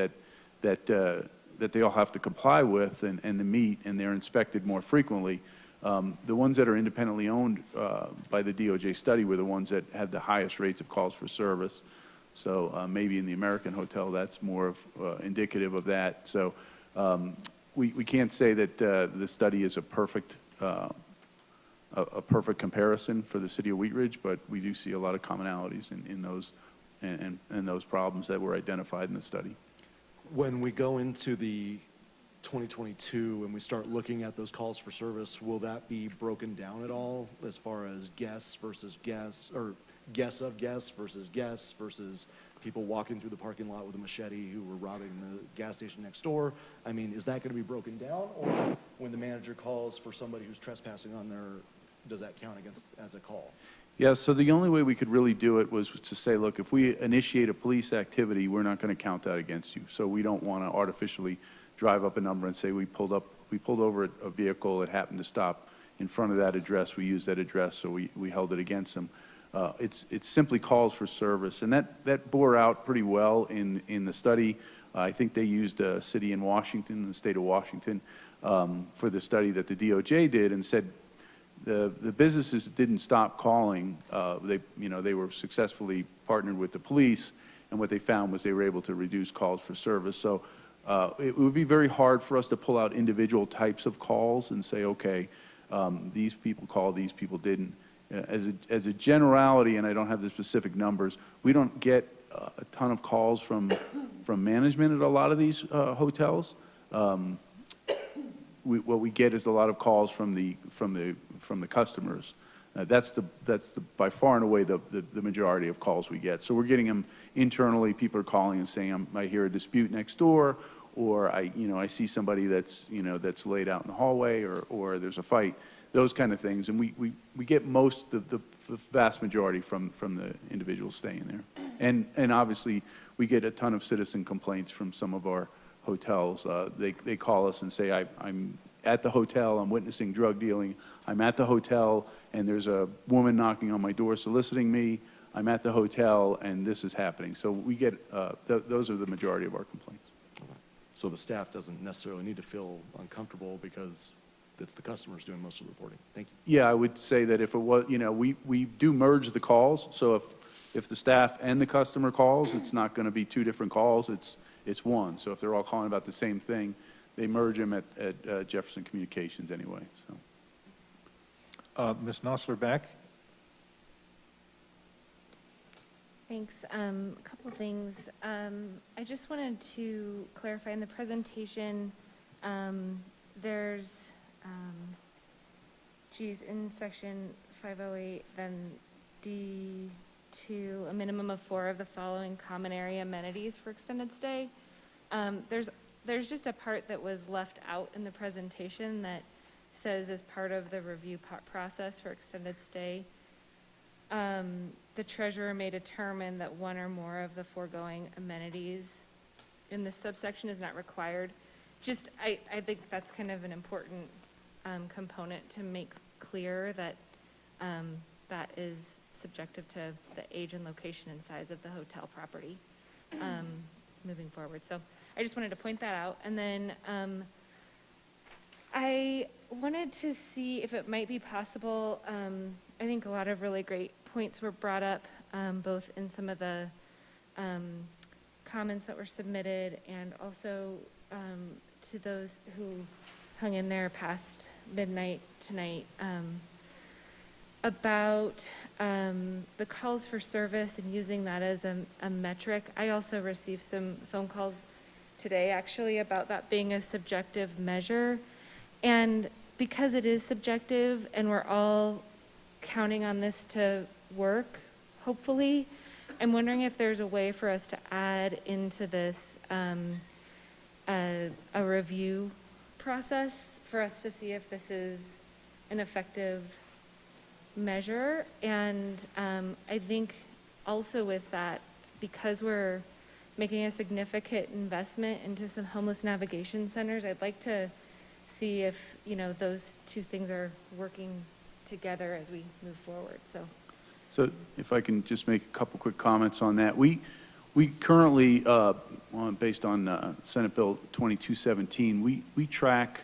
that they all have to comply with and to meet, and they're inspected more frequently. The ones that are independently owned by the DOJ study were the ones that had the highest rates of calls for service. So maybe in the American Hotel, that's more of, indicative of that. So we can't say that the study is a perfect comparison for the city of Wheat Ridge, but we do see a lot of commonalities in those and those problems that were identified in the study. When we go into the 2022 and we start looking at those calls for service, will that be broken down at all as far as guests versus guests, or guests of guests versus people walking through the parking lot with a machete who were robbing the gas station next door? I mean, is that going to be broken down, or when the manager calls for somebody who's trespassing on their, does that count as a call? Yeah, so the only way we could really do it was to say, look, if we initiate a police activity, we're not going to count that against you. So we don't want to artificially drive up a number and say we pulled over a vehicle that happened to stop in front of that address. We used that address, so we held it against them. It's simply calls for service, and that bore out pretty well in the study. I think they used a city in Washington, the state of Washington, for the study that the DOJ did, and said the businesses didn't stop calling. They were successfully partnered with the police, and what they found was they were able to reduce calls for service. So it would be very hard for us to pull out individual types of calls and say, okay, these people called, these people didn't. As a generality, and I don't have the specific numbers, we don't get a ton of calls from management at a lot of these hotels. What we get is a lot of calls from the customers. That's by far and away the majority of calls we get. So we're getting them internally. People are calling and saying, I hear a dispute next door, or I see somebody that's laid out in the hallway, or there's a fight. Those kind of things, and we get the vast majority from the individuals staying there, and obviously we get a ton of citizen complaints from some of our hotels. They call us and say, I'm at the hotel, I'm witnessing drug dealing. I'm at the hotel, and there's a woman knocking on my door soliciting me. I'm at the hotel and this is happening. So we get, those are the majority of our complaints. So the staff doesn't necessarily need to feel uncomfortable because it's the customers doing most of the reporting. Thank you. Yeah, I would say that if it was, we do merge the calls, so if the staff and the customer calls, it's not going to be two different calls, it's one. So if they're all calling about the same thing, they merge them at Jefferson Communications anyway, so. Ms. Nosler-Beck? Thanks. A couple of things. I just wanted to clarify in the presentation, there's, in section 508, then D2, a minimum of 4 of the following common area amenities for extended stay. There's just a part that was left out in the presentation that says as part of the review process for extended stay, the treasurer may determine that one or more of the foregoing amenities in this subsection is not required. Just, I think that's kind of an important component to make clear that that is subjective to the age and location and size of the hotel property moving forward. So I just wanted to point that out. And then I wanted to see if it might be possible, I think a lot of really great points were brought up, both in some of the comments that were submitted and also to those who hung in there past midnight tonight, about the calls for service and using that as a metric. I also received some phone calls today actually about that being a subjective measure. And because it is subjective and we're all counting on this to work, hopefully, I'm wondering if there's a way for us to add into this a review process for us to see if this is an effective measure. And I think also with that, because we're making a significant investment into some homeless navigation centers, I'd like to see if, those two things are working together as we move forward. So if I can just make a couple quick comments on that. We currently, based on Senate Bill 2217, we track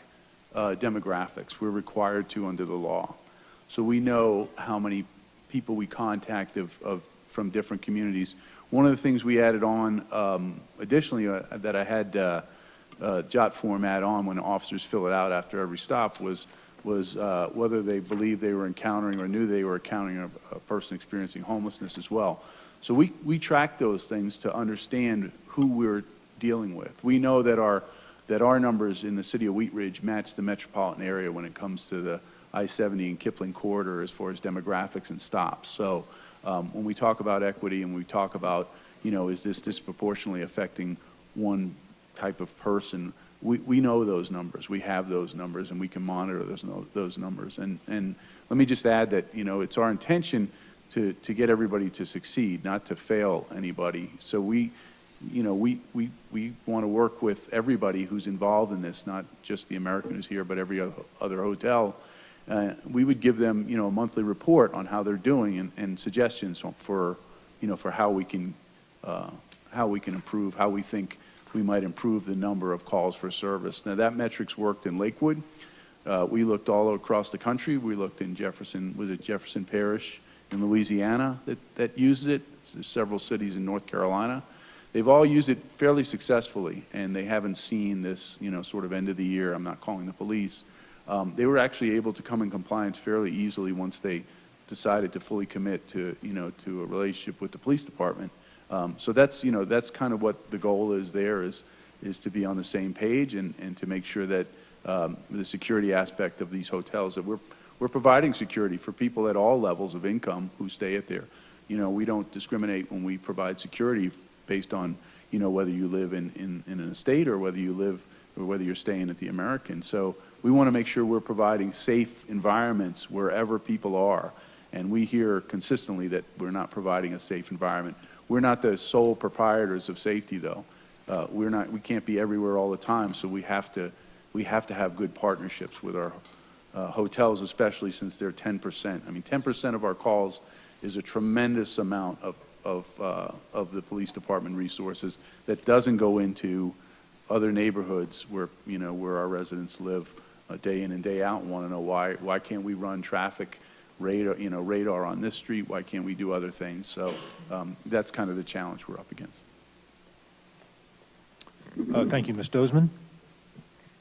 demographics. We're required to under the law. So we know how many people we contact from different communities. One of the things we added on additionally that I had jot format on when officers fill it out after every stop was whether they believed they were encountering or knew they were encountering a person experiencing homelessness as well. So we track those things to understand who we're dealing with. We know that our numbers in the city of Wheat Ridge match the metropolitan area when it comes to the I-70 and Kipling corridor as far as demographics and stops. So when we talk about equity and we talk about, is this disproportionately affecting one type of person, we know those numbers. We have those numbers and we can monitor those numbers. And let me just add that, it's our intention to get everybody to succeed, not to fail anybody. So we want to work with everybody who's involved in this, not just the American who's here, but every other hotel. We would give them, a monthly report on how they're doing and suggestions for how we can improve, how we think we might improve the number of calls for service. Now that metric's worked in Lakewood. We looked all across the country. We looked in Jefferson Parish in Louisiana that uses it. There's several cities in North Carolina. They've all used it fairly successfully, and they haven't seen this, sort of end of the year, I'm not calling the police. They were actually able to come in compliance fairly easily once they decided to fully commit to, to a relationship with the police department. So that's, that's kind of what the goal is there, is to be on the same page and to make sure that the security aspect of these hotels, that we're providing security for people at all levels of income who stay at there. We don't discriminate when we provide security based on, whether you live in an estate or whether you're staying at the American. So we want to make sure we're providing safe environments wherever people are. And we hear consistently that we're not providing a safe environment. We're not the sole proprietors of safety, though. We can't be everywhere all the time, so we have to have good partnerships with our hotels, especially since they're 10%. I mean, 10% of our calls is a tremendous amount of the police department resources that doesn't go into other neighborhoods where, you know, where our residents live day in and day out and want to know why can't we run traffic radar, you know, radar on this street? Why can't we do other things? So that's kind of the challenge we're up against. Thank you. Ms. Dozeman?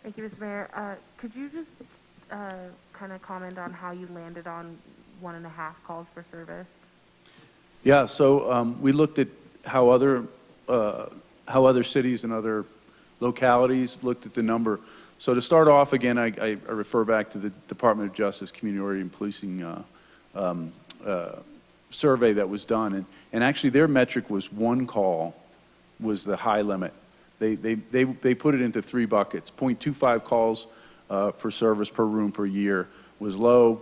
Thank you, Mr. Mayor. Could you just kind of comment on how you landed on 1.5 calls for service? Yeah, so we looked at how other cities and other localities looked at the number. So to start off, again, I refer back to the Department of Justice Community and Policing survey that was done, and actually their metric was 1 call was the high limit. They put it into 3 buckets. 0.25 calls per service per room per year was low,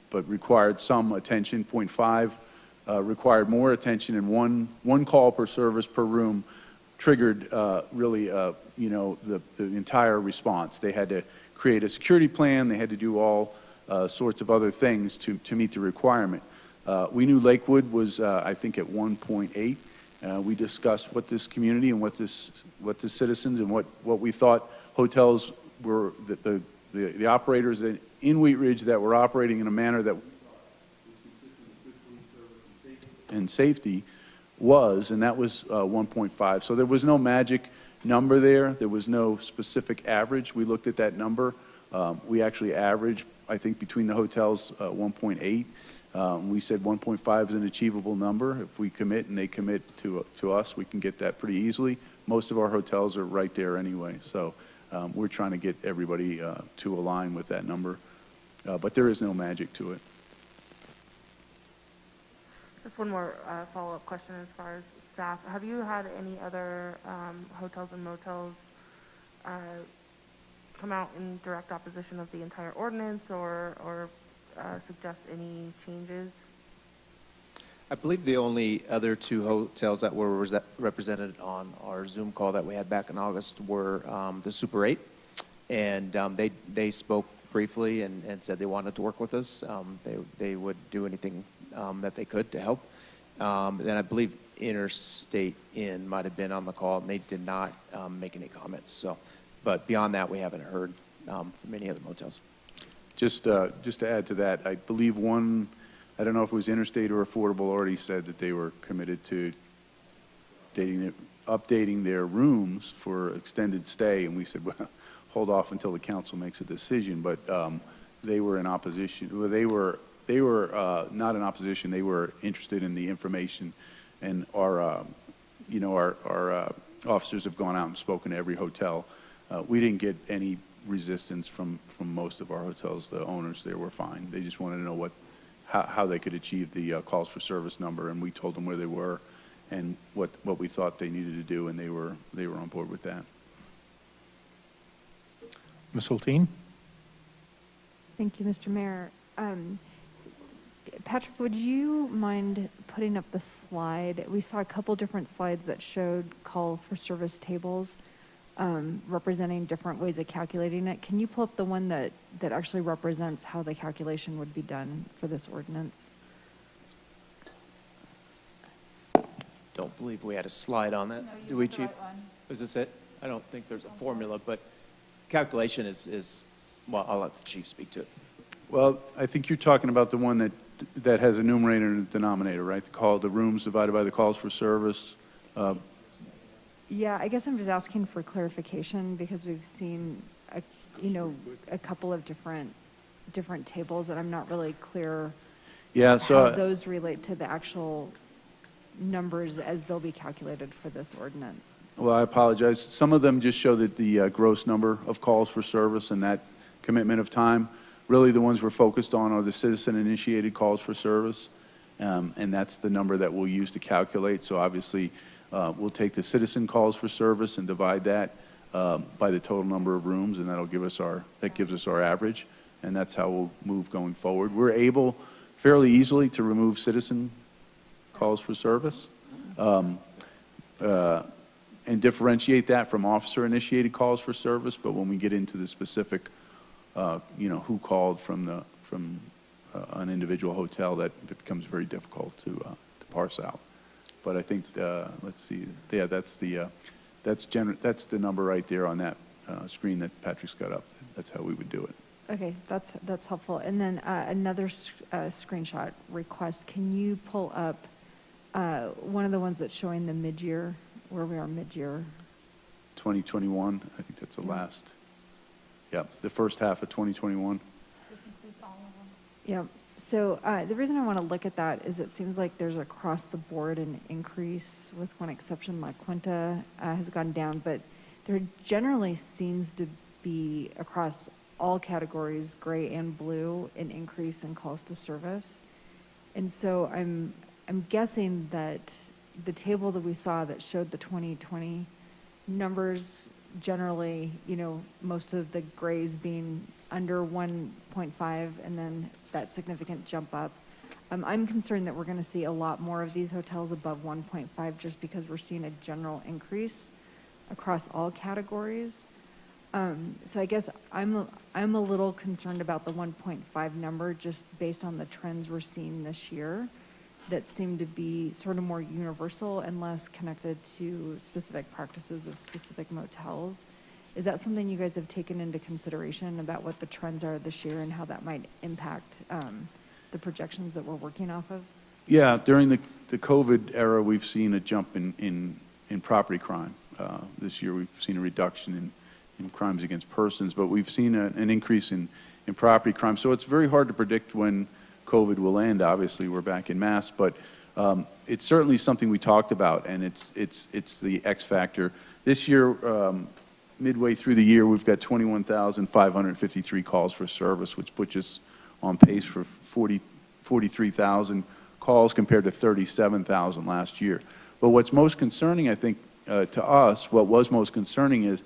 but required some attention. 0.5 required more attention, and one call per service per room triggered really, you know, the entire response. They had to create a security plan. They had to do all sorts of other things to meet the requirement. We knew Lakewood was, I think, at 1.8. We discussed what this community and what the citizens and what we thought hotels were, the operators in Wheat Ridge that were operating in a manner that was consistent with good police service and safety was, and that was 1.5. So there was no magic number there. There was no specific average. We looked at that number. We actually averaged, I think, between the hotels 1.8. We said 1.5 is an achievable number. If we commit and they commit to us, we can get that pretty easily. Most of our hotels are right there anyway. So we're trying to get everybody to align with that number. But there is no magic to it. Just one more follow-up question as far as staff. Have you had any other hotels and motels come out in direct opposition of the entire ordinance or suggest any changes? I believe the only other 2 hotels that were represented on our Zoom call that we had back in August were the Super 8, and they spoke briefly and said they wanted to work with us. They would do anything that they could to help. Then I believe Interstate Inn might have been on the call, and they did not make any comments. So, but beyond that, we haven't heard from any other motels. Just to add to that, I believe one, I don't know if it was Interstate or Affordable, already said that they were committed to updating their rooms for extended stay, and we said, well, hold off until the council makes a decision. But they were in opposition. Well, they were not in opposition. They were interested in the information, and our officers have gone out and spoken to every hotel. We didn't get any resistance from most of our hotels. The owners there were fine. They just wanted to know how they could achieve the calls for service number, and we told them where they were and what we thought they needed to do, and they were on board with that. Ms. Hulteen? Thank you, Mr. Mayor. Patrick, would you mind putting up the slide? We saw a couple different slides that showed call for service tables representing different ways of calculating it. Can you pull up the one that actually represents how the calculation would be done for this ordinance? Don't believe we had a slide on that. Do we, Chief? Is this it? I don't think there's a formula, but calculation is well, I'll let the chief speak to it. Well, I think you're talking about the one that has a numerator and a denominator, right? The rooms divided by the calls for service. Yeah, I guess I'm just asking for clarification because we've seen, a couple of different tables, and I'm not really clear Yeah, so how those relate to the actual numbers as they'll be calculated for this ordinance. well, I apologize. Some of them just show that the gross number of calls for service and that commitment of time. Really, the ones we're focused on are the citizen-initiated calls for service, and that's the number that we'll use to calculate. So obviously, we'll take the citizen calls for service and divide that by the total number of rooms, and that gives us our average, and that's how we'll move going forward. We're able fairly easily to remove citizen calls for service and differentiate that from officer-initiated calls for service. But when we get into the specific, who called from an individual hotel that it becomes very difficult to parse out. But I think, let's see, yeah, that's the number right there on that screen that Patrick's got up. That's how we would do it. Okay, that's helpful. And then another screenshot request. Can you pull up one of the ones that's showing the mid-year, where we are mid-year? 2021, I think that's the last, yeah, the first half of 2021. Yeah, so the reason I want to look at that is it seems like there's across the board an increase, with one exception. La Quinta has gone down, but there generally seems to be across all categories, gray and blue, an increase in calls to service. And so I'm guessing that the table that we saw that showed the 2020 numbers, generally, you know, most of the grays being under 1.5 and then that significant jump up. I'm concerned that we're going to see a lot more of these hotels above 1.5 just because we're seeing a general increase across all categories. So I guess I'm a little concerned about the 1.5 number just based on the trends we're seeing this year that seem to be sort of more universal and less connected to specific practices of specific motels. Is that something you guys have taken into consideration about what the trends are this year and how that might impact the projections that we're working off of? Yeah, during the COVID era, we've seen a jump in property crime. This year, we've seen a reduction in crimes against persons, but we've seen an increase in property crime. So it's very hard to predict when COVID will end. Obviously, we're back in mass, but it's certainly something we talked about, and it's the X factor. This year, midway through the year, we've got 21,553 calls for service, which puts us on pace for 43,000 calls compared to 37,000 last year. But what's most concerning, I think, to us, what was most concerning is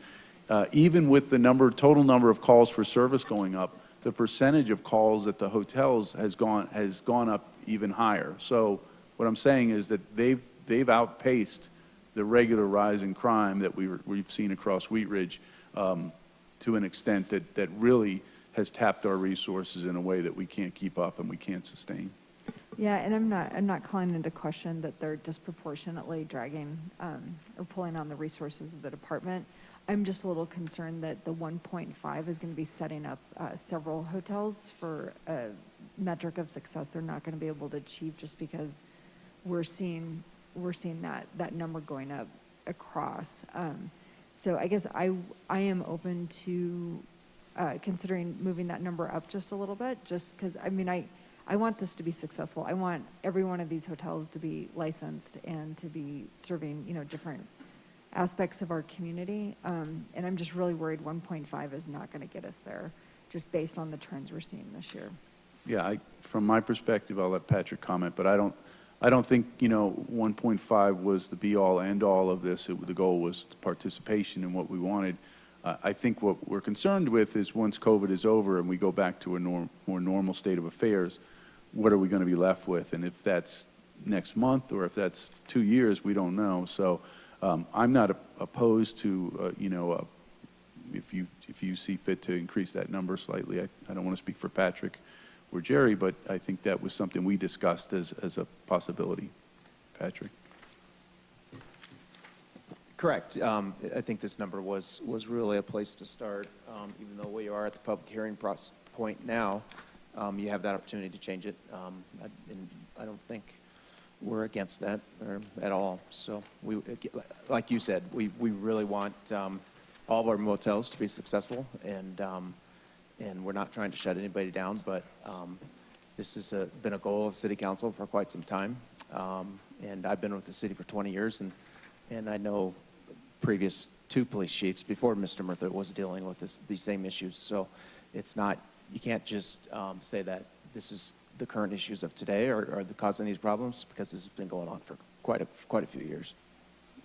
even with the total number of calls for service going up, the percentage of calls at the hotels has gone up even higher. So what I'm saying is that they've outpaced the regular rise in crime that we've seen across Wheat Ridge to an extent that really has tapped our resources in a way that we can't keep up and we can't sustain. Yeah, and I'm not calling into question that they're disproportionately dragging or pulling on the resources of the department. I'm just a little concerned that the 1.5 is going to be setting up several hotels for a metric of success they're not going to be able to achieve just because we're seeing that number going up across. So I guess I am open to considering moving that number up just a little bit, just because, I mean, I want this to be successful. I want every one of these hotels to be licensed and to be serving, you know, different aspects of our community. And I'm just really worried 1.5 is not going to get us there, just based on the trends we're seeing this year. Yeah, from my perspective, I'll let Patrick comment, but I don't think, you know, 1.5 was the be-all, end-all of this. The goal was participation in what we wanted. I think what we're concerned with is once COVID is over and we go back to a more normal state of affairs, what are we going to be left with? And if that's next month or if that's 2 years, we don't know. So I'm not opposed to, you know, if you see fit to increase that number slightly. I don't want to speak for Patrick or Jerry, but I think that was something we discussed as a possibility. Patrick? Correct. I think this number was really a place to start. Even though we are at the public hearing point now, you have that opportunity to change it. And I don't think we're against that at all. So like you said, we really want all of our motels to be successful, and we're not trying to shut anybody down, but this has been a goal of City Council for quite some time. And I've been with the city for 20 years, and I know previous 2 police chiefs before Mr. Murtha was dealing with these same issues. So it's not, you can't just say that this is the current issues of today or the cause of these problems, because this has been going on for quite a few years.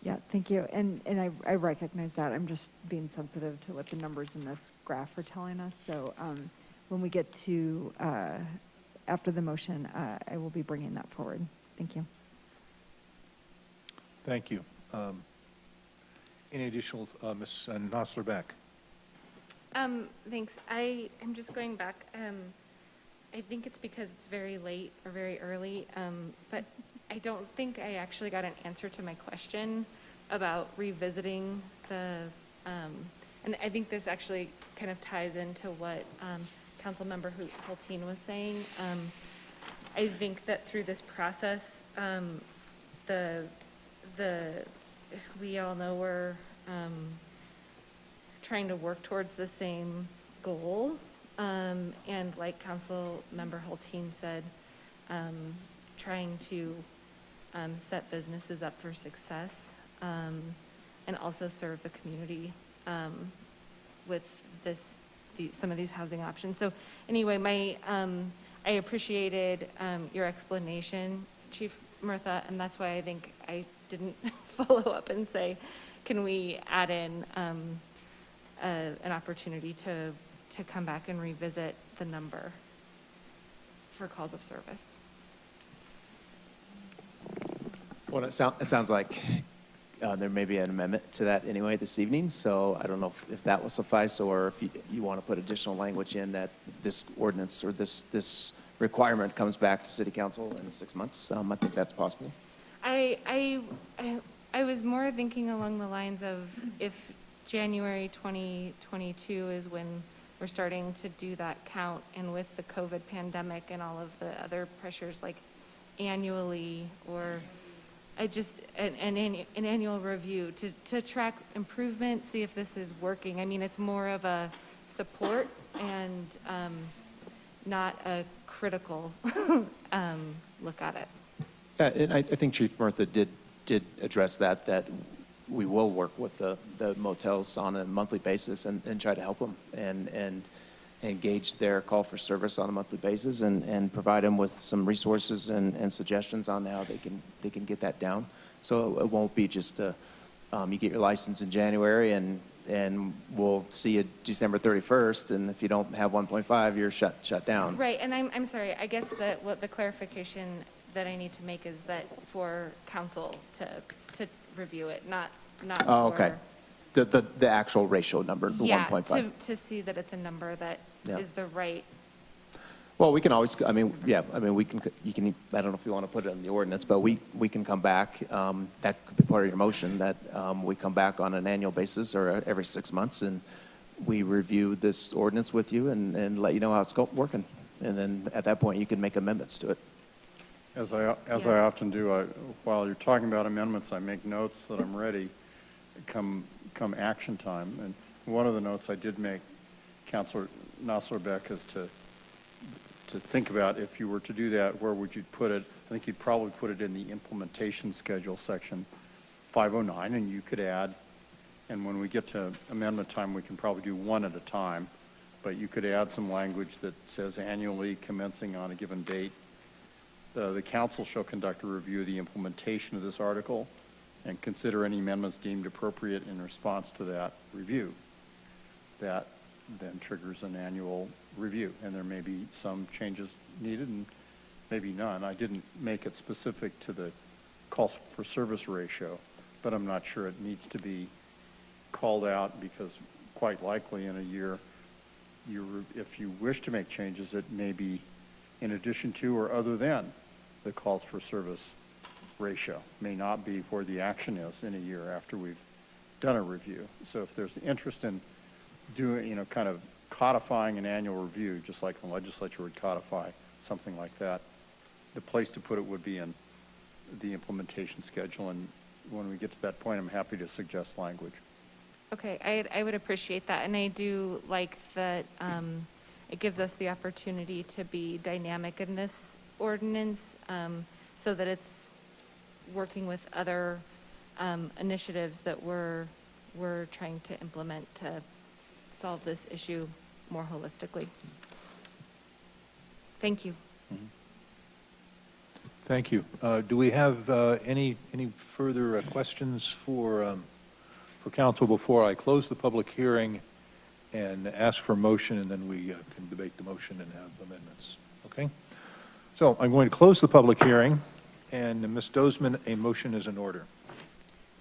Yeah, thank you. And I recognize that. I'm just being sensitive to what the numbers in this graph are telling us. So when we get to after the motion, I will be bringing that forward. Thank you. Thank you. Any additional, Ms. Nosler-Beck? Thanks. I'm just going back. I think it's because it's very late or very early, but I don't think I actually got an answer to my question about revisiting the, and I think this actually kind of ties into what Councilmember Hulteen was saying. I think that through this process, we all know we're trying to work towards the same goal. And like Councilmember Hulteen said, trying to set businesses up for success and also serve the community with some of these housing options. So anyway, I appreciated your explanation, Chief Murtha, and that's why I think I didn't follow up and say, can we add in an opportunity to come back and revisit the number for calls of service? Well, it sounds like there may be an amendment to that anyway this evening, so I don't know if that will suffice, or if you want to put additional language in that this ordinance or this requirement comes back to City Council in 6 months. I think that's possible. I was more thinking along the lines of if January 2022 is when we're starting to do that count, and with the COVID pandemic and all of the other pressures, like annually, or an annual review to track improvement, see if this is working. I mean, it's more of a support and not a critical look at it. Yeah, and I think Chief Murtha did address that we will work with the motels on a monthly basis and try to help them and engage their call for service on a monthly basis and provide them with some resources and suggestions on how they can get that down. So it won't be just you get your license in January and we'll see you December 31st, and if you don't have 1.5, you're shut down. Right, and I'm sorry, I guess that what the clarification that I need to make is that for council to review it, not Oh, for. okay. The actual ratio number, the 1.5. Yeah, to see that it's a number that is the right. Well, we can always, you can, I don't know if you want to put it in the ordinance, but we can come back, that could be part of your motion, that we come back on an annual basis or every 6 months, and we review this ordinance with you and let you know how it's working. And then at that point, you can make amendments to it. As I often do, while you're talking about amendments, I make notes that I'm ready come action time. And one of the notes I did make, Councilor Nasserbeck, is to think about if you were to do that, where would you put it? I think you'd probably put it in the implementation schedule section 509, and you could add, and when we get to amendment time, we can probably do one at a time, but you could add some language that says annually commencing on a given date. The council shall conduct a review of the implementation of this article and consider any amendments deemed appropriate in response to that review. That then triggers an annual review, and there may be some changes needed and maybe none. I didn't make it specific to the call for service ratio, but I'm not sure it needs to be called out, because quite likely in a year, if you wish to make changes, it may be in addition to or other than the calls for service ratio. May not be where the action is in a year after we've done a review. So if there's interest in doing, kind of codifying an annual review, just like the legislature would codify something like that, the place to put it would be in the implementation schedule. And when we get to that point, I'm happy to suggest language. Okay, I would appreciate that, and I do like that it gives us the opportunity to be dynamic in this ordinance, so that it's working with other initiatives that we're trying to implement to solve this issue more holistically. Thank you. Thank you. Do we have any further questions for council before I close the public hearing and ask for a motion, and then we can debate the motion and have amendments? Okay? So I'm going to close the public hearing, and Ms. Dozeman, a motion is in order.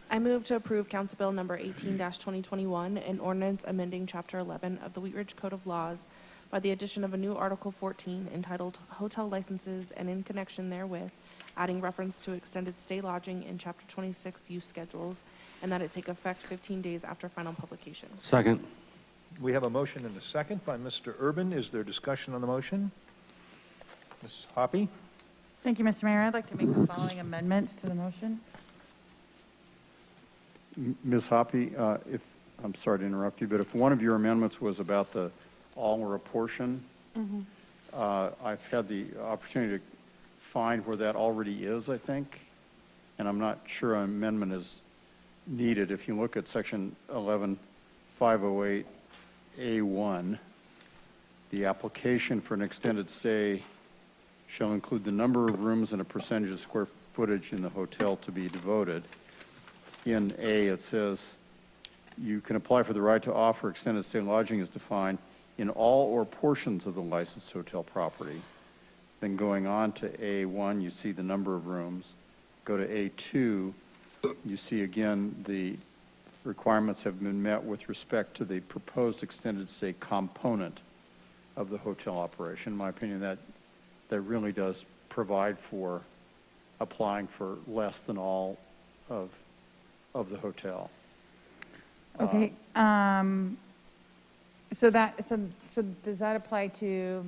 I move to approve Council Bill number 18-2021, an ordinance amending Chapter 11 of the Wheat Ridge Code of Laws by the addition of a new Article 14 entitled Hotel Licenses and in connection therewith, adding reference to extended stay lodging in Chapter 26 use schedules, and that it take effect 15 days after final publication. Second. We have a motion and a second by Mr. Urban. Is there discussion on the motion? Ms. Hoppy? Thank you, Mr. Mayor. I'd like to make the following amendments to the motion. Ms. Hoppy, I'm sorry to interrupt you, but if one of your amendments was about the all or a portion, I've had the opportunity to find where that already is, I think, and I'm not sure an amendment is needed. If you look at section 11508A1, the application for an extended stay shall include the number of rooms and a percentage of square footage in the hotel to be devoted. In A, it says, you can apply for the right to offer extended stay lodging as defined in all or portions of the licensed hotel property. Then going on to A1, you see the number of rooms. Go to A2, you see again the requirements have been met with respect to the proposed extended stay component of the hotel operation. In my opinion, that really does provide for applying for less than all of the hotel. Okay, so does that apply to,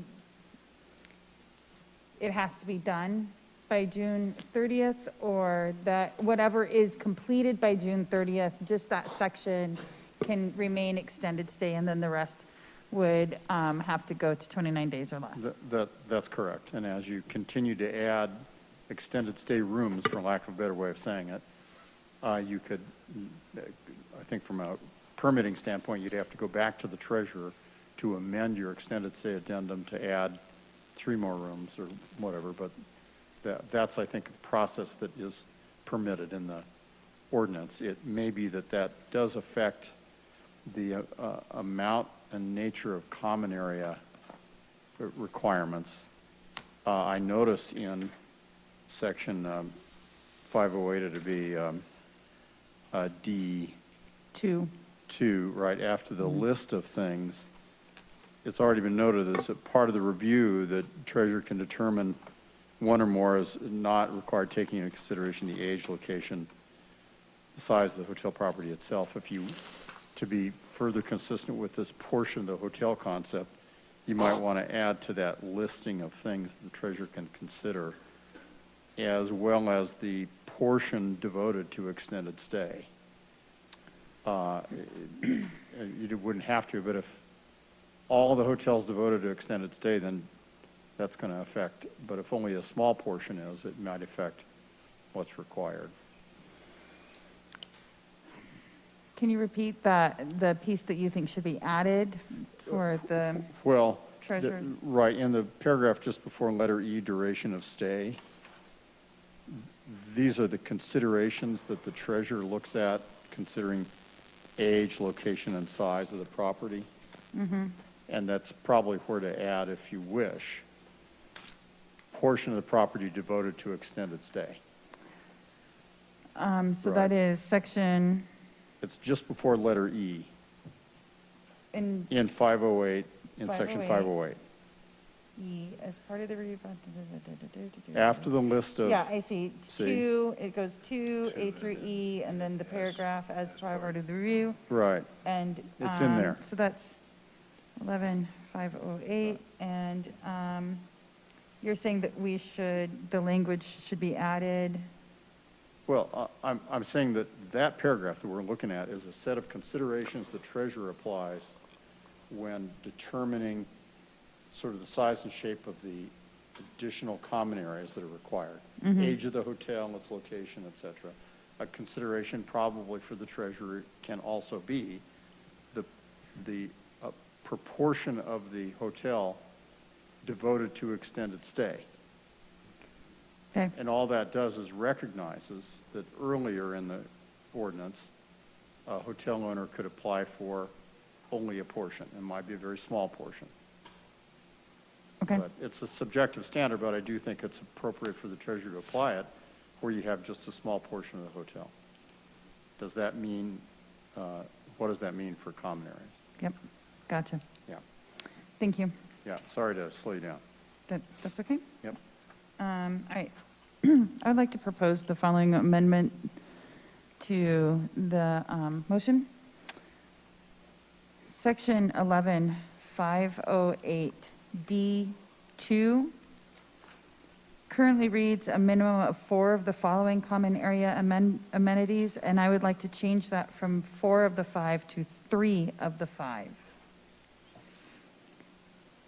it has to be done by June 30th, or that whatever is completed by June 30th, just that section can remain extended stay, and then the rest would have to go to 29 days or less? That's correct. And as you continue to add extended stay rooms, for lack of a better way of saying it, you could, I think from a permitting standpoint, you'd have to go back to the treasurer to amend your extended stay addendum to add 3 more rooms or whatever, but that's, I think, a process that is permitted in the ordinance. It may be that does affect the amount and nature of common area requirements. I notice in section 508, it'd be D2, right after the list of things. It's already been noted as a part of the review that treasurer can determine one or more is not required, taking into consideration the age, location, the size of the hotel property itself. If you, to be further consistent with this portion of the hotel concept, you might want to add to that listing of things the treasurer can consider, as well as the portion devoted to extended stay. You wouldn't have to, but if all the hotels devoted to extended stay, then that's going to affect, but if only a small portion is, it might affect what's required. Can you repeat the piece that you think should be added for the Well, treasurer? right, in the paragraph just before letter E, duration of stay, these are the considerations that the treasurer looks at, considering age, location, and size of the property. Mm-hmm. And that's probably where to add, if you wish, portion of the property devoted to extended stay. So Right. that is section, It's just before letter E, in in 508, in section 508. E, as part of the review. After the list of. Yeah, I see. It's See. 2, it goes 2, A through E, and then the paragraph as part of the review. Right. And. It's in there. So that's 11-508, and you're saying that the language should be added? Well, I'm saying that that paragraph that we're looking at is a set of considerations the treasurer applies when determining sort of the size and shape of the additional common areas that are required. Mhm. Age of the hotel, its location, et cetera. A consideration probably for the treasurer can also be the proportion of the hotel devoted to extended stay. Okay. And all that does is recognizes that earlier in the ordinance, a hotel owner could apply for only a portion. It might be a very small portion. Okay. But it's a subjective standard, but I do think it's appropriate for the treasurer to apply it where you have just a small portion of the hotel. Does that mean, what does that mean for common areas? Yep, gotcha. Yeah. Thank you. Yeah, sorry to slow you down. That's okay? Yep. I would like to propose the following amendment to the motion. Section 11508D2 currently reads a minimum of 4 of the following common area amenities, and I would like to change that from 4 of the 5 to 3 of the 5.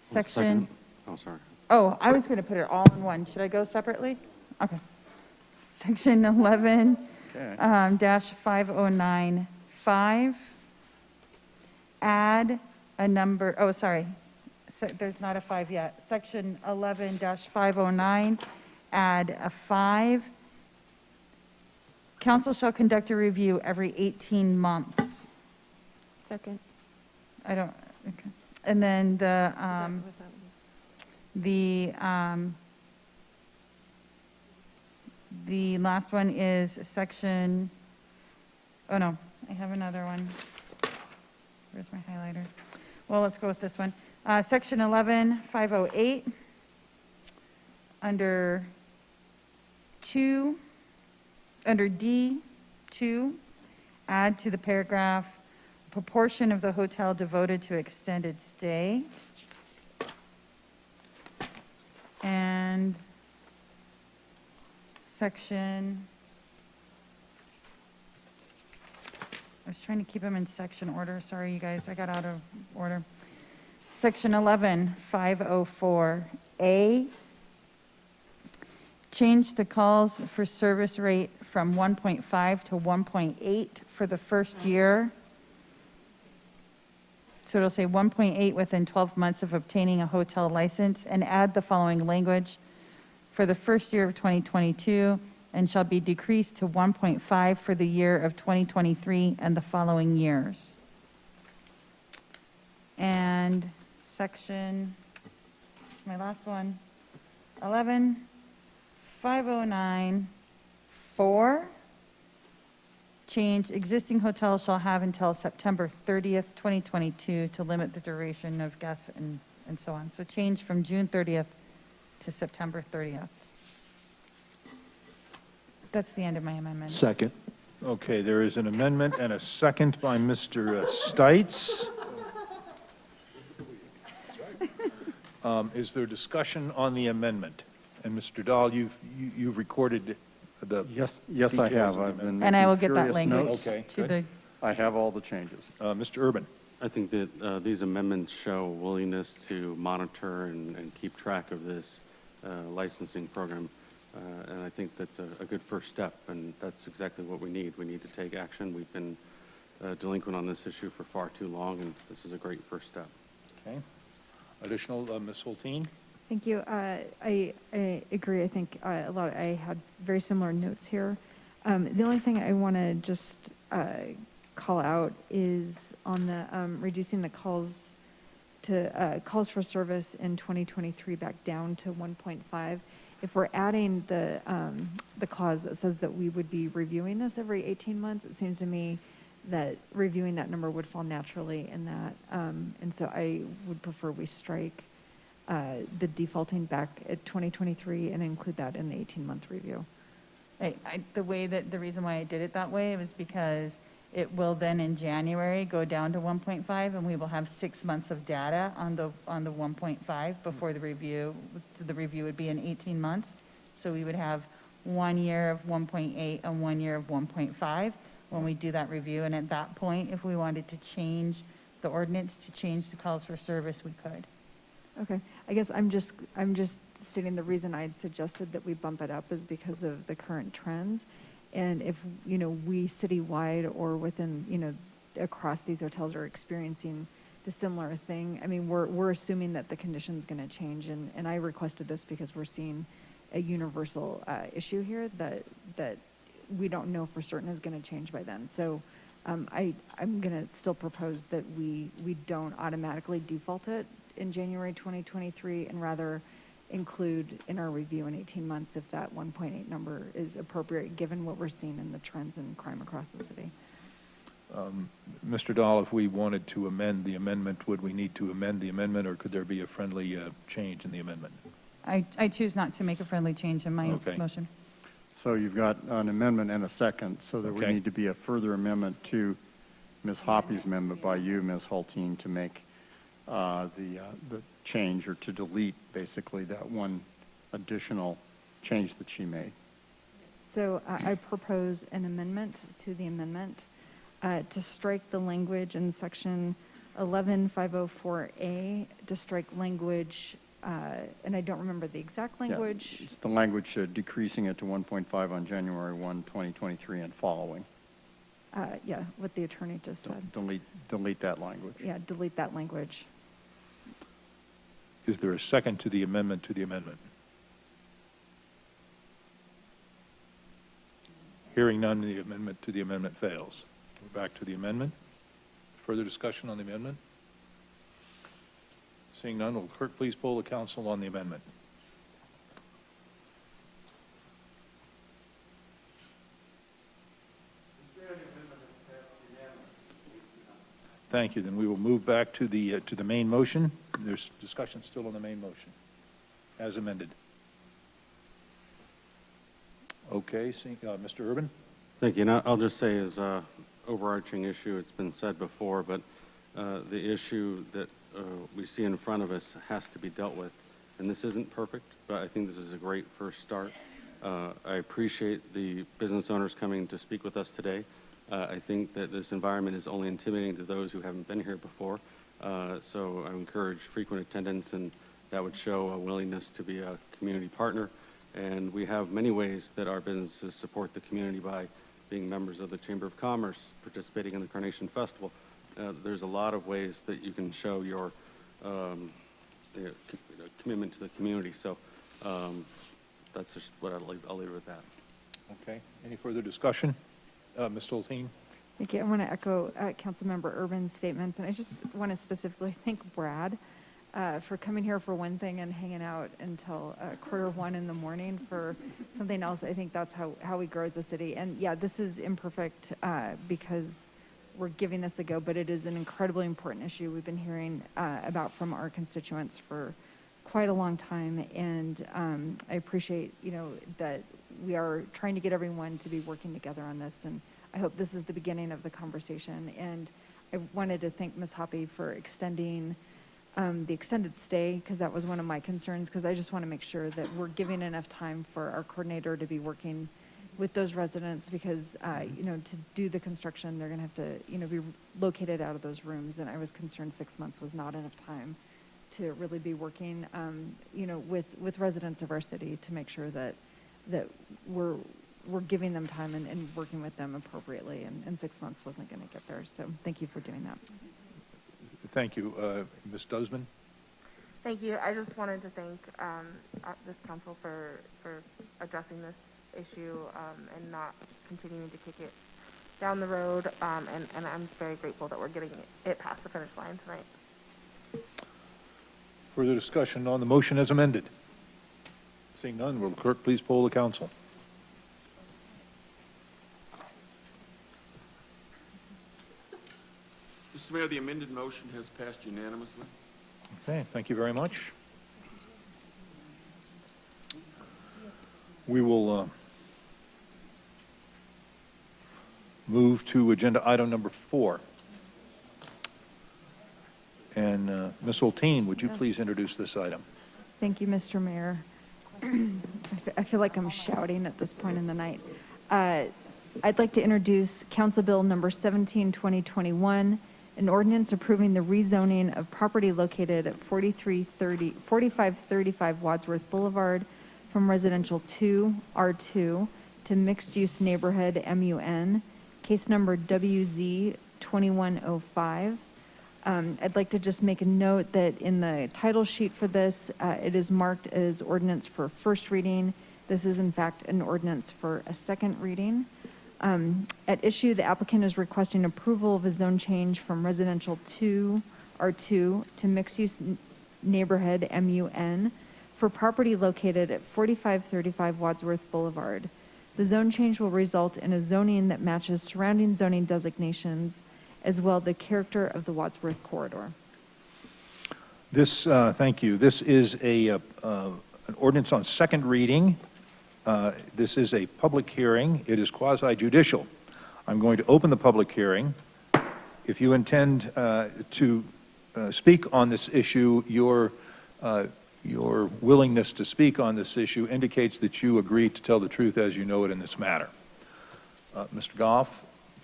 Section. Oh, sorry. Oh, I was going to put it all in one. Should I go separately? Okay. Section 11, dash 5095, add a number, oh, sorry, there's not a 5 yet. Section 11 dash 509, add a 5. Council shall conduct a review every 18 months. Second. I don't, okay. And then the, Was that- the last one is section, oh no, I have another one. Where's my highlighter? Well, let's go with this one. Section 11508, under D2, add to the paragraph, proportion of the hotel devoted to extended stay. And section, I was trying to keep them in section order. Sorry, you guys, I got out of order. Section 11504A, change the calls for service rate from 1.5 to 1.8 for the first year. So it'll say 1.8 within 12 months of obtaining a hotel license, and add the following language: for the first year of 2022, and shall be decreased to 1.5 for the year of 2023 and the following years. And section, this is my last one, 11509-4, change existing hotels shall have until September 30th, 2022 to limit the duration of guests and so on. So change from June 30th to September 30th. That's the end of my amendment. Second. Okay, there is an amendment and a second by Mr. Stites. Is there discussion on the amendment? And Mr. Dahl, you've recorded the Yes, I details have. of the I've been amendment. And I will making get that furious language notes. Okay, to good. the, I have all the changes. Mr. Urban? I think that these amendments show willingness to monitor and keep track of this licensing program. And I think that's a good first step, and that's exactly what we need. We need to take action. We've been delinquent on this issue for far too long, and this is a great first step. Okay. Additional, Ms. Hulteen? Thank you. I agree. I think I had very similar notes here. The only thing I want to just call out is on the reducing the calls for service in 2023 back down to 1.5. If we're adding the clause that says that we would be reviewing this every 18 months, it seems to me that reviewing that number would fall naturally in that. And so I would prefer we strike the defaulting back at 2023 and include that in the 18-month review. the reason why I did it that way was because it will then in January go down to 1.5, and we will have 6 months of data on the 1.5 before the review. The review would be in 18 months. So we would have 1 year of 1.8 and 1 year of 1.5 when we do that review. And at that point, if we wanted to change the ordinance to change the calls for service, we could. Okay, I guess I'm just stating the reason I had suggested that we bump it up is because of the current trends. And if, we citywide or within, across these hotels are experiencing the similar thing, I mean, we're assuming that the condition's going to change. And I requested this because we're seeing a universal issue here that we don't know for certain is going to change by then. So I'm going to still propose that we don't automatically default it in January 2023 and rather include in our review in 18 months if that 1.8 number is appropriate given what we're seeing in the trends in crime across the city. Mr. Dahl, if we wanted to amend the amendment, would we need to amend the amendment, or could there be a friendly change in the amendment? I choose not to make a friendly change in my Okay. motion. So you've got an amendment and a second, so there would Okay. need to be a further amendment to Ms. Hoppy's amendment by you, Ms. Hulteen, to make the change, or to delete basically that one additional change that she made. So I propose an amendment to the amendment to strike the language in section 11504A, to strike language, and I don't remember the exact Yeah, language. it's the language decreasing it to 1.5 on January 1, 2023 and following. Yeah, what the attorney just said. Delete that language. Yeah, delete that language. Is there a second to the amendment to the amendment? Hearing none, the amendment to the amendment fails. We're back to the amendment. Further discussion on the amendment? Seeing none, will clerk please poll the council on the amendment? Thank you. Then we will move back to the main motion. There's discussion still on the main motion, as amended. Okay, Mr. Urban? Thank you. And I'll just say as a overarching issue, it's been said before, but the issue that we see in front of us has to be dealt with. And this isn't perfect, but I think this is a great first start. I appreciate the business owners coming to speak with us today. I think that this environment is only intimidating to those who haven't been here before. So I encourage frequent attendance, and that would show a willingness to be a community partner. And we have many ways that our businesses support the community by being members of the Chamber of Commerce, participating in the Carnation Festival. There's a lot of ways that you can show your commitment to the community. So that's just what I'll leave it with that. Okay. Any further discussion? Ms. Hulteen? Thank you. I want to echo Councilmember Urban's statements, and I just want to specifically thank Brad for coming here for one thing and hanging out until 1:45 in the morning for something else. I think that's how we grow as a city. And yeah, this is imperfect because we're giving this a go, but it is an incredibly important issue we've been hearing about from our constituents for quite a long time. And I appreciate, that we are trying to get everyone to be working together on this. And I hope this is the beginning of the conversation. And I wanted to thank Ms. Hoppy for extending the extended stay, because that was one of my concerns, because I just want to make sure that we're giving enough time for our coordinator to be working with those residents, because, to do the construction, they're going to have to, be located out of those rooms. And I was concerned 6 months was not enough time to really be working, with residents of our city to make sure that we're giving them time and working with them appropriately. And 6 months wasn't going to get there. So thank you for doing that. Thank you. Ms. Dusman? Thank you. I just wanted to thank this council for addressing this issue and not continuing to kick it down the road. And I'm very grateful that we're getting it past the finish line tonight. Further discussion on the motion as amended? Seeing none, will the clerk please poll the council? Mr. Mayor, the amended motion has passed unanimously. Okay, thank you very much. We will move to agenda item number 4. And Ms. Hulteen, would you please introduce this item? Thank you, Mr. Mayor. I feel like I'm shouting at this point in the night. I'd like to introduce Council Bill number 17, 2021, an ordinance approving the rezoning of property located at 4535 Wadsworth Boulevard from residential 2, R2, to mixed-use neighborhood, MUN, case number WZ 2105. I'd like to just make a note that in the title sheet for this, it is marked as ordinance for first reading. This is in fact an ordinance for a second reading. At issue, the applicant is requesting approval of a zone change from residential 2, R2, to mixed-use neighborhood, MUN, for property located at 4535 Wadsworth Boulevard. The zone change will result in a zoning that matches surrounding zoning designations, as well as the character of the Wadsworth corridor. This, thank you. This is an ordinance on second reading. This is a public hearing. It is quasi-judicial. I'm going to open the public hearing. If you intend to speak on this issue, your willingness to speak on this issue indicates that you agree to tell the truth as you know it in this matter. Mr. Goff,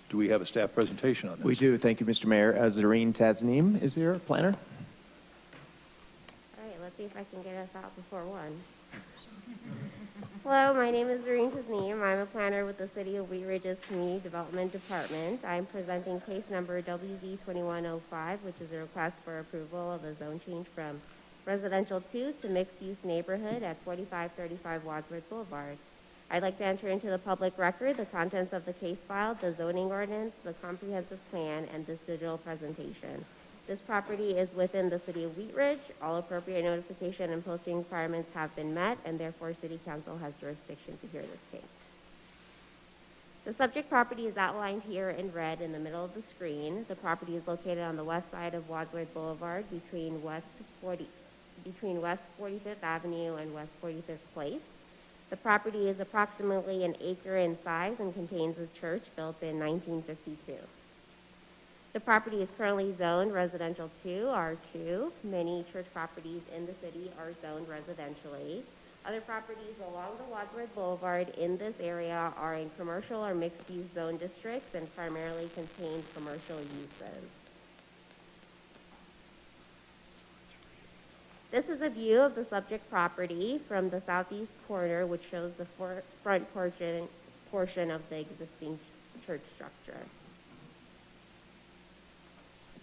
do we have a staff presentation on this? We do. Thank you, Mr. Mayor. Zareen Tasneem is here, planner. All right, let's see if I can get us out before 1. Hello, my name is Zareen Tasneem. I'm a planner with the City of Wheat Ridge's Community Development Department. I'm presenting case number WZ2105, which is a request for approval of a zone change from residential 2 to mixed-use neighborhood at 4535 Wadsworth Boulevard. I'd like to enter into the public record the contents of the case file, the zoning ordinance, the comprehensive plan, and this digital presentation. This property is within the City of Wheat Ridge. All appropriate notification and posting requirements have been met, and therefore City Council has jurisdiction to hear this case. The subject property is outlined here in red in the middle of the screen. The property is located on the west side of Wadsworth Boulevard between West 45th Avenue and West 45th Place. The property is approximately an acre in size and contains a church built in 1952. The property is currently zoned residential 2, R2. Many church properties in the city are zoned residentially. Other properties along the Wadsworth Boulevard in this area are in commercial or mixed-use zone districts and primarily contain commercial uses. This is a view of the subject property from the southeast corner, which shows the front portion of the existing church structure.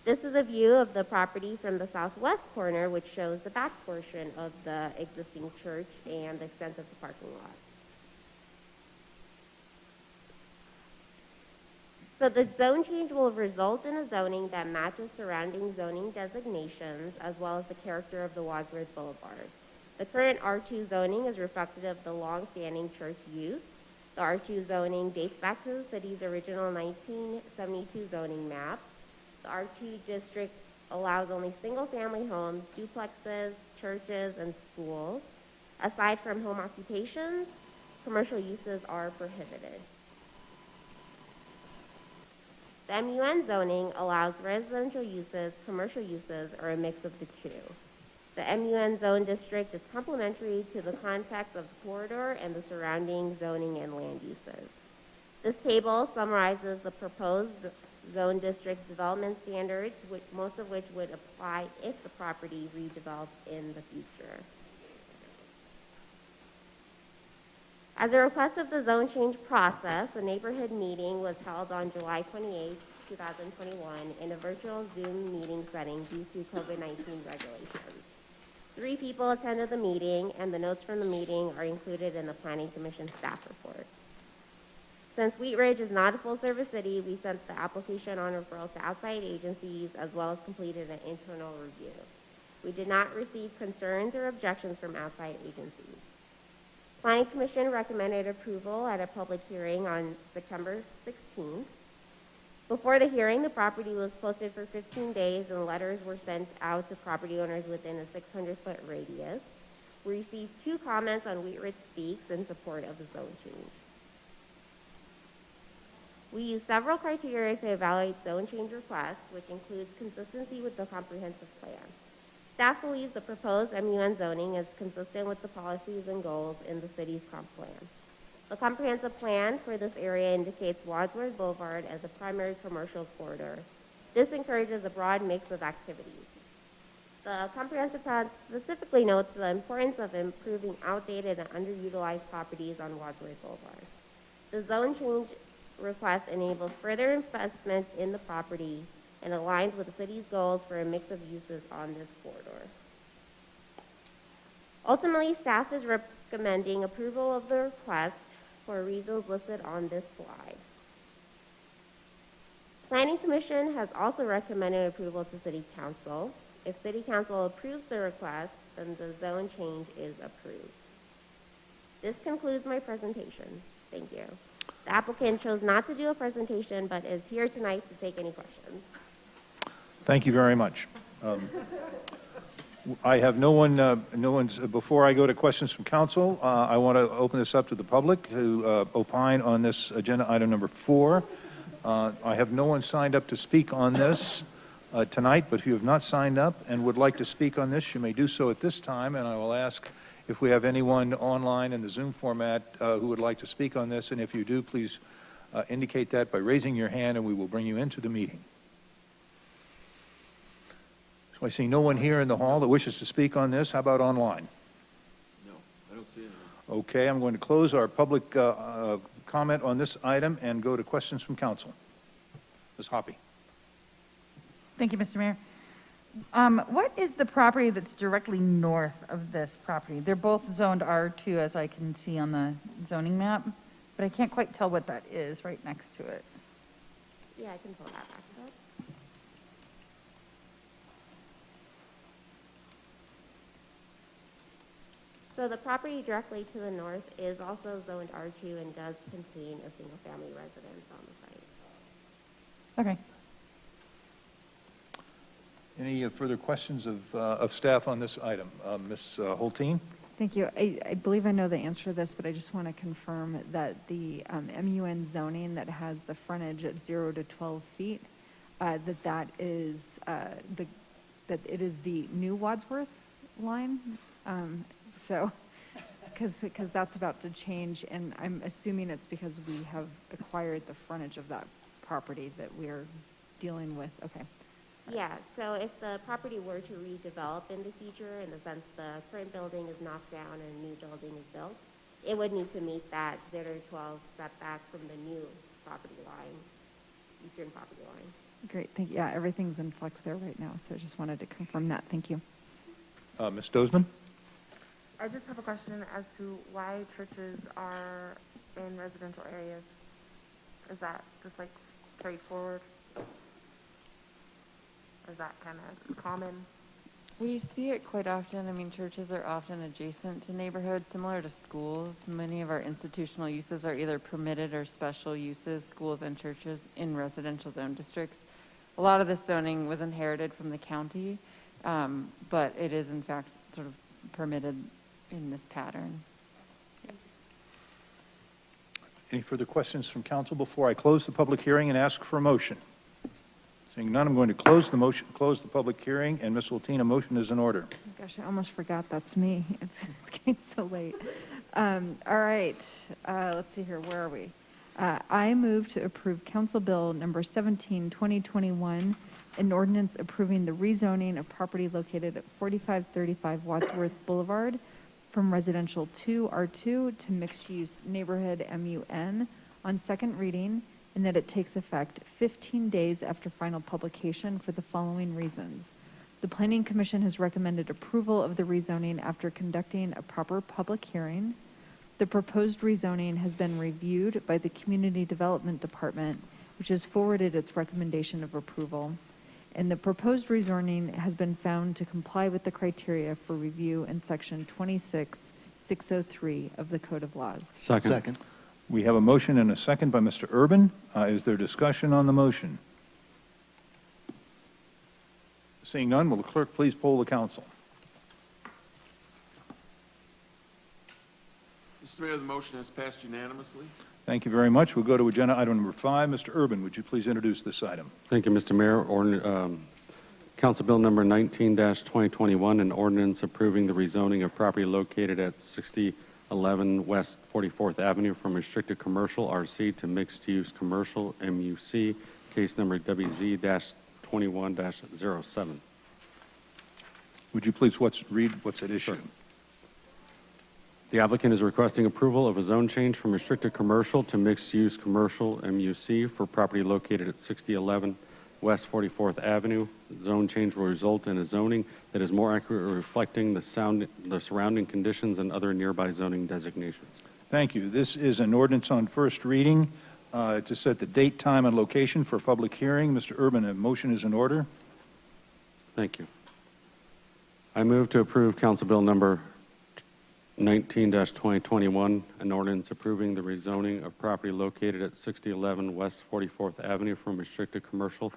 This is a view of the property from the southwest corner, which shows the back portion of the existing church and the extent of the parking lot. So the zone change will result in a zoning that matches surrounding zoning designations as well as the character of the Wadsworth Boulevard. The current R2 zoning is reflective of the long-standing church use. The R2 zoning dates back to the city's original 1972 zoning map. The R2 district allows only single-family homes, duplexes, churches, and schools. Aside from home occupations, commercial uses are prohibited. The MUN zoning allows residential uses, commercial uses, or a mix of the two. The MUN zone district is complementary to the context of the corridor and the surrounding zoning and land uses. This table summarizes the proposed zone district's development standards, most of which would apply if the property redeveloped in the future. As a request of the zone change process, a neighborhood meeting was held on July 28, 2021 in a virtual Zoom meeting setting due to COVID-19 regulations. 3 people attended the meeting, and the notes from the meeting are included in the Planning Commission staff report. Since Wheat Ridge is not a full-service city, we sent the application on referral to outside agencies as well as completed an internal review. We did not receive concerns or objections from outside agencies. Planning Commission recommended approval at a public hearing on September 16th. Before the hearing, the property was posted for 15 days and letters were sent out to property owners within a 600-foot radius. We received 2 comments on Wheat Ridge Speaks in support of the zone change. We use several criteria to evaluate zone change requests, which includes consistency with the comprehensive plan. Staff believes the proposed MUN zoning is consistent with the policies and goals in the city's comp plan. The comprehensive plan for this area indicates Wadsworth Boulevard as a primary commercial corridor. This encourages a broad mix of activities. The comprehensive plan specifically notes the importance of improving outdated and underutilized properties on Wadsworth Boulevard. The zone change request enables further investment in the property and aligns with the city's goals for a mix of uses on this corridor. Ultimately, staff is recommending approval of the request for reasons listed on this slide. Planning Commission has also recommended approval to City Council. If City Council approves the request, then the zone change is approved. This concludes my presentation. Thank you. The applicant chose not to do a presentation, but is here tonight to take any questions. Thank you very much. I have no one's, before I go to questions from council, I want to open this up to the public who opine on this agenda item number 4. I have no one signed up to speak on this tonight, but if you have not signed up and would like to speak on this, you may do so at this time, and I will ask if we have anyone online in the Zoom format who would like to speak on this, and if you do, please indicate that by raising your hand, and we will bring you into the meeting. So I see no one here in the hall that wishes to speak on this. How about online? No, I don't see anyone. Okay, I'm going to close our public comment on this item and go to questions from council. Ms. Hoppy. Thank you, Mr. Mayor. What is the property that's directly north of this property? They're both zoned R2, as I can see on the zoning map, but I can't quite tell what that is right next to it. Yeah, I can pull that back up. So the property directly to the north is also zoned R2 and does contain a single-family residence on the site. Okay. Any further questions of staff on this item? Ms. Holteen? Thank you. I believe I know the answer to this, but I just want to confirm that the MUN zoning that has the frontage at 0 to 12 feet, that is that it is the new Wadsworth line. So, because that's about to change, and I'm assuming it's because we have acquired the frontage of that property that we're dealing with. Okay. Yeah, so if the property were to redevelop in the future, in the sense the current building is knocked down and a new building is built, it would need to meet that 0 to 12 setback from the new property line, eastern property line. Great. Thank you. Yeah, everything's in flux there right now, so I just wanted to confirm that. Thank you. Ms. Dozman? I just have a question as to why churches are in residential areas. Is that just like straightforward? Is that kind of common? We see it quite often. I mean, churches are often adjacent to neighborhoods, similar to schools. Many of our institutional uses are either permitted or special uses, schools and churches in residential zone districts. A lot of this zoning was inherited from the county, but it is in fact sort of permitted in this pattern. Yeah. Any further questions from council before I close the public hearing and ask for a motion? Seeing none, I'm going to close the public hearing, and Ms. Holteen, a motion is in order. Gosh, I almost forgot that's me. It's getting so late. All right, let's see here. Where are we? I move to approve Council Bill number 17, 2021, an ordinance approving the rezoning of property located at 4535 Wadsworth Boulevard from residential 2R2 to mixed-use neighborhood MUN on second reading, and that it takes effect 15 days after final publication for the following reasons. The Planning Commission has recommended approval of the rezoning after conducting a proper public hearing. The proposed rezoning has been reviewed by the Community Development Department, which has forwarded its recommendation of approval. And the proposed rezoning has been found to comply with the criteria for review in Section 26603 of the Code of Laws. Second. We have a motion and a second by Mr. Urban. Is there discussion on the motion? Seeing none, will the clerk please poll the council? Mr. Mayor, the motion has passed unanimously. Thank you very much. We'll go to agenda item number 5. Mr. Urban, would you please introduce this item? Thank you, Mr. Mayor. Council Bill number 19-2021, an ordinance approving the rezoning of property located at 6011 West 44th Avenue from restricted commercial RC to mixed-use commercial MUC, case number WZ-21-07. Would you please read what's at issue? Sure. The applicant is requesting approval of a zone change from restricted commercial to mixed-use commercial MUC for property located at 6011 West 44th Avenue. The zone change will result in a zoning that is more accurately reflecting the surrounding conditions and other nearby zoning designations. Thank you. This is an ordinance on first reading to set the date, time, and location for a public hearing. Mr. Urban, a motion is in order. Thank you. I move to approve Council Bill number 19-2021, an ordinance approving the rezoning of property located at 6011 West 44th Avenue from restricted commercial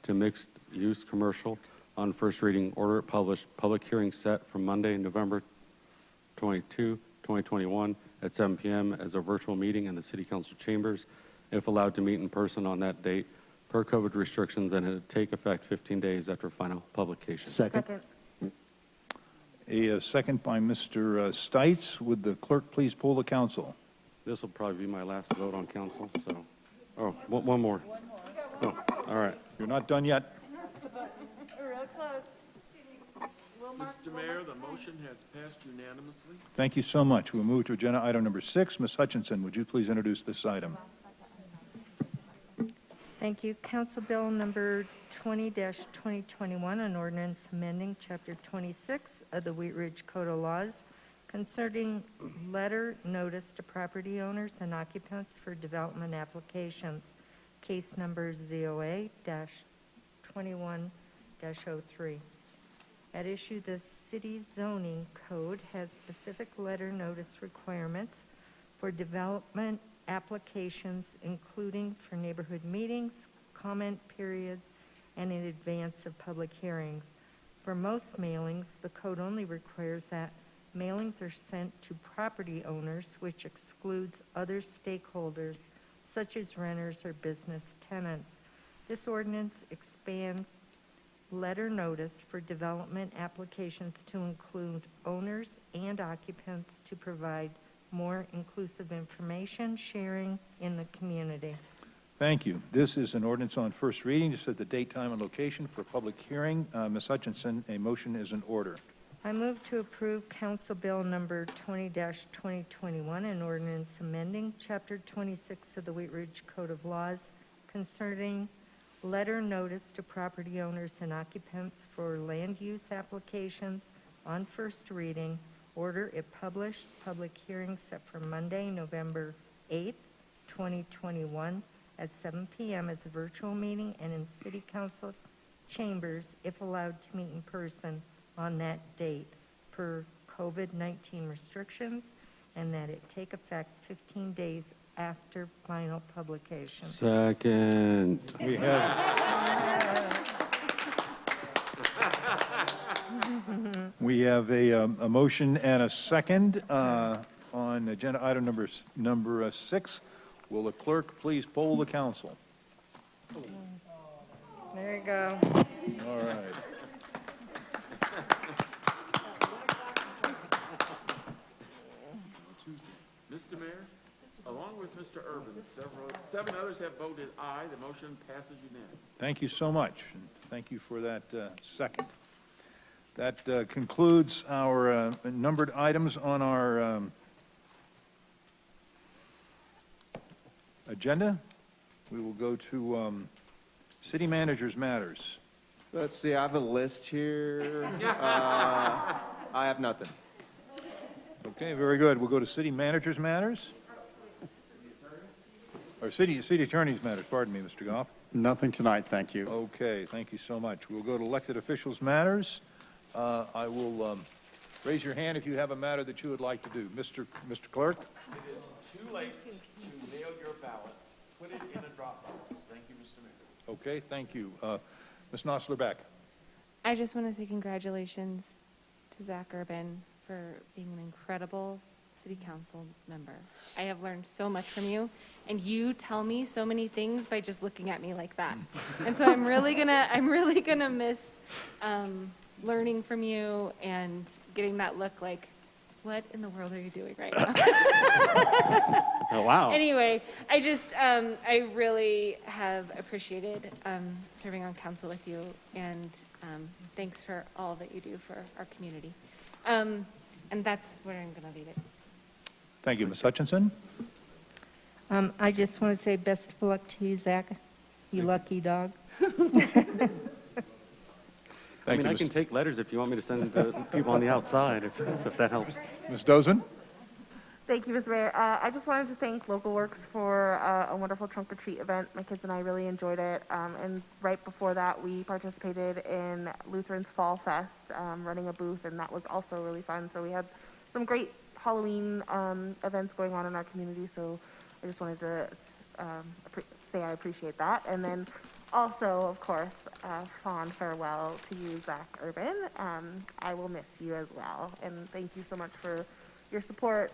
to mixed-use commercial on first reading. Order it published. Public hearing set for Monday, November 22, 2021 at 7 p.m. as a virtual meeting in the City Council chambers, if allowed to meet in person on that date, per COVID restrictions, and it take effect 15 days after final publication. Second. A second by Mr. Stites. Would the clerk please poll the council? This will probably be my last vote on council, so, oh, one more. Oh, all right. You're not done yet? Real close. Mr. Mayor, the motion has passed unanimously. Thank you so much. We'll move to agenda item number 6. Ms. Hutchinson, would you please introduce this item? Thank you. Council Bill number 20-2021, an ordinance amending Chapter 26 of the Wheat Ridge Code of Laws concerning letter notice to property owners and occupants for development applications, case number ZOA-21-03. At issue, the city zoning code has specific letter notice requirements for development applications, including for neighborhood meetings, comment periods, and in advance of public hearings. For most mailings, the code only requires that mailings are sent to property owners, which excludes other stakeholders, such as renters or business tenants. This ordinance expands letter notice for development applications to include owners and occupants to provide more inclusive information sharing in the community. Thank you. This is an ordinance on first reading to set the date, time, and location for public hearing. Ms. Hutchinson, a motion is in order. I move to approve Council Bill number 20-2021, an ordinance amending Chapter 26 of the Wheat Ridge Code of Laws concerning letter notice to property owners and occupants for land use applications on first reading. Order it published. Public hearing set for Monday, November 8th, 2021 at 7 p.m. as a virtual meeting and in City Council chambers if allowed to meet in person on that date per COVID-19 restrictions, and that it take effect 15 days after final publication. Second. We have a motion and a second on agenda item number 6. Will the clerk please poll the council? There you go. All right. Mr. Mayor, along with Mr. Urban, seven others have voted aye. The motion passes unanimously. Thank you so much, and thank you for that second. That concludes our numbered items on our agenda. We will go to city managers' matters. Let's see, I have a list here. I have nothing. Okay, very good. We'll go to city managers' matters. Or city attorneys' matters, pardon me, Mr. Goff. Nothing tonight, thank you. Okay, thank you so much. We'll go to elected officials' matters. I will raise your hand if you have a matter that you would like to do. Mr. Clerk? It is too late to mail your ballot. Put it in a drop box. Thank you, Mr. Mayor. Okay, thank you. Ms. Nosler-Beck? I just want to say congratulations to Zach Urban for being an incredible city council member. I have learned so much from you, and you tell me so many things by just looking at me like that. And so I'm really gonna miss learning from you and getting that look like, what in the world are you doing right now? Oh, wow. Anyway, I just, I really have appreciated serving on council with you, and thanks for all that you do for our community. And that's where I'm going to leave it. Thank you. Ms. Hutchinson? I just want to say best of luck to you, Zach. You lucky dog. I mean, I can take letters if you want me to send them to people on the outside, if that helps. Ms. Dozman? Thank you, Mr. Mayor. I just wanted to thank Local Works for a wonderful trunk or treat event. My kids and I really enjoyed it. And right before that, we participated in Lutheran's Fall Fest, running a booth, and that was also really fun. So we had some great Halloween events going on in our community, so I just wanted to say I appreciate that. And then also, of course, fond farewell to you, Zach Urban. I will miss you as well, and thank you so much for your support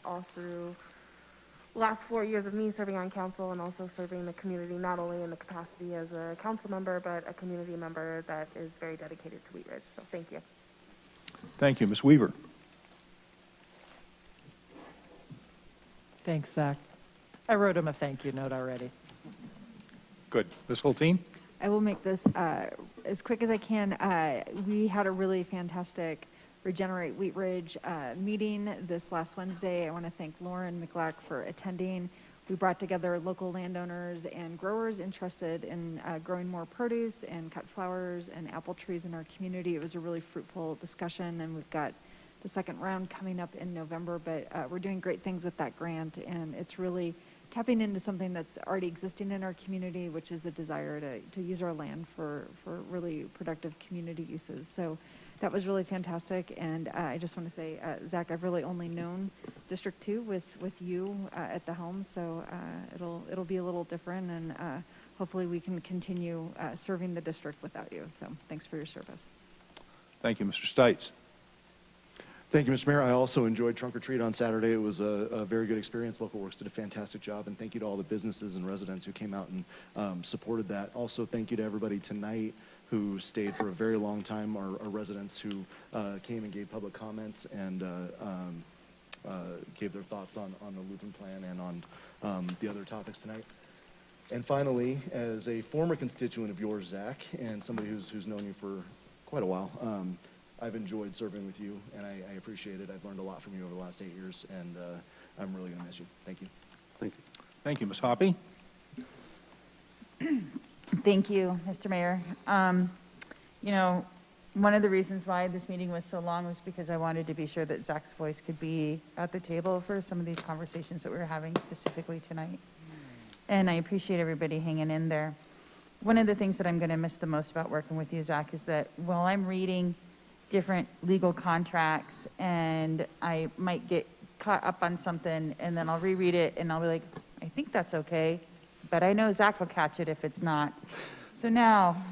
all through the last 4 years of me serving on council and also serving the community, not only in the capacity as a council member, but a community member that is very dedicated to Wheat Ridge. So thank you. Thank you. Ms. Weaver. Thanks, Zach. I wrote him a thank you note already. Good. Ms. Hulteen? I will make this as quick as I can. We had a really fantastic Regenerate Wheat Ridge meeting this last Wednesday. I want to thank Lauren McLack for attending. We brought together local landowners and growers interested in growing more produce and cut flowers and apple trees in our community. It was a really fruitful discussion, and we've got the second round coming up in November, but we're doing great things with that grant, and it's really tapping into something that's already existing in our community, which is a desire to use our land for really productive community uses. So that was really fantastic, and I just want to say, Zach, I've really only known District 2 with you at the helm, so it'll be a little different, and hopefully we can continue serving the district without you. So thanks for your service. Thank you. Mr. Stites. Thank you, Mr. Mayor. I also enjoyed Trunk or Treat on Saturday. It was a very good experience. Local Works did a fantastic job, and thank you to all the businesses and residents who came out and supported that. Also, thank you to everybody tonight who stayed for a very long time, our residents who came and gave public comments and gave their thoughts on the Lutheran plan and on the other topics tonight. And finally, as a former constituent of yours, Zach, and somebody who's known you for quite a while, I've enjoyed serving with you, and I appreciate it. I've learned a lot from you over the last 8 years, and I'm really going to miss you. Thank you. Thank you. Thank you. Ms. Hoppy? Thank you, Mr. Mayor. You know, one of the reasons why this meeting was so long was because I wanted to be sure that Zach's voice could be at the table for some of these conversations that we were having specifically tonight. And I appreciate everybody hanging in there. One of the things that I'm going to miss the most about working with you, Zach, is that while I'm reading different legal contracts and I might get caught up on something and then I'll reread it and I'll be like, I think that's okay, but I know Zach will catch it if it's not. So now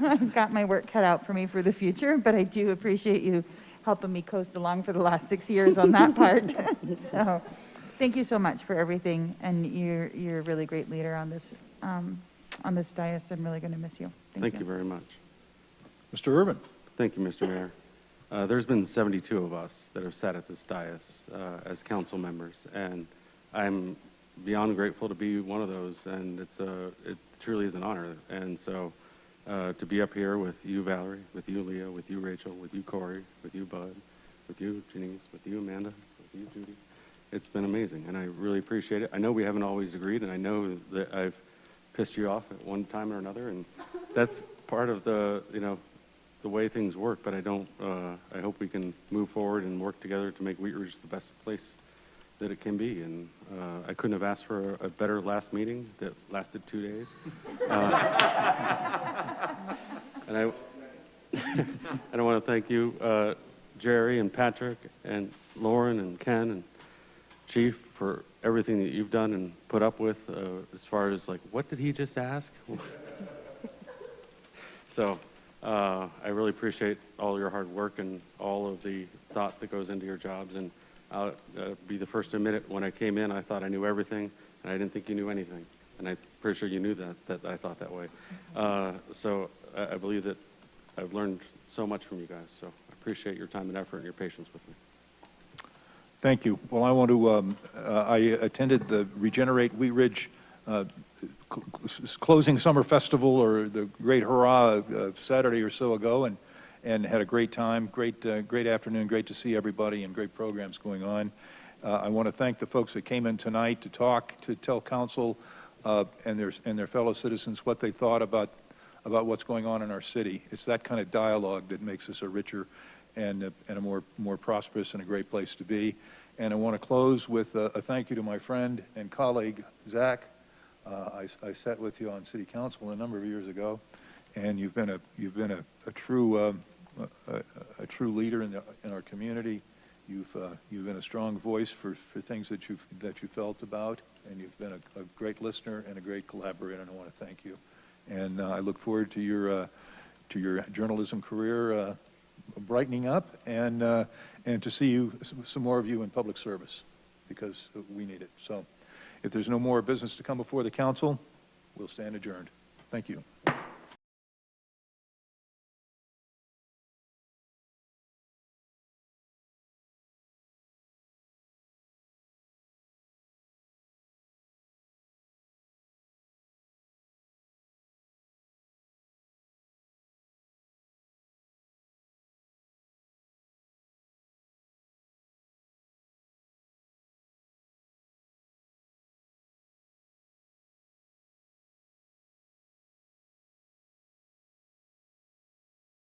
I've got my work cut out for me for the future, but I do appreciate you helping me coast along for the last 6 years on that part. So thank you so much for everything, and you're a really great leader on this dais. I'm really going to miss you. Thank you very much. Mr. Urban. Thank you, Mr. Mayor. There's been 72 of us that have sat at this dais as council members, and I'm beyond grateful to be one of those, and it truly is an honor. And so to be up here with you, Valerie, with you, Leah, with you, Rachel, with you, Corey, with you, Bud, with you, Janice, with you, Amanda, with you, Judy, it's been amazing, and I really appreciate it. I know we haven't always agreed, and I know that I've pissed you off at one time or another, and that's part of the way things work, but I hope we can move forward and work together to make Wheat Ridge the best place that it can be. And I couldn't have asked for a better last meeting that lasted 2 days. And I want to thank you, Jerry and Patrick and Lauren and Ken and Chief, for everything that you've done and put up with as far as like, what did he just ask? So I really appreciate all your hard work and all of the thought that goes into your jobs. And I'll be the first to admit it. When I came in, I thought I knew everything, and I didn't think you knew anything. And I'm pretty sure you knew that I thought that way. So I believe that I've learned so much from you guys. So I appreciate your time and effort and your patience with me. Thank you. Well, I want to, I attended the Regenerate Wheat Ridge closing summer festival, or the Great Hurrah, Saturday or so ago, and had a great time, great afternoon, great to see everybody, and great programs going on. I want to thank the folks that came in tonight to talk, to tell council and their fellow citizens what they thought about what's going on in our city. It's that kind of dialogue that makes us a richer and a more prosperous and a great place to be. And I want to close with a thank you to my friend and colleague, Zach. I sat with you on city council a number of years ago, and you've been a true leader in our community. You've been a strong voice for things that you felt about, and you've been a great listener and a great collaborator, and I want to thank you. And I look forward to your journalism career brightening up, and to see some more of you in public service, because we need it. So if there's no more business to come before the council, we'll stand adjourned. Thank you.